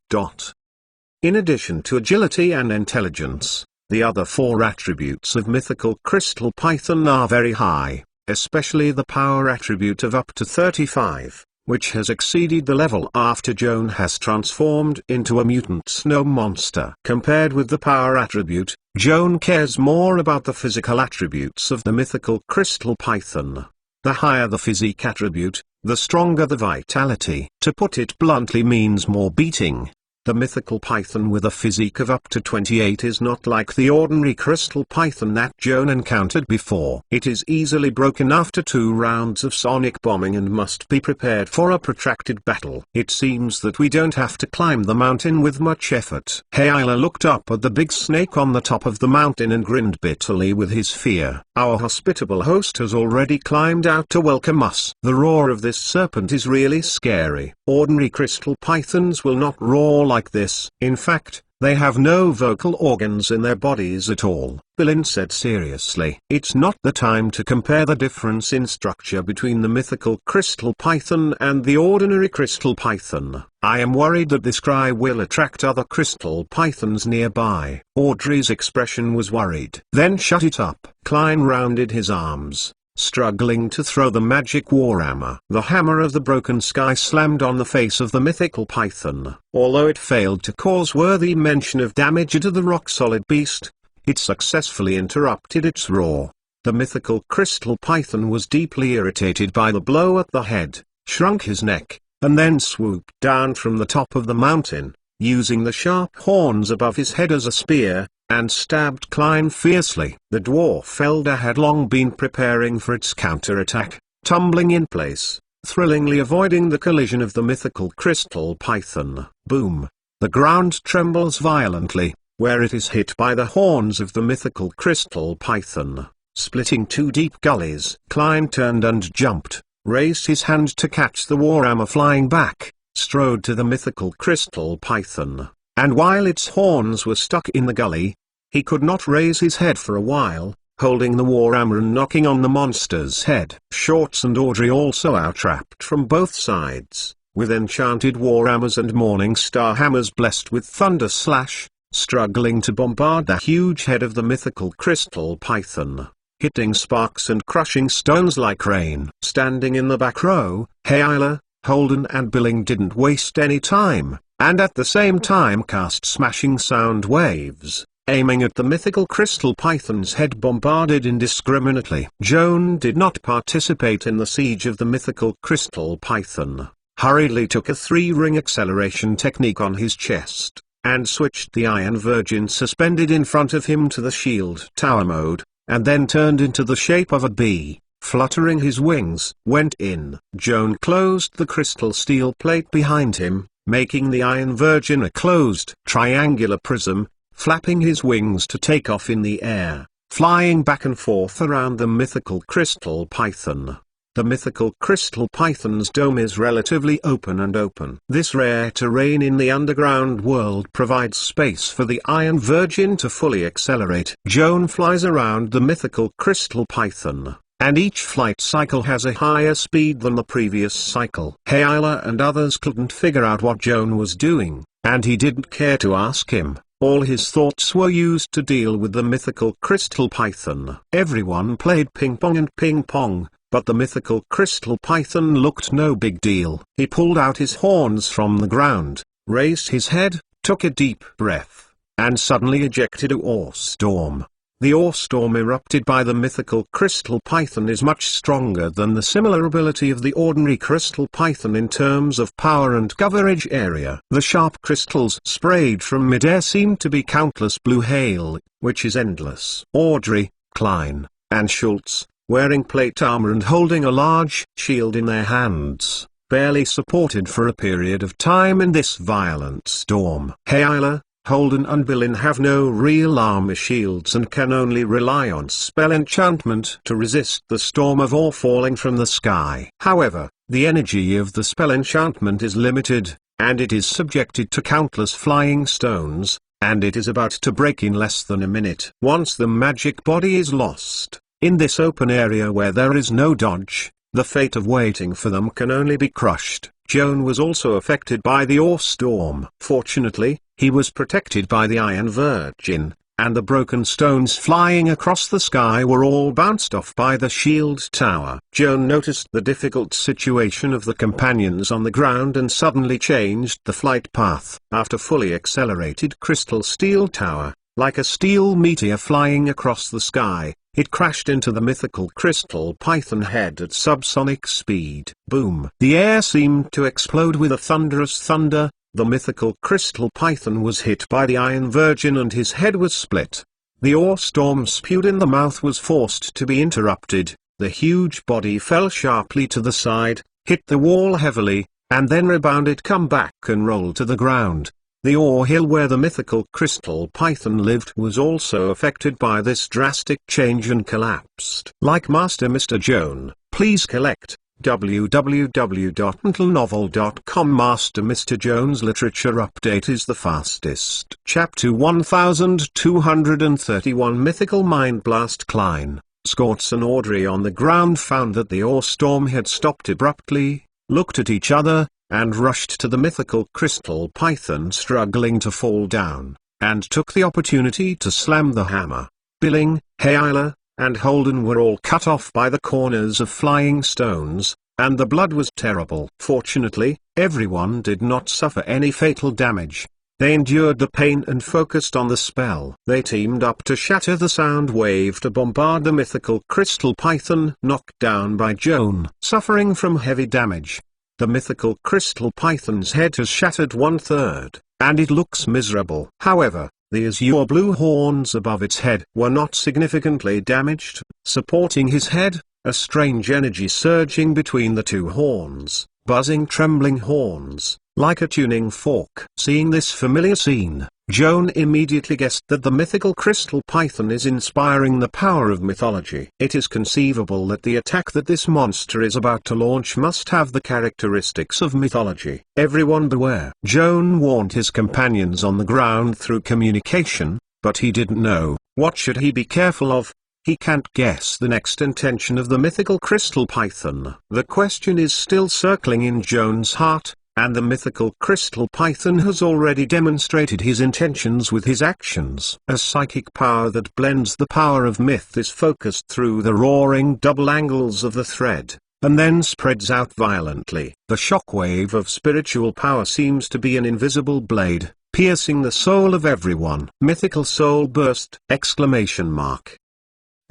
In addition to agility and intelligence, the other 4 attributes of mythical crystal python are very high, especially the power attribute of up to 35, which has exceeded the level after Joan has transformed into a mutant snow monster. Compared with the power attribute, Joan cares more about the physical attributes of the mythical crystal python. The higher the physique attribute, the stronger the vitality. To put it bluntly, means more beating. The mythical python with a physique of up to 28 is not like the ordinary crystal python that Joan encountered before. It is easily broken after 2 rounds of sonic bombing and must be prepared for a protracted battle. It seems that we don't have to climb the mountain with much effort. Hayla looked up at the big snake on the top of the mountain and grinned bitterly with his fear. Our hospitable host has already climbed out to welcome us. The roar of this serpent is really scary. Ordinary crystal pythons will not roar like this. In fact, They have no vocal organs in their bodies at all. Bilin said seriously. It's not the time to compare the difference in structure between the mythical crystal python and the ordinary crystal python. I am worried that this cry will attract other crystal pythons nearby. Audrey's expression was worried. Then shut it up. Klein rounded his arms, struggling to throw the magic warhammer. The hammer of the broken sky slammed on the face of the mythical python. Although it failed to cause worthy mention of damage to the rock-solid beast, it successfully interrupted its roar. The mythical crystal python was deeply irritated by the blow at the head, shrunk his neck, and then swooped down from the top of the mountain, using the sharp horns above his head as a spear, and stabbed Klein fiercely. The dwarf elder had long been preparing for its counterattack, tumbling in place, thrillingly avoiding the collision of the mythical crystal python. Boom! The ground trembles violently, where it is hit by the horns of the mythical crystal python, splitting two deep gullies. Klein turned and jumped, raised his hand to catch the warhammer flying back, strode to the mythical crystal python, and while its horns were stuck in the gully, he could not raise his head for a while, holding the warhammer and knocking on the monster's head. Shorts and Audrey also out-trapped from both sides, with enchanted warhammers and morning star hammers blessed with thunder slash, struggling to bombard the huge head of the mythical crystal python, hitting sparks and crushing stones like rain. Standing in the back row, Hayla, Holden and Billing didn't waste any time, and at the same time cast smashing sound waves, aiming at the mythical crystal python's head bombarded indiscriminately. Joan did not participate in the siege of the mythical crystal python, hurriedly took a 3-ring acceleration technique on his chest, and switched the Iron Virgin suspended in front of him to the shield tower mode, and then turned into the shape of a bee, fluttering his wings. Went in. Joan closed the crystal steel plate behind him, making the Iron Virgin a closed triangular prism, flapping his wings to take off in the air, flying back and forth around the mythical crystal python. The mythical crystal python's dome is relatively open. This rare terrain in the underground world provides space for the Iron Virgin to fully accelerate. Joan flies around the mythical crystal python, and each flight cycle has a higher speed than the previous cycle. Hayla and others couldn't figure out what Joan was doing, and he didn't care to ask him. All his thoughts were used to deal with the mythical crystal python. Everyone played ping-pong and ping-pong, but the mythical crystal python looked no big deal. He pulled out his horns from the ground, raised his head, took a deep breath, and suddenly ejected a ore storm. The ore storm erupted by the mythical crystal python is much stronger than the similar ability of the ordinary crystal python in terms of power and coverage area. The sharp crystals sprayed from midair seemed to be countless blue hail, which is endless. Audrey, Klein, and Schultz, wearing plate armor and holding a large shield in their hands, barely supported for a period of time in this violent storm. Hayla, Holden and Bilin have no real armor shields and can only rely on spell enchantment to resist the storm of ore falling from the sky. However, the energy of the spell enchantment is limited, and it is subjected to countless flying stones, and it is about to break in less than a minute. Once the magic body is lost, in this open area where there is no dodge, the fate of waiting for them can only be crushed. Joan was also affected by the ore storm. Fortunately, he was protected by the Iron Virgin, and the broken stones flying across the sky were all bounced off by the shield tower. Joan noticed the difficult situation of the companions on the ground and suddenly changed the flight path. After fully accelerated crystal steel tower, like a steel meteor flying across the sky, it crashed into the mythical crystal python head at subsonic speed. Boom! The air seemed to explode with a thunderous thunder. The mythical crystal python was hit by the Iron Virgin and his head was split. The ore storm spewed in the mouth was forced to be interrupted. The huge body fell sharply to the side, hit the wall heavily, and then rebounded, come back and rolled to the ground. The ore hill where the mythical crystal python lived was also affected by this drastic change and collapsed. Like Master Mr. Joan, please collect www.untitlenovel.com. Master Mr. Jones Literature Update is the fastest. Chapter 1231 Mythical Mind Blast. Klein, Scorts and Audrey on the ground found that the ore storm had stopped abruptly, looked at each other, and rushed to the mythical crystal python struggling to fall down, and took the opportunity to slam the hammer. Billing, Hayla, and Holden were all cut off by the corners of flying stones, and the blood was terrible. Fortunately, everyone did not suffer any fatal damage. They endured the pain and focused on the spell. They teamed up to shatter the sound wave to bombard the mythical crystal python, knocked down by Joan, suffering from heavy damage. The mythical crystal python's head has shattered 1/3, and it looks miserable. However, the azure blue horns above its head were not significantly damaged. Supporting his head, a strange energy surging between the two horns, buzzing trembling horns, like a tuning fork. Seeing this familiar scene, Joan immediately guessed that the mythical crystal python is inspiring the power of mythology. It is conceivable that the attack that this monster is about to launch must have the characteristics of mythology. Everyone beware. Joan warned his companions on the ground through communication, but he didn't know. What should he be careful of? He can't guess the next intention of the mythical crystal python. The question is still circling in Joan's heart, and the mythical crystal python has already demonstrated his intentions with his actions. A psychic power that blends the power of myth is focused through the roaring double angles of the thread, and then spreads out violently. The shockwave of spiritual power seems to be an invisible blade, piercing the soul of everyone. Mythical soul burst!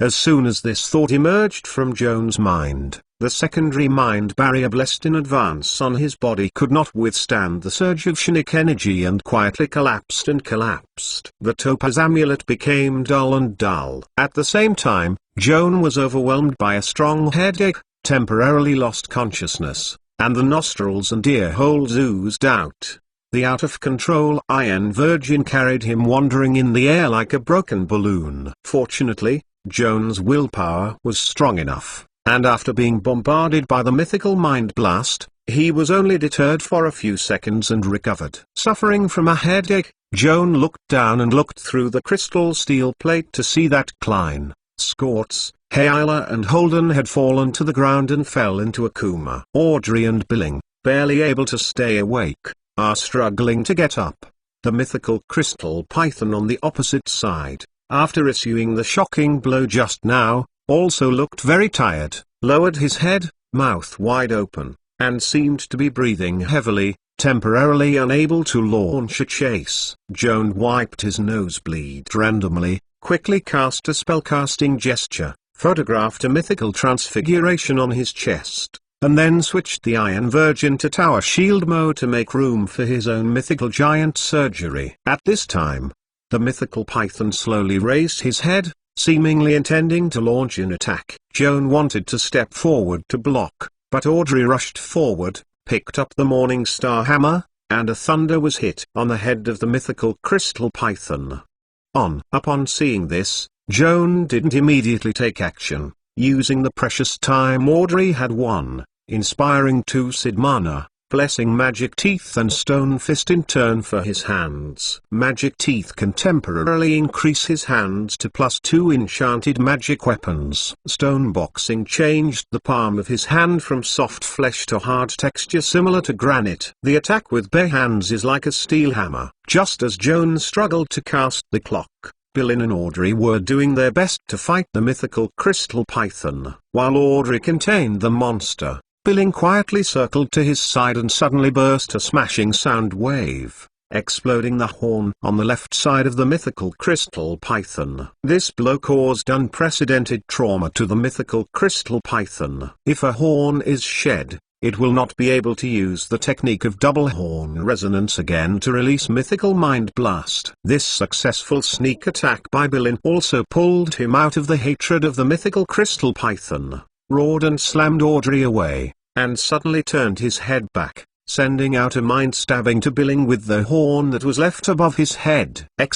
As soon as this thought emerged from Joan's mind, the secondary mind barrier blessed in advance on his body could not withstand the surge of Chinook energy and quietly collapsed. The Topaz amulet became dull and dull. At the same time, Joan was overwhelmed by a strong headache, temporarily lost consciousness, and the nostrils and ear holes oozed out. The out-of-control Iron Virgin carried him wandering in the air like a broken balloon. Fortunately, Joan's willpower was strong enough, and after being bombarded by the mythical mind blast, he was only deterred for a few seconds and recovered. Suffering from a headache, Joan looked down and looked through the crystal steel plate to see that Klein, Scorts, Hayla and Holden had fallen to the ground and fell into a coma. Audrey and Billing, barely able to stay awake, are struggling to get up. The mythical crystal python on the opposite side, after issuing the shocking blow just now, also looked very tired, lowered his head, mouth wide open, and seemed to be breathing heavily, temporarily unable to launch a chase. Joan wiped his nosebleed randomly, quickly cast a spellcasting gesture, photographed a mythical transfiguration on his chest, and then switched the Iron Virgin to Tower Shield mode to make room for his own mythical giant surgery. At this time, the mythical python slowly raised his head, seemingly intending to launch an attack. Joan wanted to step forward to block, but Audrey rushed forward, picked up the Morning Star hammer, and a thunder was hit on the head of the mythical crystal python. Upon seeing this, Joan didn't immediately take action. Using the precious time Audrey had won, inspiring 2 Sid mana, blessing Magic Teeth and Stone Fist in turn for his hands. Magic Teeth can temporarily increase his hands to +2 enchanted magic weapons. Stone Boxing changed the palm of his hand from soft flesh to hard texture similar to granite. The attack with bare hands is like a steel hammer. Just as Joan struggled to cast the clock, Billing and Audrey were doing their best to fight the mythical crystal python. While Audrey contained the monster, Billing quietly circled to his side and suddenly burst a smashing sound wave, exploding the horn on the left side of the mythical crystal python. This blow caused unprecedented trauma to the mythical crystal python. If a horn is shed, it will not be able to use the technique of double horn resonance again to release mythical mind blast. This successful sneak attack by Billing also pulled him out of the hatred of the mythical crystal python, roared and slammed Audrey away, and suddenly turned his head back, sending out a mind stabbing to Billing with the horn that was left above his head! The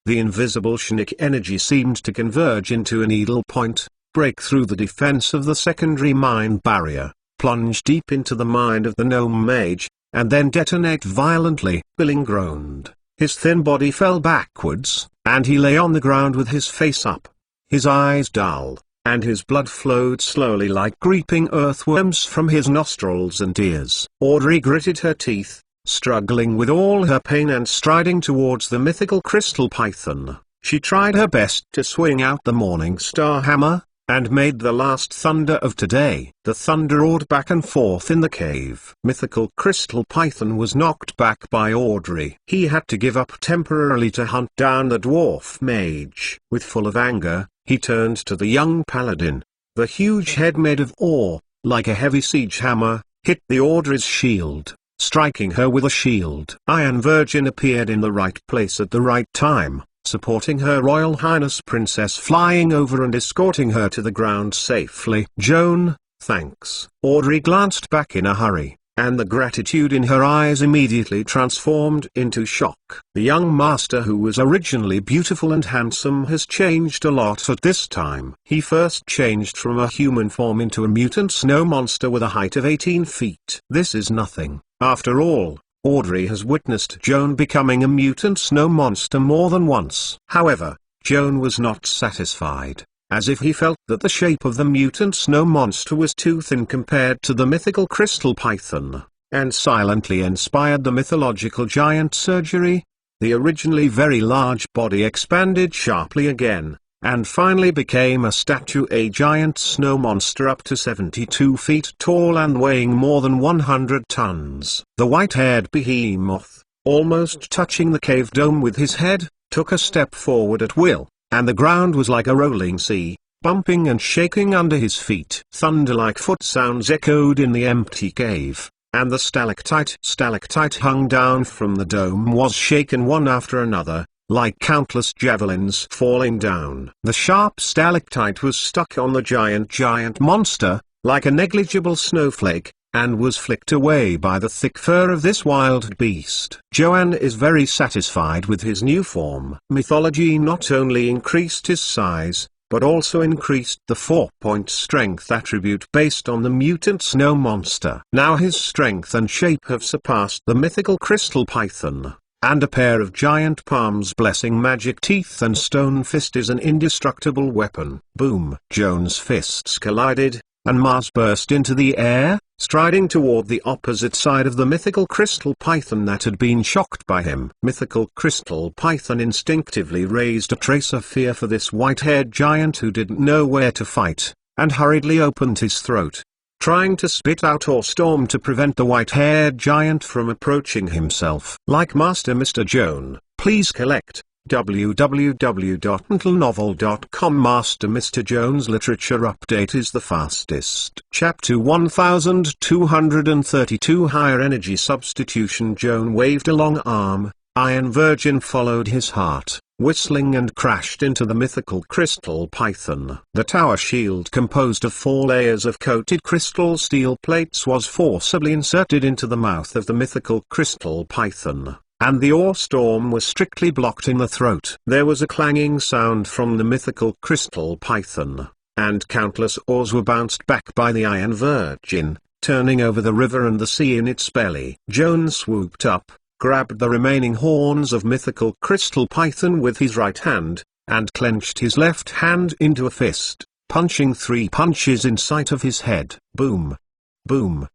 invisible Chinook energy seemed to converge into a needle point, break through the defense of the secondary mind barrier, plunge deep into the mind of the gnome mage, and then detonate violently. Billing groaned. His thin body fell backwards, and he lay on the ground with his face up, his eyes dull, and his blood flowed slowly like creeping earthworms from his nostrils and ears. Audrey gritted her teeth, struggling with all her pain and striding towards the mythical crystal python. She tried her best to swing out the morning star hammer, and made the last thunder of today. The thunder roared back and forth in the cave. Mythical crystal python was knocked back by Audrey. He had to give up temporarily to hunt down the dwarf mage. With full of anger, he turned to the young paladin. The huge head made of ore, like a heavy siege hammer, hit the Audrey's shield, striking her with a shield. Iron Virgin appeared in the right place at the right time, supporting Her Royal Highness Princess, flying over and escorting her to the ground safely. Joan, thanks. Audrey glanced back in a hurry, and the gratitude in her eyes immediately transformed into shock. The young master, who was originally beautiful and handsome, has changed a lot at this time. He first changed from a human form into a mutant snow monster with a height of 18 feet. This is nothing. After all, Audrey has witnessed Joan becoming a mutant snow monster more than once. However, Joan was not satisfied, as if he felt that the shape of the mutant snow monster was too thin compared to the mythical crystal python, and silently inspired the mythological giant surgery. The originally very large body expanded sharply again, and finally became a statue, a giant snow monster up to 72 feet tall and weighing more than 100 tons. The white-haired behemoth, almost touching the cave dome with his head, took a step forward at will, and the ground was like a rolling sea, bumping and shaking under his feet. Thunder-like foot sounds echoed in the empty cave, and the stalactite hung down from the dome was shaken one after another, like countless javelins falling down. The sharp stalactite was stuck on the giant monster, like a negligible snowflake, and was flicked away by the thick fur of this wild beast. Joan is very satisfied with his new form. Mythology not only increased his size, but also increased the 4-point strength attribute based on the mutant snow monster. Now his strength and shape have surpassed the mythical crystal python, and a pair of giant palms blessing magic teeth and stone fist is an indestructible weapon. Boom! Joan's fists collided, and Mars burst into the air, striding toward the opposite side of the mythical crystal python that had been shocked by him. Mythical crystal python instinctively raised a trace of fear for this white-haired giant who didn't know where to fight, and hurriedly opened his throat, trying to spit out or storm to prevent the white-haired giant from approaching himself. Like Master Mr. Joan, please collect www.untitled.novel.com. Master Mr. Joan's literature update is the fastest. Chapter 1232 Higher Energy Substitution. Joan waved a long arm, Iron Virgin followed his heart, whistling, and crashed into the mythical crystal python. The tower shield, composed of 4 layers of coated crystal steel plates, was forcibly inserted into the mouth of the mythical crystal python, and the ore storm was strictly blocked in the throat. There was a clanging sound from the mythical crystal python, and countless ores were bounced back by the Iron Virgin, turning over the river and the sea in its belly. Joan swooped up, grabbed the remaining horns of mythical crystal python with his right hand, and clenched his left hand into a fist, punching 3 punches in sight of his head. Boom! Boom!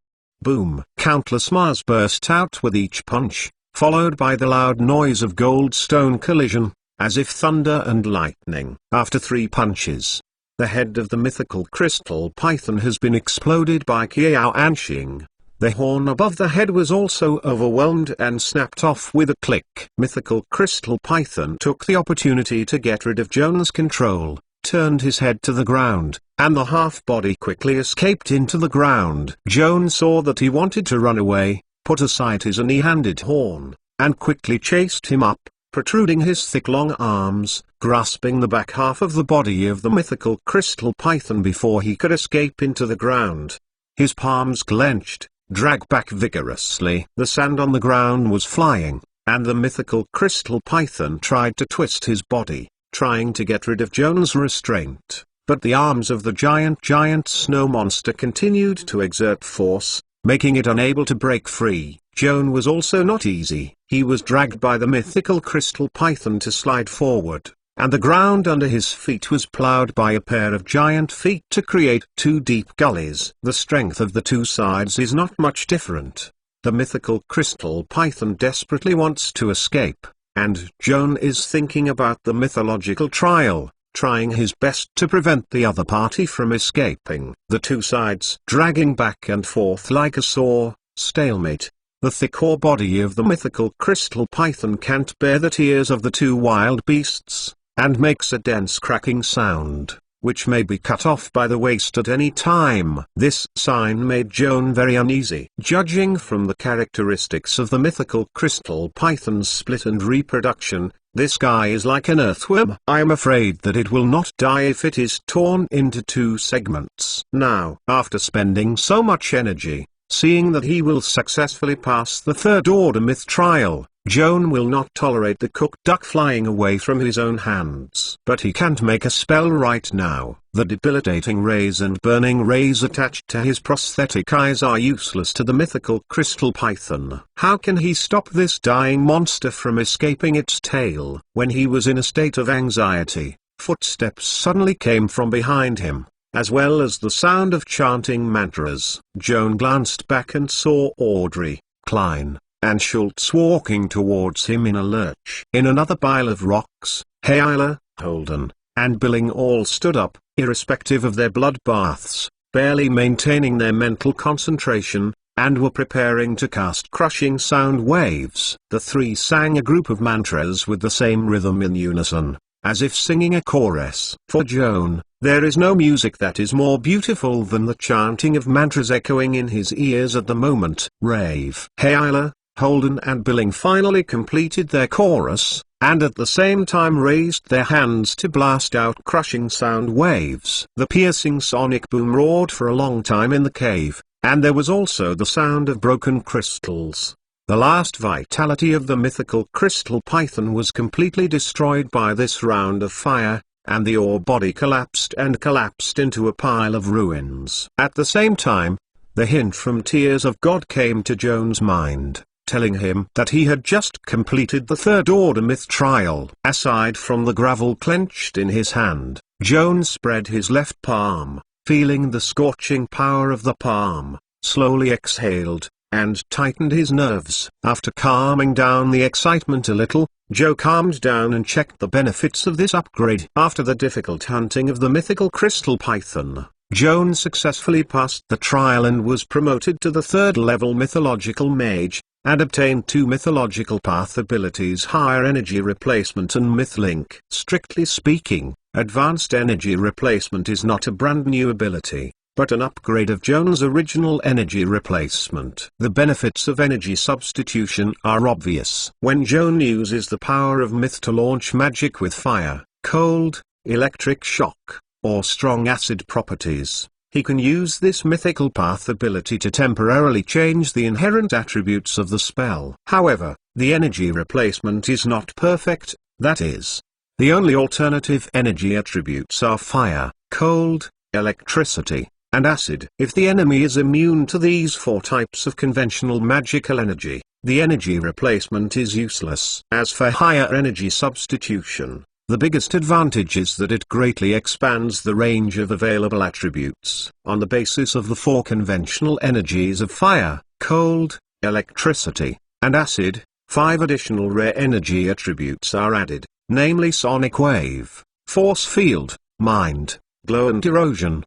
Boom! Countless Mars burst out with each punch, followed by the loud noise of gold-stone collision, as if thunder and lightning. After 3 punches, the head of the mythical crystal python has been exploded by Qiao Anxing. The horn above the head was also overwhelmed and snapped off with a click. Mythical crystal python took the opportunity to get rid of Joan's control, turned his head to the ground, and the half-body quickly escaped into the ground. Joan saw that he wanted to run away, put aside his any-handed horn, and quickly chased him up, protruding his thick long arms, grasping the back half of the body of the mythical crystal python before he could escape into the ground. His palms clenched, dragged back vigorously. The sand on the ground was flying, and the mythical crystal python tried to twist his body, trying to get rid of Joan's restraint. but the arms of the giant snow monster continued to exert force, making it unable to break free. Joan was also not easy. He was dragged by the mythical crystal python to slide forward, and the ground under his feet was ploughed by a pair of giant feet to create two deep gullies. The strength of the two sides is not much different. The mythical crystal python desperately wants to escape, and Joan is thinking about the mythological trial, trying his best to prevent the other party from escaping. The two sides dragging back and forth like a sore stalemate. The thick core body of the mythical crystal python can't bear the tears of the two wild beasts, and makes a dense cracking sound, which may be cut off by the waist at any time. This sign made Joan very uneasy. Judging from the characteristics of the mythical crystal python's split and reproduction, this guy is like an earthworm. I am afraid that it will not die if it is torn into two segments. Now, after spending so much energy, seeing that he will successfully pass the third-order myth trial, Joan will not tolerate the cooked duck flying away from his own hands. But he can't make a spell right now. The debilitating rays and burning rays attached to his prosthetic eyes are useless to the mythical crystal python. How can he stop this dying monster from escaping its tail? When he was in a state of anxiety, footsteps suddenly came from behind him, as well as the sound of chanting mantras. Joan glanced back and saw Audrey, Klein, and Schultz walking towards him in a lurch. In another pile of rocks, Hayla, Holden, and Billing all stood up, irrespective of their blood baths, barely maintaining their mental concentration, and were preparing to cast crushing sound waves. The three sang a group of mantras with the same rhythm in unison, as if singing a chorus. For Joan, there is no music that is more beautiful than the chanting of mantras echoing in his ears at the moment. Rave. Hayla, Holden and Billing finally completed their chorus, and at the same time raised their hands to blast out crushing sound waves. The piercing sonic boom roared for a long time in the cave, and there was also the sound of broken crystals. The last vitality of the mythical crystal python was completely destroyed by this round of fire, and the ore body collapsed into a pile of ruins. At the same time, the hint from Tears of God came to Joan's mind, telling him that he had just completed the third-order myth trial. Aside from the gravel clenched in his hand, Joan spread his left palm, feeling the scorching power of the palm, slowly exhaled, and tightened his nerves. After calming down the excitement a little, Joe calmed down and checked the benefits of this upgrade. After the difficult hunting of the mythical crystal python, Joan successfully passed the trial and was promoted to the third-level mythological mage, and obtained two mythological path abilities: Higher Energy Replacement and Myth Link. Strictly speaking, Advanced Energy Replacement is not a brand new ability, but an upgrade of Joan's original energy replacement. The benefits of energy substitution are obvious. When Joan uses the power of myth to launch magic with fire, cold, electric shock, or strong acid properties, he can use this mythical path ability to temporarily change the inherent attributes of the spell. However, the energy replacement is not perfect, that is, the only alternative energy attributes are fire, cold, electricity, and acid. If the enemy is immune to these four types of conventional magical energy, the energy replacement is useless. As for higher energy substitution, the biggest advantage is that it greatly expands the range of available attributes. On the basis of the four conventional energies of fire, cold, electricity, and acid, 5 additional rare energy attributes are added, namely sonic wave, force field, mind, glow and erosion.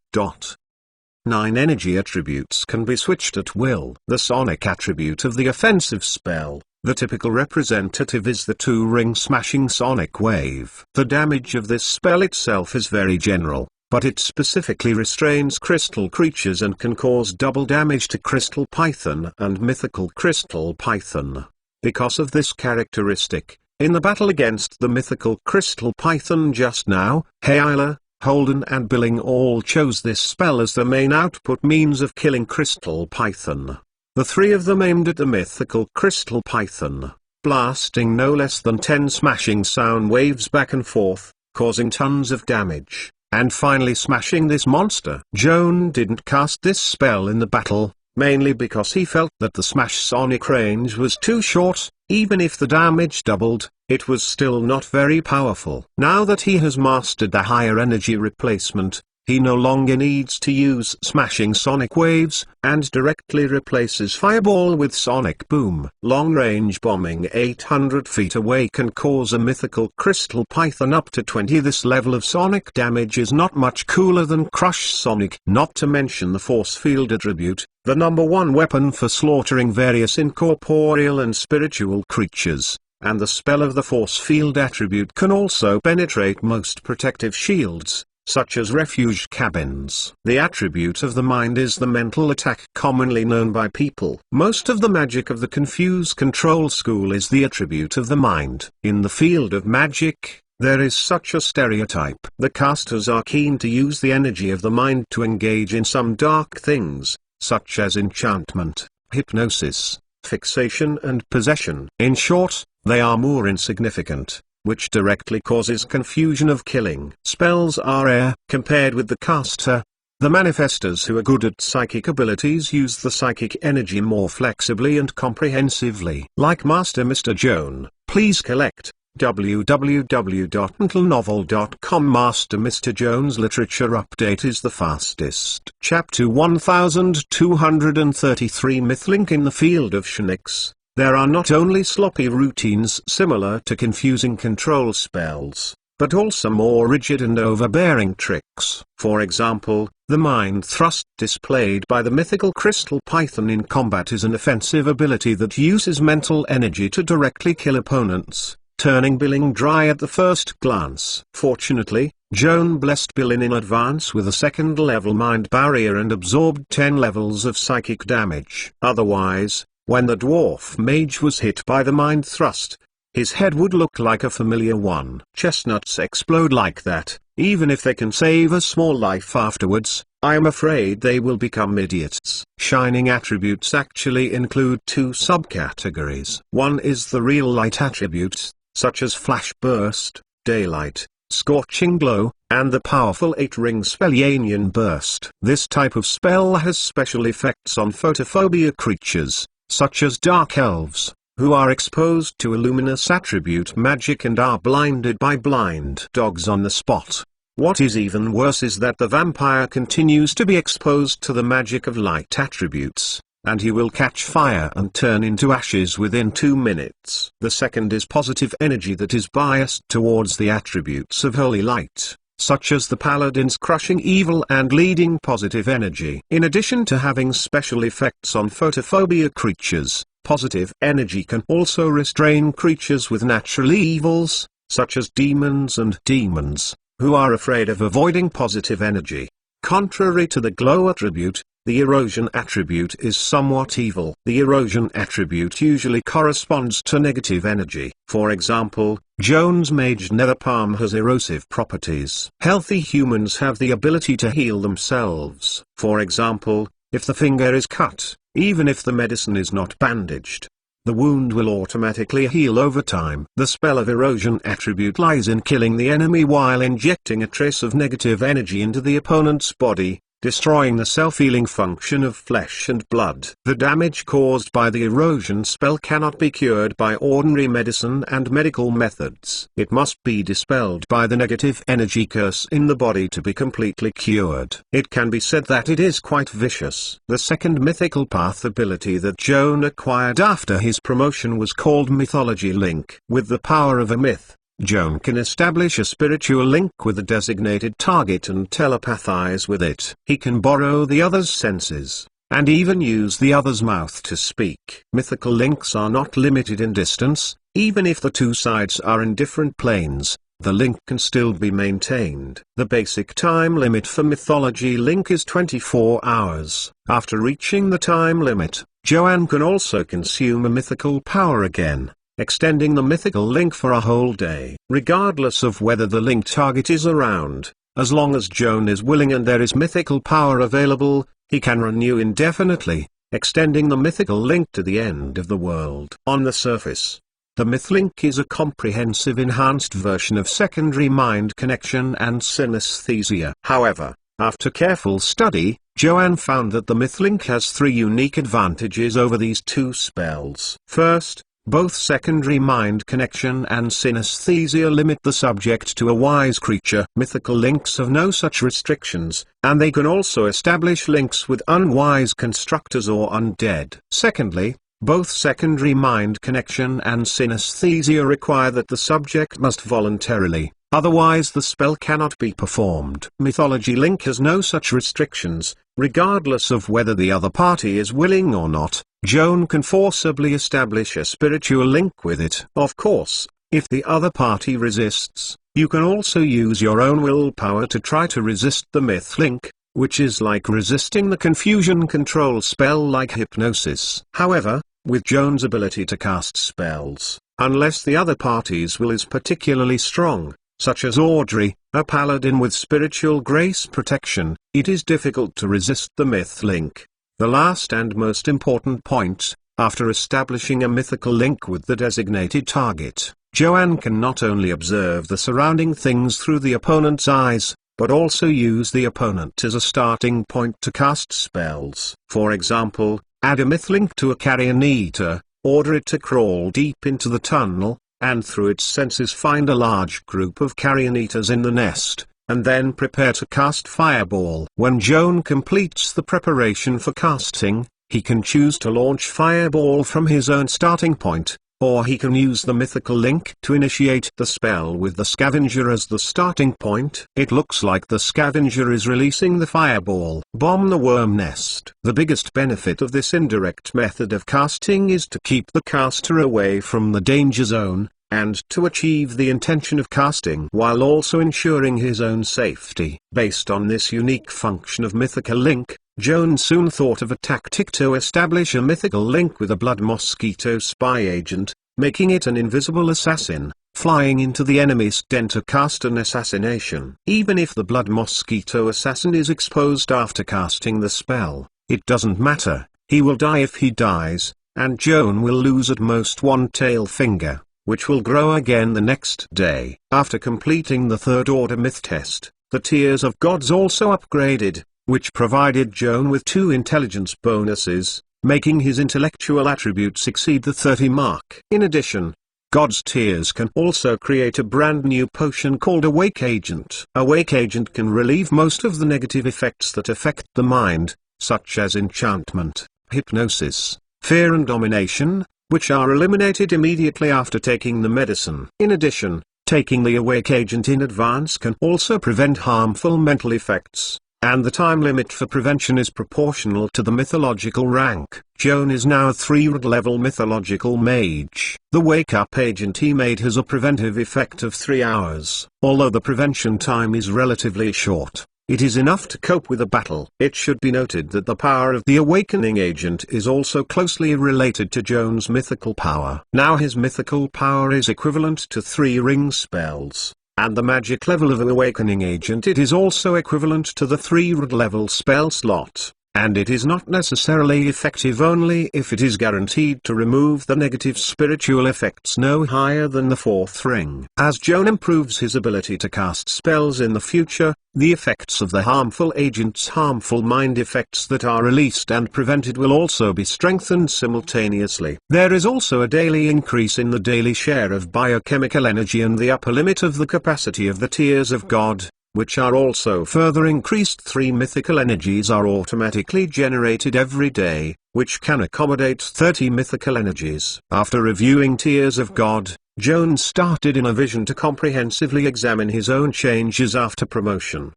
9 energy attributes can be switched at will. The sonic attribute of the offensive spell, the typical representative, is the 2-ring smashing sonic wave. The damage of this spell itself is very general, but it specifically restrains crystal creatures and can cause double damage to crystal python and mythical crystal python. Because of this characteristic, in the battle against the mythical crystal python just now, Hayla, Holden and Billing all chose this spell as the main output means of killing crystal python. The 3 of them aimed at the mythical crystal python, blasting no less than 10 smashing sound waves back and forth, causing tons of damage, and finally smashing this monster. Joan didn't cast this spell in the battle, mainly because he felt that the smash sonic range was too short. Even if the damage doubled, it was still not very powerful. Now that he has mastered the higher energy replacement, he no longer needs to use smashing sonic waves, and directly replaces fireball with sonic boom. Long-range bombing 800 feet away can cause a mythical crystal python up to 20. This level of sonic damage is not much cooler than crush sonic. Not to mention the force field attribute, the #1 weapon for slaughtering various incorporeal and spiritual creatures. And the spell of the force field attribute can also penetrate most protective shields, such as refuge cabins. The attribute of the mind is the mental attack commonly known by people. Most of the magic of the Confuse Control School is the attribute of the mind. In the field of magic, there is such a stereotype. The casters are keen to use the energy of the mind to engage in some dark things, such as enchantment, hypnosis, fixation and possession. In short, they are more insignificant, which directly causes confusion of killing. Spells are rare, compared with the caster. The manifestors who are good at psychic abilities use the psychic energy more flexibly and comprehensively. Like Master Mr. Joan, please collect www.untitlenovel.com. Master Mr. Joan's literature update is the fastest. Chapter 1233 Myth link. In the field of Shinix, there are not only sloppy routines similar to confusing control spells, but also more rigid and overbearing tricks. For example, the mind thrust displayed by the mythical crystal python in combat is an offensive ability that uses mental energy to directly kill opponents, turning Billing dry at the first glance. Fortunately, Joan blessed Billing in advance with a second-level mind barrier and absorbed 10 levels of psychic damage. Otherwise, when the dwarf mage was hit by the mind thrust, his head would look like a familiar one. Chestnuts explode like that. Even if they can save a small life afterwards, I am afraid they will become idiots. Shining attributes actually include two subcategories. One is the real light attributes, such as flash burst, daylight, scorching glow, and the powerful 8-ring spell Yanian burst. This type of spell has special effects on photophobia creatures, such as dark elves, who are exposed to a luminous attribute magic and are blinded by blind dogs on the spot. What is even worse is that the vampire continues to be exposed to the magic of light attributes, and he will catch fire and turn into ashes within 2 minutes. The second is positive energy that is biased towards the attributes of holy light, such as the paladin's crushing evil and leading positive energy. In addition to having special effects on photophobia creatures, positive energy can also restrain creatures with natural evils, such as demons and demons, who are afraid of avoiding positive energy. Contrary to the glow attribute, the erosion attribute is somewhat evil. The erosion attribute usually corresponds to negative energy. For example, Joan's Mage Nether Palm has erosive properties. Healthy humans have the ability to heal themselves. For example, if the finger is cut, even if the medicine is not bandaged, the wound will automatically heal over time. The spell of erosion attribute lies in killing the enemy while injecting a trace of negative energy into the opponent's body, destroying the self-healing function of flesh and blood. The damage caused by the erosion spell cannot be cured by ordinary medicine and medical methods. It must be dispelled by the negative energy curse in the body to be completely cured. It can be said that it is quite vicious. The second mythical path ability that Joan acquired after his promotion was called Mythology Link. With the power of a myth, Joan can establish a spiritual link with a designated target and telepathize with it. He can borrow the other's senses, and even use the other's mouth to speak. Mythical links are not limited in distance. Even if the two sides are in different planes, the link can still be maintained. The basic time limit for Mythology Link is 24 hours. After reaching the time limit, Joan can also consume a mythical power again, extending the mythical link for a whole day. Regardless of whether the link target is around, as long as Joan is willing and there is mythical power available, he can renew indefinitely, extending the mythical link to the end of the world. On the surface, The Mythlink is a comprehensive enhanced version of secondary mind connection and synesthesia. However, after careful study, Joan found that the Mythlink has three unique advantages over these two spells. First, both secondary mind connection and synesthesia limit the subject to a wise creature. Mythical links have no such restrictions, and they can also establish links with unwise constructors or undead. Secondly, both secondary mind connection and synesthesia require that the subject must voluntarily, otherwise the spell cannot be performed. Mythology link has no such restrictions. Regardless of whether the other party is willing or not, Joan can forcibly establish a spiritual link with it. Of course, if the other party resists, you can also use your own willpower to try to resist the Mythlink, which is like resisting the confusion control spell like hypnosis. However, with Joan's ability to cast spells, unless the other party's will is particularly strong, such as Audrey, a paladin with spiritual grace protection, it is difficult to resist the Mythlink. The last and most important point, after establishing a mythical link with the designated target, Joan can not only observe the surrounding things through the opponent's eyes, but also use the opponent as a starting point to cast spells. For example, add a Mythlink to a carrion eater, order it to crawl deep into the tunnel, and through its senses find a large group of carrion eaters in the nest, and then prepare to cast Fireball. When Joan completes the preparation for casting, he can choose to launch Fireball from his own starting point, or he can use the mythical link to initiate the spell with the Scavenger as the starting point. It looks like the Scavenger is releasing the Fireball. Bomb the worm nest. The biggest benefit of this indirect method of casting is to keep the caster away from the danger zone, and to achieve the intention of casting while also ensuring his own safety. Based on this unique function of mythical link, Joan soon thought of a tactic to establish a mythical link with a blood mosquito spy agent, making it an invisible assassin, flying into the enemy's den to cast an assassination. Even if the blood mosquito assassin is exposed after casting the spell, it doesn't matter, he will die if he dies, and Joan will lose at most one tail finger, which will grow again the next day. After completing the third order myth test, the Tears of Gods also upgraded, which provided Joan with 2 intelligence bonuses, making his intellectual attributes exceed the 30 mark. In addition, God's Tears can also create a brand new potion called Awake Agent. Awake Agent can relieve most of the negative effects that affect the mind, such as enchantment, hypnosis, fear and domination, which are eliminated immediately after taking the medicine. In addition, taking the Awake Agent in advance can also prevent harmful mental effects, and the time limit for prevention is proportional to the mythological rank. Joan is now a 3rd level mythological mage. The Wake Up Agent he made has a preventive effect of 3 hours. Although the prevention time is relatively short, it is enough to cope with a battle. It should be noted that the power of the Awakening Agent is also closely related to Joan's mythical power. Now his mythical power is equivalent to 3 ring spells, and the magic level of Awakening Agent it is also equivalent to the 3rd level spell slot. And it is not necessarily effective only if it is guaranteed to remove the negative spiritual effects no higher than the 4th ring. As Joan improves his ability to cast spells in the future, the effects of the harmful agent's harmful mind effects that are released and prevented will also be strengthened simultaneously. There is also a daily increase in the daily share of biochemical energy and the upper limit of the capacity of the Tears of God, which are also further increased. 3 mythical energies are automatically generated every day, which can accommodate 30 mythical energies. After reviewing Tears of God, Joan started in a vision to comprehensively examine his own changes after promotion.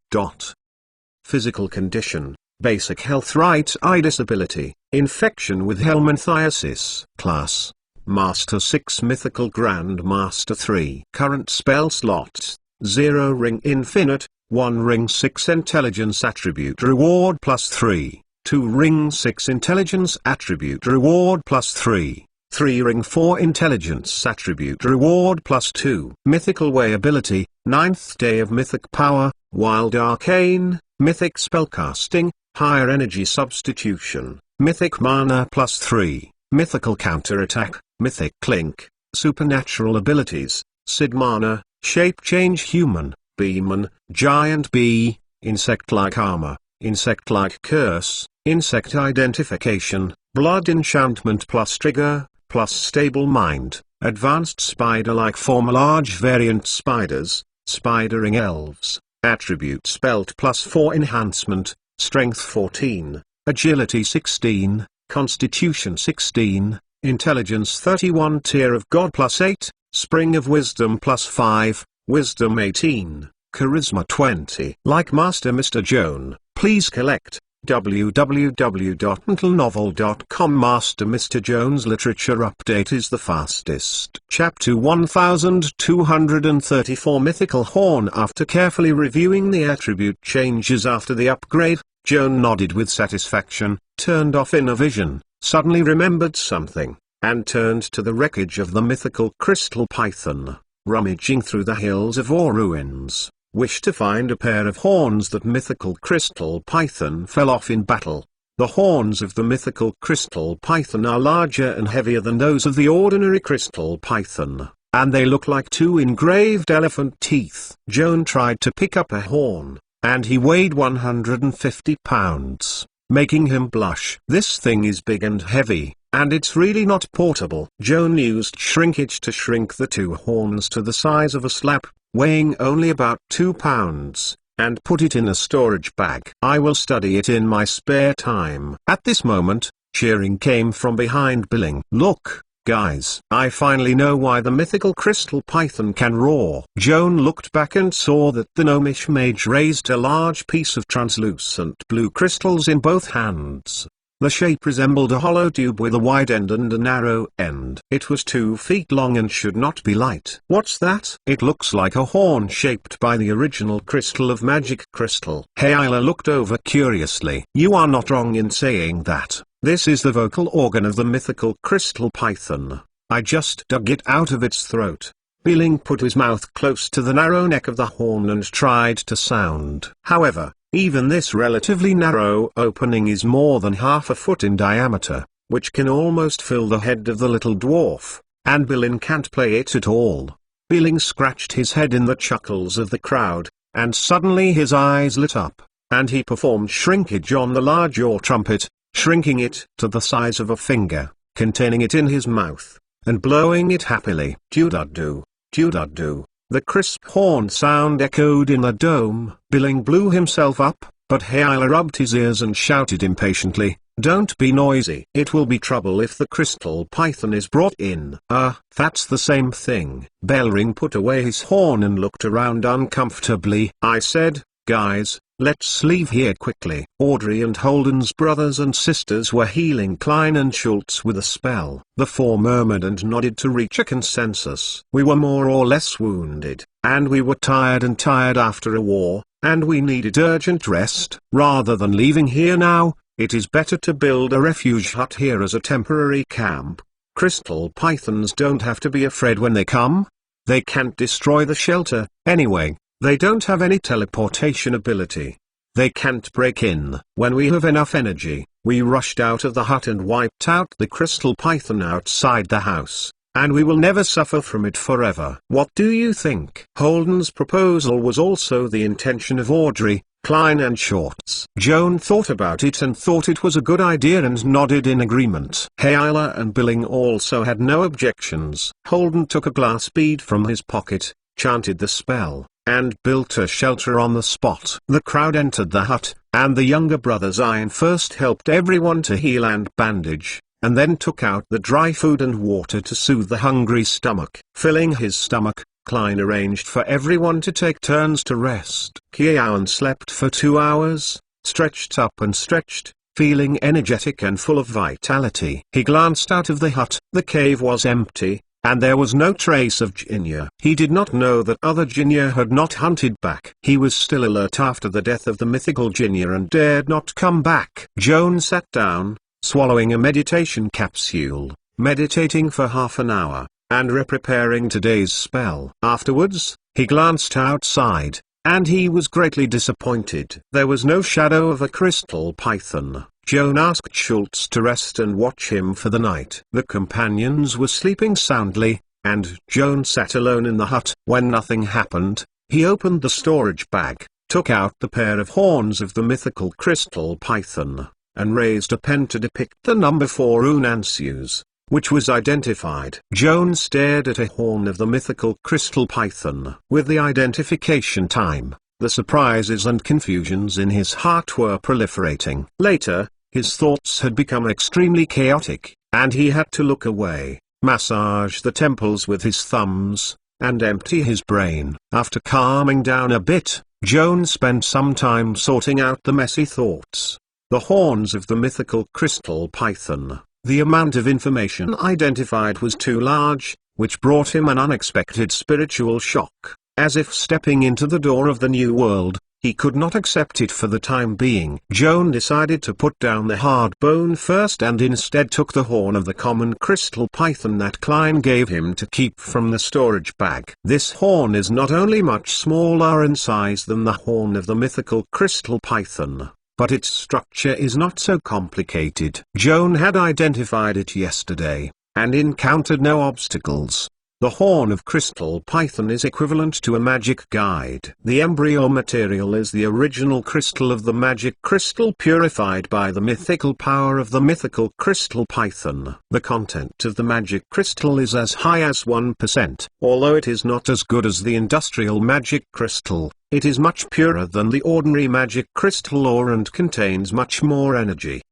Physical condition: basic health, right eye disability, infection with helminthiasis. Class: Master 6, Mythical Grand Master 3. Current spell slots: 0 ring infinite, 1 ring 6 intelligence attribute reward +3, 2 ring 6 intelligence attribute reward +3, 3 ring 4 intelligence attribute reward +2. Mythical Way ability: 9th day of mythic power, wild arcane, mythic spellcasting, higher energy substitution, mythic mana +3, mythical counterattack, mythic link, Supernatural abilities: Sid Mana, shape change human, Beeman, giant bee, insect-like armor, insect-like curse, insect identification, blood enchantment plus trigger, plus stable mind, advanced spider-like form, large variant spiders, spidering elves, attribute spelt plus 4 enhancement, strength 14, agility 16, constitution 16, intelligence 31, tier of god plus 8, spring of wisdom plus 5, wisdom 18, charisma 20. Like Master Mr. Joan, please collect www.untilenovel.com. Master Mr. Joan's literature update is the fastest. Chapter 1234, Mythical Horn. After carefully reviewing the attribute changes after the upgrade, Joan nodded with satisfaction, turned off inner vision, suddenly remembered something, and turned to the wreckage of the mythical crystal python. Rummaging through the hills of ore ruins, wished to find a pair of horns. That mythical crystal python fell off in battle. The horns of the mythical crystal python are larger and heavier than those of the ordinary crystal python, and they look like 2 engraved elephant teeth. Joan tried to pick up a horn, and he weighed 150 pounds, making him blush. This thing is big and heavy, and it's really not portable. Joan used shrinkage to shrink the 2 horns to the size of a slab, weighing only about 2 pounds, and put it in a storage bag. I will study it in my spare time. At this moment, cheering came from behind Billing. Look, guys, I finally know why the mythical crystal python can roar. Joan looked back and saw that the gnomish mage raised a large piece of translucent blue crystals in both hands. The shape resembled a hollow tube with a wide end and a narrow end. It was 2 feet long and should not be light. What's that? It looks like a horn shaped by the original crystal of magic crystal. Hayla looked over curiously. You are not wrong in saying that. This is the vocal organ of the mythical crystal python. I just dug it out of its throat. Billing put his mouth close to the narrow neck of the horn and tried to sound. However, even this relatively narrow opening is more than half a foot in diameter, which can almost fill the head of the little dwarf, and Billing can't play it at all. Billing scratched his head in the chuckles of the crowd, and suddenly his eyes lit up, and he performed shrinkage on the large ore trumpet, shrinking it to the size of a finger, containing it in his mouth, and blowing it happily. Doo-da-doo, doo-da-doo. The crisp horn sound echoed in the dome. Billing blew himself up, but Hayla rubbed his ears and shouted impatiently, "Don't be noisy. It will be trouble if the crystal python is brought in." That's the same thing. Bellring put away his horn and looked around uncomfortably. I said, "Guys, let's leave here quickly." Audrey and Holden's brothers and sisters were healing Klein and Schultz with a spell. The 4 murmured and nodded to reach a consensus. We were more or less wounded, and we were tired after a war, and we needed urgent rest. Rather than leaving here now, it is better to build a refuge hut here as a temporary camp. Crystal pythons don't have to be afraid when they come. They can't destroy the shelter, anyway. They don't have any teleportation ability. They can't break in. When we have enough energy, we rushed out of the hut and wiped out the crystal python outside the house, and we will never suffer from it forever. What do you think? Holden's proposal was also the intention of Audrey, Klein and Schultz. Joan thought about it and thought it was a good idea and nodded in agreement. Hayla and Billing also had no objections. Holden took a glass bead from his pocket, chanted the spell, and built a shelter on the spot. The crowd entered the hut, and the younger brothers Ian first helped everyone to heal and bandage, and then took out the dry food and water to soothe the hungry stomach. Filling his stomach, Klein arranged for everyone to take turns to rest. Kiawan slept for 2 hours, stretched up and stretched, feeling energetic and full of vitality. He glanced out of the hut. The cave was empty, and there was no trace of Jinya. He did not know that other Jinya had not hunted back. He was still alert after the death of the mythical Jinya and dared not come back. Joan sat down, swallowing a meditation capsule, meditating for half an hour, and preparing today's spell. Afterwards, he glanced outside, and he was greatly disappointed. There was no shadow of a crystal python. Joan asked Schultz to rest and watch him for the night. The companions were sleeping soundly, and Joan sat alone in the hut. When nothing happened, he opened the storage bag, took out the pair of horns of the mythical crystal python, and raised a pen to depict the number 4 Unansius, which was identified. Joan stared at a horn of the mythical crystal python. With the identification time, the surprises and confusions in his heart were proliferating. Later, his thoughts had become extremely chaotic, and he had to look away, massage the temples with his thumbs, and empty his brain. After calming down a bit, Joan spent some time sorting out the messy thoughts. The horns of the mythical crystal python. The amount of information identified was too large, which brought him an unexpected spiritual shock. As if stepping into the door of the new world, he could not accept it for the time being. Joan decided to put down the hard bone first and instead took the horn of the common crystal python that Klein gave him to keep from the storage bag. This horn is not only much smaller in size than the horn of the mythical crystal python, but its structure is not so complicated. Joan had identified it yesterday, and encountered no obstacles. The horn of crystal python is equivalent to a magic guide. The embryo material is the original crystal of the magic crystal purified by the mythical power of the mythical crystal python. The content of the magic crystal is as high as 1%. Although it is not as good as the industrial magic crystal, it is much purer than the ordinary magic crystal ore and contains much more energy.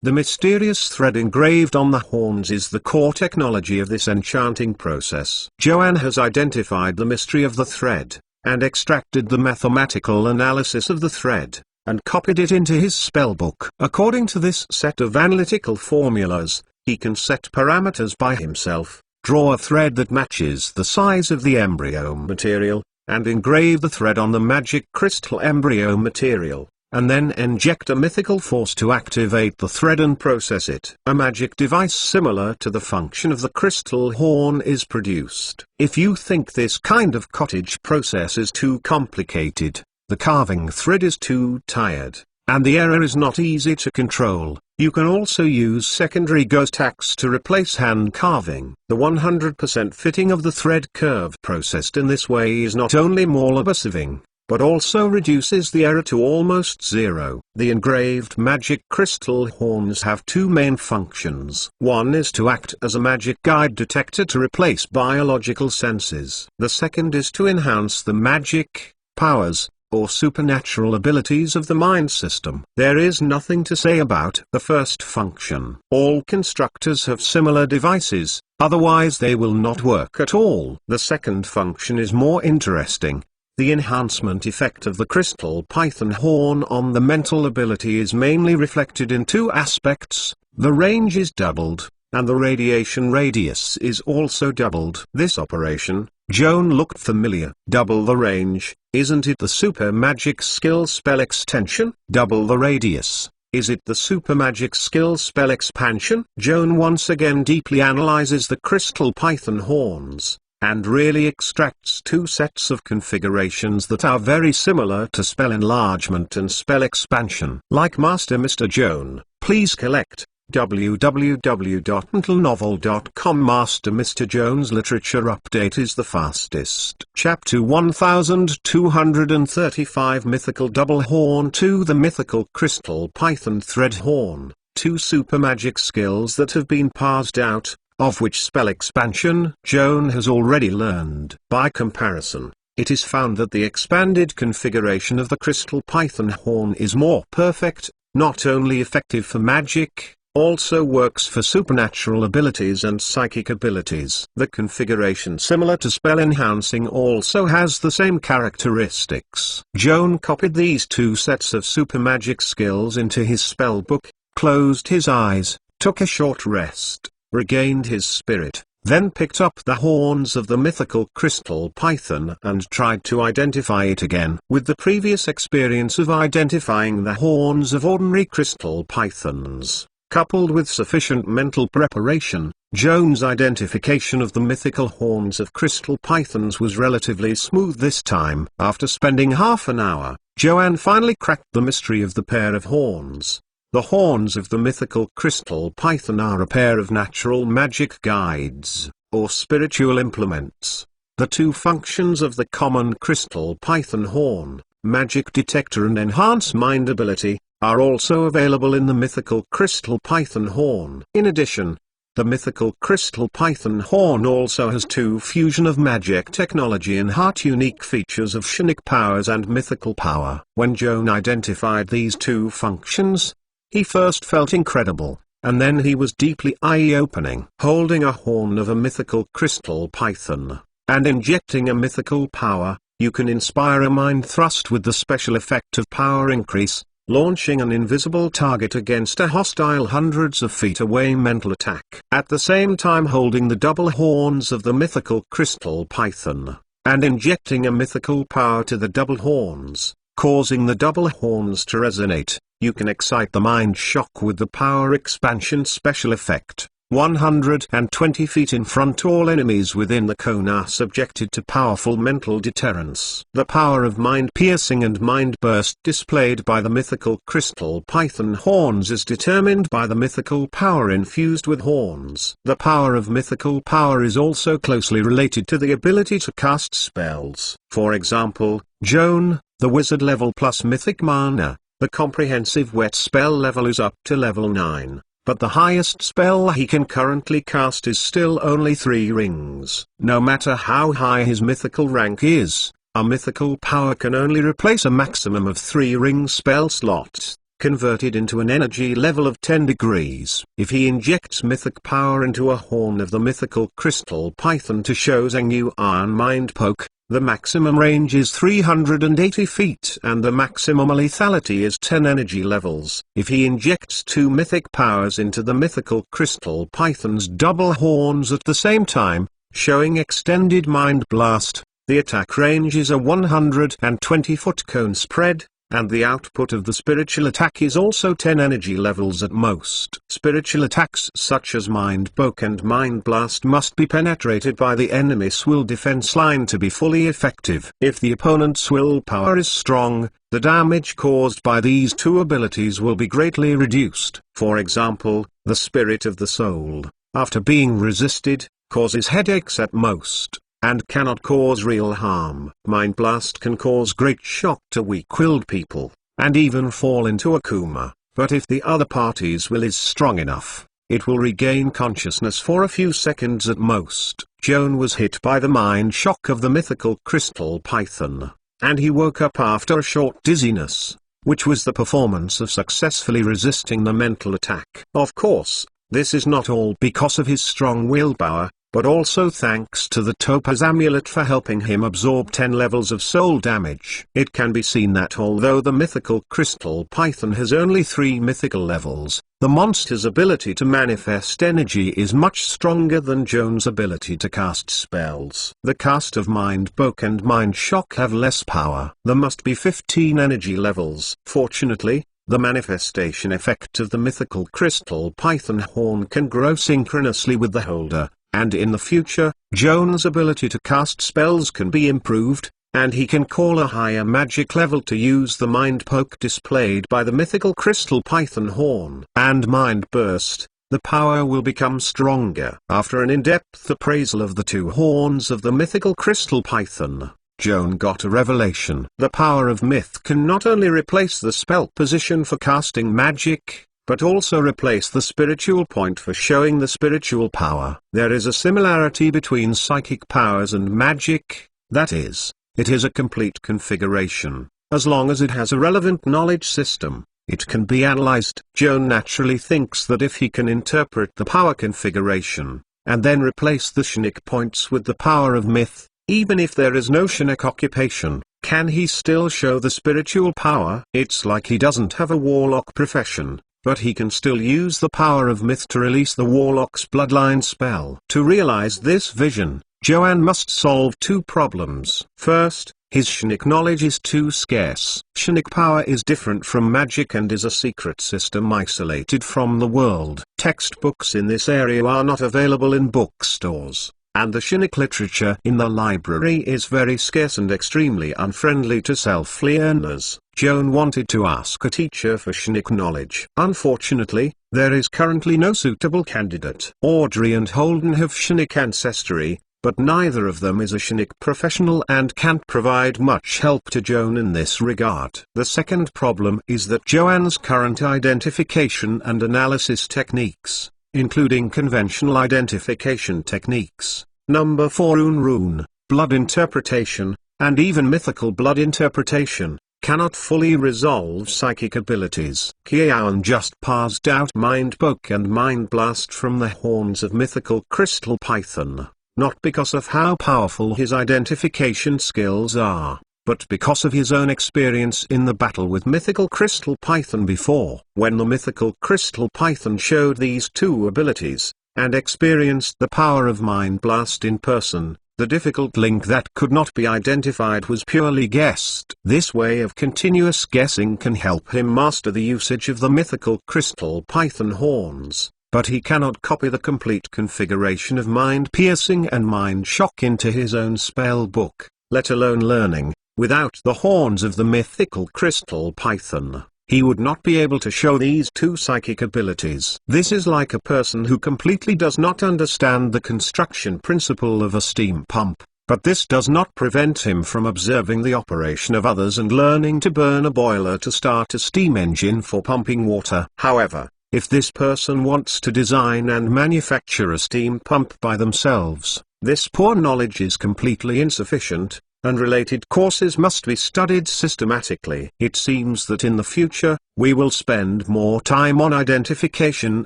The mysterious thread engraved on the horns is the core technology of this enchanting process. Joan has identified the mystery of the thread, and extracted the mathematical analysis of the thread, and copied it into his spellbook. According to this set of analytical formulas, he can set parameters by himself, draw a thread that matches the size of the embryo material, and engrave the thread on the magic crystal embryo material, and then inject a mythical force to activate the thread and process it. A magic device similar to the function of the crystal horn is produced. If you think this kind of cottage process is too complicated, the carving thread is too tired, and the error is not easy to control, you can also use secondary ghost hacks to replace hand carving. The 100% fitting of the thread curve processed in this way is not only more labor-saving, but also reduces the error to almost zero. The engraved magic crystal horns have two main functions. One is to act as a magic guide detector to replace biological senses. The second is to enhance the magic powers, or supernatural abilities of the mind system. There is nothing to say about the first function. All constructors have similar devices, otherwise they will not work at all. The second function is more interesting. The enhancement effect of the crystal python horn on the mental ability is mainly reflected in two aspects: the range is doubled, and the radiation radius is also doubled. This operation, Joan looked familiar. Double the range, isn't it the super magic skill spell extension? Double the radius, is it the super magic skill spell expansion? Joan once again deeply analyzes the crystal python horns, and really extracts two sets of configurations that are very similar to spell enlargement and spell expansion. Like Master Mr. Joan, please collect www.untitled.novel.com. Master Mr. Joan's literature update is the fastest. Chapter 1235 Mythical Double Horn 2. The Mythical Crystal Python Thread Horn, two super magic skills that have been parsed out, of which spell expansion Joan has already learned. By comparison, it is found that the expanded configuration of the crystal python horn is more perfect, not only effective for magic, also works for supernatural abilities and psychic abilities. The configuration similar to spell enhancing also has the same characteristics. Joan copied these two sets of super magic skills into his spellbook, closed his eyes, took a short rest, regained his spirit, then picked up the horns of the mythical crystal python and tried to identify it again. With the previous experience of identifying the horns of ordinary crystal pythons, coupled with sufficient mental preparation, Joan's identification of the mythical horns of crystal pythons was relatively smooth this time. After spending half an hour, Joan finally cracked the mystery of the pair of horns. The horns of the mythical crystal python are a pair of natural magic guides. or spiritual implements. The two functions of the common crystal python horn, magic detector and enhance mind ability, are also available in the mythical crystal python horn. In addition, the mythical crystal python horn also has two fusion of magic technology and heart unique features of Shinic powers and mythical power. When Joan identified these two functions, he first felt incredible, and then he was deeply eye-opening. Holding a horn of a mythical crystal python, and injecting a mythical power, you can inspire a mind thrust with the special effect of power increase, launching an invisible target against a hostile hundreds of feet away mental attack. At the same time holding the double horns of the mythical crystal python, and injecting a mythical power to the double horns, causing the double horns to resonate, you can excite the mind shock with the power expansion special effect. 120 feet in front, all enemies within the cone are subjected to powerful mental deterrence. The power of mind piercing and mind burst displayed by the mythical crystal python horns is determined by the mythical power infused with horns. The power of mythical power is also closely related to the ability to cast spells. For example, Joan, the wizard level plus mythic mana, the comprehensive wet spell level is up to level 9. But the highest spell he can currently cast is still only 3 rings. No matter how high his mythical rank is, a mythical power can only replace a maximum of 3 ring spell slots, converted into an energy level of 10 degrees. If he injects mythic power into a horn of the mythical crystal python to show Zhengyu Iron Mind Poke, the maximum range is 380 feet and the maximum lethality is 10 energy levels. If he injects 2 mythic powers into the mythical crystal python's double horns at the same time, showing extended mind blast, the attack range is a 120-foot cone spread, and the output of the spiritual attack is also 10 energy levels at most. Spiritual attacks such as Mind Poke and Mind Blast must be penetrated by the enemy's will defense line to be fully effective. If the opponent's willpower is strong, the damage caused by these two abilities will be greatly reduced. For example, the Spirit of the Soul, after being resisted, causes headaches at most, and cannot cause real harm. Mind Blast can cause great shock to weak-willed people, and even fall into a coma, but if the other party's will is strong enough, it will regain consciousness for a few seconds at most. Joan was hit by the mind shock of the mythical crystal python, and he woke up after a short dizziness, which was the performance of successfully resisting the mental attack. Of course, this is not all because of his strong willpower, but also thanks to the Topaz amulet for helping him absorb 10 levels of soul damage. It can be seen that although the mythical crystal python has only 3 mythical levels, the monster's ability to manifest energy is much stronger than Joan's ability to cast spells. The cast of Mind Poke and Mind Shock have less power. There must be 15 energy levels. Fortunately, the manifestation effect of the mythical crystal python horn can grow synchronously with the holder, and in the future, Joan's ability to cast spells can be improved, and he can call a higher magic level to use the Mind Poke displayed by the mythical crystal python horn. And Mind Burst, the power will become stronger. After an in-depth appraisal of the 2 horns of the mythical crystal python, Joan got a revelation. The power of myth can not only replace the spell position for casting magic, but also replace the spiritual point for showing the spiritual power. There is a similarity between psychic powers and magic, that is, it is a complete configuration. As long as it has a relevant knowledge system, it can be analyzed. Joan naturally thinks that if he can interpret the power configuration, and then replace the Shinic points with the power of myth, even if there is no Shinic occupation, can he still show the spiritual power? It's like he doesn't have a warlock profession, but he can still use the power of myth to release the warlock's bloodline spell. To realize this vision, Joan must solve 2 problems. First, his Shinic knowledge is too scarce. Shinic power is different from magic and is a secret system isolated from the world. Textbooks in this area are not available in bookstores, and the Shinic literature in the library is very scarce and extremely unfriendly to self-learners. Joan wanted to ask a teacher for Shinic knowledge. Unfortunately, There is currently no suitable candidate. Audrey and Holden have Chinook ancestry, but neither of them is a Chinook professional and can't provide much help to Joan in this regard. The second problem is that Joanne's current identification and analysis techniques, including conventional identification techniques, number 4 rune, blood interpretation, and even mythical blood interpretation, cannot fully resolve psychic abilities. Joan just passed out Mind Poke and Mind Blast from the horns of mythical crystal python, not because of how powerful his identification skills are, but because of his own experience in the battle with mythical crystal python before. When the mythical crystal python showed these two abilities, and experienced the power of Mind Blast in person, the difficult link that could not be identified was purely guessed. This way of continuous guessing can help him master the usage of the mythical crystal python horns, but he cannot copy the complete configuration of Mind Piercing and Mind Shock into his own spell book, let alone learning. Without the horns of the mythical crystal python, he would not be able to show these two psychic abilities. This is like a person who completely does not understand the construction principle of a steam pump, but this does not prevent him from observing the operation of others and learning to burn a boiler to start a steam engine for pumping water. However, if this person wants to design and manufacture a steam pump by themselves, this poor knowledge is completely insufficient, and related courses must be studied systematically. It seems that in the future, we will spend more time on identification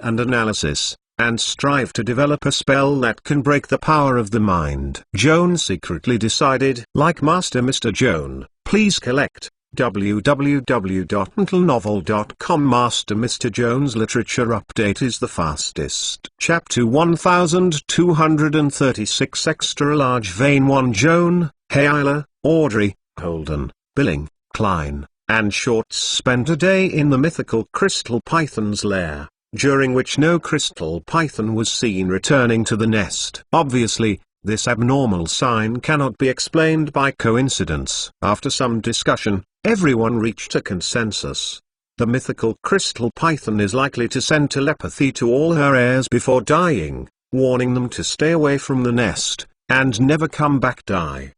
and analysis, and strive to develop a spell that can break the power of the mind. Joan secretly decided, like Master Mr. Joan, please collect www.untitled.novel.com. Master Mr. Joan's literature update is the fastest. Chapter 1236 Extra Large Vein 1 Joan, Hayla, Audrey, Holden, Billing, Klein, and Shorts spent a day in the mythical crystal python's lair, during which no crystal python was seen returning to the nest. Obviously, this abnormal sign cannot be explained by coincidence. After some discussion, everyone reached a consensus. The mythical crystal python is likely to send telepathy to all her heirs before dying, warning them to stay away from the nest, and never come back.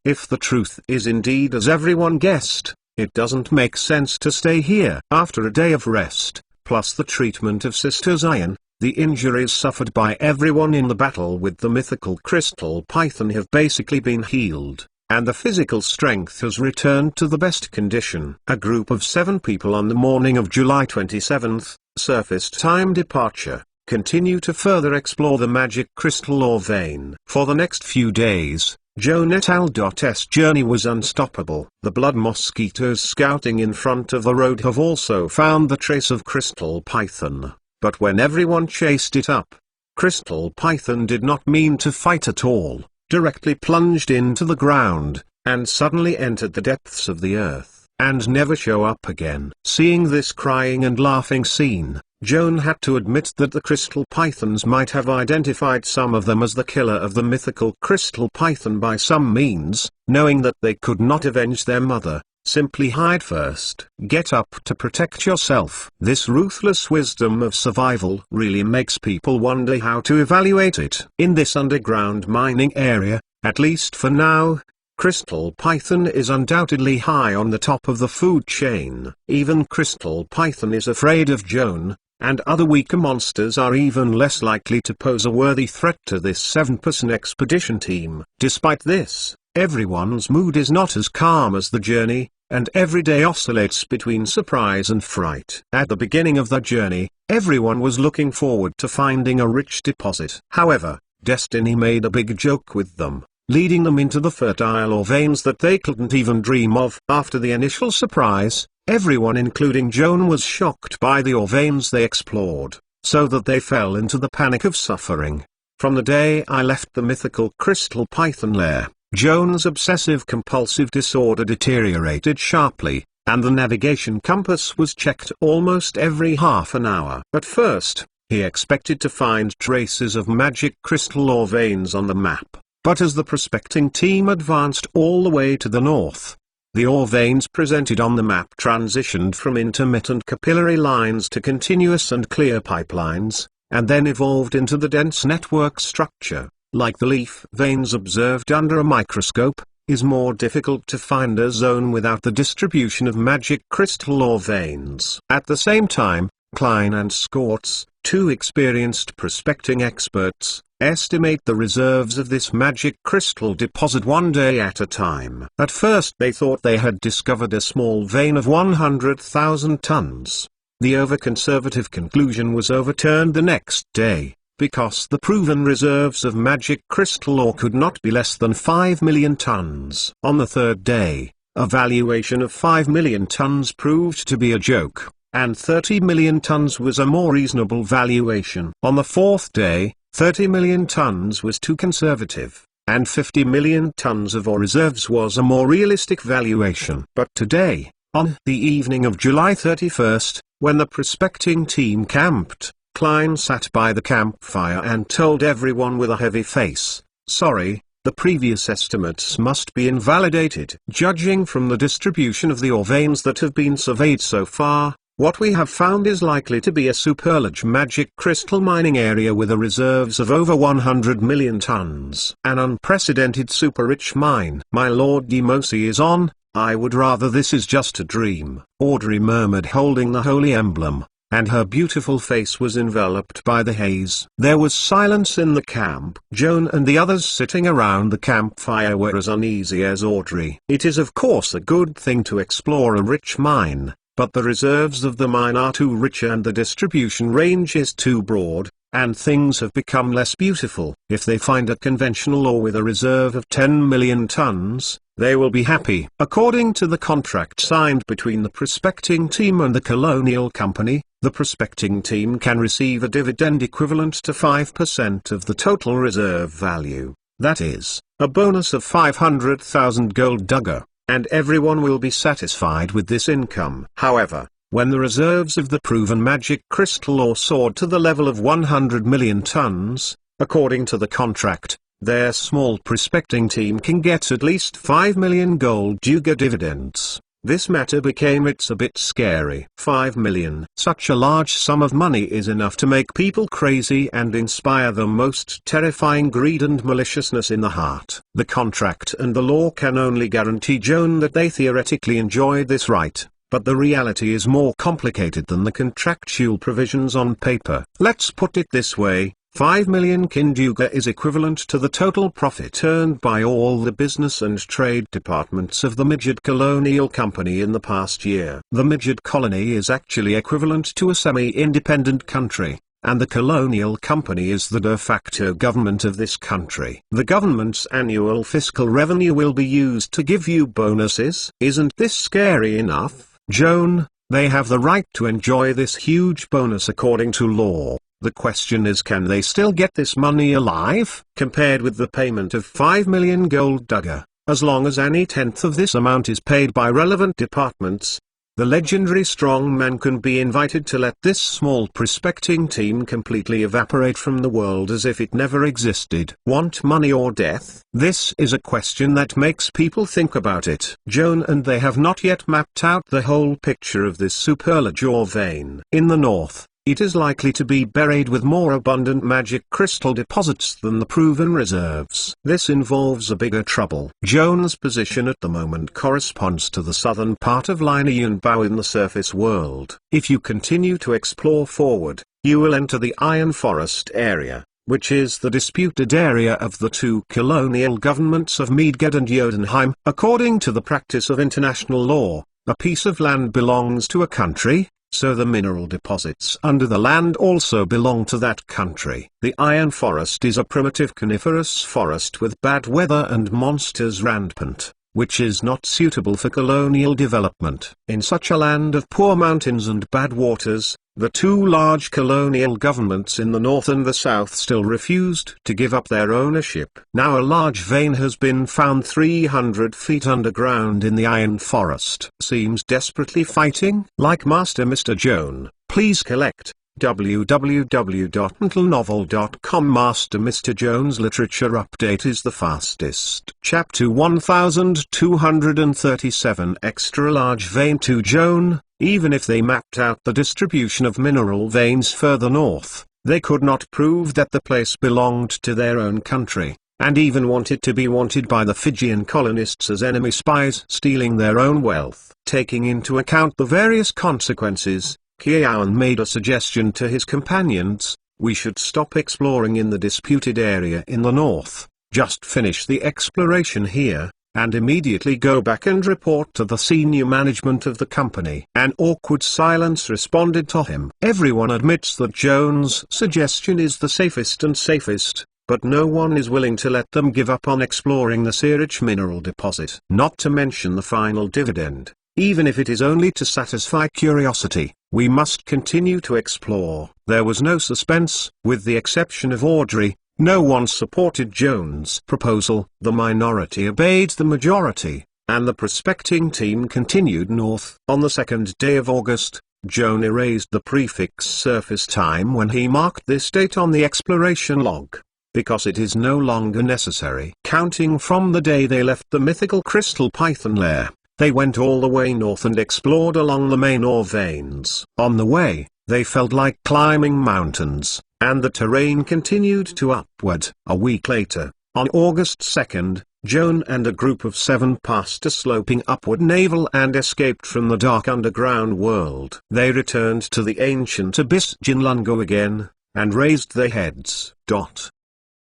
If the truth is indeed as everyone guessed, it doesn't make sense to stay here. After a day of rest, plus the treatment of Sister Zion, the injuries suffered by everyone in the battle with the mythical crystal python have basically been healed, and the physical strength has returned to the best condition. A group of 7 people on the morning of July 27th, surface time departure, continue to further explore the magic crystal or vein. For the next few days, Joan et al.'s journey was unstoppable. The blood mosquitoes scouting in front of the road have also found the trace of crystal python, but when everyone chased it up, crystal python did not mean to fight at all, directly plunged into the ground, and suddenly entered the depths of the earth, and never show up again. Seeing this crying and laughing scene, Joan had to admit that the crystal pythons might have identified some of them as the killer of the mythical crystal python by some means, knowing that they could not avenge their mother. Simply hide first. Get up to protect yourself. This ruthless wisdom of survival really makes people wonder how to evaluate it. In this underground mining area, at least for now, crystal python is undoubtedly high on the top of the food chain. Even crystal python is afraid of Joan, and other weaker monsters are even less likely to pose a worthy threat to this 7-person expedition team. Despite this, everyone's mood is not as calm as the journey, and every day oscillates between surprise and fright. At the beginning of the journey, everyone was looking forward to finding a rich deposit. However, destiny made a big joke with them, leading them into the fertile ore veins that they couldn't even dream of. After the initial surprise, everyone including Joan was shocked by the ore veins they explored, so that they fell into the panic of suffering. From the day I left the mythical crystal python lair, Joan's obsessive-compulsive disorder deteriorated sharply, and the navigation compass was checked almost every half an hour. At first, he expected to find traces of magic crystal ore veins on the map, but as the prospecting team advanced all the way to the north, The ore veins presented on the map transitioned from intermittent capillary lines to continuous and clear pipelines, and then evolved into the dense network structure. Like the leaf veins observed under a microscope, is more difficult to find a zone without the distribution of magic crystal ore veins. At the same time, Klein and Skorts, two experienced prospecting experts, estimate the reserves of this magic crystal deposit one day at a time. At first they thought they had discovered a small vein of 100,000 tons. The overconservative conclusion was overturned the next day, because the proven reserves of magic crystal ore could not be less than 5 million tons. On the third day, a valuation of 5 million tons proved to be a joke, and 30 million tons was a more reasonable valuation. On the fourth day, 30 million tons was too conservative, and 50 million tons of ore reserves was a more realistic valuation. But today, on the evening of July 31st, when the prospecting team camped, Klein sat by the campfire and told everyone with a heavy face, "Sorry, the previous estimates must be invalidated. Judging from the distribution of the ore veins that have been surveyed so far, what we have found is likely to be a superlarge magic crystal mining area with a reserves of over 100 million tons. An unprecedented super-rich mine. My lord Demosi is on. I would rather this is just a dream," Audrey murmured, holding the holy emblem, and her beautiful face was enveloped by the haze. There was silence in the camp. Joan and the others sitting around the campfire were as uneasy as Audrey. It is of course a good thing to explore a rich mine, but the reserves of the mine are too rich and the distribution range is too broad, and things have become less beautiful. If they find a conventional ore with a reserve of 10 million tons, they will be happy. According to the contract signed between the prospecting team and the Colonial Company, the prospecting team can receive a dividend equivalent to 5% of the total reserve value. That is, a bonus of 500,000 gold dugger, and everyone will be satisfied with this income. However, when the reserves of the proven magic crystal ore soared to the level of 100 million tons, according to the contract, their small prospecting team can get at least 5 million gold dugger dividends. This matter became it's a bit scary. 5 million. Such a large sum of money is enough to make people crazy and inspire the most terrifying greed and maliciousness in the heart. The contract and the law can only guarantee Joan that they theoretically enjoy this right, but the reality is more complicated than the contractual provisions on paper. Let's put it this way. 5 million Kinduga is equivalent to the total profit earned by all the business and trade departments of the Midgard Colonial Company in the past year. The Midgard colony is actually equivalent to a semi-independent country, and the Colonial Company is the de facto government of this country. The government's annual fiscal revenue will be used to give you bonuses. Isn't this scary enough, Joan? They have the right to enjoy this huge bonus according to law. The question is, can they still get this money alive? Compared with the payment of 5 million gold dugger, as long as any tenth of this amount is paid by relevant departments, the legendary strongman can be invited to let this small prospecting team completely evaporate from the world as if it never existed. Want money or death? This is a question that makes people think about it. Joan and they have not yet mapped out the whole picture of this superlarge ore vein. In the north, it is likely to be buried with more abundant magic crystal deposits than the proven reserves. This involves a bigger trouble. Joan's position at the moment corresponds to the southern part of Lina Yunbao in the surface world. If you continue to explore forward, you will enter the Iron Forest area, which is the disputed area of the two colonial governments of Midgard and Jotunheim. According to the practice of international law, a piece of land belongs to a country, so the mineral deposits under the land also belong to that country. The Iron Forest is a primitive coniferous forest with bad weather and monsters rampant, which is not suitable for colonial development. In such a land of poor mountains and bad waters, the two large colonial governments in the north and the south still refused to give up their ownership. Now a large vein has been found 300 feet underground in the Iron Forest. Seems desperately fighting. Like Master Mr. Joan, please collect www.untitlenovel.com. Master Mr. Jones Literature Update is the fastest. Chapter 1237 Extra Large Vein to Joan. Even if they mapped out the distribution of mineral veins further north, they could not prove that the place belonged to their own country, and even wanted to be wanted by the Fijian colonists as enemy spies stealing their own wealth. Taking into account the various consequences, Kiawan made a suggestion to his companions: we should stop exploring in the disputed area in the north, just finish the exploration here, and immediately go back and report to the senior management of the company. An awkward silence responded to him. Everyone admits that Joan's suggestion is the safest, but no one is willing to let them give up on exploring the sea-rich mineral deposit. Not to mention the final dividend. Even if it is only to satisfy curiosity, we must continue to explore. There was no suspense. With the exception of Audrey, no one supported Joan's proposal. The minority obeyed the majority, and the prospecting team continued north. On the second day of August, Joan erased the prefix surface time when he marked this date on the exploration log, because it is no longer necessary. Counting from the day they left the mythical crystal python lair, they went all the way north and explored along the main ore veins. On the way, they felt like climbing mountains, and the terrain continued to upward. A week later, on August 2nd, Joan and a group of 7 passed a sloping upward navel and escaped from the dark underground world. They returned to the ancient abyss Jinlungo again, and raised their heads.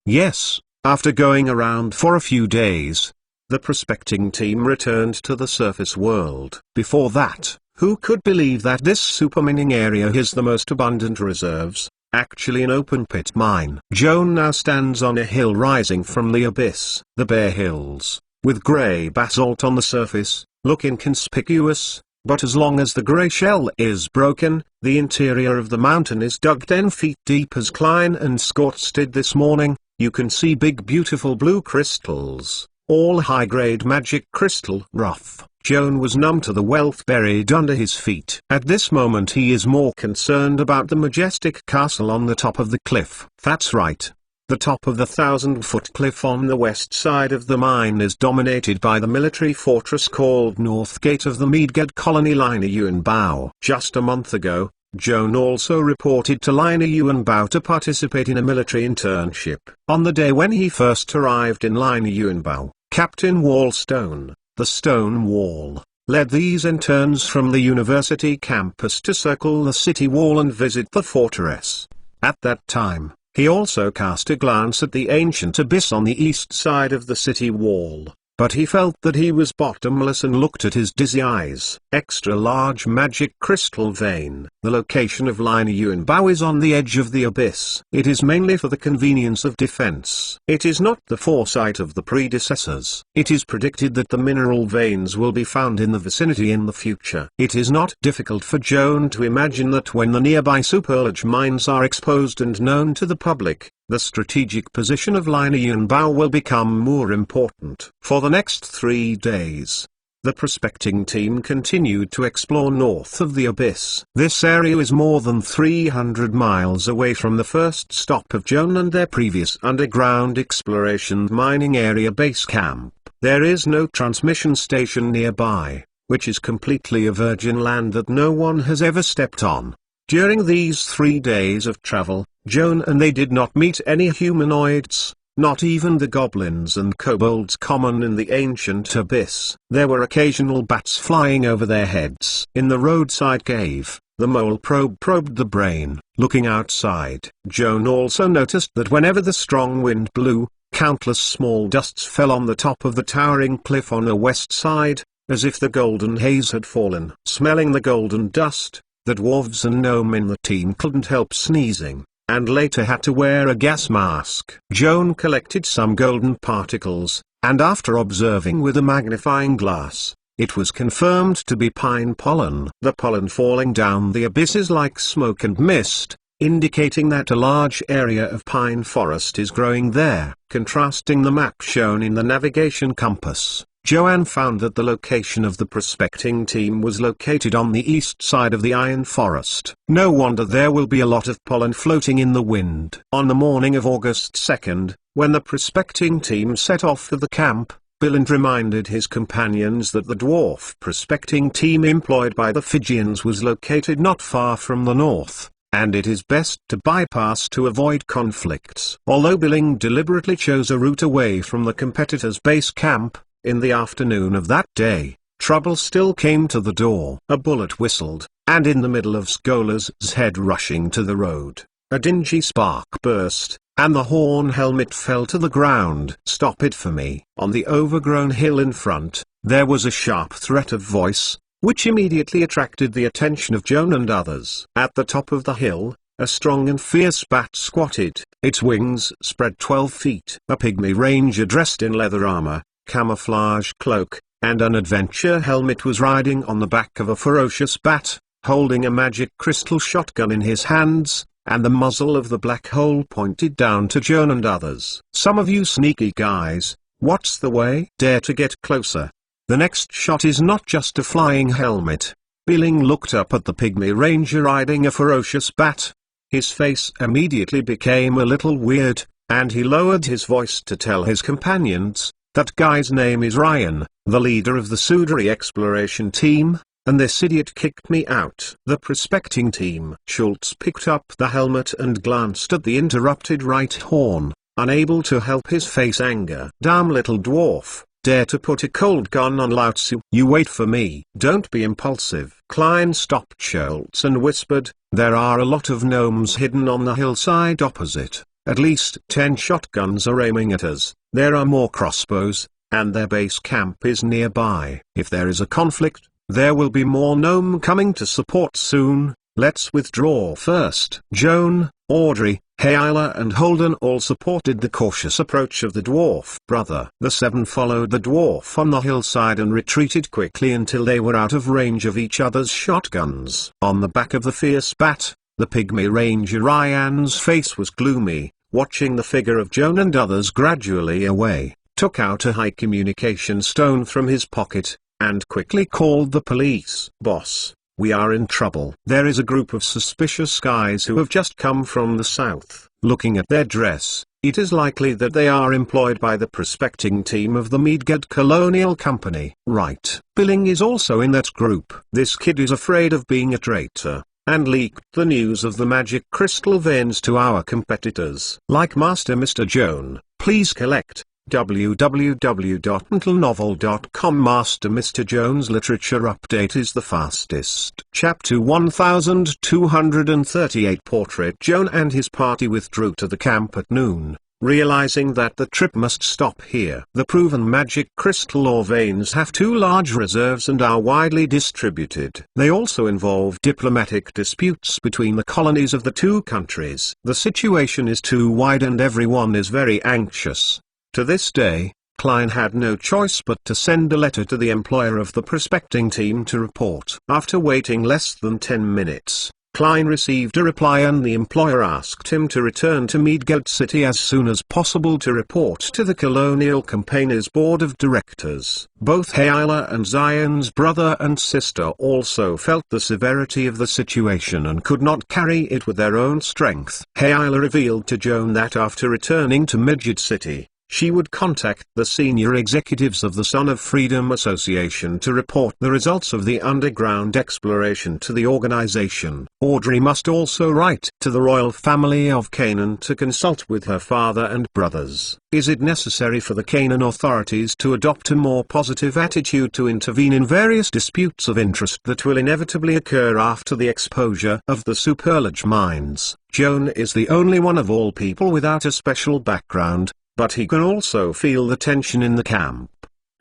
Yes, after going around for a few days, the prospecting team returned to the surface world. Before that, who could believe that this supermining area has the most abundant reserves, actually an open pit mine? Joan now stands on a hill rising from the abyss. The bare hills, with grey basalt on the surface, look inconspicuous, but as long as the grey shell is broken, the interior of the mountain is dug 10 feet deep. As Klein and Scorts did this morning, you can see big beautiful blue crystals, all high-grade magic crystal rough. Joan was numb to the wealth buried under his feet. At this moment he is more concerned about the majestic castle on the top of the cliff. That's right. The top of the 1,000-foot cliff on the west side of the mine is dominated by the military fortress called North Gate of the Meadgad colony Lina Yuanbao. Just a month ago, Joan also reported to Lina Yuanbao to participate in a military internship. On the day when he first arrived in Lina Yuanbao, Captain Wallstone, the Stone Wall, led these interns from the university campus to circle the city wall and visit the fortress. At that time, he also cast a glance at the ancient abyss on the east side of the city wall, but he felt that he was bottomless and looked at his dizzy eyes. Extra large magic crystal vein. The location of Lina Yuanbao is on the edge of the abyss. It is mainly for the convenience of defense. It is not the foresight of the predecessors. It is predicted that the mineral veins will be found in the vicinity in the future. It is not difficult for Joan to imagine that when the nearby superlarge mines are exposed and known to the public, the strategic position of Lina Yuanbao will become more important. For the next 3 days, the prospecting team continued to explore north of the abyss. This area is more than 300 miles away from the first stop of Joan and their previous underground exploration mining area base camp. There is no transmission station nearby, which is completely a virgin land that no one has ever stepped on. During these 3 days of travel, Joan and they did not meet any humanoids, not even the goblins and kobolds common in the ancient abyss. There were occasional bats flying over their heads. In the roadside cave, the mole probed the brain. Looking outside, Joan also noticed that whenever the strong wind blew, countless small dusts fell on the top of the towering cliff on the west side, as if the golden haze had fallen. Smelling the golden dust, the dwarves and gnome in the team couldn't help sneezing, and later had to wear a gas mask. Joan collected some golden particles, and after observing with a magnifying glass, it was confirmed to be pine pollen. The pollen falling down the abyss is like smoke and mist, indicating that a large area of pine forest is growing there. Contrasting the map shown in the navigation compass, Joanne found that the location of the prospecting team was located on the east side of the iron forest. No wonder there will be a lot of pollen floating in the wind. On the morning of August 2nd, when the prospecting team set off for the camp, Billand reminded his companions that the dwarf prospecting team employed by the Fijians was located not far from the north, and it is best to bypass to avoid conflicts. Although Billing deliberately chose a route away from the competitors' base camp, in the afternoon of that day, trouble still came to the door. A bullet whistled, and in the middle of Skola's head rushing to the road, a dingy spark burst, and the horn helmet fell to the ground. "Stop it for me." On the overgrown hill in front, there was a sharp threat of voice, which immediately attracted the attention of Joan and others. At the top of the hill, a strong and fierce bat squatted, its wings spread 12 feet. A pygmy ranger dressed in leather armor, camouflage cloak, and an adventure helmet was riding on the back of a ferocious bat, holding a magic crystal shotgun in his hands, and the muzzle of the black hole pointed down to Joan and others. "Some of you sneaky guys, what's the way? Dare to get closer. The next shot is not just a flying helmet." Billing looked up at the pygmy ranger riding a ferocious bat. His face immediately became a little weird, and he lowered his voice to tell his companions, "That guy's name is Ryan, the leader of the Sudari exploration team, and this idiot kicked me out." The prospecting team. Schultz picked up the helmet and glanced at the interrupted right horn, unable to help his face anger. "Damn little dwarf, dare to put a cold gun on Lao Tzu. You wait for me. Don't be impulsive." Klein stopped Schultz and whispered, "There are a lot of gnomes hidden on the hillside opposite. At least 10 shotguns are aiming at us. There are more crossbows, and their base camp is nearby. If there is a conflict, there will be more gnome coming to support soon. Let's withdraw first." Joan, Audrey, Hayla and Holden all supported the cautious approach of the dwarf brother. The 7 followed the dwarf on the hillside and retreated quickly until they were out of range of each other's shotguns. On the back of the fierce bat, the pygmy ranger Ryan's face was gloomy, watching the figure of Joan and others gradually away, took out a high communication stone from his pocket, and quickly called the police. "Boss, we are in trouble. There is a group of suspicious guys who have just come from the south. Looking at their dress, it is likely that they are employed by the prospecting team of the Midgard Colonial Company." "Right. Billing is also in that group. This kid is afraid of being a traitor, and leaked the news of the magic crystal veins to our competitors. Like Master Mr. Joan, please collect www.untilnovel.com. Master Mr. Joan's literature update is the fastest. Chapter 1238. Portrait. Joan and his party withdrew to the camp at noon, realizing that the trip must stop here. The proven magic crystal or veins have 2 large reserves and are widely distributed. They also involve diplomatic disputes between the colonies of the 2 countries. The situation is too wide and everyone is very anxious. To this day, Klein had no choice but to send a letter to the employer of the prospecting team to report. After waiting less than 10 minutes, Klein received a reply and the employer asked him to return to Midgard City as soon as possible to report to the Colonial Company's board of directors. Both Hayla and Zion's brother and sister also felt the severity of the situation and could not carry it with their own strength. Hayla revealed to Joan that after returning to Midgard City, she would contact the senior executives of the Son of Freedom Association to report the results of the underground exploration to the organization. Audrey must also write to the royal family of Canaan to consult with her father and brothers. Is it necessary for the Canaan authorities to adopt a more positive attitude to intervene in various disputes of interest that will inevitably occur after the exposure of the superlarge mines? Joan is the only one of all people without a special background, but he can also feel the tension in the camp.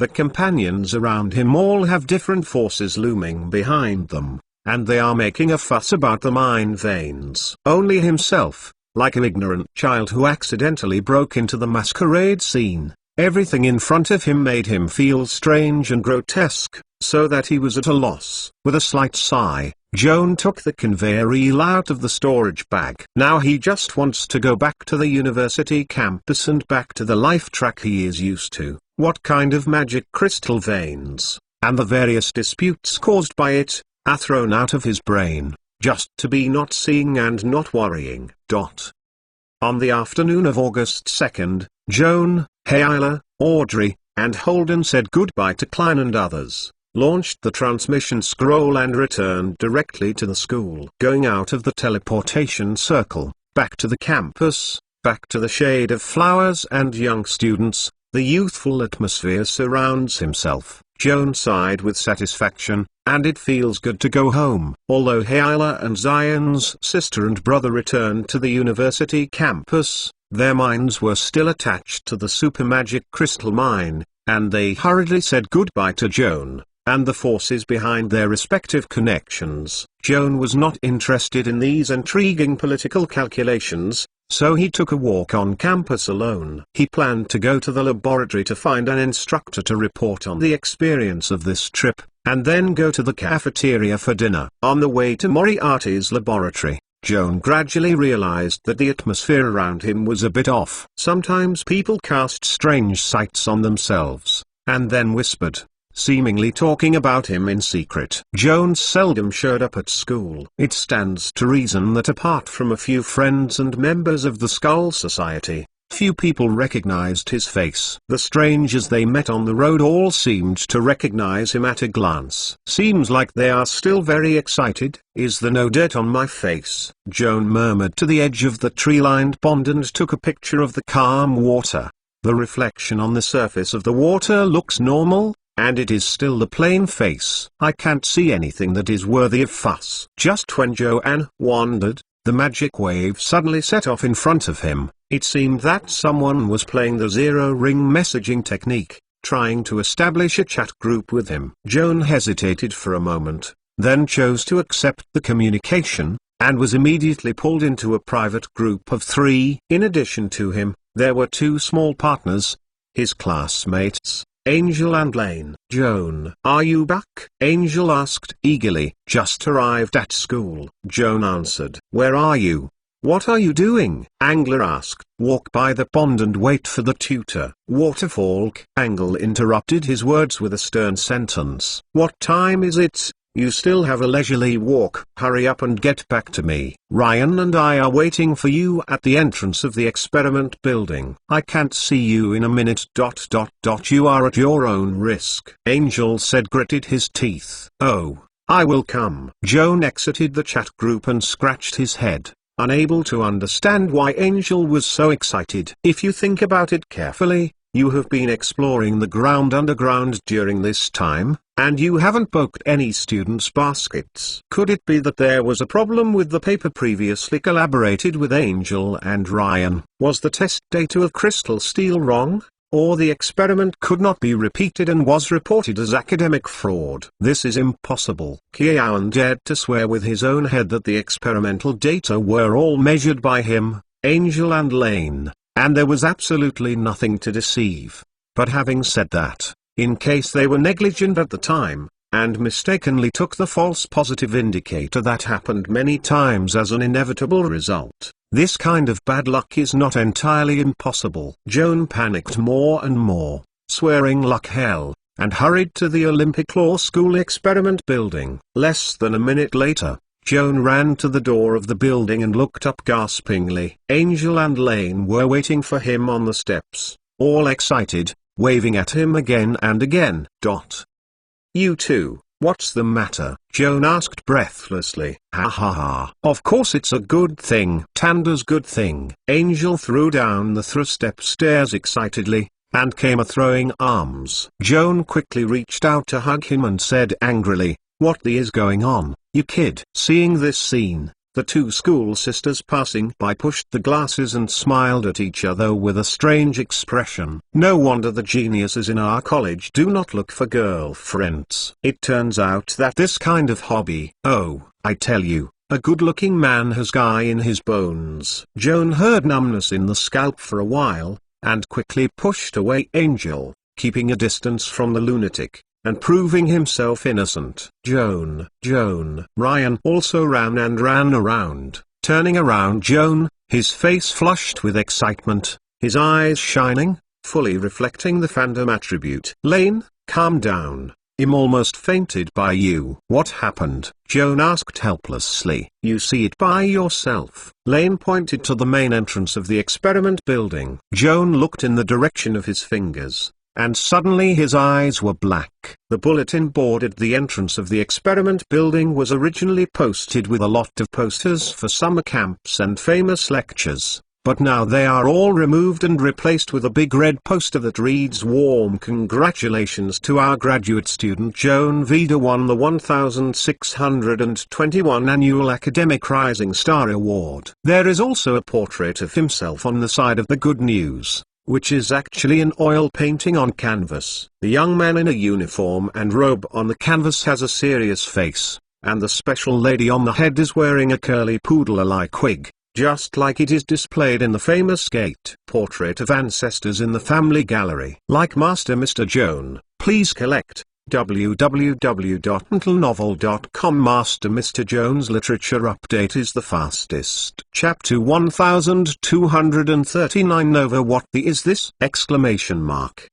The companions around him all have different forces looming behind them, and they are making a fuss about the mine veins. Only himself, like an ignorant child who accidentally broke into the masquerade scene, Everything in front of him made him feel strange and grotesque, so that he was at a loss. With a slight sigh, Joan took the conveyor eel out of the storage bag. Now he just wants to go back to the university campus and back to the life track he is used to. What kind of magic crystal veins, and the various disputes caused by it, are thrown out of his brain, just to be not seeing and not worrying. On the afternoon of August 2nd, Joan, Hayla, Audrey, and Holden said goodbye to Klein and others, launched the transmission scroll and returned directly to the school. Going out of the teleportation circle, back to the campus, back to the shade of flowers and young students, the youthful atmosphere surrounds himself. Joan sighed with satisfaction, and it feels good to go home. Although Hayla and Zion's sister and brother returned to the university campus, their minds were still attached to the super magic crystal mine, and they hurriedly said goodbye to Joan, and the forces behind their respective connections. Joan was not interested in these intriguing political calculations, so he took a walk on campus alone. He planned to go to the laboratory to find an instructor to report on the experience of this trip, and then go to the cafeteria for dinner. On the way to Moriarty's laboratory, Joan gradually realized that the atmosphere around him was a bit off. Sometimes people cast strange sights on themselves, and then whispered, seemingly talking about him in secret. Joan seldom showed up at school. It stands to reason that apart from a few friends and members of the Skull Society, few people recognized his face. The strangers they met on the road all seemed to recognize him at a glance. Seems like they are still very excited. Is there no dirt on my face? Joan murmured to the edge of the tree-lined pond and took a picture of the calm water. The reflection on the surface of the water looks normal, and it is still the plain face. I can't see anything that is worthy of fuss. Just when Joanne wondered, the magic wave suddenly set off in front of him. It seemed that someone was playing the zero-ring messaging technique, trying to establish a chat group with him. Joan hesitated for a moment, then chose to accept the communication, and was immediately pulled into a private group of 3. In addition to him, there were 2 small partners, his classmates, Angel and Lane. Joan, are you back? Angel asked eagerly. Just arrived at school. Joan answered. Where are you? What are you doing? Angler asked. Walk by the pond and wait for the tutor. Waterfall. Angle interrupted his words with a stern sentence. What time is it? You still have a leisurely walk. Hurry up and get back to me. Ryan and I are waiting for you at the entrance of the experiment building. I can't see you in a minute. You are at your own risk. Angel said, gritted his teeth. Oh, I will come. Joan exited the chat group and scratched his head, unable to understand why Angel was so excited. If you think about it carefully, you have been exploring the ground underground during this time, and you haven't poked any students' baskets. Could it be that there was a problem with the paper previously collaborated with Angel and Ryan? Was the test data of crystal steel wrong? Or the experiment could not be repeated and was reported as academic fraud? This is impossible. Kian dared to swear with his own head that the experimental data were all measured by him, Angel and Lane, and there was absolutely nothing to deceive. But having said that, in case they were negligent at the time, and mistakenly took the false positive indicator that happened many times as an inevitable result, this kind of bad luck is not entirely impossible. Joan panicked more and more, swearing like hell, and hurried to the Olympic Law School experiment building. Less than a minute later, Joan ran to the door of the building and looked up gaspingly. Angel and Lane were waiting for him on the steps, all excited, waving at him again and again. You two, what's the matter? Joan asked breathlessly. Ha ha ha. Of course it's a good thing. Tanda's good thing. Angel threw down the step stairs excitedly, and came a-throwing arms. Joan quickly reached out to hug him and said angrily, what the is going on, you kid? Seeing this scene, the 2 school sisters passing by pushed the glasses and smiled at each other with a strange expression. No wonder the geniuses in our college do not look for girlfriends. It turns out that this kind of hobby, oh, I tell you, a good-looking man has guy in his bones. Joan heard numbness in the scalp for a while, and quickly pushed away Angel, keeping a distance from the lunatic, and proving himself innocent. Joan, Ryan also ran around, turning around Joan, his face flushed with excitement, his eyes shining, fully reflecting the fandom attribute. Lane, calm down. I'm almost fainted by you. What happened? Joan asked helplessly. You see it by yourself. Lane pointed to the main entrance of the experiment building. Joan looked in the direction of his fingers, and suddenly his eyes were black. The bulletin board at the entrance of the experiment building was originally posted with a lot of posters for summer camps and famous lectures. But now they are all removed and replaced with a big red poster that reads warm congratulations to our graduate student Joan Vida won the 1621 Annual Academic Rising Star Award. There is also a portrait of himself on the side of the good news, which is actually an oil painting on canvas. The young man in a uniform and robe on the canvas has a serious face, and the special lady on the head is wearing a curly poodle-alike wig, just like it is displayed in the famous Gate portrait of ancestors in the family gallery. Like Master Mr. Joan, please collect www.untitlenovel.com. Master Mr. Joan's literature update is the fastest. Chapter 1239 Nova. What the is this? Exclamation mark.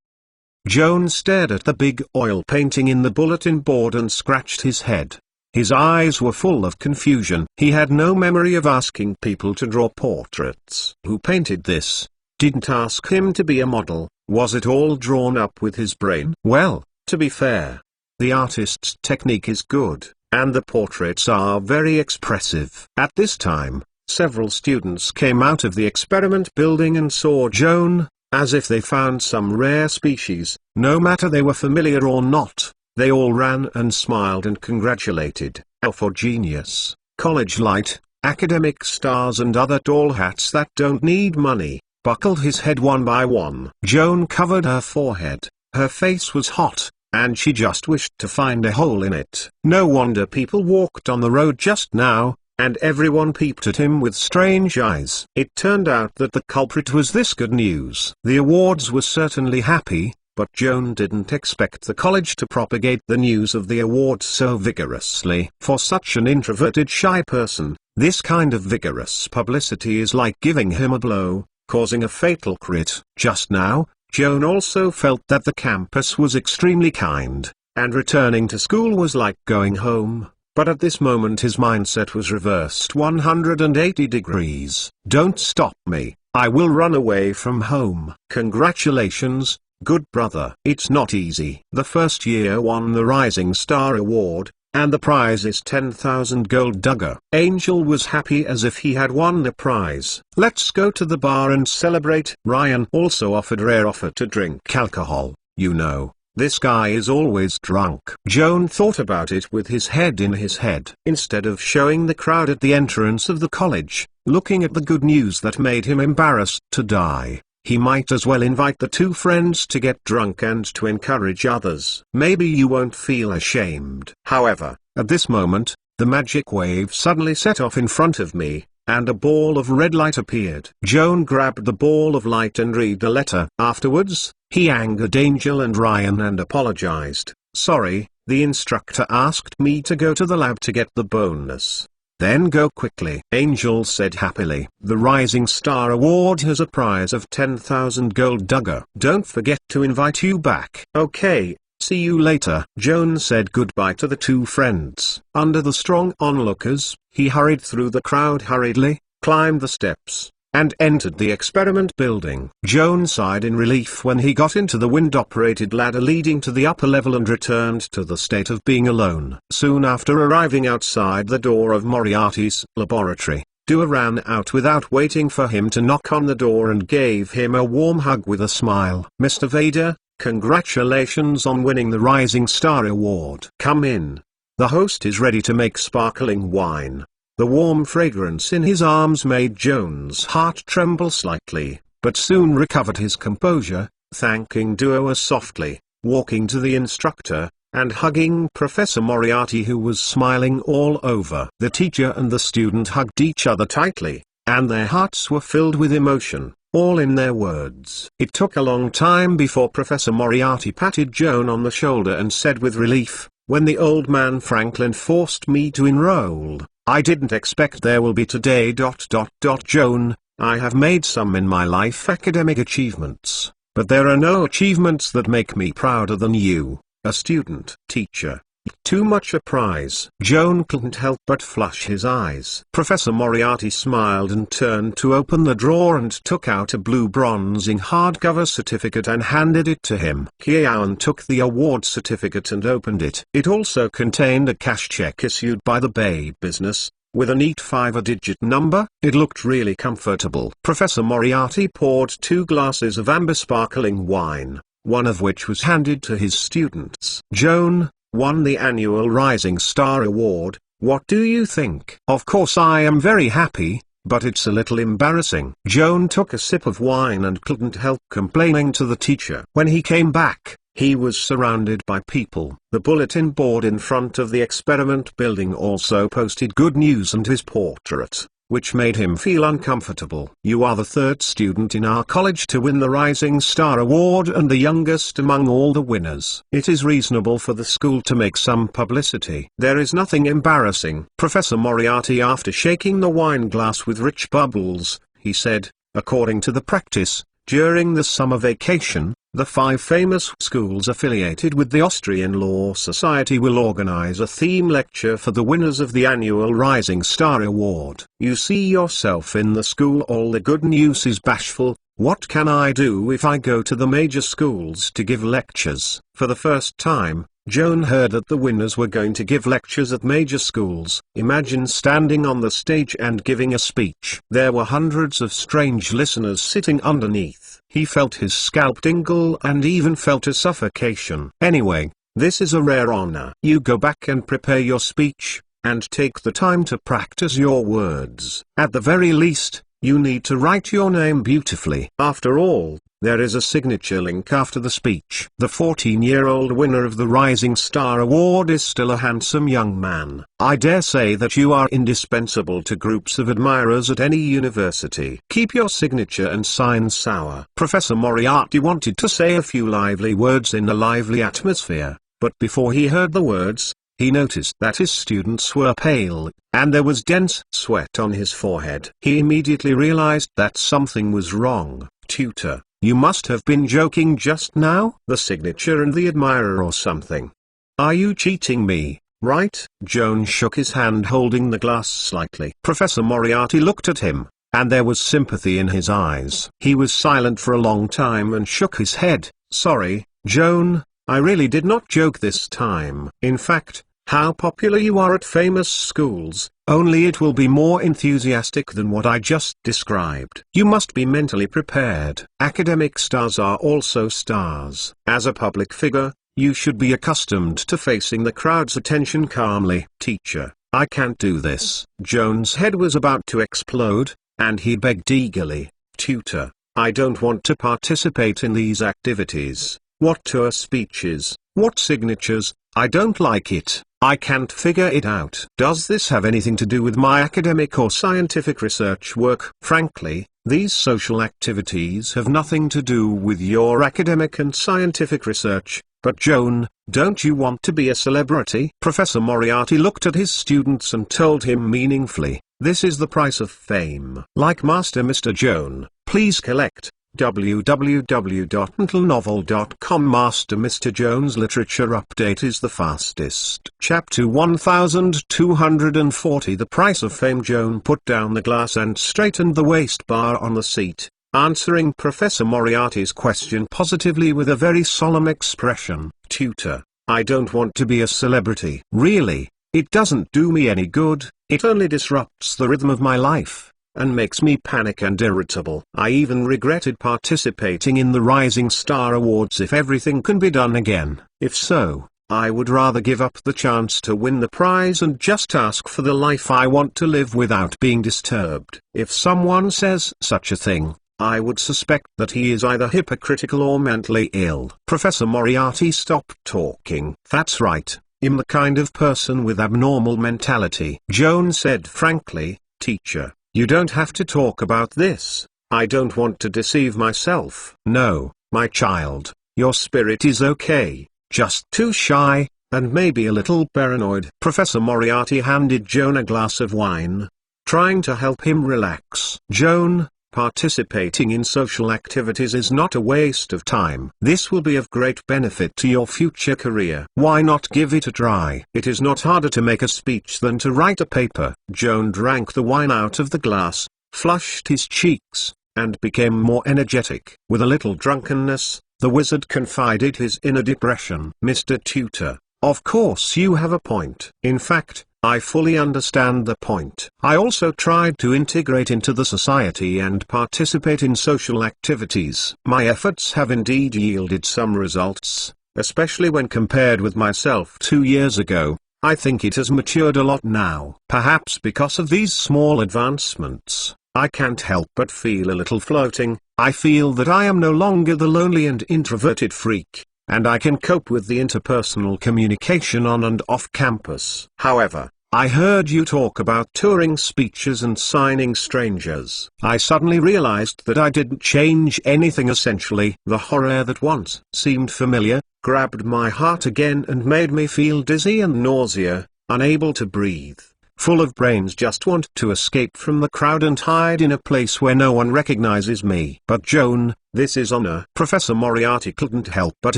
Joan stared at the big oil painting in the bulletin board and scratched his head. His eyes were full of confusion. He had no memory of asking people to draw portraits. Who painted this? Didn't ask him to be a model. Was it all drawn up with his brain? Well, to be fair, the artist's technique is good, and the portraits are very expressive. At this time, several students came out of the experiment building and saw Joan, as if they found some rare species. No matter they were familiar or not, they all ran and smiled and congratulated. For genius, college light, academic stars and other tall hats that don't need money, buckled his head one by one. Joan covered her forehead. Her face was hot, and she just wished to find a hole in it. No wonder people walked on the road just now, and everyone peeped at him with strange eyes. It turned out that the culprit was this good news. The awards were certainly happy, but Joan didn't expect the college to propagate the news of the awards so vigorously. For such an introverted shy person, this kind of vigorous publicity is like giving him a blow, causing a fatal crit. Just now, Joan also felt that the campus was extremely kind, and returning to school was like going home. But at this moment his mindset was reversed 180 degrees. Don't stop me, I will run away from home. Congratulations, good brother. It's not easy. The first year won the Rising Star Award, and the prize is 10,000 gold dugger. Angel was happy as if he had won the prize. Let's go to the bar and celebrate. Ryan also offered rare offer to drink alcohol. You know, this guy is always drunk. Joan thought about it with his head in his head. Instead of showing the crowd at the entrance of the college, looking at the good news that made him embarrassed to die, he might as well invite the two friends to get drunk and to encourage others. Maybe you won't feel ashamed. However, at this moment, the magic wave suddenly set off in front of me, and a ball of red light appeared. Joan grabbed the ball of light and read the letter. Afterwards, he angered Angel and Ryan and apologized. Sorry, the instructor asked me to go to the lab to get the bonus. Then go quickly. Angel said happily. The Rising Star Award has a prize of 10,000 gold dugger. Don't forget to invite you back. Okay, see you later. Joan said goodbye to the two friends. Under the strong onlookers, he hurried through the crowd hurriedly, climbed the steps, and entered the experiment building. Joan sighed in relief when he got into the wind-operated ladder leading to the upper level and returned to the state of being alone. Soon after arriving outside the door of Moriarty's laboratory, Dua ran out without waiting for him to knock on the door and gave him a warm hug with a smile. Mr. Vader, congratulations on winning the Rising Star Award. Come in. The host is ready to make sparkling wine. The warm fragrance in his arms made Joan's heart tremble slightly, but soon recovered his composure, thanking Dua softly, walking to the instructor, and hugging Professor Moriarty, who was smiling all over. The teacher and the student hugged each other tightly, and their hearts were filled with emotion. all in their words. It took a long time before Professor Moriarty patted Joan on the shoulder and said with relief, "When the old man Franklin forced me to enroll, I didn't expect there will be today. Joan, I have made some in my life academic achievements, but there are no achievements that make me prouder than you, a student. Teacher. Too much a prize." Joan couldn't help but flush his eyes. Professor Moriarty smiled and turned to open the drawer and took out a blue bronzing hardcover certificate and handed it to him. Joan took the award certificate and opened it. It also contained a cash check issued by the Bay business, with a neat 5-digit number. It looked really comfortable. Professor Moriarty poured 2 glasses of amber sparkling wine, one of which was handed to his students. "Joan won the annual Rising Star Award. What do you think?" "Of course I am very happy, but it's a little embarrassing." Joan took a sip of wine and couldn't help complaining to the teacher. When he came back, he was surrounded by people. The bulletin board in front of the experiment building also posted good news and his portrait, which made him feel uncomfortable. "You are the 3rd student in our college to win the Rising Star Award and the youngest among all the winners. It is reasonable for the school to make some publicity." "There is nothing embarrassing." Professor Moriarty, after shaking the wine glass with rich bubbles, he said, "According to the practice, during the summer vacation, the 5 famous schools affiliated with the Austrian Law Society will organize a theme lecture for the winners of the annual Rising Star Award. You see yourself in the school. All the good news is bashful. What can I do if I go to the major schools to give lectures?" For the first time, Joan heard that the winners were going to give lectures at major schools. Imagine standing on the stage and giving a speech. There were hundreds of strange listeners sitting underneath. He felt his scalp tingle and even felt a suffocation. "Anyway, this is a rare honor. You go back and prepare your speech, and take the time to practice your words. At the very least, you need to write your name beautifully. After all, there is a signature link after the speech." The 14-year-old winner of the Rising Star Award is still a handsome young man. "I dare say that you are indispensable to groups of admirers at any university. Keep your signature and sign sour." Professor Moriarty wanted to say a few lively words in a lively atmosphere, but before he heard the words, he noticed that his students were pale, and there was dense sweat on his forehead. He immediately realized that something was wrong. "Tutor, you must have been joking just now. The signature and the admirer or something. Are you cheating me, right?" Joan shook his hand, holding the glass slightly. Professor Moriarty looked at him, and there was sympathy in his eyes. He was silent for a long time and shook his head. "Sorry, Joan, I really did not joke this time. In fact, how popular you are at famous schools, only it will be more enthusiastic than what I just described. You must be mentally prepared. Academic stars are also stars. As a public figure, you should be accustomed to facing the crowd's attention calmly." "Teacher, I can't do this." Joan's head was about to explode, and he begged eagerly, "Tutor, I don't want to participate in these activities. What tour speeches, what signatures, I don't like it. I can't figure it out. Does this have anything to do with my academic or scientific research work?" "Frankly, these social activities have nothing to do with your academic and scientific research. But Joan, don't you want to be a celebrity?" Professor Moriarty looked at his students and told him meaningfully, "This is the price of fame. Like Master Mr. Joan, please collect www.untilenovel.com. Master Mr. Joan's literature update is the fastest. Chapter 1240. The price of fame. Joan put down the glass and straightened the waist bar on the seat, answering Professor Moriarty's question positively with a very solemn expression. "Tutor, I don't want to be a celebrity. Really, it doesn't do me any good. It only disrupts the rhythm of my life, and makes me panic and irritable. I even regretted participating in the Rising Star Awards. If everything can be done again, if so, I would rather give up the chance to win the prize and just ask for the life I want to live without being disturbed." If someone says such a thing, I would suspect that he is either hypocritical or mentally ill. Professor Moriarty stopped talking. "That's right, I'm the kind of person with abnormal mentality." Joan said frankly, "Teacher, you don't have to talk about this. I don't want to deceive myself. No, my child, your spirit is okay, just too shy, and maybe a little paranoid. Professor Moriarty handed Joan a glass of wine, trying to help him relax. Joan, participating in social activities is not a waste of time. This will be of great benefit to your future career. Why not give it a try? It is not harder to make a speech than to write a paper. Joan drank the wine out of the glass, flushed his cheeks, and became more energetic. With a little drunkenness, the wizard confided his inner depression. Mr. Tutor, of course you have a point. In fact, I fully understand the point. I also tried to integrate into the society and participate in social activities. My efforts have indeed yielded some results, especially when compared with myself 2 years ago. I think it has matured a lot now. Perhaps because of these small advancements, I can't help but feel a little floating. I feel that I am no longer the lonely and introverted freak, and I can cope with the interpersonal communication on and off campus. However, I heard you talk about touring speeches and signing strangers. I suddenly realized that I didn't change anything essentially. The horror that once seemed familiar, grabbed my heart again and made me feel dizzy and nausea, unable to breathe, full of brains just want to escape from the crowd and hide in a place where no one recognizes me. But Joan, this is honor. Professor Moriarty couldn't help but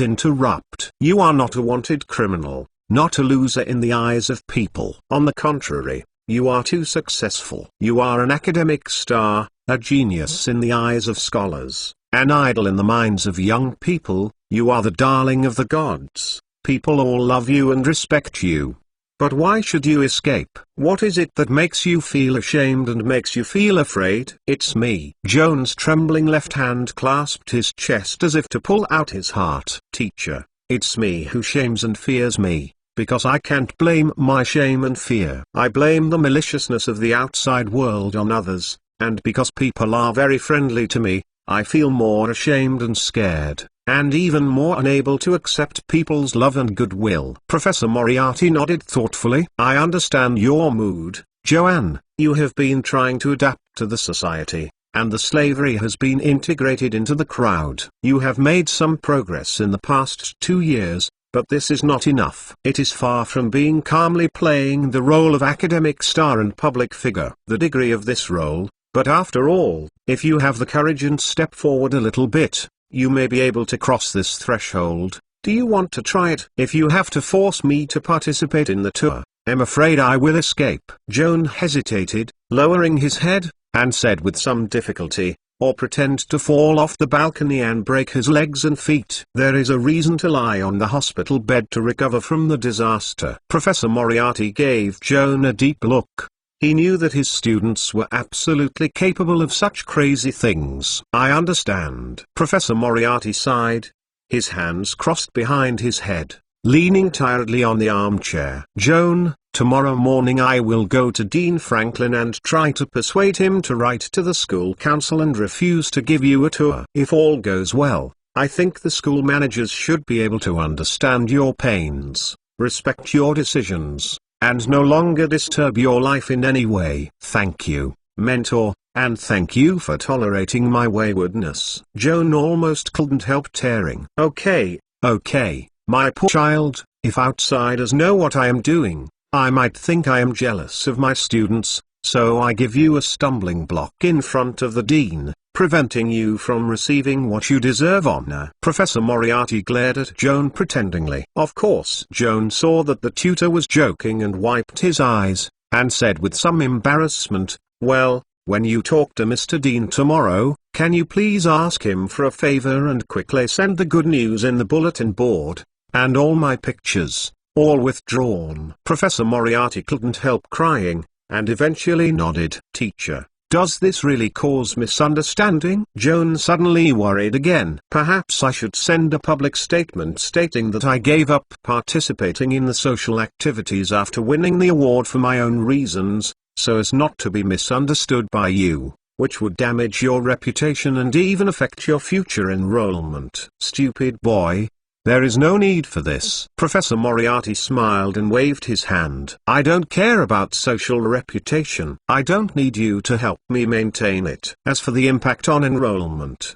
interrupt. You are not a wanted criminal, not a loser in the eyes of people. On the contrary, you are too successful. You are an academic star, a genius in the eyes of scholars, an idol in the minds of young people. You are the darling of the gods. People all love you and respect you. But why should you escape? What is it that makes you feel ashamed and makes you feel afraid? It's me. Joan's trembling left hand clasped his chest as if to pull out his heart. Teacher, it's me who shames and fears me, because I can't blame my shame and fear. I blame the maliciousness of the outside world on others, and because people are very friendly to me, I feel more ashamed and scared, and even more unable to accept people's love and goodwill. Professor Moriarty nodded thoughtfully. I understand your mood, Joanne. You have been trying to adapt to the society, and the slavery has been integrated into the crowd. You have made some progress in the past 2 years, but this is not enough. It is far from being calmly playing the role of academic star and public figure. The degree of this role, but after all, if you have the courage and step forward a little bit, you may be able to cross this threshold. Do you want to try it? If you have to force me to participate in the tour, I'm afraid I will escape. Joan hesitated, lowering his head, and said with some difficulty, or pretend to fall off the balcony and break his legs and feet. There is a reason to lie on the hospital bed to recover from the disaster. Professor Moriarty gave Joan a deep look. He knew that his students were absolutely capable of such crazy things. I understand. Professor Moriarty sighed, his hands crossed behind his head, leaning tiredly on the armchair. Joan, tomorrow morning I will go to Dean Franklin and try to persuade him to write to the school council and refuse to give you a tour. If all goes well, I think the school managers should be able to understand your pains, respect your decisions, and no longer disturb your life in any way. Thank you, mentor, and thank you for tolerating my waywardness. Joan almost couldn't help tearing. Okay, my poor child, if outsiders know what I am doing, I might think I am jealous of my students, so I give you a stumbling block in front of the dean, preventing you from receiving what you deserve. Honor. Professor Moriarty glared at Joan pretendingly. Of course. Joan saw that the tutor was joking and wiped his eyes, and said with some embarrassment, well, when you talk to Mr. Dean tomorrow, can you please ask him for a favor and quickly send the good news in the bulletin board, and all my pictures, all withdrawn. Professor Moriarty couldn't help crying, and eventually nodded. Teacher, does this really cause misunderstanding? Joan suddenly worried again. Perhaps I should send a public statement stating that I gave up participating in the social activities after winning the award for my own reasons, so as not to be misunderstood by you, which would damage your reputation and even affect your future enrollment. Stupid boy, There is no need for this. Professor Moriarty smiled and waved his hand. I don't care about social reputation. I don't need you to help me maintain it. As for the impact on enrollment,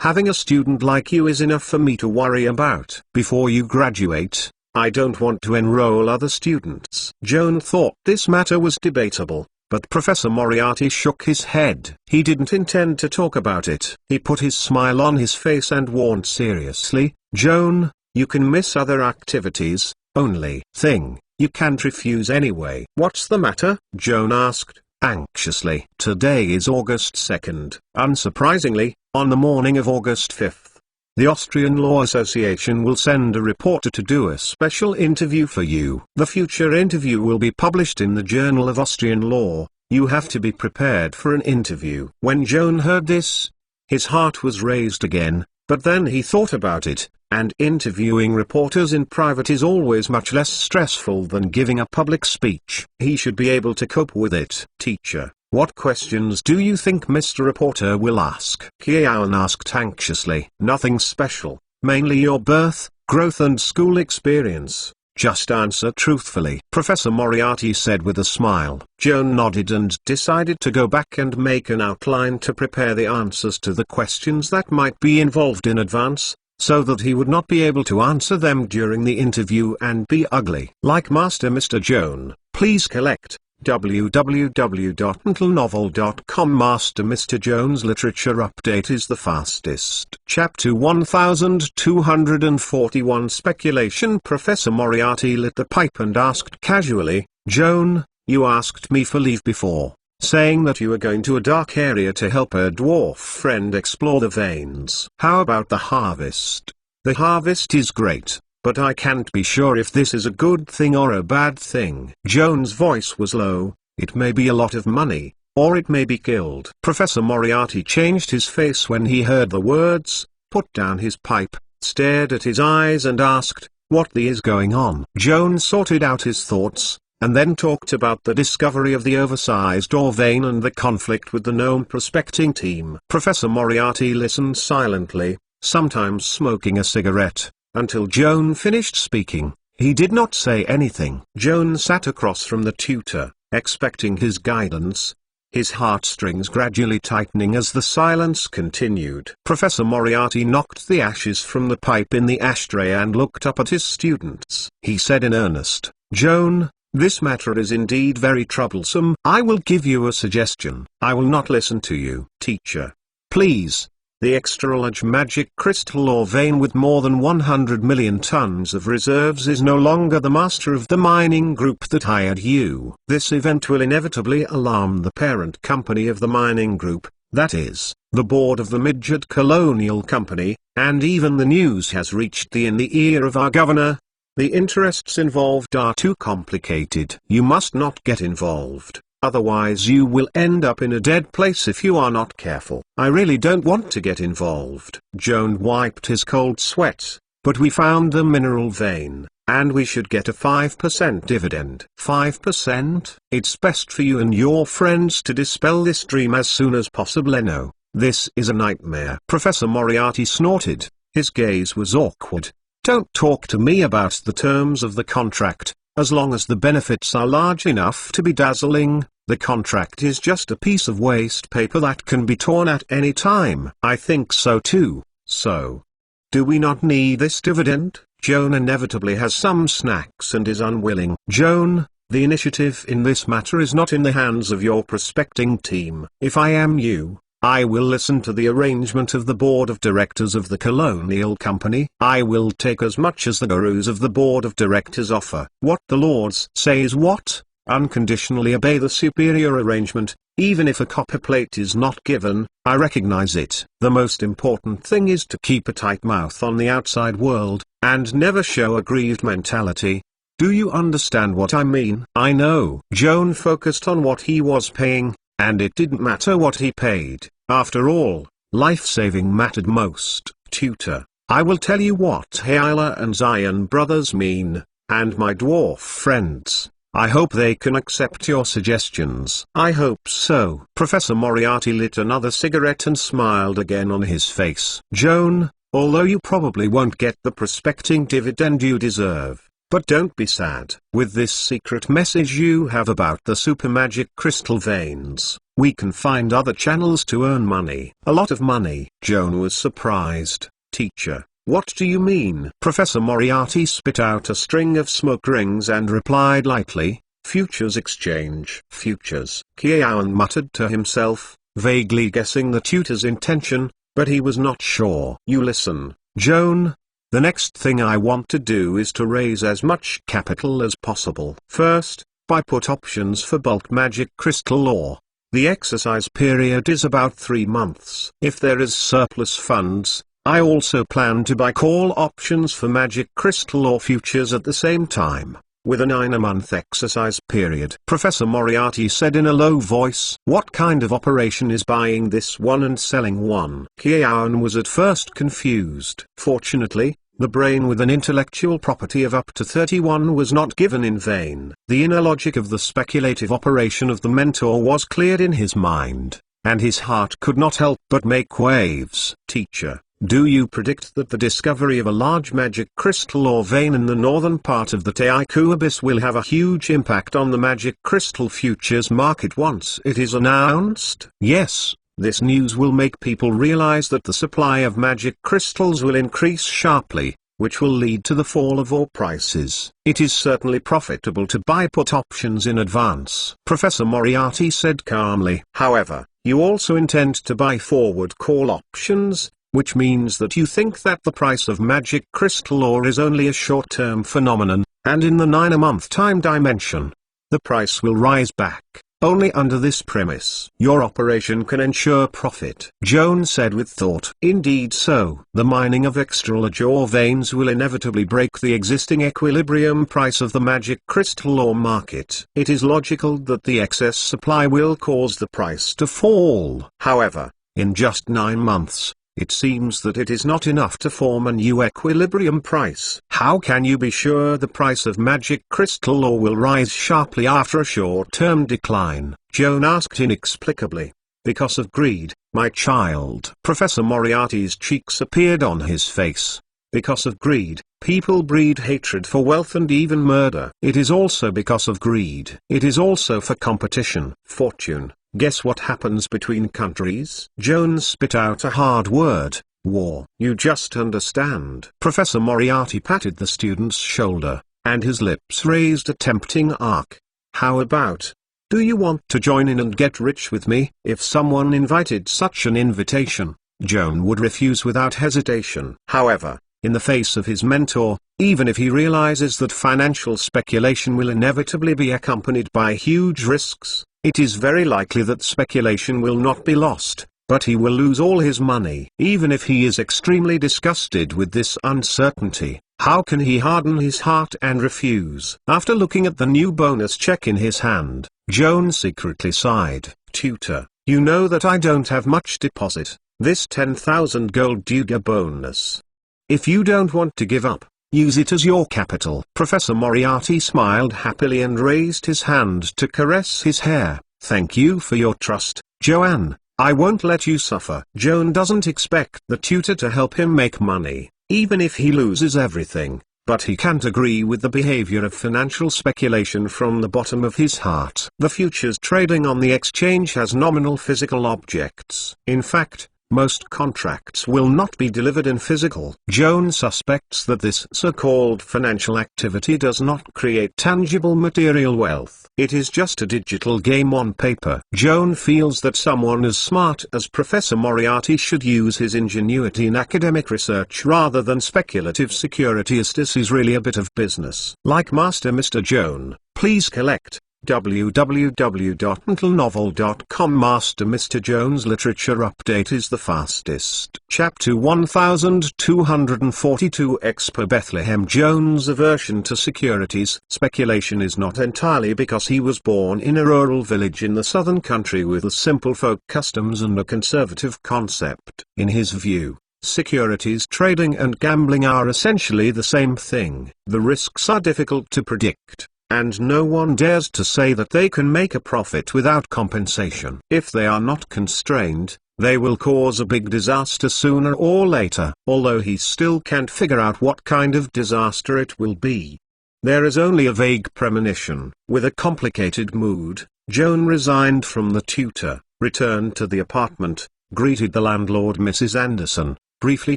having a student like you is enough for me to worry about. Before you graduate, I don't want to enroll other students. Joan thought this matter was debatable, but Professor Moriarty shook his head. He didn't intend to talk about it. He put his smile on his face and warned seriously, Joan, you can miss other activities, only thing, you can't refuse anyway. What's the matter? Joan asked, anxiously. Today is August 2nd. Unsurprisingly, on the morning of August 5th, the Austrian Law Association will send a reporter to do a special interview for you. The future interview will be published in the Journal of Austrian Law. You have to be prepared for an interview. When Joan heard this, his heart was raised again, but then he thought about it, and interviewing reporters in private is always much less stressful than giving a public speech. He should be able to cope with it. Teacher, what questions do you think Mr. Reporter will ask? Kian asked anxiously. Nothing special, mainly your birth, growth and school experience. Just answer truthfully. Professor Moriarty said with a smile. Joan nodded and decided to go back and make an outline to prepare the answers to the questions that might be involved in advance, so that he would not be able to answer them during the interview and be ugly. Like Master Mr. Joan, please collect www.untilnovel.com. Master Mr. Joan's literature update is the fastest. Chapter 1241 Speculation. Professor Moriarty lit the pipe and asked casually, Joan, you asked me for leave before, saying that you were going to a dark area to help a dwarf friend explore the veins. How about the harvest? The harvest is great, but I can't be sure if this is a good thing or a bad thing. Joan's voice was low. It may be a lot of money, or it may be killed. Professor Moriarty changed his face when he heard the words, put down his pipe, stared at his eyes and asked, what the is going on? Joan sorted out his thoughts, and then talked about the discovery of the oversized ore vein and the conflict with the gnome prospecting team. Professor Moriarty listened silently, sometimes smoking a cigarette, until Joan finished speaking. He did not say anything. Joan sat across from the tutor, expecting his guidance, his heartstrings gradually tightening as the silence continued. Professor Moriarty knocked the ashes from the pipe in the ashtray and looked up at his students. He said in earnest, Joan, this matter is indeed very troublesome. I will give you a suggestion. I will not listen to you. Teacher, please. The extra-large magic crystal ore vein with more than 100 million tons of reserves is no longer the master of the mining group that hired you. This event will inevitably alarm the parent company of the mining group, that is, the board of the Midget Colonial Company, and even the news has reached the ear of our governor. The interests involved are too complicated. You must not get involved. Otherwise you will end up in a dead place if you are not careful. I really don't want to get involved. Joan wiped his cold sweat, but we found the mineral vein, and we should get a 5% dividend. 5%? It's best for you and your friends to dispel this dream as soon as possible. No, this is a nightmare. Professor Moriarty snorted. His gaze was awkward. Don't talk to me about the terms of the contract. As long as the benefits are large enough to be dazzling, the contract is just a piece of waste paper that can be torn at any time. I think so too. So, do we not need this dividend? Joan inevitably has some snacks and is unwilling. Joan, the initiative in this matter is not in the hands of your prospecting team. If I am you, I will listen to the arrangement of the board of directors of the Colonial Company. I will take as much as the gurus of the board of directors offer. What the lords say is what? Unconditionally obey the superior arrangement, even if a copper plate is not given. I recognize it. The most important thing is to keep a tight mouth on the outside world, and never show a grieved mentality. Do you understand what I mean? I know. Joan focused on what he was paying, and it didn't matter what he paid. After all, life-saving mattered most. Tutor, I will tell you what Hyla and Zion brothers mean, and my dwarf friends. I hope they can accept your suggestions. I hope so. Professor Moriarty lit another cigarette and smiled again on his face. Joan, although you probably won't get the prospecting dividend you deserve. But don't be sad. With this secret message you have about the super magic crystal veins, we can find other channels to earn money. A lot of money. Joan was surprised. Teacher, what do you mean? Professor Moriarty spit out a string of smoke rings and replied lightly, futures exchange. Futures. Kiawan muttered to himself, vaguely guessing the tutor's intention, but he was not sure. You listen, Joan. The next thing I want to do is to raise as much capital as possible. First, buy put options for bulk magic crystal ore. The exercise period is about 3 months. If there is surplus funds, I also plan to buy call options for magic crystal ore futures at the same time, with a 9-month exercise period. Professor Moriarty said in a low voice. What kind of operation is buying this one and selling one? Kiawan was at first confused. Fortunately, the brain with an intellectual property of up to 31 was not given in vain. The inner logic of the speculative operation of the mentor was cleared in his mind, and his heart could not help but make waves. Teacher, do you predict that the discovery of a large magic crystal ore vein in the northern part of the Taiku Abyss will have a huge impact on the magic crystal futures market once it is announced? Yes, this news will make people realize that the supply of magic crystals will increase sharply, which will lead to the fall of ore prices. It is certainly profitable to buy put options in advance, Professor Moriarty said calmly. However, you also intend to buy forward call options, which means that you think that the price of magic crystal ore is only a short-term phenomenon, and in the 9-month time dimension, the price will rise back. Only under this premise, your operation can ensure profit, Joan said with thought. Indeed so. The mining of extra large ore veins will inevitably break the existing equilibrium price of the magic crystal ore market. It is logical that the excess supply will cause the price to fall. However, in just 9 months, it seems that it is not enough to form a new equilibrium price. How can you be sure the price of magic crystal ore will rise sharply after a short-term decline? Joan asked inexplicably. Because of greed, my child. Professor Moriarty's cheeks appeared on his face. Because of greed, people breed hatred for wealth and even murder. It is also because of greed. It is also for competition. Fortune. Guess what happens between countries? Joan spit out a hard word. War. You just understand. Professor Moriarty patted the student's shoulder, and his lips raised a tempting arc. How about, do you want to join in and get rich with me? If someone invited such an invitation, Joan would refuse without hesitation. However, in the face of his mentor, even if he realizes that financial speculation will inevitably be accompanied by huge risks, it is very likely that speculation will not be lost, but he will lose all his money. Even if he is extremely disgusted with this uncertainty, how can he harden his heart and refuse? After looking at the new bonus check in his hand, Joan secretly sighed. Tutor, you know that I don't have much deposit. This 10,000 gold Duga bonus. If you don't want to give up, use it as your capital. Professor Moriarty smiled happily and raised his hand to caress his hair. Thank you for your trust, Joanne. I won't let you suffer. Joan doesn't expect the tutor to help him make money, even if he loses everything, but he can't agree with the behavior of financial speculation from the bottom of his heart. The futures trading on the exchange has nominal physical objects. In fact, most contracts will not be delivered in physical. Joan suspects that this so-called financial activity does not create tangible material wealth. It is just a digital game on paper. Joan feels that someone as smart as Professor Moriarty should use his ingenuity in academic research rather than speculative security, as this is really a bit of business. Like Master Mr. Joan, please collect www.untilnovel.com. Master Mr. Jones Literature Update is the fastest. Chapter 1242 Expo Bethlehem Jones' aversion to securities. Speculation is not entirely because he was born in a rural village in the southern country with simple folk customs and a conservative concept. In his view, securities trading and gambling are essentially the same thing. The risks are difficult to predict, and no one dares to say that they can make a profit without compensation. If they are not constrained, they will cause a big disaster sooner or later, although he still can't figure out what kind of disaster it will be. There is only a vague premonition. With a complicated mood, Joan resigned from the tutor, returned to the apartment, greeted the landlord Mrs. Anderson, briefly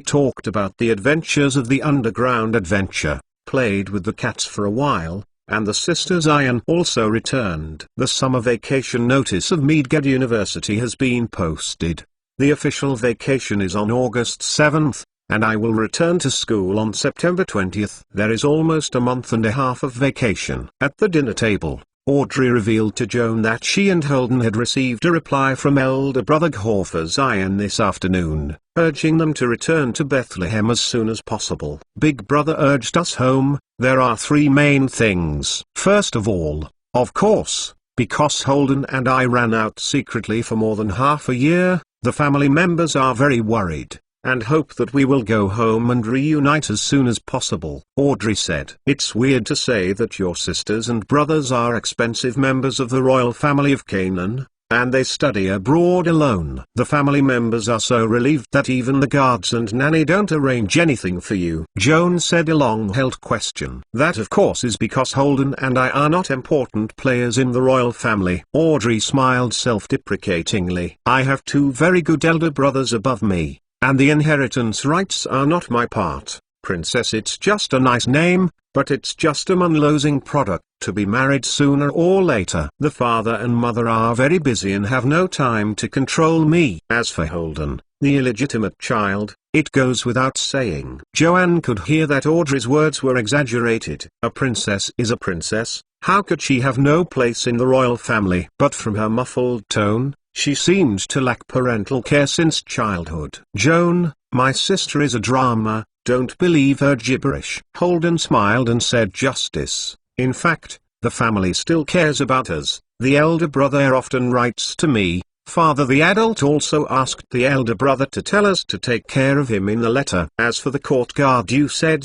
talked about the adventures of the underground adventure, played with the cats for a while, and the sisters Iron also returned. The summer vacation notice of Meadged University has been posted. The official vacation is on August 7th, and I will return to school on September 20th. There is almost a month and a half of vacation. At the dinner table, Audrey revealed to Joan that she and Holden had received a reply from elder brother Ghaufr's Iron this afternoon, urging them to return to Bethlehem as soon as possible. Big brother urged us home. There are three main things. First of all, of course, because Holden and I ran out secretly for more than half a year, the family members are very worried, and hope that we will go home and reunite as soon as possible. Audrey said, "It's weird to say that your sisters and brothers are expensive members of the royal family of Canaan, and they study abroad alone. The family members are so relieved that even the guards and nanny don't arrange anything for you." Joan said, a long-held question. "That of course is because Holden and I are not important players in the royal family." Audrey smiled self-deprecatingly. "I have two very good elder brothers above me, and the inheritance rights are not my part. Princess, it's just a nice name, but it's just a man-losing product to be married sooner or later. The father and mother are very busy and have no time to control me. As for Holden, the illegitimate child, it goes without saying." Joanne could hear that Audrey's words were exaggerated. A princess is a princess. How could she have no place in the royal family? But from her muffled tone, she seemed to lack parental care since childhood. "Joan, my sister is a drama, don't believe her gibberish." Holden smiled and said, "Justice. In fact, the family still cares about us. The elder brother often writes to me. Father the adult also asked the elder brother to tell us to take care of him in the letter. As for the court guard you said ...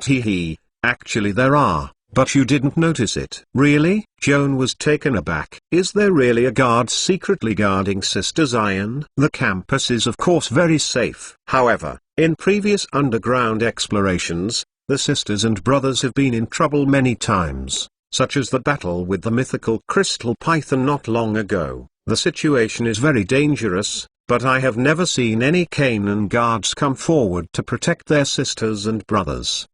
he. Actually there are. But you didn't notice it." "Really?" Joan was taken aback. "Is there really a guard secretly guarding Sisters Iron?" "The campus is of course very safe. However, in previous underground explorations, the sisters and brothers have been in trouble many times, such as the battle with the mythical crystal python not long ago. The situation is very dangerous, but I have never seen any Canaan guards come forward to protect their sisters and brothers."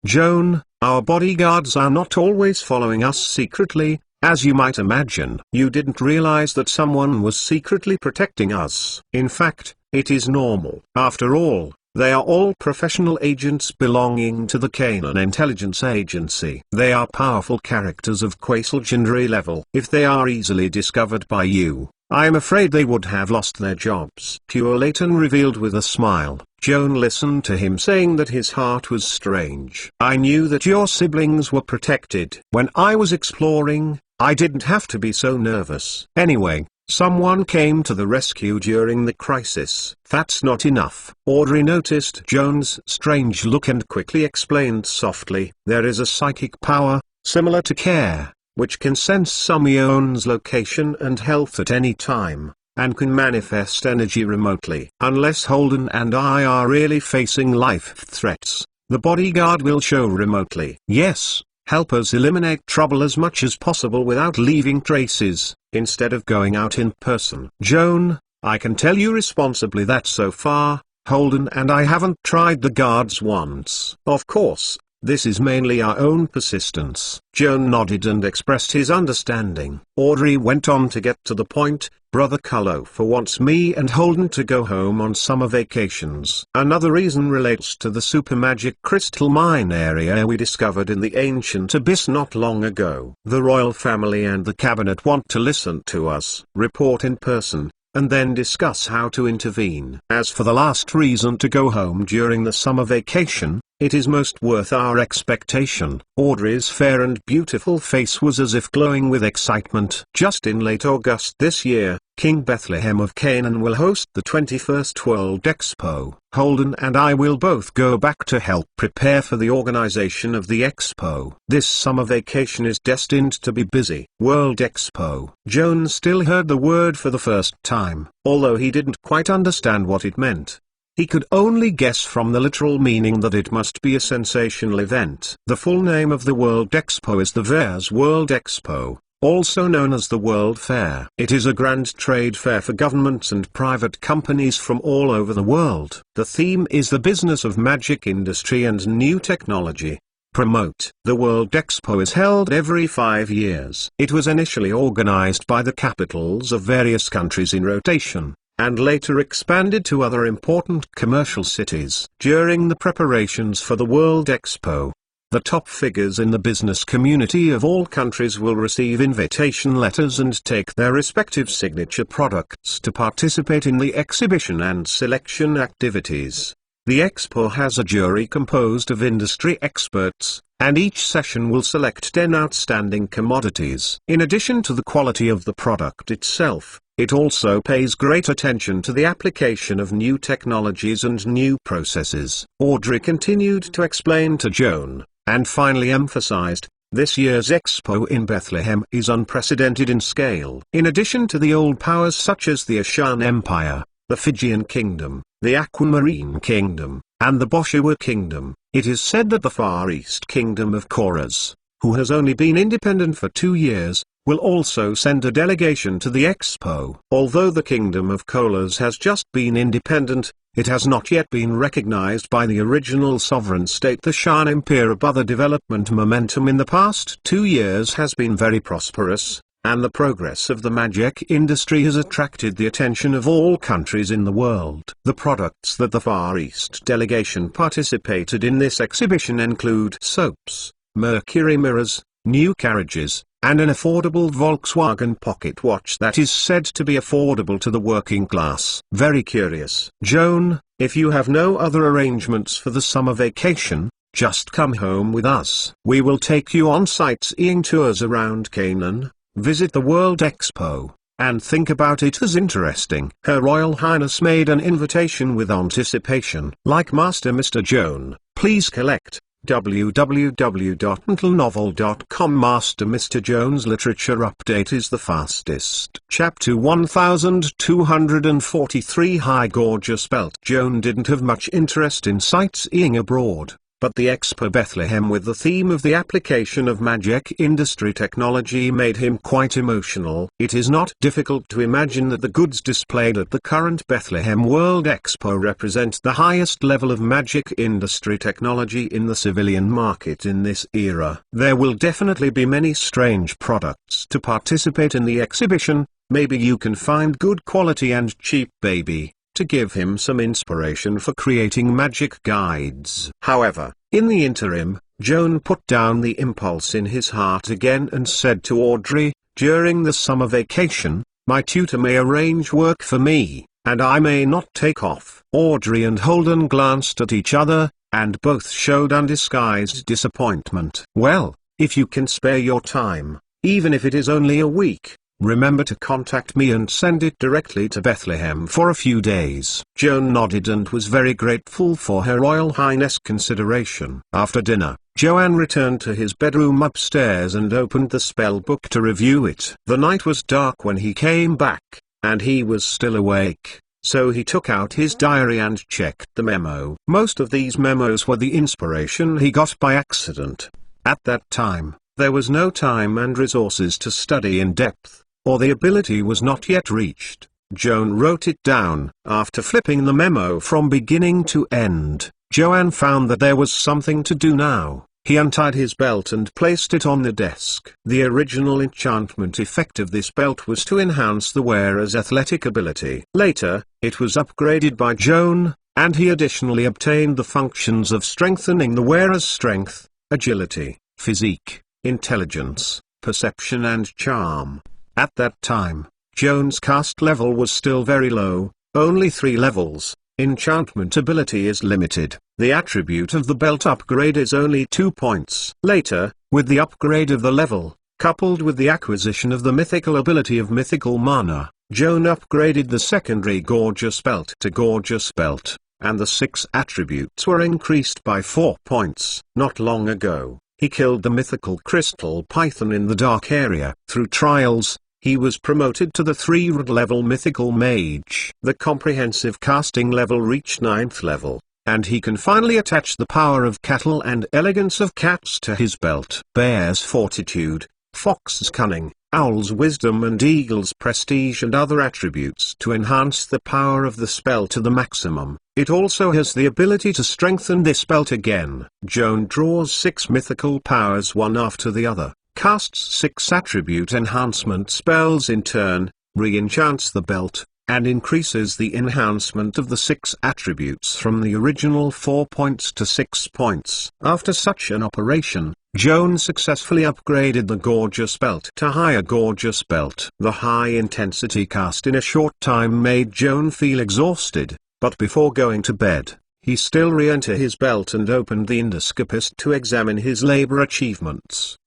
"Joan, our bodyguards are not always following us secretly, as you might imagine. You didn't realize that someone was secretly protecting us. In fact, it is normal. After all, they are all professional agents belonging to the Canaan Intelligence Agency. They are powerful characters of quasi-legendary level. If they are easily discovered by you, I am afraid they would have lost their jobs." Pure Layton revealed with a smile. Joan listened to him saying that his heart was strange. "I knew that your siblings were protected. When I was exploring, I didn't have to be so nervous. Anyway, someone came to the rescue during the crisis." "That's not enough." Audrey noticed Joan's strange look and quickly explained softly. "There is a psychic power, similar to care, which can sense someone's location and health at any time, and can manifest energy remotely. Unless Holden and I are really facing life threats, the bodyguard will show remotely. Yes, help us eliminate trouble as much as possible without leaving traces, instead of going out in person." "Joan, I can tell you responsibly that so far, Holden and I haven't tried the guards once. Of course, this is mainly our own persistence." Joan nodded and expressed his understanding. Audrey went on to get to the point. "Brother Ghaufr wants me and Holden to go home on summer vacations. Another reason relates to the supermagic crystal mine area we discovered in the ancient abyss not long ago. The royal family and the cabinet want to listen to us, report in person, and then discuss how to intervene. As for the last reason to go home during the summer vacation, It is most worth our expectation. Audrey's fair and beautiful face was as if glowing with excitement. Just in late August this year, King Bethlehem of Canaan will host the 21st World Expo. Holden and I will both go back to help prepare for the organization of the expo. This summer vacation is destined to be busy. World Expo. Joan still heard the word for the first time, although he didn't quite understand what it meant. He could only guess from the literal meaning that it must be a sensational event. The full name of the World Expo is the Vars World Expo, also known as the World Fair. It is a grand trade fair for governments and private companies from all over the world. The theme is the business of magic industry and new technology. Promote. The World Expo is held every 5 years. It was initially organized by the capitals of various countries in rotation, and later expanded to other important commercial cities. During the preparations for the World Expo, the top figures in the business community of all countries will receive invitation letters and take their respective signature products to participate in the exhibition and selection activities. The expo has a jury composed of industry experts, and each session will select 10 outstanding commodities. In addition to the quality of the product itself, it also pays great attention to the application of new technologies and new processes. Audrey continued to explain to Joan, and finally emphasized, this year's expo in Bethlehem is unprecedented in scale. In addition to the old powers such as the Ashan Empire, the Fijian Kingdom, the Aquamarine Kingdom, and the Boshawa Kingdom, it is said that the Far East Kingdom of Koras, who has only been independent for 2 years, will also send a delegation to the expo. Although the Kingdom of Kolas has just been independent, it has not yet been recognized by the original sovereign state the Shan Empire. Other development momentum in the past 2 years has been very prosperous, and the progress of the magic industry has attracted the attention of all countries in the world. The products that the Far East delegation participated in this exhibition include soaps, mercury mirrors, new carriages, and an affordable Volkswagen pocket watch that is said to be affordable to the working class. Very curious. Joan, if you have no other arrangements for the summer vacation, just come home with us. We will take you on sightseeing tours around Canaan, visit the World Expo, and think about it as interesting. Her Royal Highness made an invitation with anticipation. Like Master Mr. Joan, please collect www.untitlenovel.com. Master Mr. Joan's literature update is the fastest. Chapter 1243. High Gorgeous Belt. Joan didn't have much interest in sightseeing abroad, but the Expo Bethlehem with the theme of the application of magic industry technology made him quite emotional. It is not difficult to imagine that the goods displayed at the current Bethlehem World Expo represent the highest level of magic industry technology in the civilian market in this era. There will definitely be many strange products to participate in the exhibition. Maybe you can find good quality and cheap baby to give him some inspiration for creating magic guides. However, in the interim, Joan put down the impulse in his heart again and said to Audrey, during the summer vacation, my tutor may arrange work for me, and I may not take off. Audrey and Holden glanced at each other, and both showed undisguised disappointment. Well, if you can spare your time, even if it is only a week, remember to contact me and send it directly to Bethlehem for a few days. Joan nodded and was very grateful for Her Royal Highness' consideration. After dinner, Joanne returned to his bedroom upstairs and opened the spell book to review it. The night was dark when he came back, and he was still awake, so he took out his diary and checked the memo. Most of these memos were the inspiration he got by accident. At that time, there was no time and resources to study in depth, or the ability was not yet reached. Joan wrote it down. After flipping the memo from beginning to end, Joanne found that there was something to do now. He untied his belt and placed it on the desk. The original enchantment effect of this belt was to enhance the wearer's athletic ability. Later, it was upgraded by Joan, and he additionally obtained the functions of strengthening the wearer's strength, agility, physique, intelligence, perception and charm. At that time, Joan's caste level was still very low, only 3 levels. Enchantment ability is limited, The attribute of the belt upgrade is only 2 points. Later, with the upgrade of the level, coupled with the acquisition of the mythical ability of mythical mana, Joan upgraded the secondary Gorgeous Belt to Gorgeous Belt, and the 6 attributes were increased by 4 points. Not long ago, he killed the mythical crystal python in the dark area. Through trials, he was promoted to the 3rd level mythical mage. The comprehensive casting level reached 9th level, and he can finally attach the power of cattle and elegance of cats to his belt. Bear's fortitude, fox's cunning, owl's wisdom and eagle's prestige and other attributes to enhance the power of the spell to the maximum. It also has the ability to strengthen this belt again. Joan draws 6 mythical powers one after the other, casts 6 attribute enhancement spells in turn, re-enchants the belt, and increases the enhancement of the 6 attributes from the original 4 points to 6 points. After such an operation, Joan successfully upgraded the Gorgeous Belt to Higher Gorgeous Belt. The high-intensity cast in a short time made Joan feel exhausted, but before going to bed, he still re-entered his belt and opened the endoscopist to examine his labor achievements.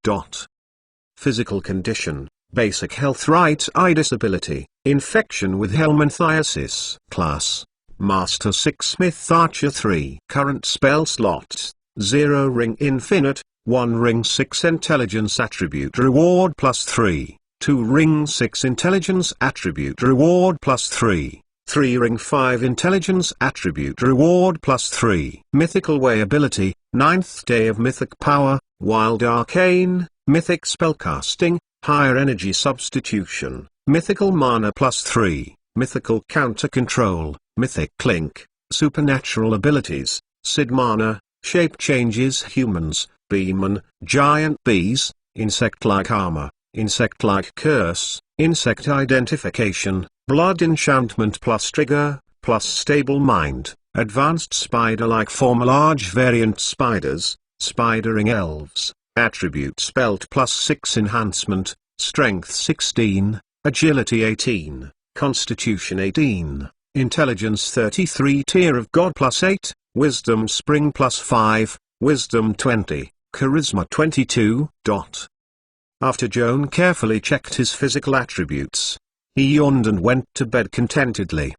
Physical condition, basic health, right eye disability, infection with helminthiasis. Class, Master 6 Smith Archer 3. Current spell slots, 0 ring infinite, 1 ring 6 intelligence attribute reward +3, 2 ring 6 intelligence attribute reward +3, 3 ring 5 intelligence attribute reward +3. Mythical way ability, 9th day of mythic power, wild arcane, mythic spellcasting, higher energy substitution, mythical mana +3, mythical counter control, mythic link, supernatural abilities, Sid mana, shape changes humans, beeman, giant bees, insect-like armor, insect-like curse, insect identification, blood enchantment +trigger, +stable mind, advanced spider-like form, large variant spiders, spidering elves, attribute spelt +6 enhancement, strength 16, agility 18, constitution 18, intelligence 33, tier of god +8, wisdom spring +5, wisdom 20, charisma 22. After Joan carefully checked his physical attributes, he yawned and went to bed contentedly.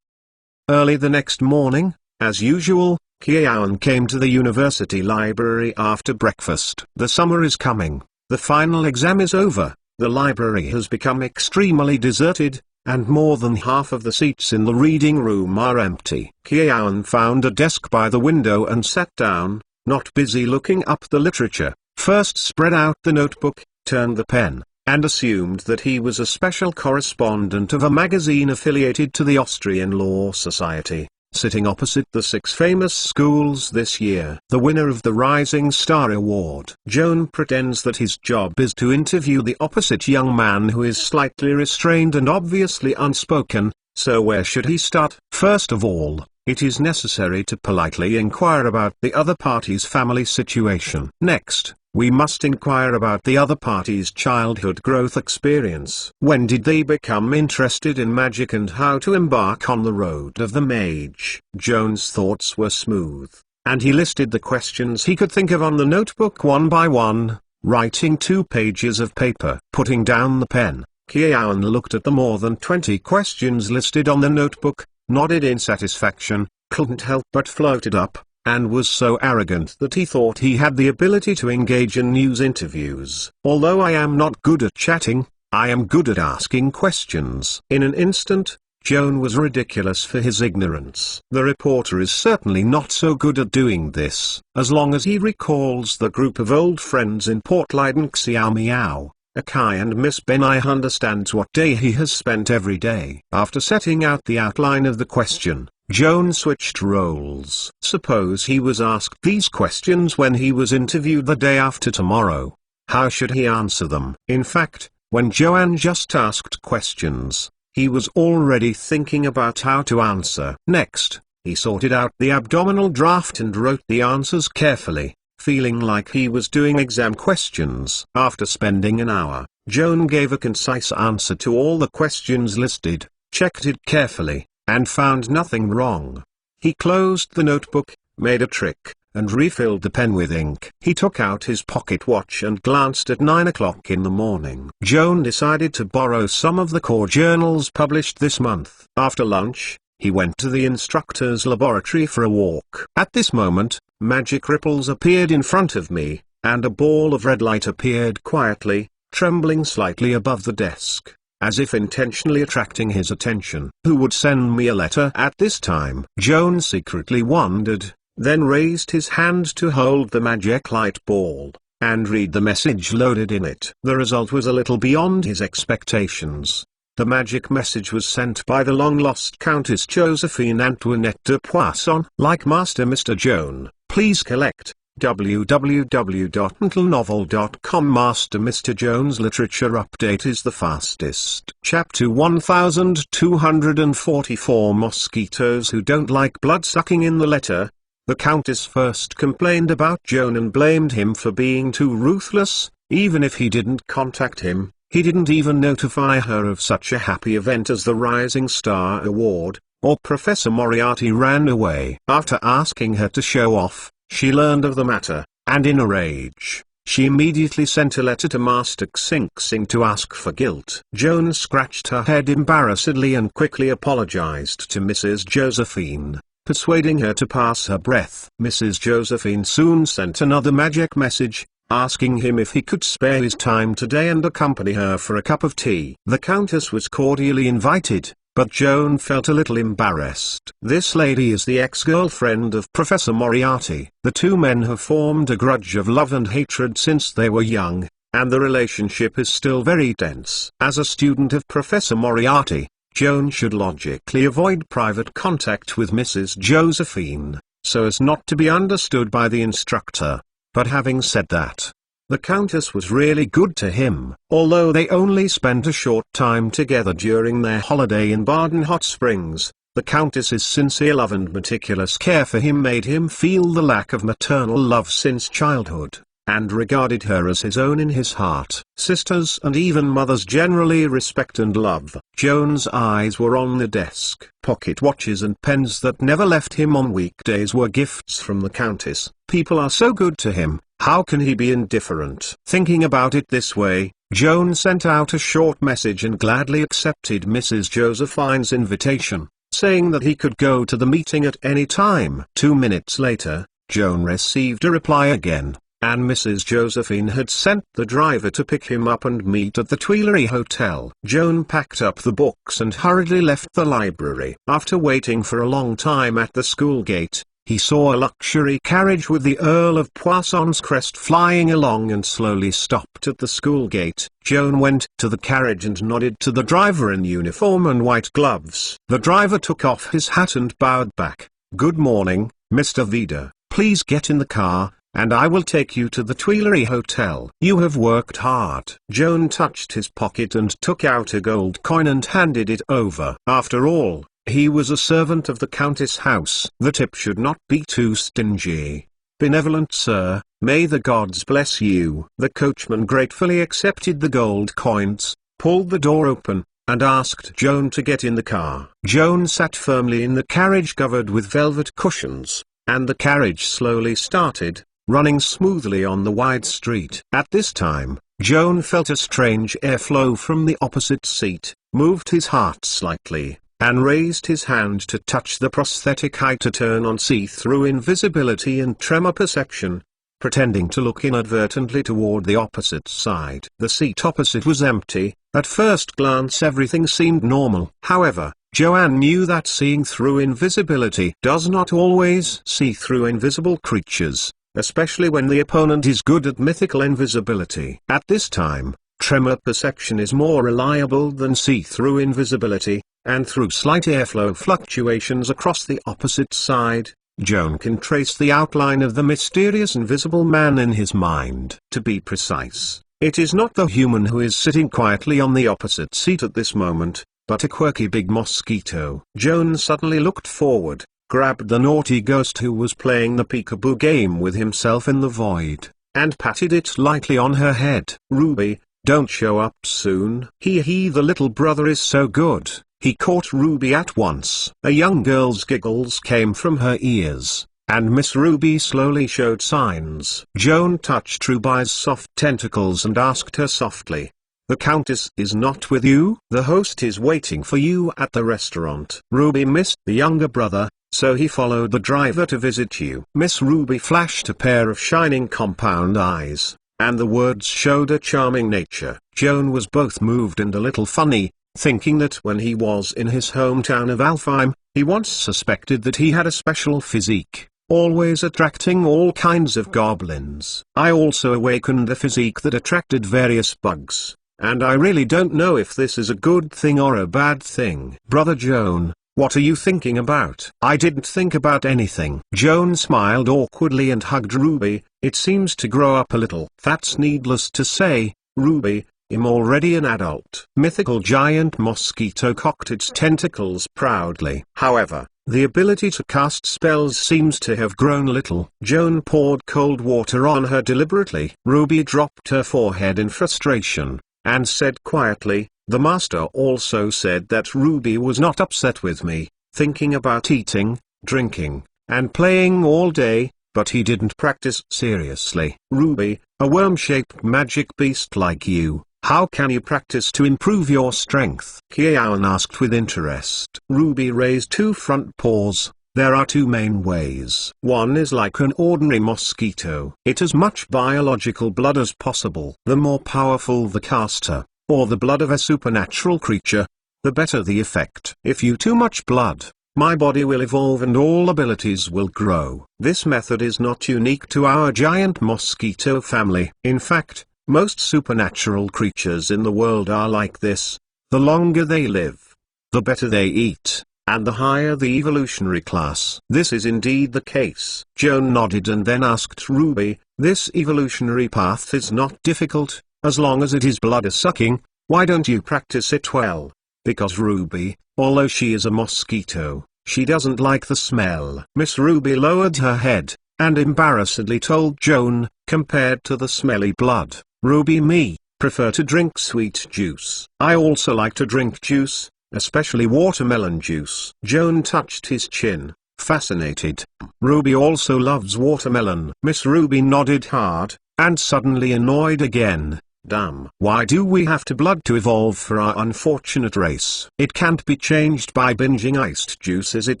Early the next morning, as usual, Joan came to the university library after breakfast. The summer is coming, the final exam is over, the library has become extremely deserted, and more than half of the seats in the reading room are empty. Joan found a desk by the window and sat down, not busy looking up the literature, first spread out the notebook, turned the pen, and assumed that he was a special correspondent of a magazine affiliated to the Austrian Law Society, sitting opposite the 6 famous schools this year. The winner of the Rising Star Award. Joan pretends that his job is to interview the opposite young man who is slightly restrained and obviously unspoken, so where should he start? First of all, it is necessary to politely inquire about the other party's family situation. Next, we must inquire about the other party's childhood growth experience. When did they become interested in magic and how to embark on the road of the mage? Joan's thoughts were smooth, and he listed the questions he could think of on the notebook one by one, writing 2 pages of paper. Putting down the pen, Joan looked at the more than 20 questions listed on the notebook, nodded in satisfaction, couldn't help but floated up, and was so arrogant that he thought he had the ability to engage in news interviews. Although I am not good at chatting, I am good at asking questions. In an instant, Joan was ridiculous for his ignorance. The reporter is certainly not so good at doing this. As long as he recalls the group of old friends in Portland, Xiao Miao, Akai and Miss Benai, understands what day he has spent every day. After setting out the outline of the question, Joan switched roles. Suppose he was asked these questions when he was interviewed the day after tomorrow. How should he answer them? In fact, when Joan just asked questions, he was already thinking about how to answer. Next, he sorted out the abdominal draft and wrote the answers carefully, feeling like he was doing exam questions. After spending an hour, Joan gave a concise answer to all the questions listed, checked it carefully, and found nothing wrong. He closed the notebook, made a trick, and refilled the pen with ink. He took out his pocket watch and glanced at 9 o'clock in the morning. Joan decided to borrow some of the core journals published this month. After lunch, he went to the instructor's laboratory for a walk. At this moment, magic ripples appeared in front of me, and a ball of red light appeared quietly, trembling slightly above the desk, as if intentionally attracting his attention. Who would send me a letter at this time? Joan secretly wondered, then raised his hand to hold the magic light ball, and read the message loaded in it. The result was a little beyond his expectations. The magic message was sent by the long-lost Countess Josephine Antoinette de Poisson. Like Master Mr. Joan, please collect. www.untitlenovel.com. Master Mr. Joan's literature update is the fastest. Chapter 1244. Mosquitoes who don't like blood sucking. In the letter, the Countess first complained about Joan and blamed him for being too ruthless. Even if he didn't contact him, he didn't even notify her of such a happy event as the Rising Star Award, or Professor Moriarty ran away. After asking her to show off, she learned of the matter, and in a rage, she immediately sent a letter to Master Xing Xing to ask for guilt. Joan scratched her head embarrassedly and quickly apologized to Mrs. Josephine, persuading her to pass her breath. Mrs. Josephine soon sent another magic message, asking him if he could spare his time today and accompany her for a cup of tea. The Countess was cordially invited, but Joan felt a little embarrassed. This lady is the ex-girlfriend of Professor Moriarty. The two men have formed a grudge of love and hatred since they were young, and the relationship is still very tense. As a student of Professor Moriarty, Joan should logically avoid private contact with Mrs. Josephine, so as not to be understood by the instructor. But having said that, the Countess was really good to him. Although they only spent a short time together during their holiday in Baden Hot Springs, the Countess's sincere love and meticulous care for him made him feel the lack of maternal love since childhood, and regarded her as his own in his heart. Sisters and even mothers generally respect and love. Joan's eyes were on the desk. Pocket watches and pens that never left him on weekdays were gifts from the Countess. People are so good to him, how can he be indifferent? Thinking about it this way, Joan sent out a short message and gladly accepted Mrs. Josephine's invitation, saying that he could go to the meeting at any time. 2 minutes later, Joan received a reply again, and Mrs. Josephine had sent the driver to pick him up and meet at the Tuileries Hotel. Joan packed up the books and hurriedly left the library. After waiting for a long time at the school gate, he saw a luxury carriage with the Earl of Poisson's crest flying along and slowly stopped at the school gate. Joan went to the carriage and nodded to the driver in uniform and white gloves. The driver took off his hat and bowed back. "Good morning, Mr. Vida. Please get in the car, and I will take you to the Tuileries Hotel. You have worked hard." Joan touched his pocket and took out a gold coin and handed it over. After all, he was a servant of the Countess' house. The tip should not be too stingy. "Benevolent sir, may the gods bless you." The coachman gratefully accepted the gold coins, pulled the door open, and asked Joan to get in the car. Joan sat firmly in the carriage covered with velvet cushions, and the carriage slowly started, running smoothly on the wide street. At this time, Joan felt a strange airflow from the opposite seat, moved his heart slightly, and raised his hand to touch the prosthetic eye to turn on see-through invisibility and tremor perception, pretending to look inadvertently toward the opposite side. The seat opposite was empty. At first glance everything seemed normal. However, Joanne knew that seeing through invisibility does not always see through invisible creatures, especially when the opponent is good at mythical invisibility. At this time, tremor perception is more reliable than see-through invisibility, and through slight airflow fluctuations across the opposite side, Joan can trace the outline of the mysterious invisible man in his mind. To be precise, it is not the human who is sitting quietly on the opposite seat at this moment, but a quirky big mosquito. Joan suddenly looked forward, grabbed the naughty ghost who was playing the peekaboo game with himself in the void, and patted it lightly on her head. "Ruby, don't show up soon." The little brother is so good." He caught Ruby at once. A young girl's giggles came from her ears, and Miss Ruby slowly showed signs. Joan touched Ruby's soft tentacles and asked her softly, "The Countess is not with you?" "The host is waiting for you at the restaurant." Ruby missed the younger brother, so he followed the driver to visit you. Miss Ruby flashed a pair of shining compound eyes, and the words showed a charming nature. Joan was both moved and a little funny, thinking that when he was in his hometown of Alfheim, he once suspected that he had a special physique, always attracting all kinds of goblins. "I also awakened the physique that attracted various bugs, and I really don't know if this is a good thing or a bad thing." "Brother Joan, what are you thinking about?" "I didn't think about anything." Joan smiled awkwardly and hugged Ruby. "It seems to grow up a little." "That's needless to say, Ruby. I'm already an adult." Mythical giant mosquito cocked its tentacles proudly. "However, the ability to cast spells seems to have grown a little." Joan poured cold water on her deliberately. Ruby dropped her forehead in frustration, and said quietly, "The master also said that Ruby was not upset with me, thinking about eating, drinking, and playing all day, but he didn't practice seriously." "Ruby, a worm-shaped magic beast like you, how can you practice to improve your strength?" Kiaon asked with interest. Ruby raised two front paws. "There are two main ways. One is like an ordinary mosquito. It has much biological blood as possible. The more powerful the caster, or the blood of a supernatural creature, the better the effect. If you too much blood, my body will evolve and all abilities will grow." This method is not unique to our giant mosquito family. In fact, most supernatural creatures in the world are like this. The longer they live, the better they eat, and the higher the evolutionary class. This is indeed the case. Joan nodded and then asked Ruby, "This evolutionary path is not difficult, as long as it is blood-sucking. Why don't you practice it well?" "Because Ruby, although she is a mosquito, she doesn't like the smell." Miss Ruby lowered her head, and embarrassedly told Joan, "Compared to the smelly blood, Ruby me, prefer to drink sweet juice." "I also like to drink juice, especially watermelon juice." Joan touched his chin, fascinated. "Ruby also loves watermelon." Miss Ruby nodded hard, and suddenly annoyed again. "Damn. Why do we have to blood to evolve for our unfortunate race? It can't be changed by binging iced juice. Is it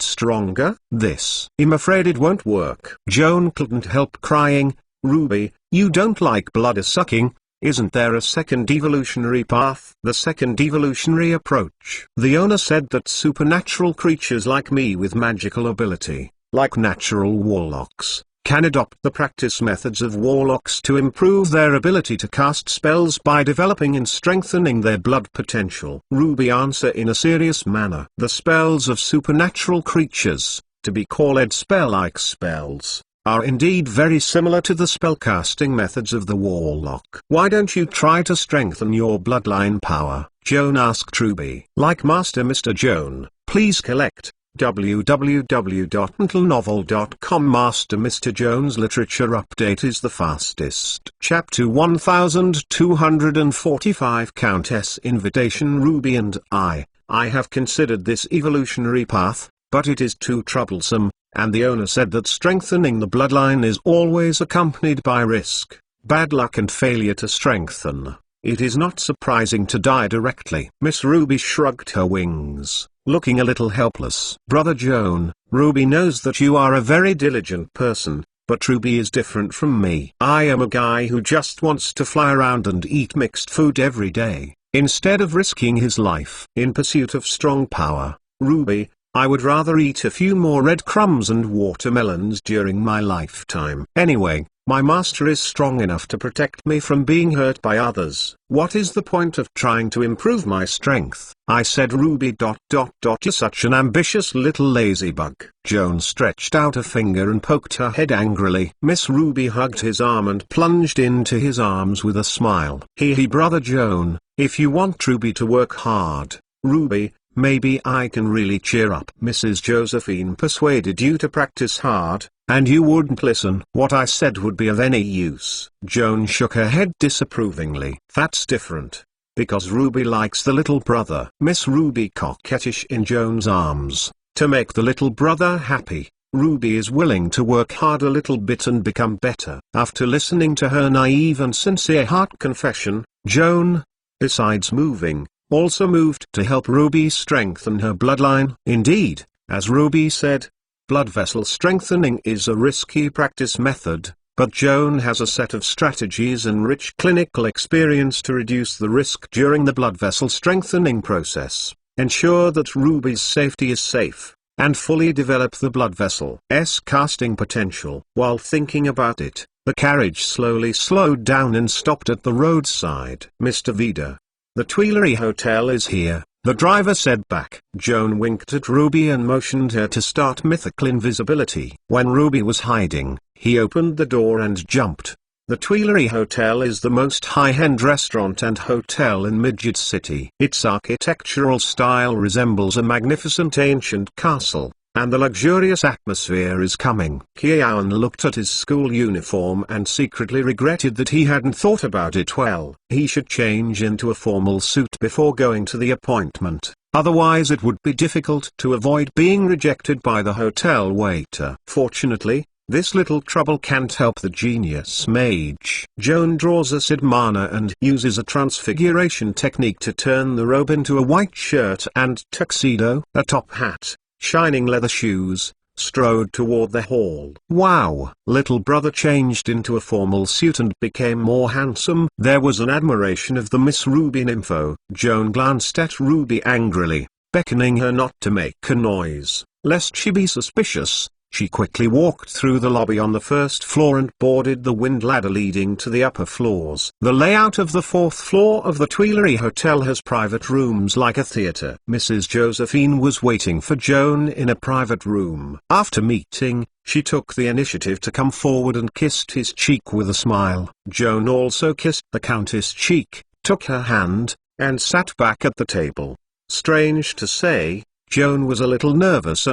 stronger?" "I'm afraid it won't work." Joan couldn't help crying. "Ruby, you don't like blood-sucking. Isn't there a second evolutionary path?" "The second evolutionary approach. The owner said that supernatural creatures like me with magical ability, like natural warlocks, can adopt the practice methods of warlocks to improve their ability to cast spells by developing and strengthening their blood potential." Ruby answered in a serious manner. "The spells of supernatural creatures, to be called spell-like spells, are indeed very similar to the spellcasting methods of the warlock." "Why don't you try to strengthen your bloodline power?" Joan asked Ruby. "Like Master Mr. Joan, please collect www.untitlenovel.com. Master Mr. Joan's literature update is the fastest. Chapter 1245 Countess Invitation. Ruby and I have considered this evolutionary path, but it is too troublesome, and the owner said that strengthening the bloodline is always accompanied by risk, bad luck and failure to strengthen. It is not surprising to die directly." Miss Ruby shrugged her wings, looking a little helpless. "Brother Joan, Ruby knows that you are a very diligent person, but Ruby is different from me. I am a guy who just wants to fly around and eat mixed food every day, instead of risking his life in pursuit of strong power. Ruby, I would rather eat a few more red crumbs and watermelons during my lifetime. Anyway, my master is strong enough to protect me from being hurt by others. What is the point of trying to improve my strength?" I said. Ruby ... You're such an ambitious little ladybug. Joan stretched out a finger and poked her head angrily. Miss Ruby hugged his arm and plunged into his arms with a smile. Hee brother Joan, if you want Ruby to work hard, Ruby, maybe I can really cheer up. Mrs. Josephine persuaded you to practice hard, and you wouldn't listen. What I said would be of any use. Joan shook her head disapprovingly. That's different. Because Ruby likes the little brother. Miss Ruby coquettish in Joan's arms. To make the little brother happy, Ruby is willing to work hard a little bit and become better. After listening to her naive and sincere heart confession, Joan, besides moving, also moved to help Ruby strengthen her bloodline. Indeed, as Ruby said, blood vessel strengthening is a risky practice method, but Joan has a set of strategies and rich clinical experience to reduce the risk during the blood vessel strengthening process, ensure that Ruby's safety is safe, and fully develop the blood vessel's casting potential. While thinking about it, the carriage slowly slowed down and stopped at the roadside. "Mr. Vida, the Tuileries Hotel is here," the driver said back. Joan winked at Ruby and motioned her to start mythical invisibility. When Ruby was hiding, he opened the door and jumped. The Tuileries Hotel is the most high-end restaurant and hotel in Midget City. Its architectural style resembles a magnificent ancient castle, and the luxurious atmosphere is coming. Kian looked at his school uniform and secretly regretted that he hadn't thought about it well. He should change into a formal suit before going to the appointment, otherwise it would be difficult to avoid being rejected by the hotel waiter. Fortunately, this little trouble can't help the genius Mage. Joan draws a Sidmana and uses a transfiguration technique to turn the robe into a white shirt and tuxedo. A top hat, shining leather shoes, strode toward the hall. Wow! Little brother changed into a formal suit and became more handsome. There was an admiration of the Miss Ruby nympho. Joan glanced at Ruby angrily, beckoning her not to make a noise, lest she be suspicious. She quickly walked through the lobby on the first floor and boarded the wind ladder leading to the upper floors. The layout of the fourth floor of the Tuileries Hotel has private rooms like a theater. Mrs. Josephine was waiting for Joan in a private room. After meeting, she took the initiative to come forward and kissed his cheek with a smile. Joan also kissed the Countess' cheek, took her hand, and sat back at the table. Strange to say, Joan was a little nervous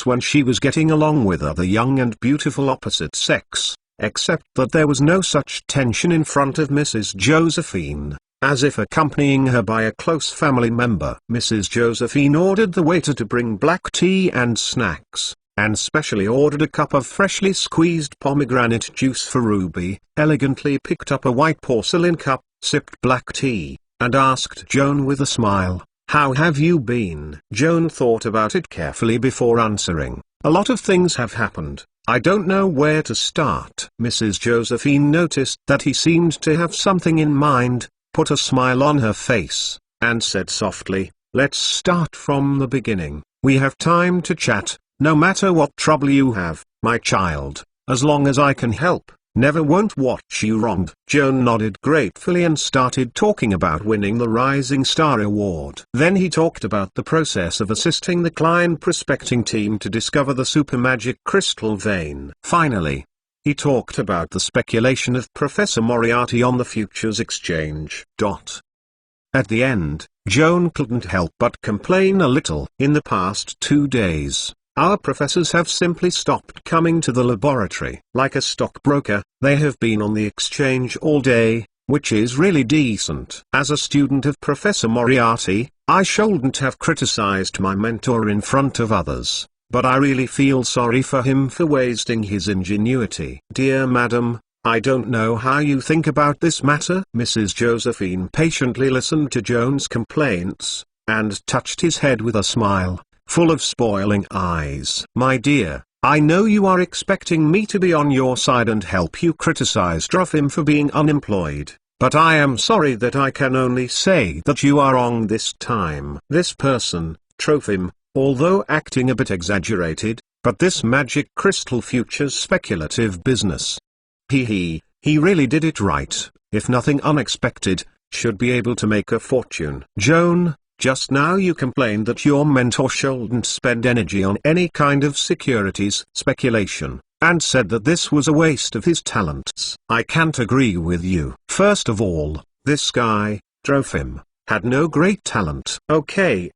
when she was getting along with other young and beautiful opposite sex, except that there was no such tension in front of Mrs. Josephine, as if accompanying her by a close family member. Mrs. Josephine ordered the waiter to bring black tea and snacks, and specially ordered a cup of freshly squeezed pomegranate juice for Ruby, elegantly picked up a white porcelain cup, sipped black tea, and asked Joan with a smile, "How have you been?" Joan thought about it carefully before answering. "A lot of things have happened. I don't know where to start." Mrs. Josephine noticed that he seemed to have something in mind, put a smile on her face, and said softly, "Let's start from the beginning. We have time to chat, no matter what trouble you have, my child, as long as I can help. Never won't watch you wronged." Joan nodded gratefully and started talking about winning the Rising Star Award. Then he talked about the process of assisting the Klein prospecting team to discover the supermagic crystal vein. Finally, he talked about the speculation of Professor Moriarty on the futures exchange. At the end, Joan couldn't help but complain a little. "In the past 2 days, our professors have simply stopped coming to the laboratory. Like a stockbroker, they have been on the exchange all day, which is really decent. As a student of Professor Moriarty, I shouldn't have criticized my mentor in front of others, but I really feel sorry for him for wasting his ingenuity." "Dear madam, I don't know how you think about this matter." Mrs. Josephine patiently listened to Joan's complaints, and touched his head with a smile, full of spoiling eyes. "My dear, I know you are expecting me to be on your side and help you criticize Trofim for being unemployed, but I am sorry that I can only say that you are wrong this time. This person, Trofim, although acting a bit exaggerated, but this magic crystal futures speculative business. He really did it right. If nothing unexpected, should be able to make a fortune." "Joan, just now you complained that your mentor shouldn't spend energy on any kind of securities speculation, and said that this was a waste of his talents. I can't agree with you. First of all, this guy, Trofim, had no great talent." Okay,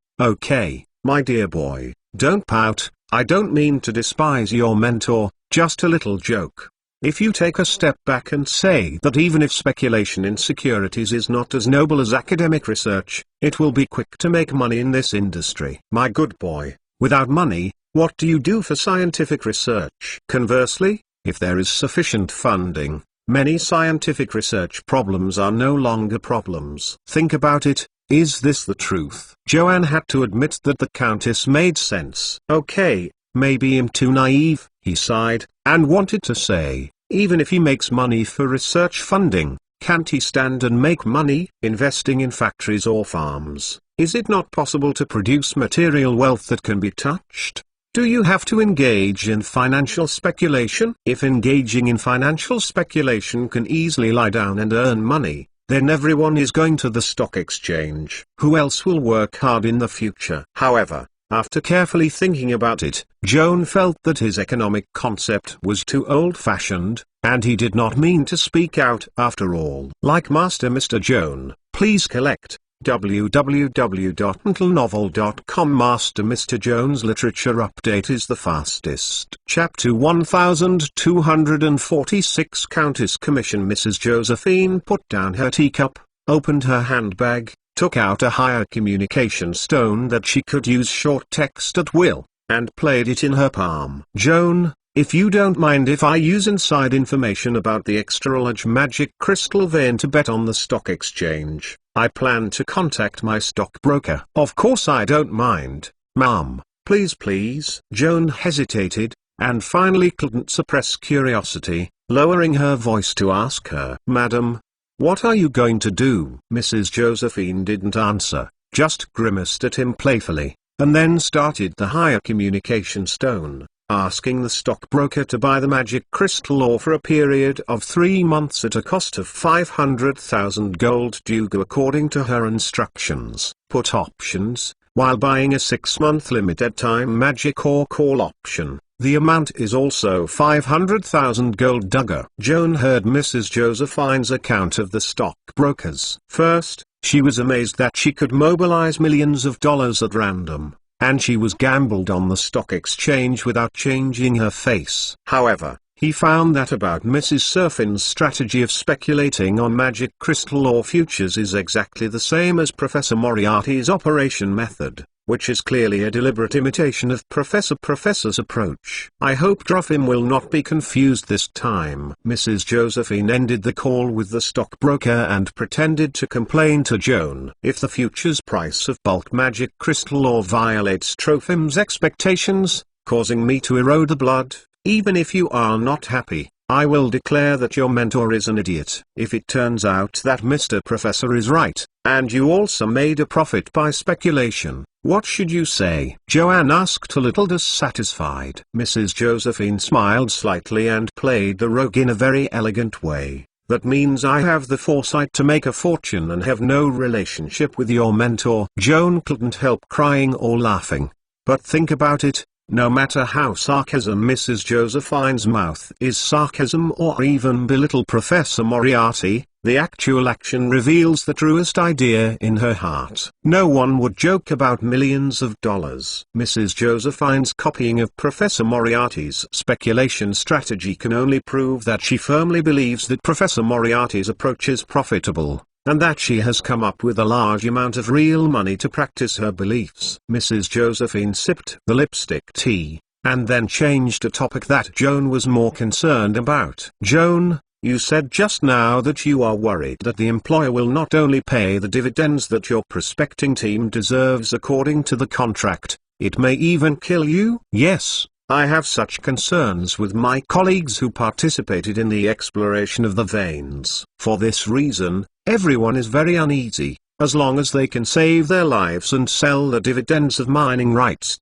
my dear boy, don't pout. I don't mean to despise your mentor, just a little joke. If you take a step back and say that even if speculation in securities is not as noble as academic research, it will be quick to make money in this industry. My good boy, without money, What do you do for scientific research? Conversely, if there is sufficient funding, many scientific research problems are no longer problems. Think about it. Is this the truth? Joanne had to admit that the Countess made sense. Okay, maybe I'm too naive, he sighed, and wanted to say, even if he makes money for research funding, can't he stand and make money investing in factories or farms? Is it not possible to produce material wealth that can be touched? Do you have to engage in financial speculation? If engaging in financial speculation can easily lie down and earn money, then everyone is going to the stock exchange. Who else will work hard in the future? However, after carefully thinking about it, Joan felt that his economic concept was too old-fashioned, and he did not mean to speak out after all. Like Master Mr. Joan, please collect www.untilenovel.com. Master Mr. Joan's literature update is the fastest. Chapter 1246. Countess Commission. Mrs. Josephine put down her teacup, opened her handbag, took out a higher communication stone that she could use short text at will, and played it in her palm. Joan, if you don't mind if I use inside information about the extra-large magic crystal vein to bet on the stock exchange, I plan to contact my stockbroker. Of course I don't mind, ma'am. Please please. Joan hesitated, and finally couldn't suppress curiosity, lowering her voice to ask her, Madam, what are you going to do? Mrs. Josephine didn't answer, just grimaced at him playfully, and then started the higher communication stone, asking the stockbroker to buy the magic crystal ore for a period of 3 months at a cost of 500,000 gold due according to her instructions. Put options, while buying a 6-month limited time magic ore call option. The amount is also 500,000 gold. Joan heard Mrs. Josephine's account of the stockbrokers. First, she was amazed that she could mobilize millions of dollars at random, and she was gambled on the stock exchange without changing her face. However, he found that about Mrs. Surfin's strategy of speculating on magic crystal ore futures is exactly the same as Professor Moriarty's operation method, which is clearly a deliberate imitation of Professor's approach. I hope Druffin will not be confused this time. Mrs. Josephine ended the call with the stockbroker and pretended to complain to Joan. If the futures price of bulk magic crystal ore violates Trophim's expectations, causing me to erode the blood, even if you are not happy, I will declare that your mentor is an idiot. If it turns out that Mr. Professor is right, and you also made a profit by speculation, what should you say? Joanne asked, a little dissatisfied. Mrs. Josephine smiled slightly and played the rogue in a very elegant way. That means I have the foresight to make a fortune and have no relationship with your mentor. Joan couldn't help crying or laughing. But think about it. No matter how sarcasm Mrs. Josephine's mouth is sarcasm or even belittle Professor Moriarty, the actual action reveals the truest idea in her heart. No one would joke about millions of dollars. Mrs. Josephine's copying of Professor Moriarty's speculation strategy can only prove that she firmly believes that Professor Moriarty's approach is profitable, and that she has come up with a large amount of real money to practice her beliefs. Mrs. Josephine sipped the lipstick tea, and then changed a topic that Joan was more concerned about. Joan, you said just now that you are worried that the employer will not only pay the dividends that your prospecting team deserves according to the contract, it may even kill you? Yes. I have such concerns with my colleagues who participated in the exploration of the veins. For this reason, everyone is very uneasy, as long as they can save their lives and sell the dividends of mining rights.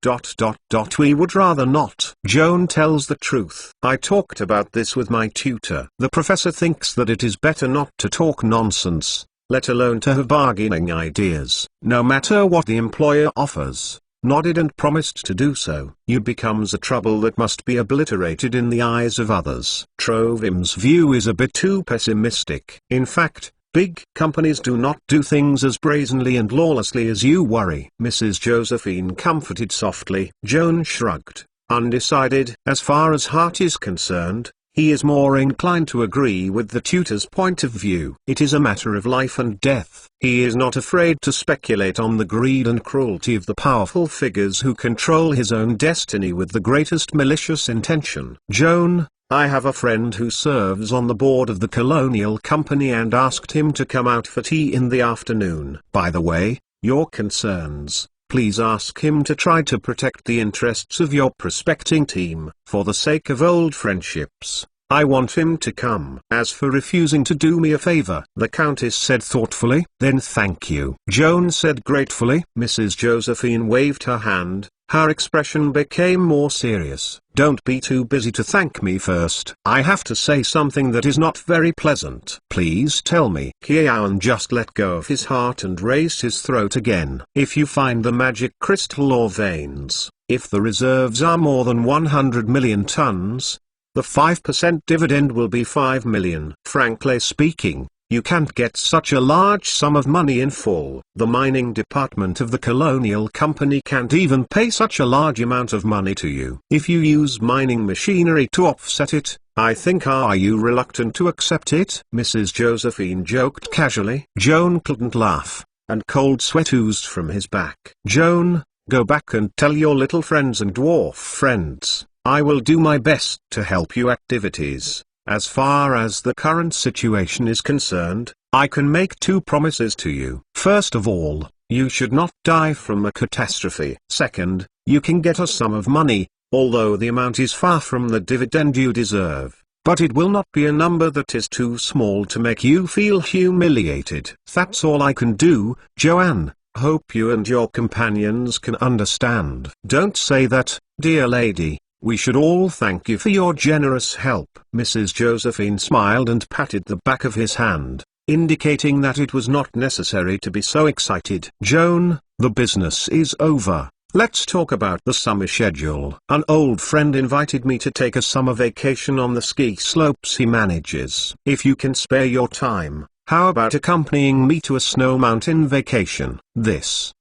We would rather not. Joan tells the truth. I talked about this with my tutor. The professor thinks that it is better not to talk nonsense, let alone to have bargaining ideas. No matter what the employer offers, nodded and promised to do so. You becomes a trouble that must be obliterated in the eyes of others. Trovim's view is a bit too pessimistic. In fact, big companies do not do things as brazenly and lawlessly as you worry. Mrs. Josephine comforted softly. Joan shrugged, undecided. As far as heart is concerned, he is more inclined to agree with the tutor's point of view. It is a matter of life and death. He is not afraid to speculate on the greed and cruelty of the powerful figures who control his own destiny with the greatest malicious intention. Joan, I have a friend who serves on the board of the Colonial Company and asked him to come out for tea in the afternoon. By the way, your concerns, please ask him to try to protect the interests of your prospecting team. For the sake of old friendships, I want him to come. As for refusing to do me a favor, the Countess said thoughtfully, then thank you. Joan said gratefully. Mrs. Josephine waved her hand. Her expression became more serious. Don't be too busy to thank me first. I have to say something that is not very pleasant. Please tell me. Kian just let go of his heart and raised his throat again. If you find the magic crystal or veins, if the reserves are more than 100 million tons, the 5% dividend will be 5 million. Frankly speaking, you can't get such a large sum of money in full. The mining department of the Colonial Company can't even pay such a large amount of money to you. If you use mining machinery to offset it, I think are you reluctant to accept it? Mrs. Josephine joked casually. Joan couldn't laugh, and cold sweat oozed from his back. Joan, go back and tell your little friends and dwarf friends, I will do my best to help you activities. As far as the current situation is concerned, I can make 2 promises to you. First of all, you should not die from a catastrophe. Second, you can get a sum of money, although the amount is far from the dividend you deserve. But it will not be a number that is too small to make you feel humiliated. That's all I can do, Joanne. Hope you and your companions can understand. Don't say that, dear lady. We should all thank you for your generous help. Mrs. Josephine smiled and patted the back of his hand, indicating that it was not necessary to be so excited. Joan, the business is over. Let's talk about the summer schedule. An old friend invited me to take a summer vacation on the ski slopes he manages. If you can spare your time, how about accompanying me to a snow mountain vacation?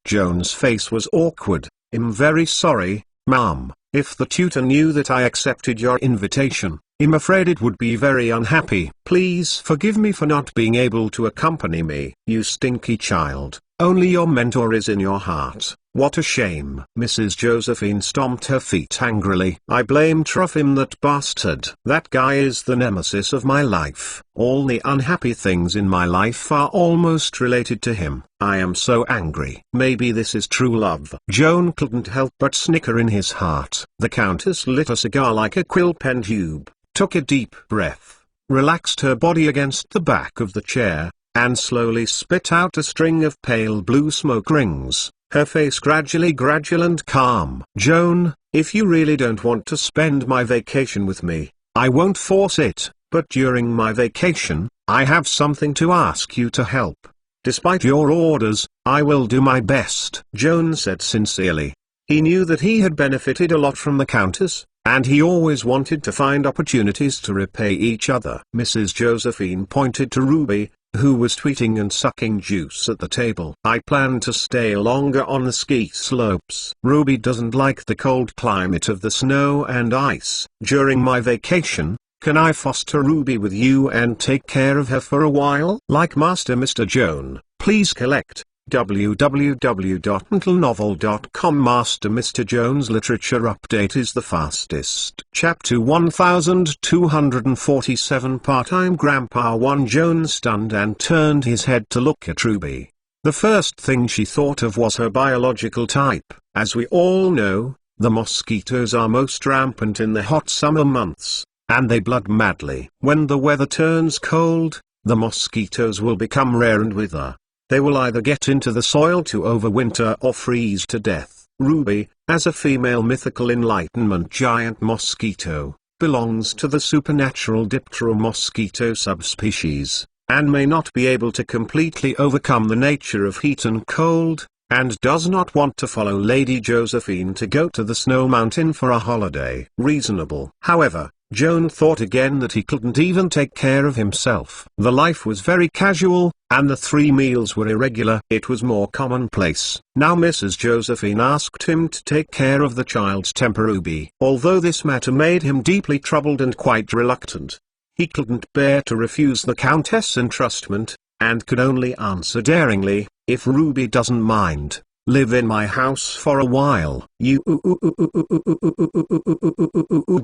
Joan's face was awkward. I'm very sorry, ma'am. If the tutor knew that I accepted your invitation, I'm afraid it would be very unhappy. Please forgive me for not being able to accompany me. You stinky child. Only your mentor is in your heart. What a shame. Mrs. Josephine stomped her feet angrily. I blame Trofim, that bastard. That guy is the nemesis of my life. All the unhappy things in my life are almost related to him. I am so angry. Maybe this is true love. Joan couldn't help but snicker in his heart. The Countess lit a cigar like a quill pen tube, took a deep breath, relaxed her body against the back of the chair, and slowly spit out a string of pale blue smoke rings. Her face gradual and calm. Joan, if you really don't want to spend my vacation with me, I won't force it, but during my vacation, I have something to ask you to help. Despite your orders, I will do my best. Joan said sincerely. He knew that he had benefited a lot from the Countess, and he always wanted to find opportunities to repay each other. Mrs. Josephine pointed to Ruby, who was tweeting and sucking juice at the table. I plan to stay longer on the ski slopes. Ruby doesn't like the cold climate of the snow and ice. During my vacation, can I foster Ruby with you and take care of her for a while? Like Master Mr. Joan, please collect www.untilnovel.com. Master Mr. Joan's literature update is the fastest. Chapter 1247. Part-time Grandpa 1. Joan stunned and turned his head to look at Ruby. The first thing she thought of was her biological type. As we all know, the mosquitoes are most rampant in the hot summer months, and they blood madly. When the weather turns cold, the mosquitoes will become rare and wither. They will either get into the soil to overwinter or freeze to death. Ruby, as a female mythical enlightenment giant mosquito, belongs to the supernatural Diptera mosquito subspecies, and may not be able to completely overcome the nature of heat and cold, and does not want to follow Lady Josephine to go to the snow mountain for a holiday. Reasonable. However, Joan thought again that he couldn't even take care of himself. The life was very casual, and the 3 meals were irregular. It was more commonplace. Now Mrs. Josephine asked him to take care of the child's temper. Ruby. Although this matter made him deeply troubled and quite reluctant, he couldn't bear to refuse the Countess' entrustment, and could only answer daringly, "If Ruby doesn't mind, live in my house for a while."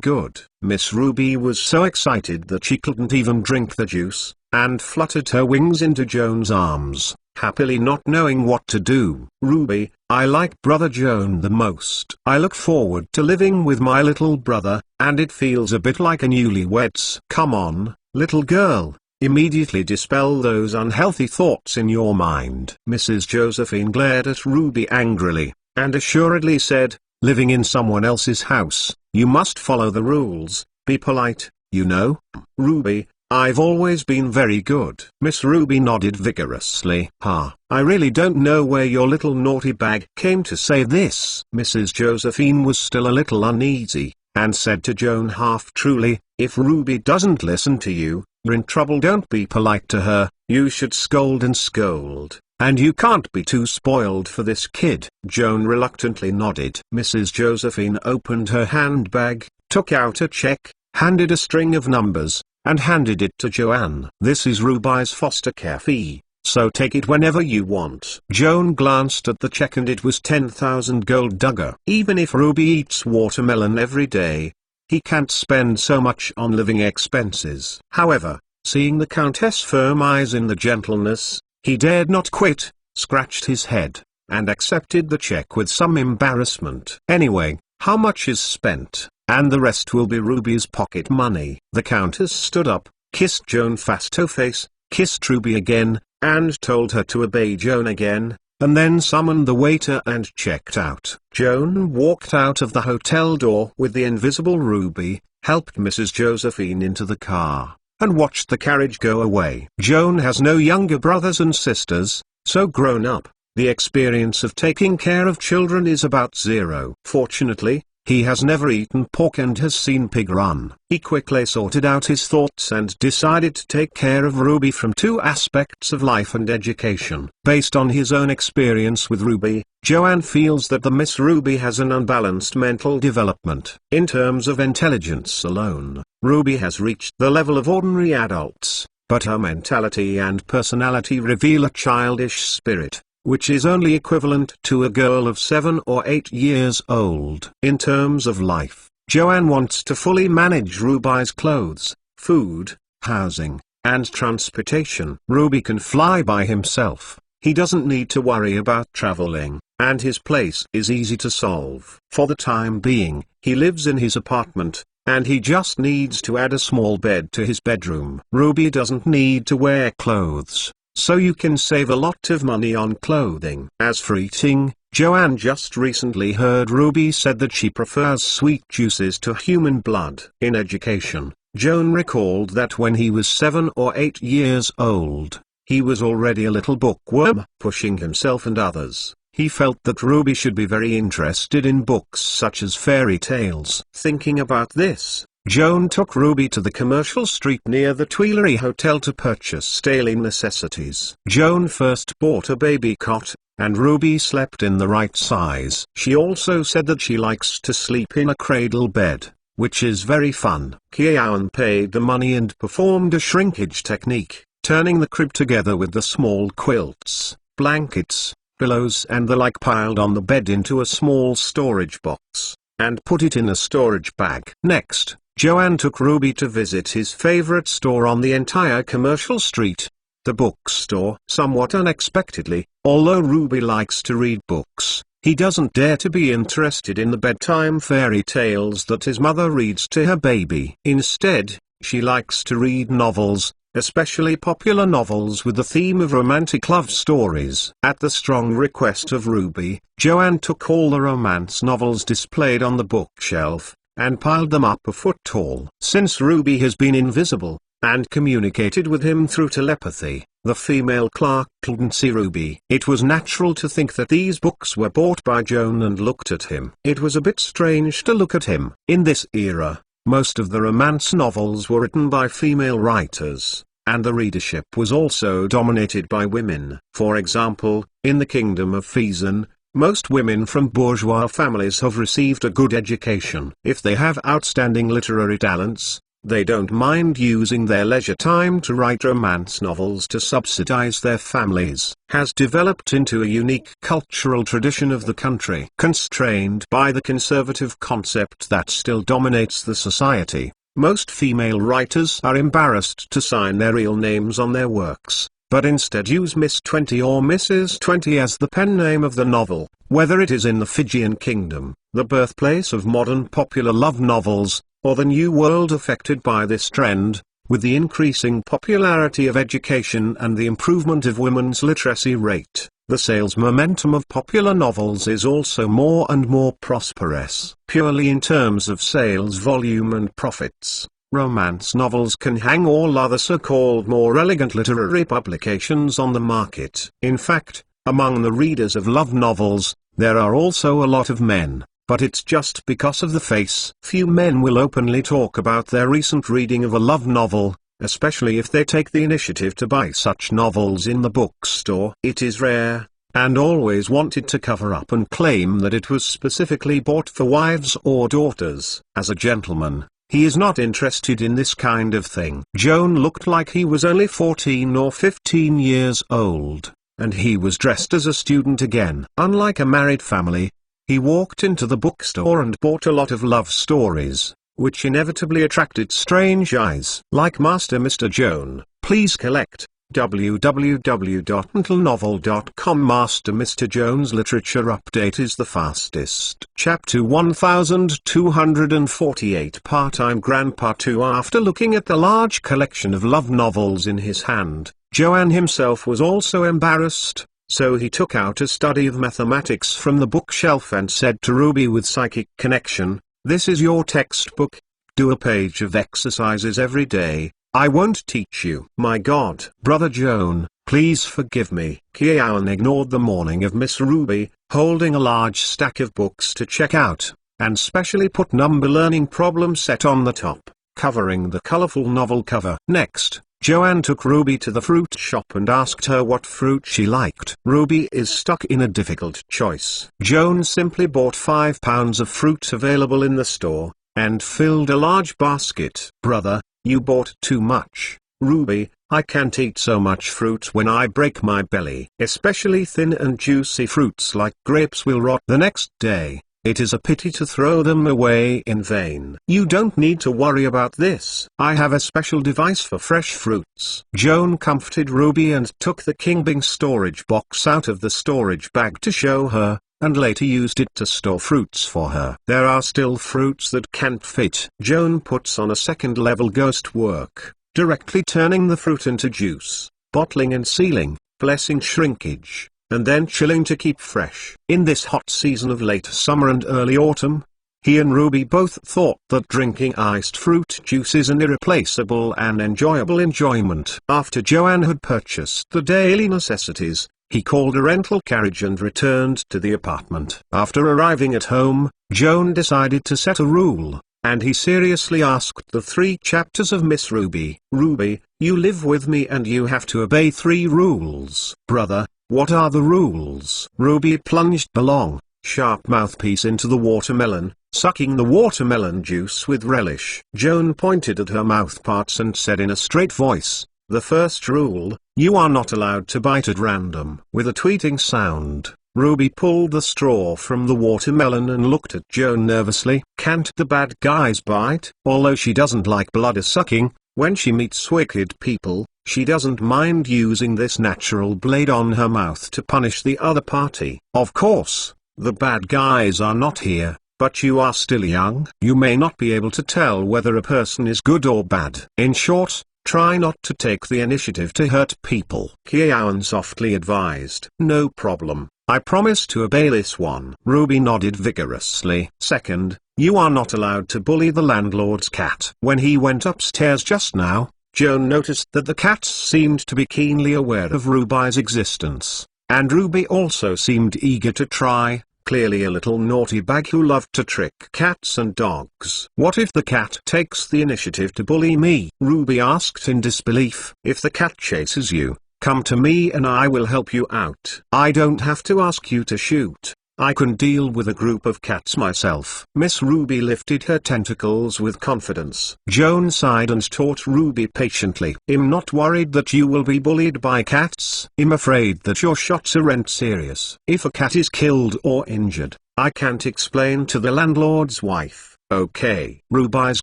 Good. Miss Ruby was so excited that she couldn't even drink the juice, and fluttered her wings into Joan's arms, happily not knowing what to do. "Ruby, I like brother Joan the most. I look forward to living with my little brother, and it feels a bit like a newlyweds." "Come on, little girl. Immediately dispel those unhealthy thoughts in your mind." Mrs. Josephine glared at Ruby angrily, and assuredly said, "Living in someone else's house, you must follow the rules, be polite, you know." "Ruby, I've always been very good." Miss Ruby nodded vigorously. "I really don't know where your little naughty bag came to say this." Mrs. Josephine was still a little uneasy, and said to Joan half truly, "If Ruby doesn't listen to you, you're in trouble. Don't be polite to her, you should scold and scold, and you can't be too spoiled for this kid." Joan reluctantly nodded. Mrs. Josephine opened her handbag, took out a check, handed a string of numbers, and handed it to Joanne. "This is Ruby's foster care fee, so take it whenever you want." Joan glanced at the check and it was 10,000 gold dugger. Even if Ruby eats watermelon every day, he can't spend so much on living expenses. However, seeing the Countess' firm eyes in the gentleness, he dared not quit, scratched his head, and accepted the check with some embarrassment. "Anyway, how much is spent, and the rest will be Ruby's pocket money." The Countess stood up, kissed Joan fast to face, kissed Ruby again, and told her to obey Joan again, and then summoned the waiter and checked out. Joan walked out of the hotel door with the invisible Ruby, helped Mrs. Josephine into the car, and watched the carriage go away. Joan has no younger brothers and sisters, so grown up, the experience of taking care of children is about 0. Fortunately, he has never eaten pork and has seen pig run. He quickly sorted out his thoughts and decided to take care of Ruby from 2 aspects of life and education. Based on his own experience with Ruby, Joanne feels that the Miss Ruby has an unbalanced mental development. In terms of intelligence alone, Ruby has reached the level of ordinary adults, but her mentality and personality reveal a childish spirit, which is only equivalent to a girl of 7 or 8 years old. In terms of life, Joanne wants to fully manage Ruby's clothes, food, housing, and transportation. Ruby can fly by himself, he doesn't need to worry about traveling, and his place is easy to solve. For the time being, he lives in his apartment, and he just needs to add a small bed to his bedroom. Ruby doesn't need to wear clothes, so you can save a lot of money on clothing. As for eating, Joanne just recently heard Ruby said that she prefers sweet juices to human blood. In education, Joan recalled that when he was 7 or 8 years old, he was already a little bookworm. Pushing himself and others, he felt that Ruby should be very interested in books such as fairy tales. Thinking about this, Joan took Ruby to the commercial street near the Tuileries Hotel to purchase daily necessities. Joan first bought a baby cot, and Ruby slept in the right size. She also said that she likes to sleep in a cradle bed, which is very fun. Joan paid the money and performed a shrinkage technique, turning the crib together with the small quilts, blankets, pillows and the like piled on the bed into a small storage box, and put it in a storage bag. Next, Joanne took Ruby to visit his favorite store on the entire commercial street, the bookstore. Somewhat unexpectedly, although Ruby likes to read books, he doesn't dare to be interested in the bedtime fairy tales that his mother reads to her baby. Instead, she likes to read novels, especially popular novels with the theme of romantic love stories. At the strong request of Ruby, Joanne took all the romance novels displayed on the bookshelf, and piled them up a foot tall. Since Ruby has been invisible, and communicated with him through telepathy, the female clerk couldn't see Ruby. It was natural to think that these books were bought by Joan and looked at him. It was a bit strange to look at him. In this era, Most of the romance novels were written by female writers, and the readership was also dominated by women. For example, in the Kingdom of Fezan, most women from bourgeois families have received a good education. If they have outstanding literary talents, they don't mind using their leisure time to write romance novels to subsidize their families. Has developed into a unique cultural tradition of the country, constrained by the conservative concept that still dominates the society. Most female writers are embarrassed to sign their real names on their works, but instead use Miss 20 or Mrs. 20 as the pen name of the novel. Whether it is in the Fijian kingdom, the birthplace of modern popular love novels, or the New World affected by this trend, with the increasing popularity of education and the improvement of women's literacy rate, the sales momentum of popular novels is also more and more prosperous. Purely in terms of sales volume and profits, romance novels can hang all other so-called more elegant literary publications on the market. In fact, among the readers of love novels, there are also a lot of men. But it's just because of the face. Few men will openly talk about their recent reading of a love novel, especially if they take the initiative to buy such novels in the bookstore. It is rare, and always wanted to cover up and claim that it was specifically bought for wives or daughters. As a gentleman, he is not interested in this kind of thing. Joan looked like he was only 14 or 15 years old, and he was dressed as a student again. Unlike a married family, he walked into the bookstore and bought a lot of love stories, which inevitably attracted strange eyes. Like Master Mr. Joan, please collect. www.untilnovel.com. Master Mr. Joan's literature update is the fastest. Chapter 1248. Part-time Grandpa 2. After looking at the large collection of love novels in his hand, Joan himself was also embarrassed. So he took out a study of mathematics from the bookshelf and said to Ruby with psychic connection, "This is your textbook. Do a page of exercises every day. I won't teach you." "My God, Brother Joan, please forgive me." Joan ignored the mourning of Miss Ruby, holding a large stack of books to check out, and specially put number learning problem set on the top, covering the colorful novel cover. Next, Joan took Ruby to the fruit shop and asked her what fruit she liked. Ruby is stuck in a difficult choice. Joan simply bought 5 pounds of fruit available in the store, and filled a large basket. "Brother, you bought too much." "Ruby, I can't eat so much fruit when I break my belly. Especially thin and juicy fruits like grapes will rot the next day. It is a pity to throw them away in vain." "You don't need to worry about this. I have a special device for fresh fruits." Joan comforted Ruby and took the King Bing storage box out of the storage bag to show her, and later used it to store fruits for her. There are still fruits that can't fit. Joan puts on a second-level ghost work, directly turning the fruit into juice, bottling and sealing, blessing shrinkage, and then chilling to keep fresh. In this hot season of late summer and early autumn, he and Ruby both thought that drinking iced fruit juice is an irreplaceable and enjoyable enjoyment. After Joan had purchased the daily necessities, he called a rental carriage and returned to the apartment. After arriving at home, Joan decided to set a rule, and he seriously asked the 3 chapters of Miss Ruby. "Ruby, you live with me and you have to obey 3 rules." "Brother, what are the rules?" Ruby plunged the long, sharp mouthpiece into the watermelon, sucking the watermelon juice with relish. Joan pointed at her mouthparts and said in a straight voice, "The first rule, you are not allowed to bite at random." With a tweeting sound, Ruby pulled the straw from the watermelon and looked at Joan nervously. "Can't the bad guys bite?" Although she doesn't like blood sucking, when she meets wicked people, she doesn't mind using this natural blade on her mouth to punish the other party. "Of course, the bad guys are not here, but you are still young. You may not be able to tell whether a person is good or bad. In short, try not to take the initiative to hurt people." Joan softly advised. "No problem. I promise to obey this one." Ruby nodded vigorously. "Second, you are not allowed to bully the landlord's cat." When he went upstairs just now, Joan noticed that the cat seemed to be keenly aware of Ruby's existence, and Ruby also seemed eager to try, clearly a little naughty bag who loved to trick cats and dogs. What if the cat takes the initiative to bully me? Ruby asked in disbelief. If the cat chases you, come to me and I will help you out. I don't have to ask you to shoot. I can deal with a group of cats myself. Miss Ruby lifted her tentacles with confidence. Joan sighed and taught Ruby patiently. I'm not worried that you will be bullied by cats. I'm afraid that your shots aren't serious. If a cat is killed or injured, I can't explain to the landlord's wife. Okay. Ruby's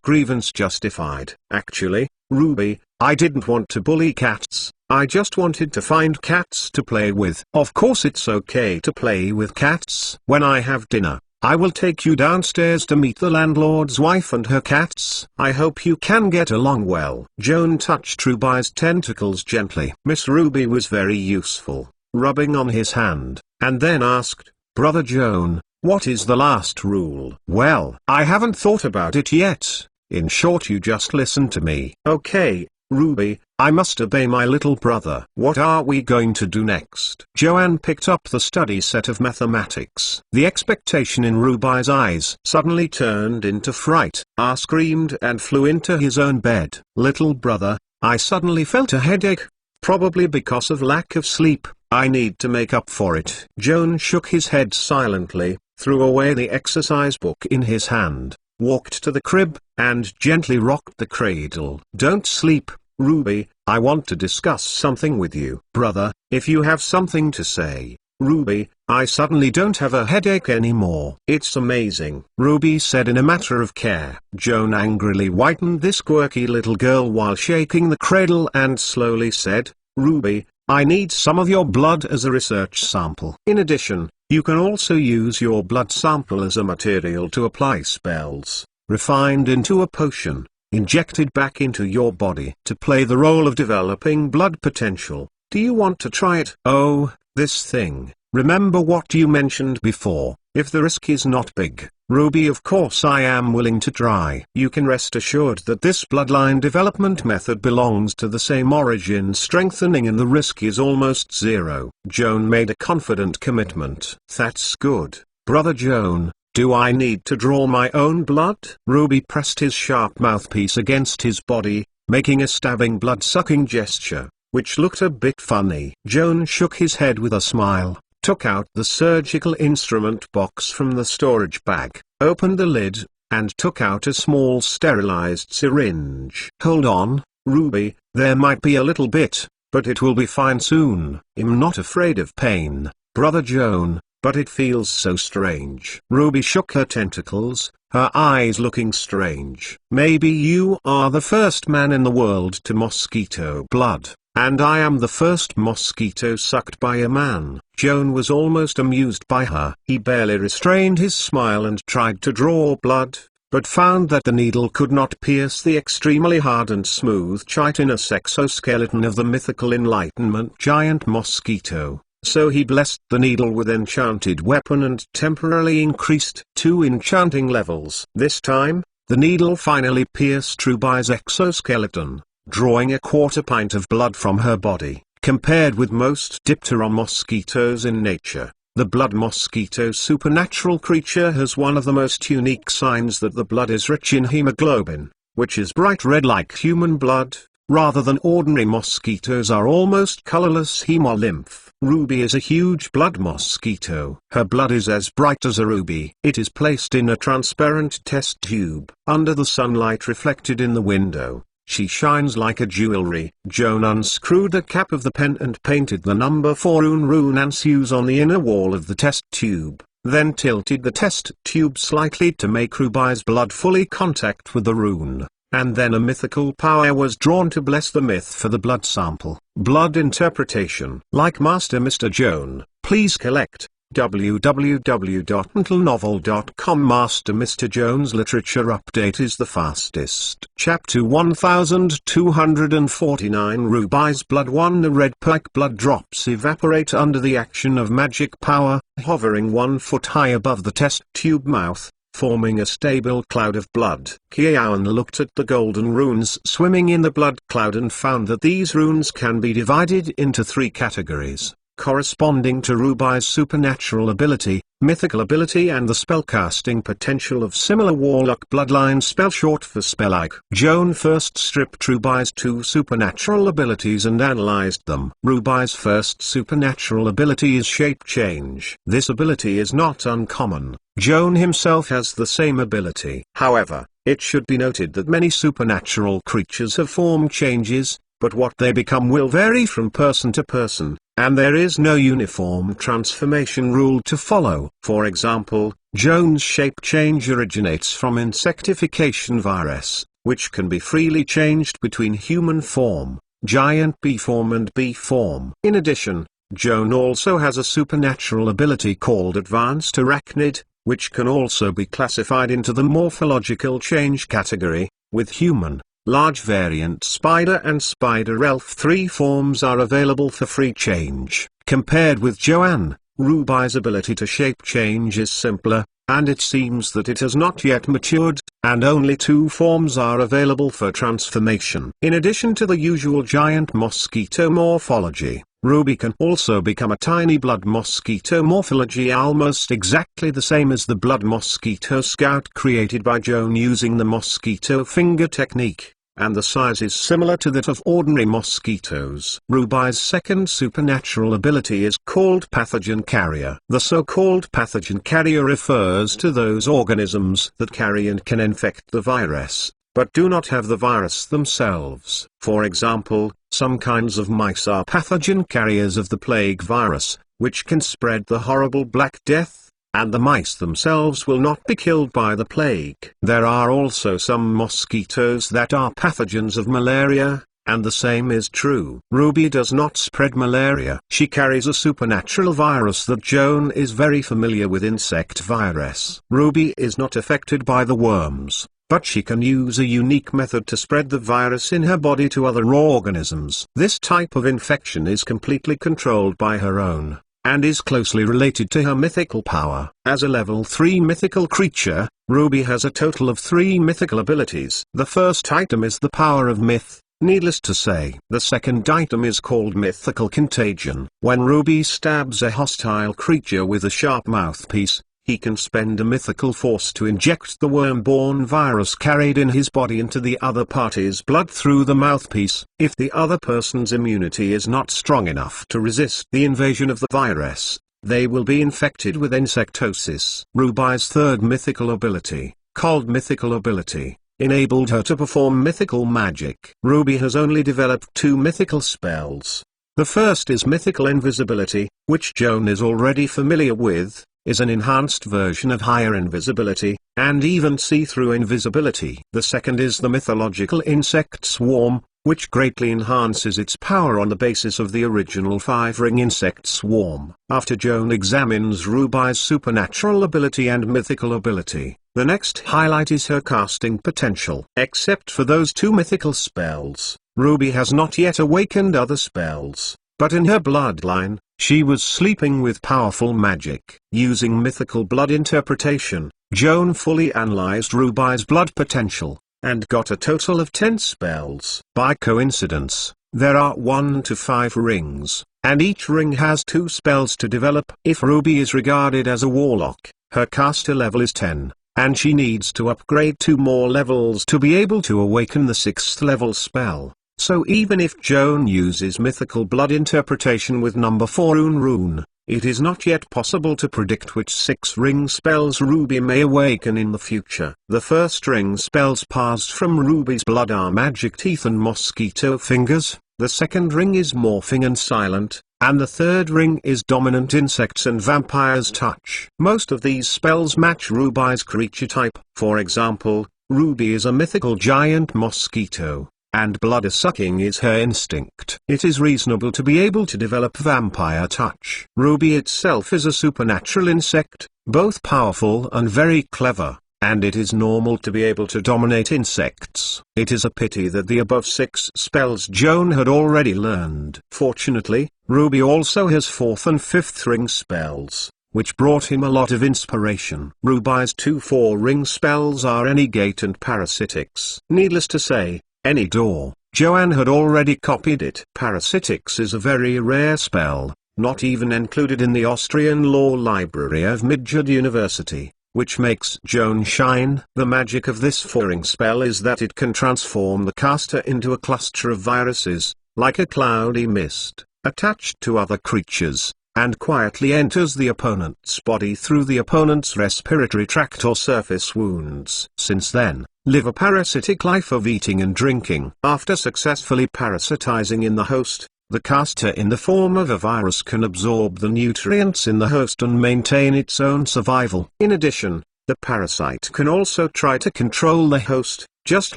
grievance justified. Actually, Ruby, I didn't want to bully cats. I just wanted to find cats to play with. Of course it's okay to play with cats. When I have dinner, I will take you downstairs to meet the landlord's wife and her cats. I hope you can get along well. Joan touched Ruby's tentacles gently. Miss Ruby was very useful, rubbing on his hand, and then asked, Brother Joan, what is the last rule? Well, I haven't thought about it yet. In short, you just listen to me. Okay, Ruby, I must obey my little brother. What are we going to do next? Joanne picked up the study set of mathematics. The expectation in Ruby's eyes suddenly turned into fright. R screamed and flew into his own bed. Little brother, I suddenly felt a headache. Probably because of lack of sleep. I need to make up for it. Joan shook his head silently, threw away the exercise book in his hand, walked to the crib, and gently rocked the cradle. Don't sleep, Ruby, I want to discuss something with you. Brother, if you have something to say. Ruby, I suddenly don't have a headache anymore. It's amazing, Ruby said in a matter of care. Joan angrily whitened this quirky little girl while shaking the cradle and slowly said, Ruby, I need some of your blood as a research sample. In addition, you can also use your blood sample as a material to apply spells, refined into a potion, injected back into your body to play the role of developing blood potential. Do you want to try it? Oh, this thing. Remember what you mentioned before, if the risk is not big. Ruby, of course I am willing to try. You can rest assured that this bloodline development method belongs to the same origin strengthening and the risk is almost zero. Joan made a confident commitment. That's good. Brother Joan, do I need to draw my own blood? Ruby pressed his sharp mouthpiece against his body, making a stabbing blood-sucking gesture, which looked a bit funny. Joan shook his head with a smile, took out the surgical instrument box from the storage bag, opened the lid, and took out a small sterilized syringe. Hold on, Ruby, there might be a little bit, but it will be fine soon. I'm not afraid of pain, Brother Joan, but it feels so strange. Ruby shook her tentacles, her eyes looking strange. Maybe you are the first man in the world to mosquito blood. And I am the first mosquito sucked by a man. Joan was almost amused by her. He barely restrained his smile and tried to draw blood, but found that the needle could not pierce the extremely hard and smooth chitinous exoskeleton of the mythical Enlightenment giant mosquito. So he blessed the needle with enchanted weapon and temporarily increased 2 enchanting levels. This time, the needle finally pierced Ruby's exoskeleton, drawing a quarter pint of blood from her body. Compared with most diptera mosquitoes in nature, the blood mosquito supernatural creature has one of the most unique signs that the blood is rich in hemoglobin, which is bright red like human blood, rather than ordinary mosquitoes are almost colorless hemolymph. Ruby is a huge blood mosquito. Her blood is as bright as a ruby. It is placed in a transparent test tube. Under the sunlight reflected in the window, she shines like a jewelry. Joan unscrewed the cap of the pen and painted the number 4 rune answers on the inner wall of the test tube, then tilted the test tube slightly to make Ruby's blood fully contact with the rune. And then a mythical power was drawn to bless the myth for the blood sample. Blood interpretation. Like Master Mr. Joan, please collect. www.untitlenovel.com. Master Mr. Joan's literature update is the fastest. Chapter 1249. Ruby's blood 1. The red pike blood drops evaporate under the action of magic power, hovering 1 foot high above the test tube mouth, forming a stable cloud of blood. Joan looked at the golden runes swimming in the blood cloud and found that these runes can be divided into 3 categories, corresponding to Ruby's supernatural ability, mythical ability and the spellcasting potential of similar Warlock bloodline spell, short for spell-like. Joan first stripped Ruby's 2 supernatural abilities and analyzed them. Ruby's first supernatural ability is Shape Change. This ability is not uncommon. Joan himself has the same ability. However, it should be noted that many supernatural creatures have form changes, but what they become will vary from person to person, and there is no uniform transformation rule to follow. For example, Joan's shape change originates from insectification virus, which can be freely changed between human form, giant bee form and bee form. In addition, Joan also has a supernatural ability called Advanced Arachnid, which can also be classified into the morphological change category, with human, large variant spider and spider elf 3 forms are available for free change. Compared with Joanne, Ruby's ability to shape change is simpler, and it seems that it has not yet matured, and only 2 forms are available for transformation. In addition to the usual giant mosquito morphology, Ruby can also become a tiny blood mosquito morphology, almost exactly the same as the blood mosquito scout created by Joan using the mosquito finger technique, and the size is similar to that of ordinary mosquitoes. Ruby's second supernatural ability is called Pathogen Carrier. The so-called pathogen carrier refers to those organisms that carry and can infect the virus, but do not have the virus themselves. For example, some kinds of mice are pathogen carriers of the plague virus, which can spread the horrible Black Death, and the mice themselves will not be killed by the plague. There are also some mosquitoes that are pathogens of malaria, and the same is true. Ruby does not spread malaria. She carries a supernatural virus that Joan is very familiar with, insect virus. Ruby is not affected by the worms, but she can use a unique method to spread the virus in her body to other organisms. This type of infection is completely controlled by her own, and is closely related to her mythical power. As a level 3 mythical creature, Ruby has a total of 3 mythical abilities. The first item is the power of myth, needless to say. The second item is called Mythical Contagion. When Ruby stabs a hostile creature with a sharp mouthpiece, he can spend a mythical force to inject the worm-borne virus carried in his body into the other party's blood through the mouthpiece. If the other person's immunity is not strong enough to resist the invasion of the virus, they will be infected with insectosis. Ruby's third mythical ability, called Mythical Ability, enabled her to perform mythical magic. Ruby has only developed 2 mythical spells. The first is Mythical Invisibility, which Joan is already familiar with, is an enhanced version of higher invisibility, and even see-through invisibility. The second is the Mythological Insect Swarm, which greatly enhances its power on the basis of the original 5-ring insect swarm. After Joan examines Ruby's supernatural ability and mythical ability, the next highlight is her casting potential. Except for those 2 mythical spells, Ruby has not yet awakened other spells, but in her bloodline, she was sleeping with powerful magic. Using mythical blood interpretation, Joan fully analyzed Ruby's blood potential, and got a total of 10 spells. By coincidence, there are 1 to 5 rings, and each ring has 2 spells to develop. If Ruby is regarded as a warlock, her caster level is 10, and she needs to upgrade 2 more levels to be able to awaken the 6th level spell. So even if Joan uses mythical blood interpretation with number 4 rune, it is not yet possible to predict which 6-ring spells Ruby may awaken in the future. The first ring spells passed from Ruby's blood are Magic Teeth and Mosquito Fingers, the second ring is Morphing and Silent, and the third ring is Dominant Insects and Vampire's Touch. Most of these spells match Ruby's creature type. For example, Ruby is a mythical giant mosquito, and blood-sucking is her instinct. It is reasonable to be able to develop Vampire Touch. Ruby itself is a supernatural insect, both powerful and very clever, and it is normal to be able to dominate insects. It is a pity that the above 6 spells Joan had already learned. Fortunately, Ruby also has 4th and 5th ring spells, which brought him a lot of inspiration. Ruby's 2 4-ring spells are Any Gate and Parasitics. Needless to say, Any Door, Joanne had already copied it. Parasitics is a very rare spell, not even included in the Austrian law library of Mage University, which makes Joan shine. The magic of this foring spell is that it can transform the caster into a cluster of viruses, like a cloudy mist, attached to other creatures, and quietly enters the opponent's body through the opponent's respiratory tract or surface wounds. Since then, live a parasitic life of eating and drinking. After successfully parasitizing in the host, the caster in the form of a virus can absorb the nutrients in the host and maintain its own survival. In addition, the parasite can also try to control the host, just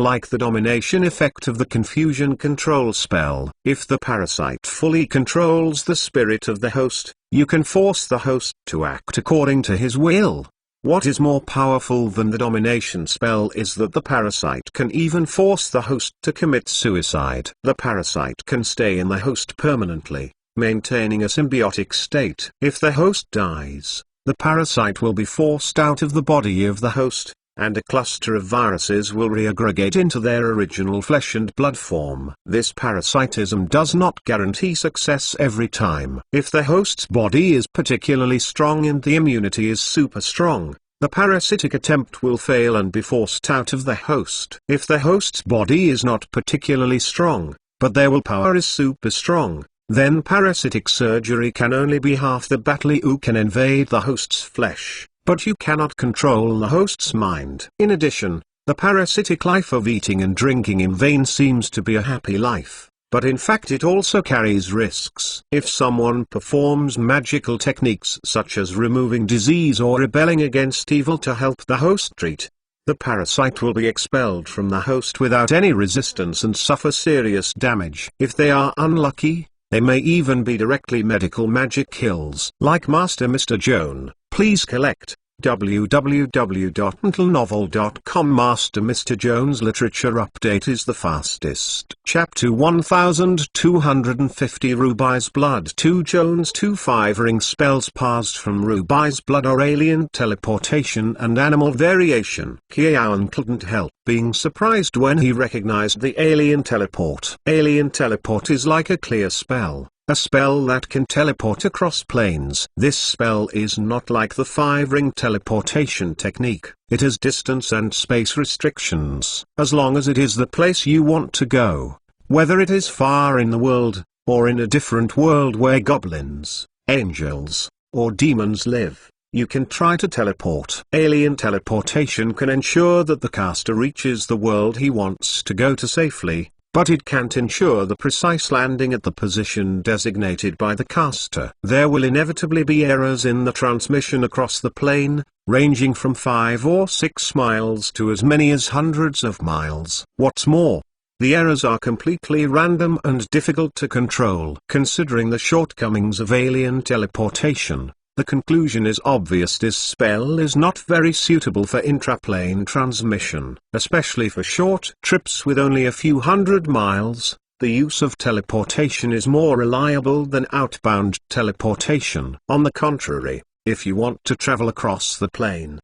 like the domination effect of the confusion control spell. If the parasite fully controls the spirit of the host, you can force the host to act according to his will. What is more powerful than the domination spell is that the parasite can even force the host to commit suicide. The parasite can stay in the host permanently, maintaining a symbiotic state. If the host dies, the parasite will be forced out of the body of the host, and a cluster of viruses will reaggregate into their original flesh and blood form. This parasitism does not guarantee success every time. If the host's body is particularly strong and the immunity is super strong, the parasitic attempt will fail and be forced out of the host. If the host's body is not particularly strong, but their willpower is super strong, then parasitic surgery can only be half the battle. You can invade the host's flesh, but you cannot control the host's mind. In addition, the parasitic life of eating and drinking in vain seems to be a happy life, but in fact it also carries risks. If someone performs magical techniques such as removing disease or rebelling against evil to help the host treat, the parasite will be expelled from the host without any resistance and suffer serious damage. If they are unlucky, they may even be directly medical magic kills. Like Master Mr. Joan, please collect www.untitlenovel.com. Master Mr. Joan's literature update is the fastest. Chapter 1250 Ruby's Blood 2 Joan's 2 5-ring spells passed from Ruby's Blood are alien teleportation and animal variation. Joan couldn't help being surprised when he recognized the alien teleport. Alien teleport is like a clear spell, a spell that can teleport across planes. This spell is not like the 5-ring teleportation technique. It has distance and space restrictions. As long as it is the place you want to go, whether it is far in the world, or in a different world where goblins, angels, or demons live, you can try to teleport. Alien teleportation can ensure that the caster reaches the world he wants to go to safely, but it can't ensure the precise landing at the position designated by the caster. There will inevitably be errors in the transmission across the plane, ranging from 5 or 6 miles to as many as hundreds of miles. What's more, the errors are completely random and difficult to control. Considering the shortcomings of alien teleportation, the conclusion is obvious: this spell is not very suitable for intraplane transmission, especially for short trips with only a few hundred miles. The use of teleportation is more reliable than outbound teleportation. On the contrary, if you want to travel across the plane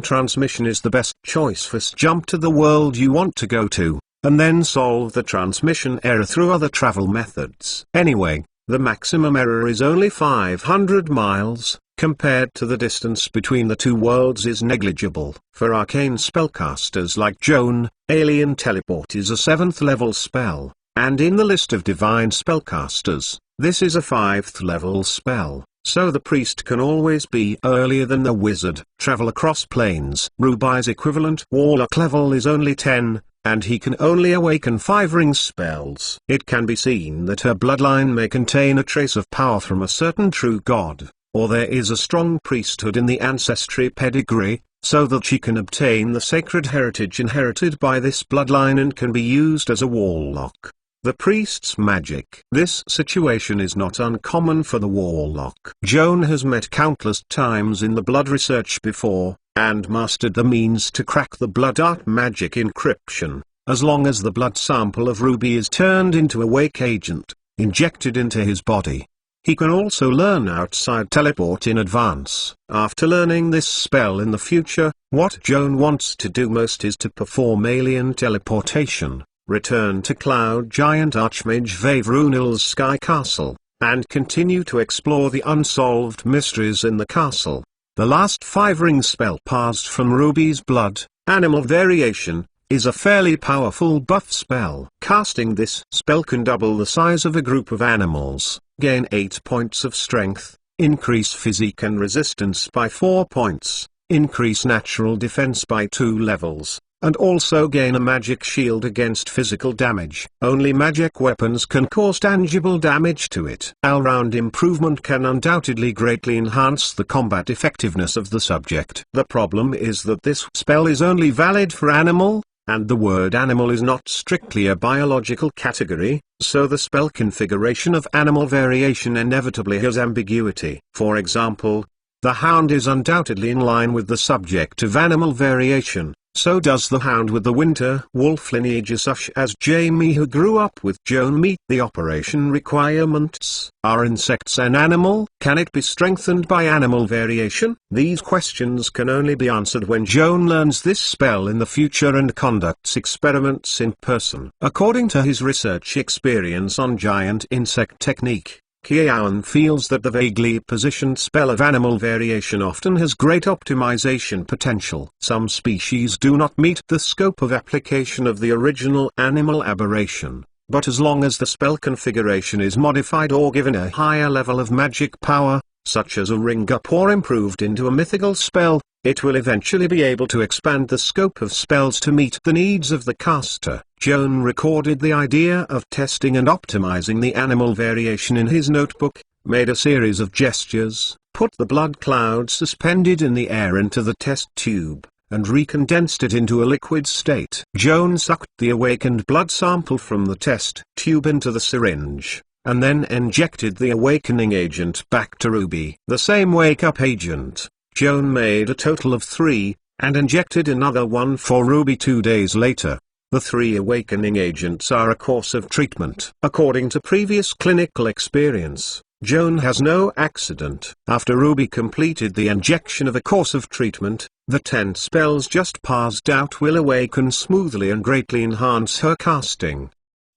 transmission is the best choice. First jump to the world you want to go to, and then solve the transmission error through other travel methods. Anyway, the maximum error is only 500 miles, compared to the distance between the two worlds is negligible. For arcane spellcasters like Joan, alien teleport is a 7th level spell, and in the list of divine spellcasters, this is a 5th level spell, so the priest can always be earlier than the wizard. Travel across planes. Ruby's equivalent warlock level is only 10. And he can only awaken 5-ring spells. It can be seen that her bloodline may contain a trace of power from a certain true god, or there is a strong priesthood in the ancestry pedigree, so that she can obtain the sacred heritage inherited by this bloodline and can be used as a warlock. The priest's magic. This situation is not uncommon for the warlock. Joan has met countless times in the blood research before, and mastered the means to crack the blood art magic encryption. As long as the blood sample of Ruby is turned into a wake agent, injected into his body, he can also learn outside teleport in advance. After learning this spell in the future, what Joan wants to do most is to perform alien teleportation, return to Cloud Giant Archmage Vavrunil's Sky Castle, and continue to explore the unsolved mysteries in the castle. The last 5-ring spell passed from Ruby's blood, Animal Variation, is a fairly powerful buff spell. Casting this spell can double the size of a group of animals, gain 8 points of strength, increase physique and resistance by 4 points, increase natural defense by 2 levels, and also gain a magic shield against physical damage. Only magic weapons can cause tangible damage to it. All-round improvement can undoubtedly greatly enhance the combat effectiveness of the subject. The problem is that this spell is only valid for animal, and the word animal is not strictly a biological category, so the spell configuration of Animal Variation inevitably has ambiguity. For example, the hound is undoubtedly in line with the subject of Animal Variation. So does the hound with the winter wolf lineage, such as Jamie who grew up with Joan meet the operation requirements. Are insects an animal? Can it be strengthened by Animal Variation? These questions can only be answered when Joan learns this spell in the future and conducts experiments in person. According to his research experience on giant insect technique, Joan feels that the vaguely positioned spell of Animal Variation often has great optimization potential. Some species do not meet the scope of application of the original Animal Aberration, but as long as the spell configuration is modified or given a higher level of magic power, such as a ring up or improved into a mythical spell, it will eventually be able to expand the scope of spells to meet the needs of the caster. Joan recorded the idea of testing and optimizing the Animal Variation in his notebook, made a series of gestures, put the blood cloud suspended in the air into the test tube, and recondensed it into a liquid state. Joan sucked the awakened blood sample from the test tube into the syringe, and then injected the awakening agent back to Ruby. The same wake-up agent, Joan made a total of 3, and injected another one for Ruby 2 days later. The 3 awakening agents are a course of treatment. According to previous clinical experience, Joan has no accident. After Ruby completed the injection of a course of treatment, the 10 spells just passed out will awaken smoothly and greatly enhance her casting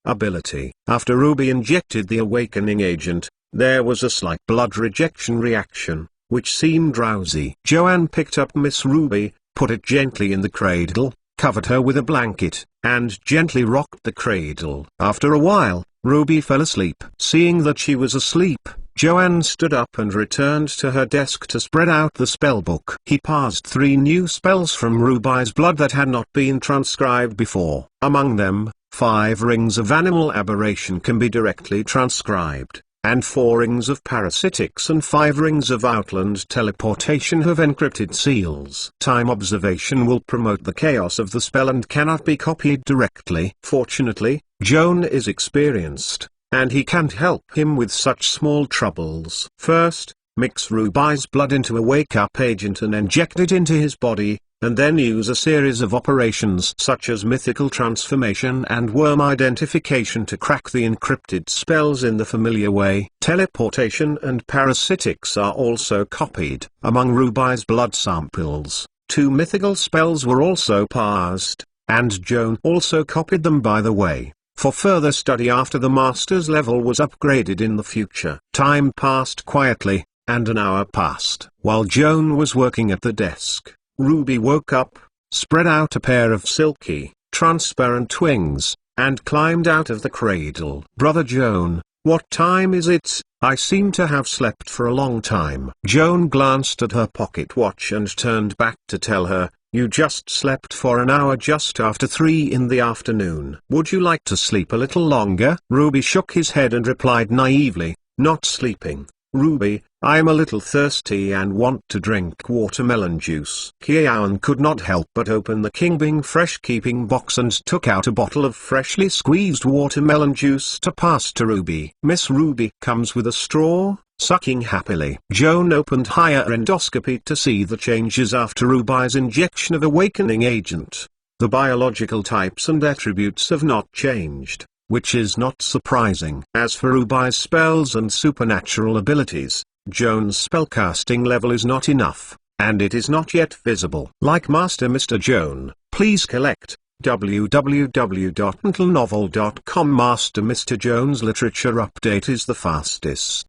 ability. After Ruby injected the awakening agent, there was a slight blood rejection reaction, which seemed drowsy. Joanne picked up Miss Ruby, put it gently in the cradle, covered her with a blanket, and gently rocked the cradle. After a while, Ruby fell asleep. Seeing that she was asleep, Joanne stood up and returned to her desk to spread out the spellbook. He passed 3 new spells from Ruby's blood that had not been transcribed before. Among them, 5 rings of Animal Aberration can be directly transcribed, and 4 rings of Parasitics and 5 rings of Outland Teleportation have encrypted seals. Time observation will promote the chaos of the spell and cannot be copied directly. Fortunately, Joan is experienced, and he can't help him with such small troubles. First, mix Ruby's blood into a wake-up agent and inject it into his body, and then use a series of operations such as mythical transformation and worm identification to crack the encrypted spells in the familiar way. Teleportation and parasitics are also copied. Among Ruby's blood samples, 2 mythical spells were also passed, and Joan also copied them by the way, for further study after the master's level was upgraded in the future. Time passed quietly, and an hour passed. While Joan was working at the desk, Ruby woke up, spread out a pair of silky, transparent wings, and climbed out of the cradle. "Brother Joan, what time is it? I seem to have slept for a long time." Joan glanced at her pocket watch and turned back to tell her, "You just slept for an hour just after 3 in the afternoon. Would you like to sleep a little longer?" Ruby shook his head and replied naively, "Not sleeping, Ruby. I'm a little thirsty and want to drink watermelon juice." Joan could not help but open the King Bing fresh keeping box and took out a bottle of freshly squeezed watermelon juice to pass to Ruby. Miss Ruby comes with a straw, sucking happily. Joan opened higher endoscopy to see the changes after Ruby's injection of awakening agent. The biological types and attributes have not changed, which is not surprising. As for Ruby's spells and supernatural abilities, Joan's spellcasting level is not enough, and it is not yet visible. Like Master Mr. Joan, please collect www.untitlenovel.com. Master Mr. Jones' literature update is the fastest.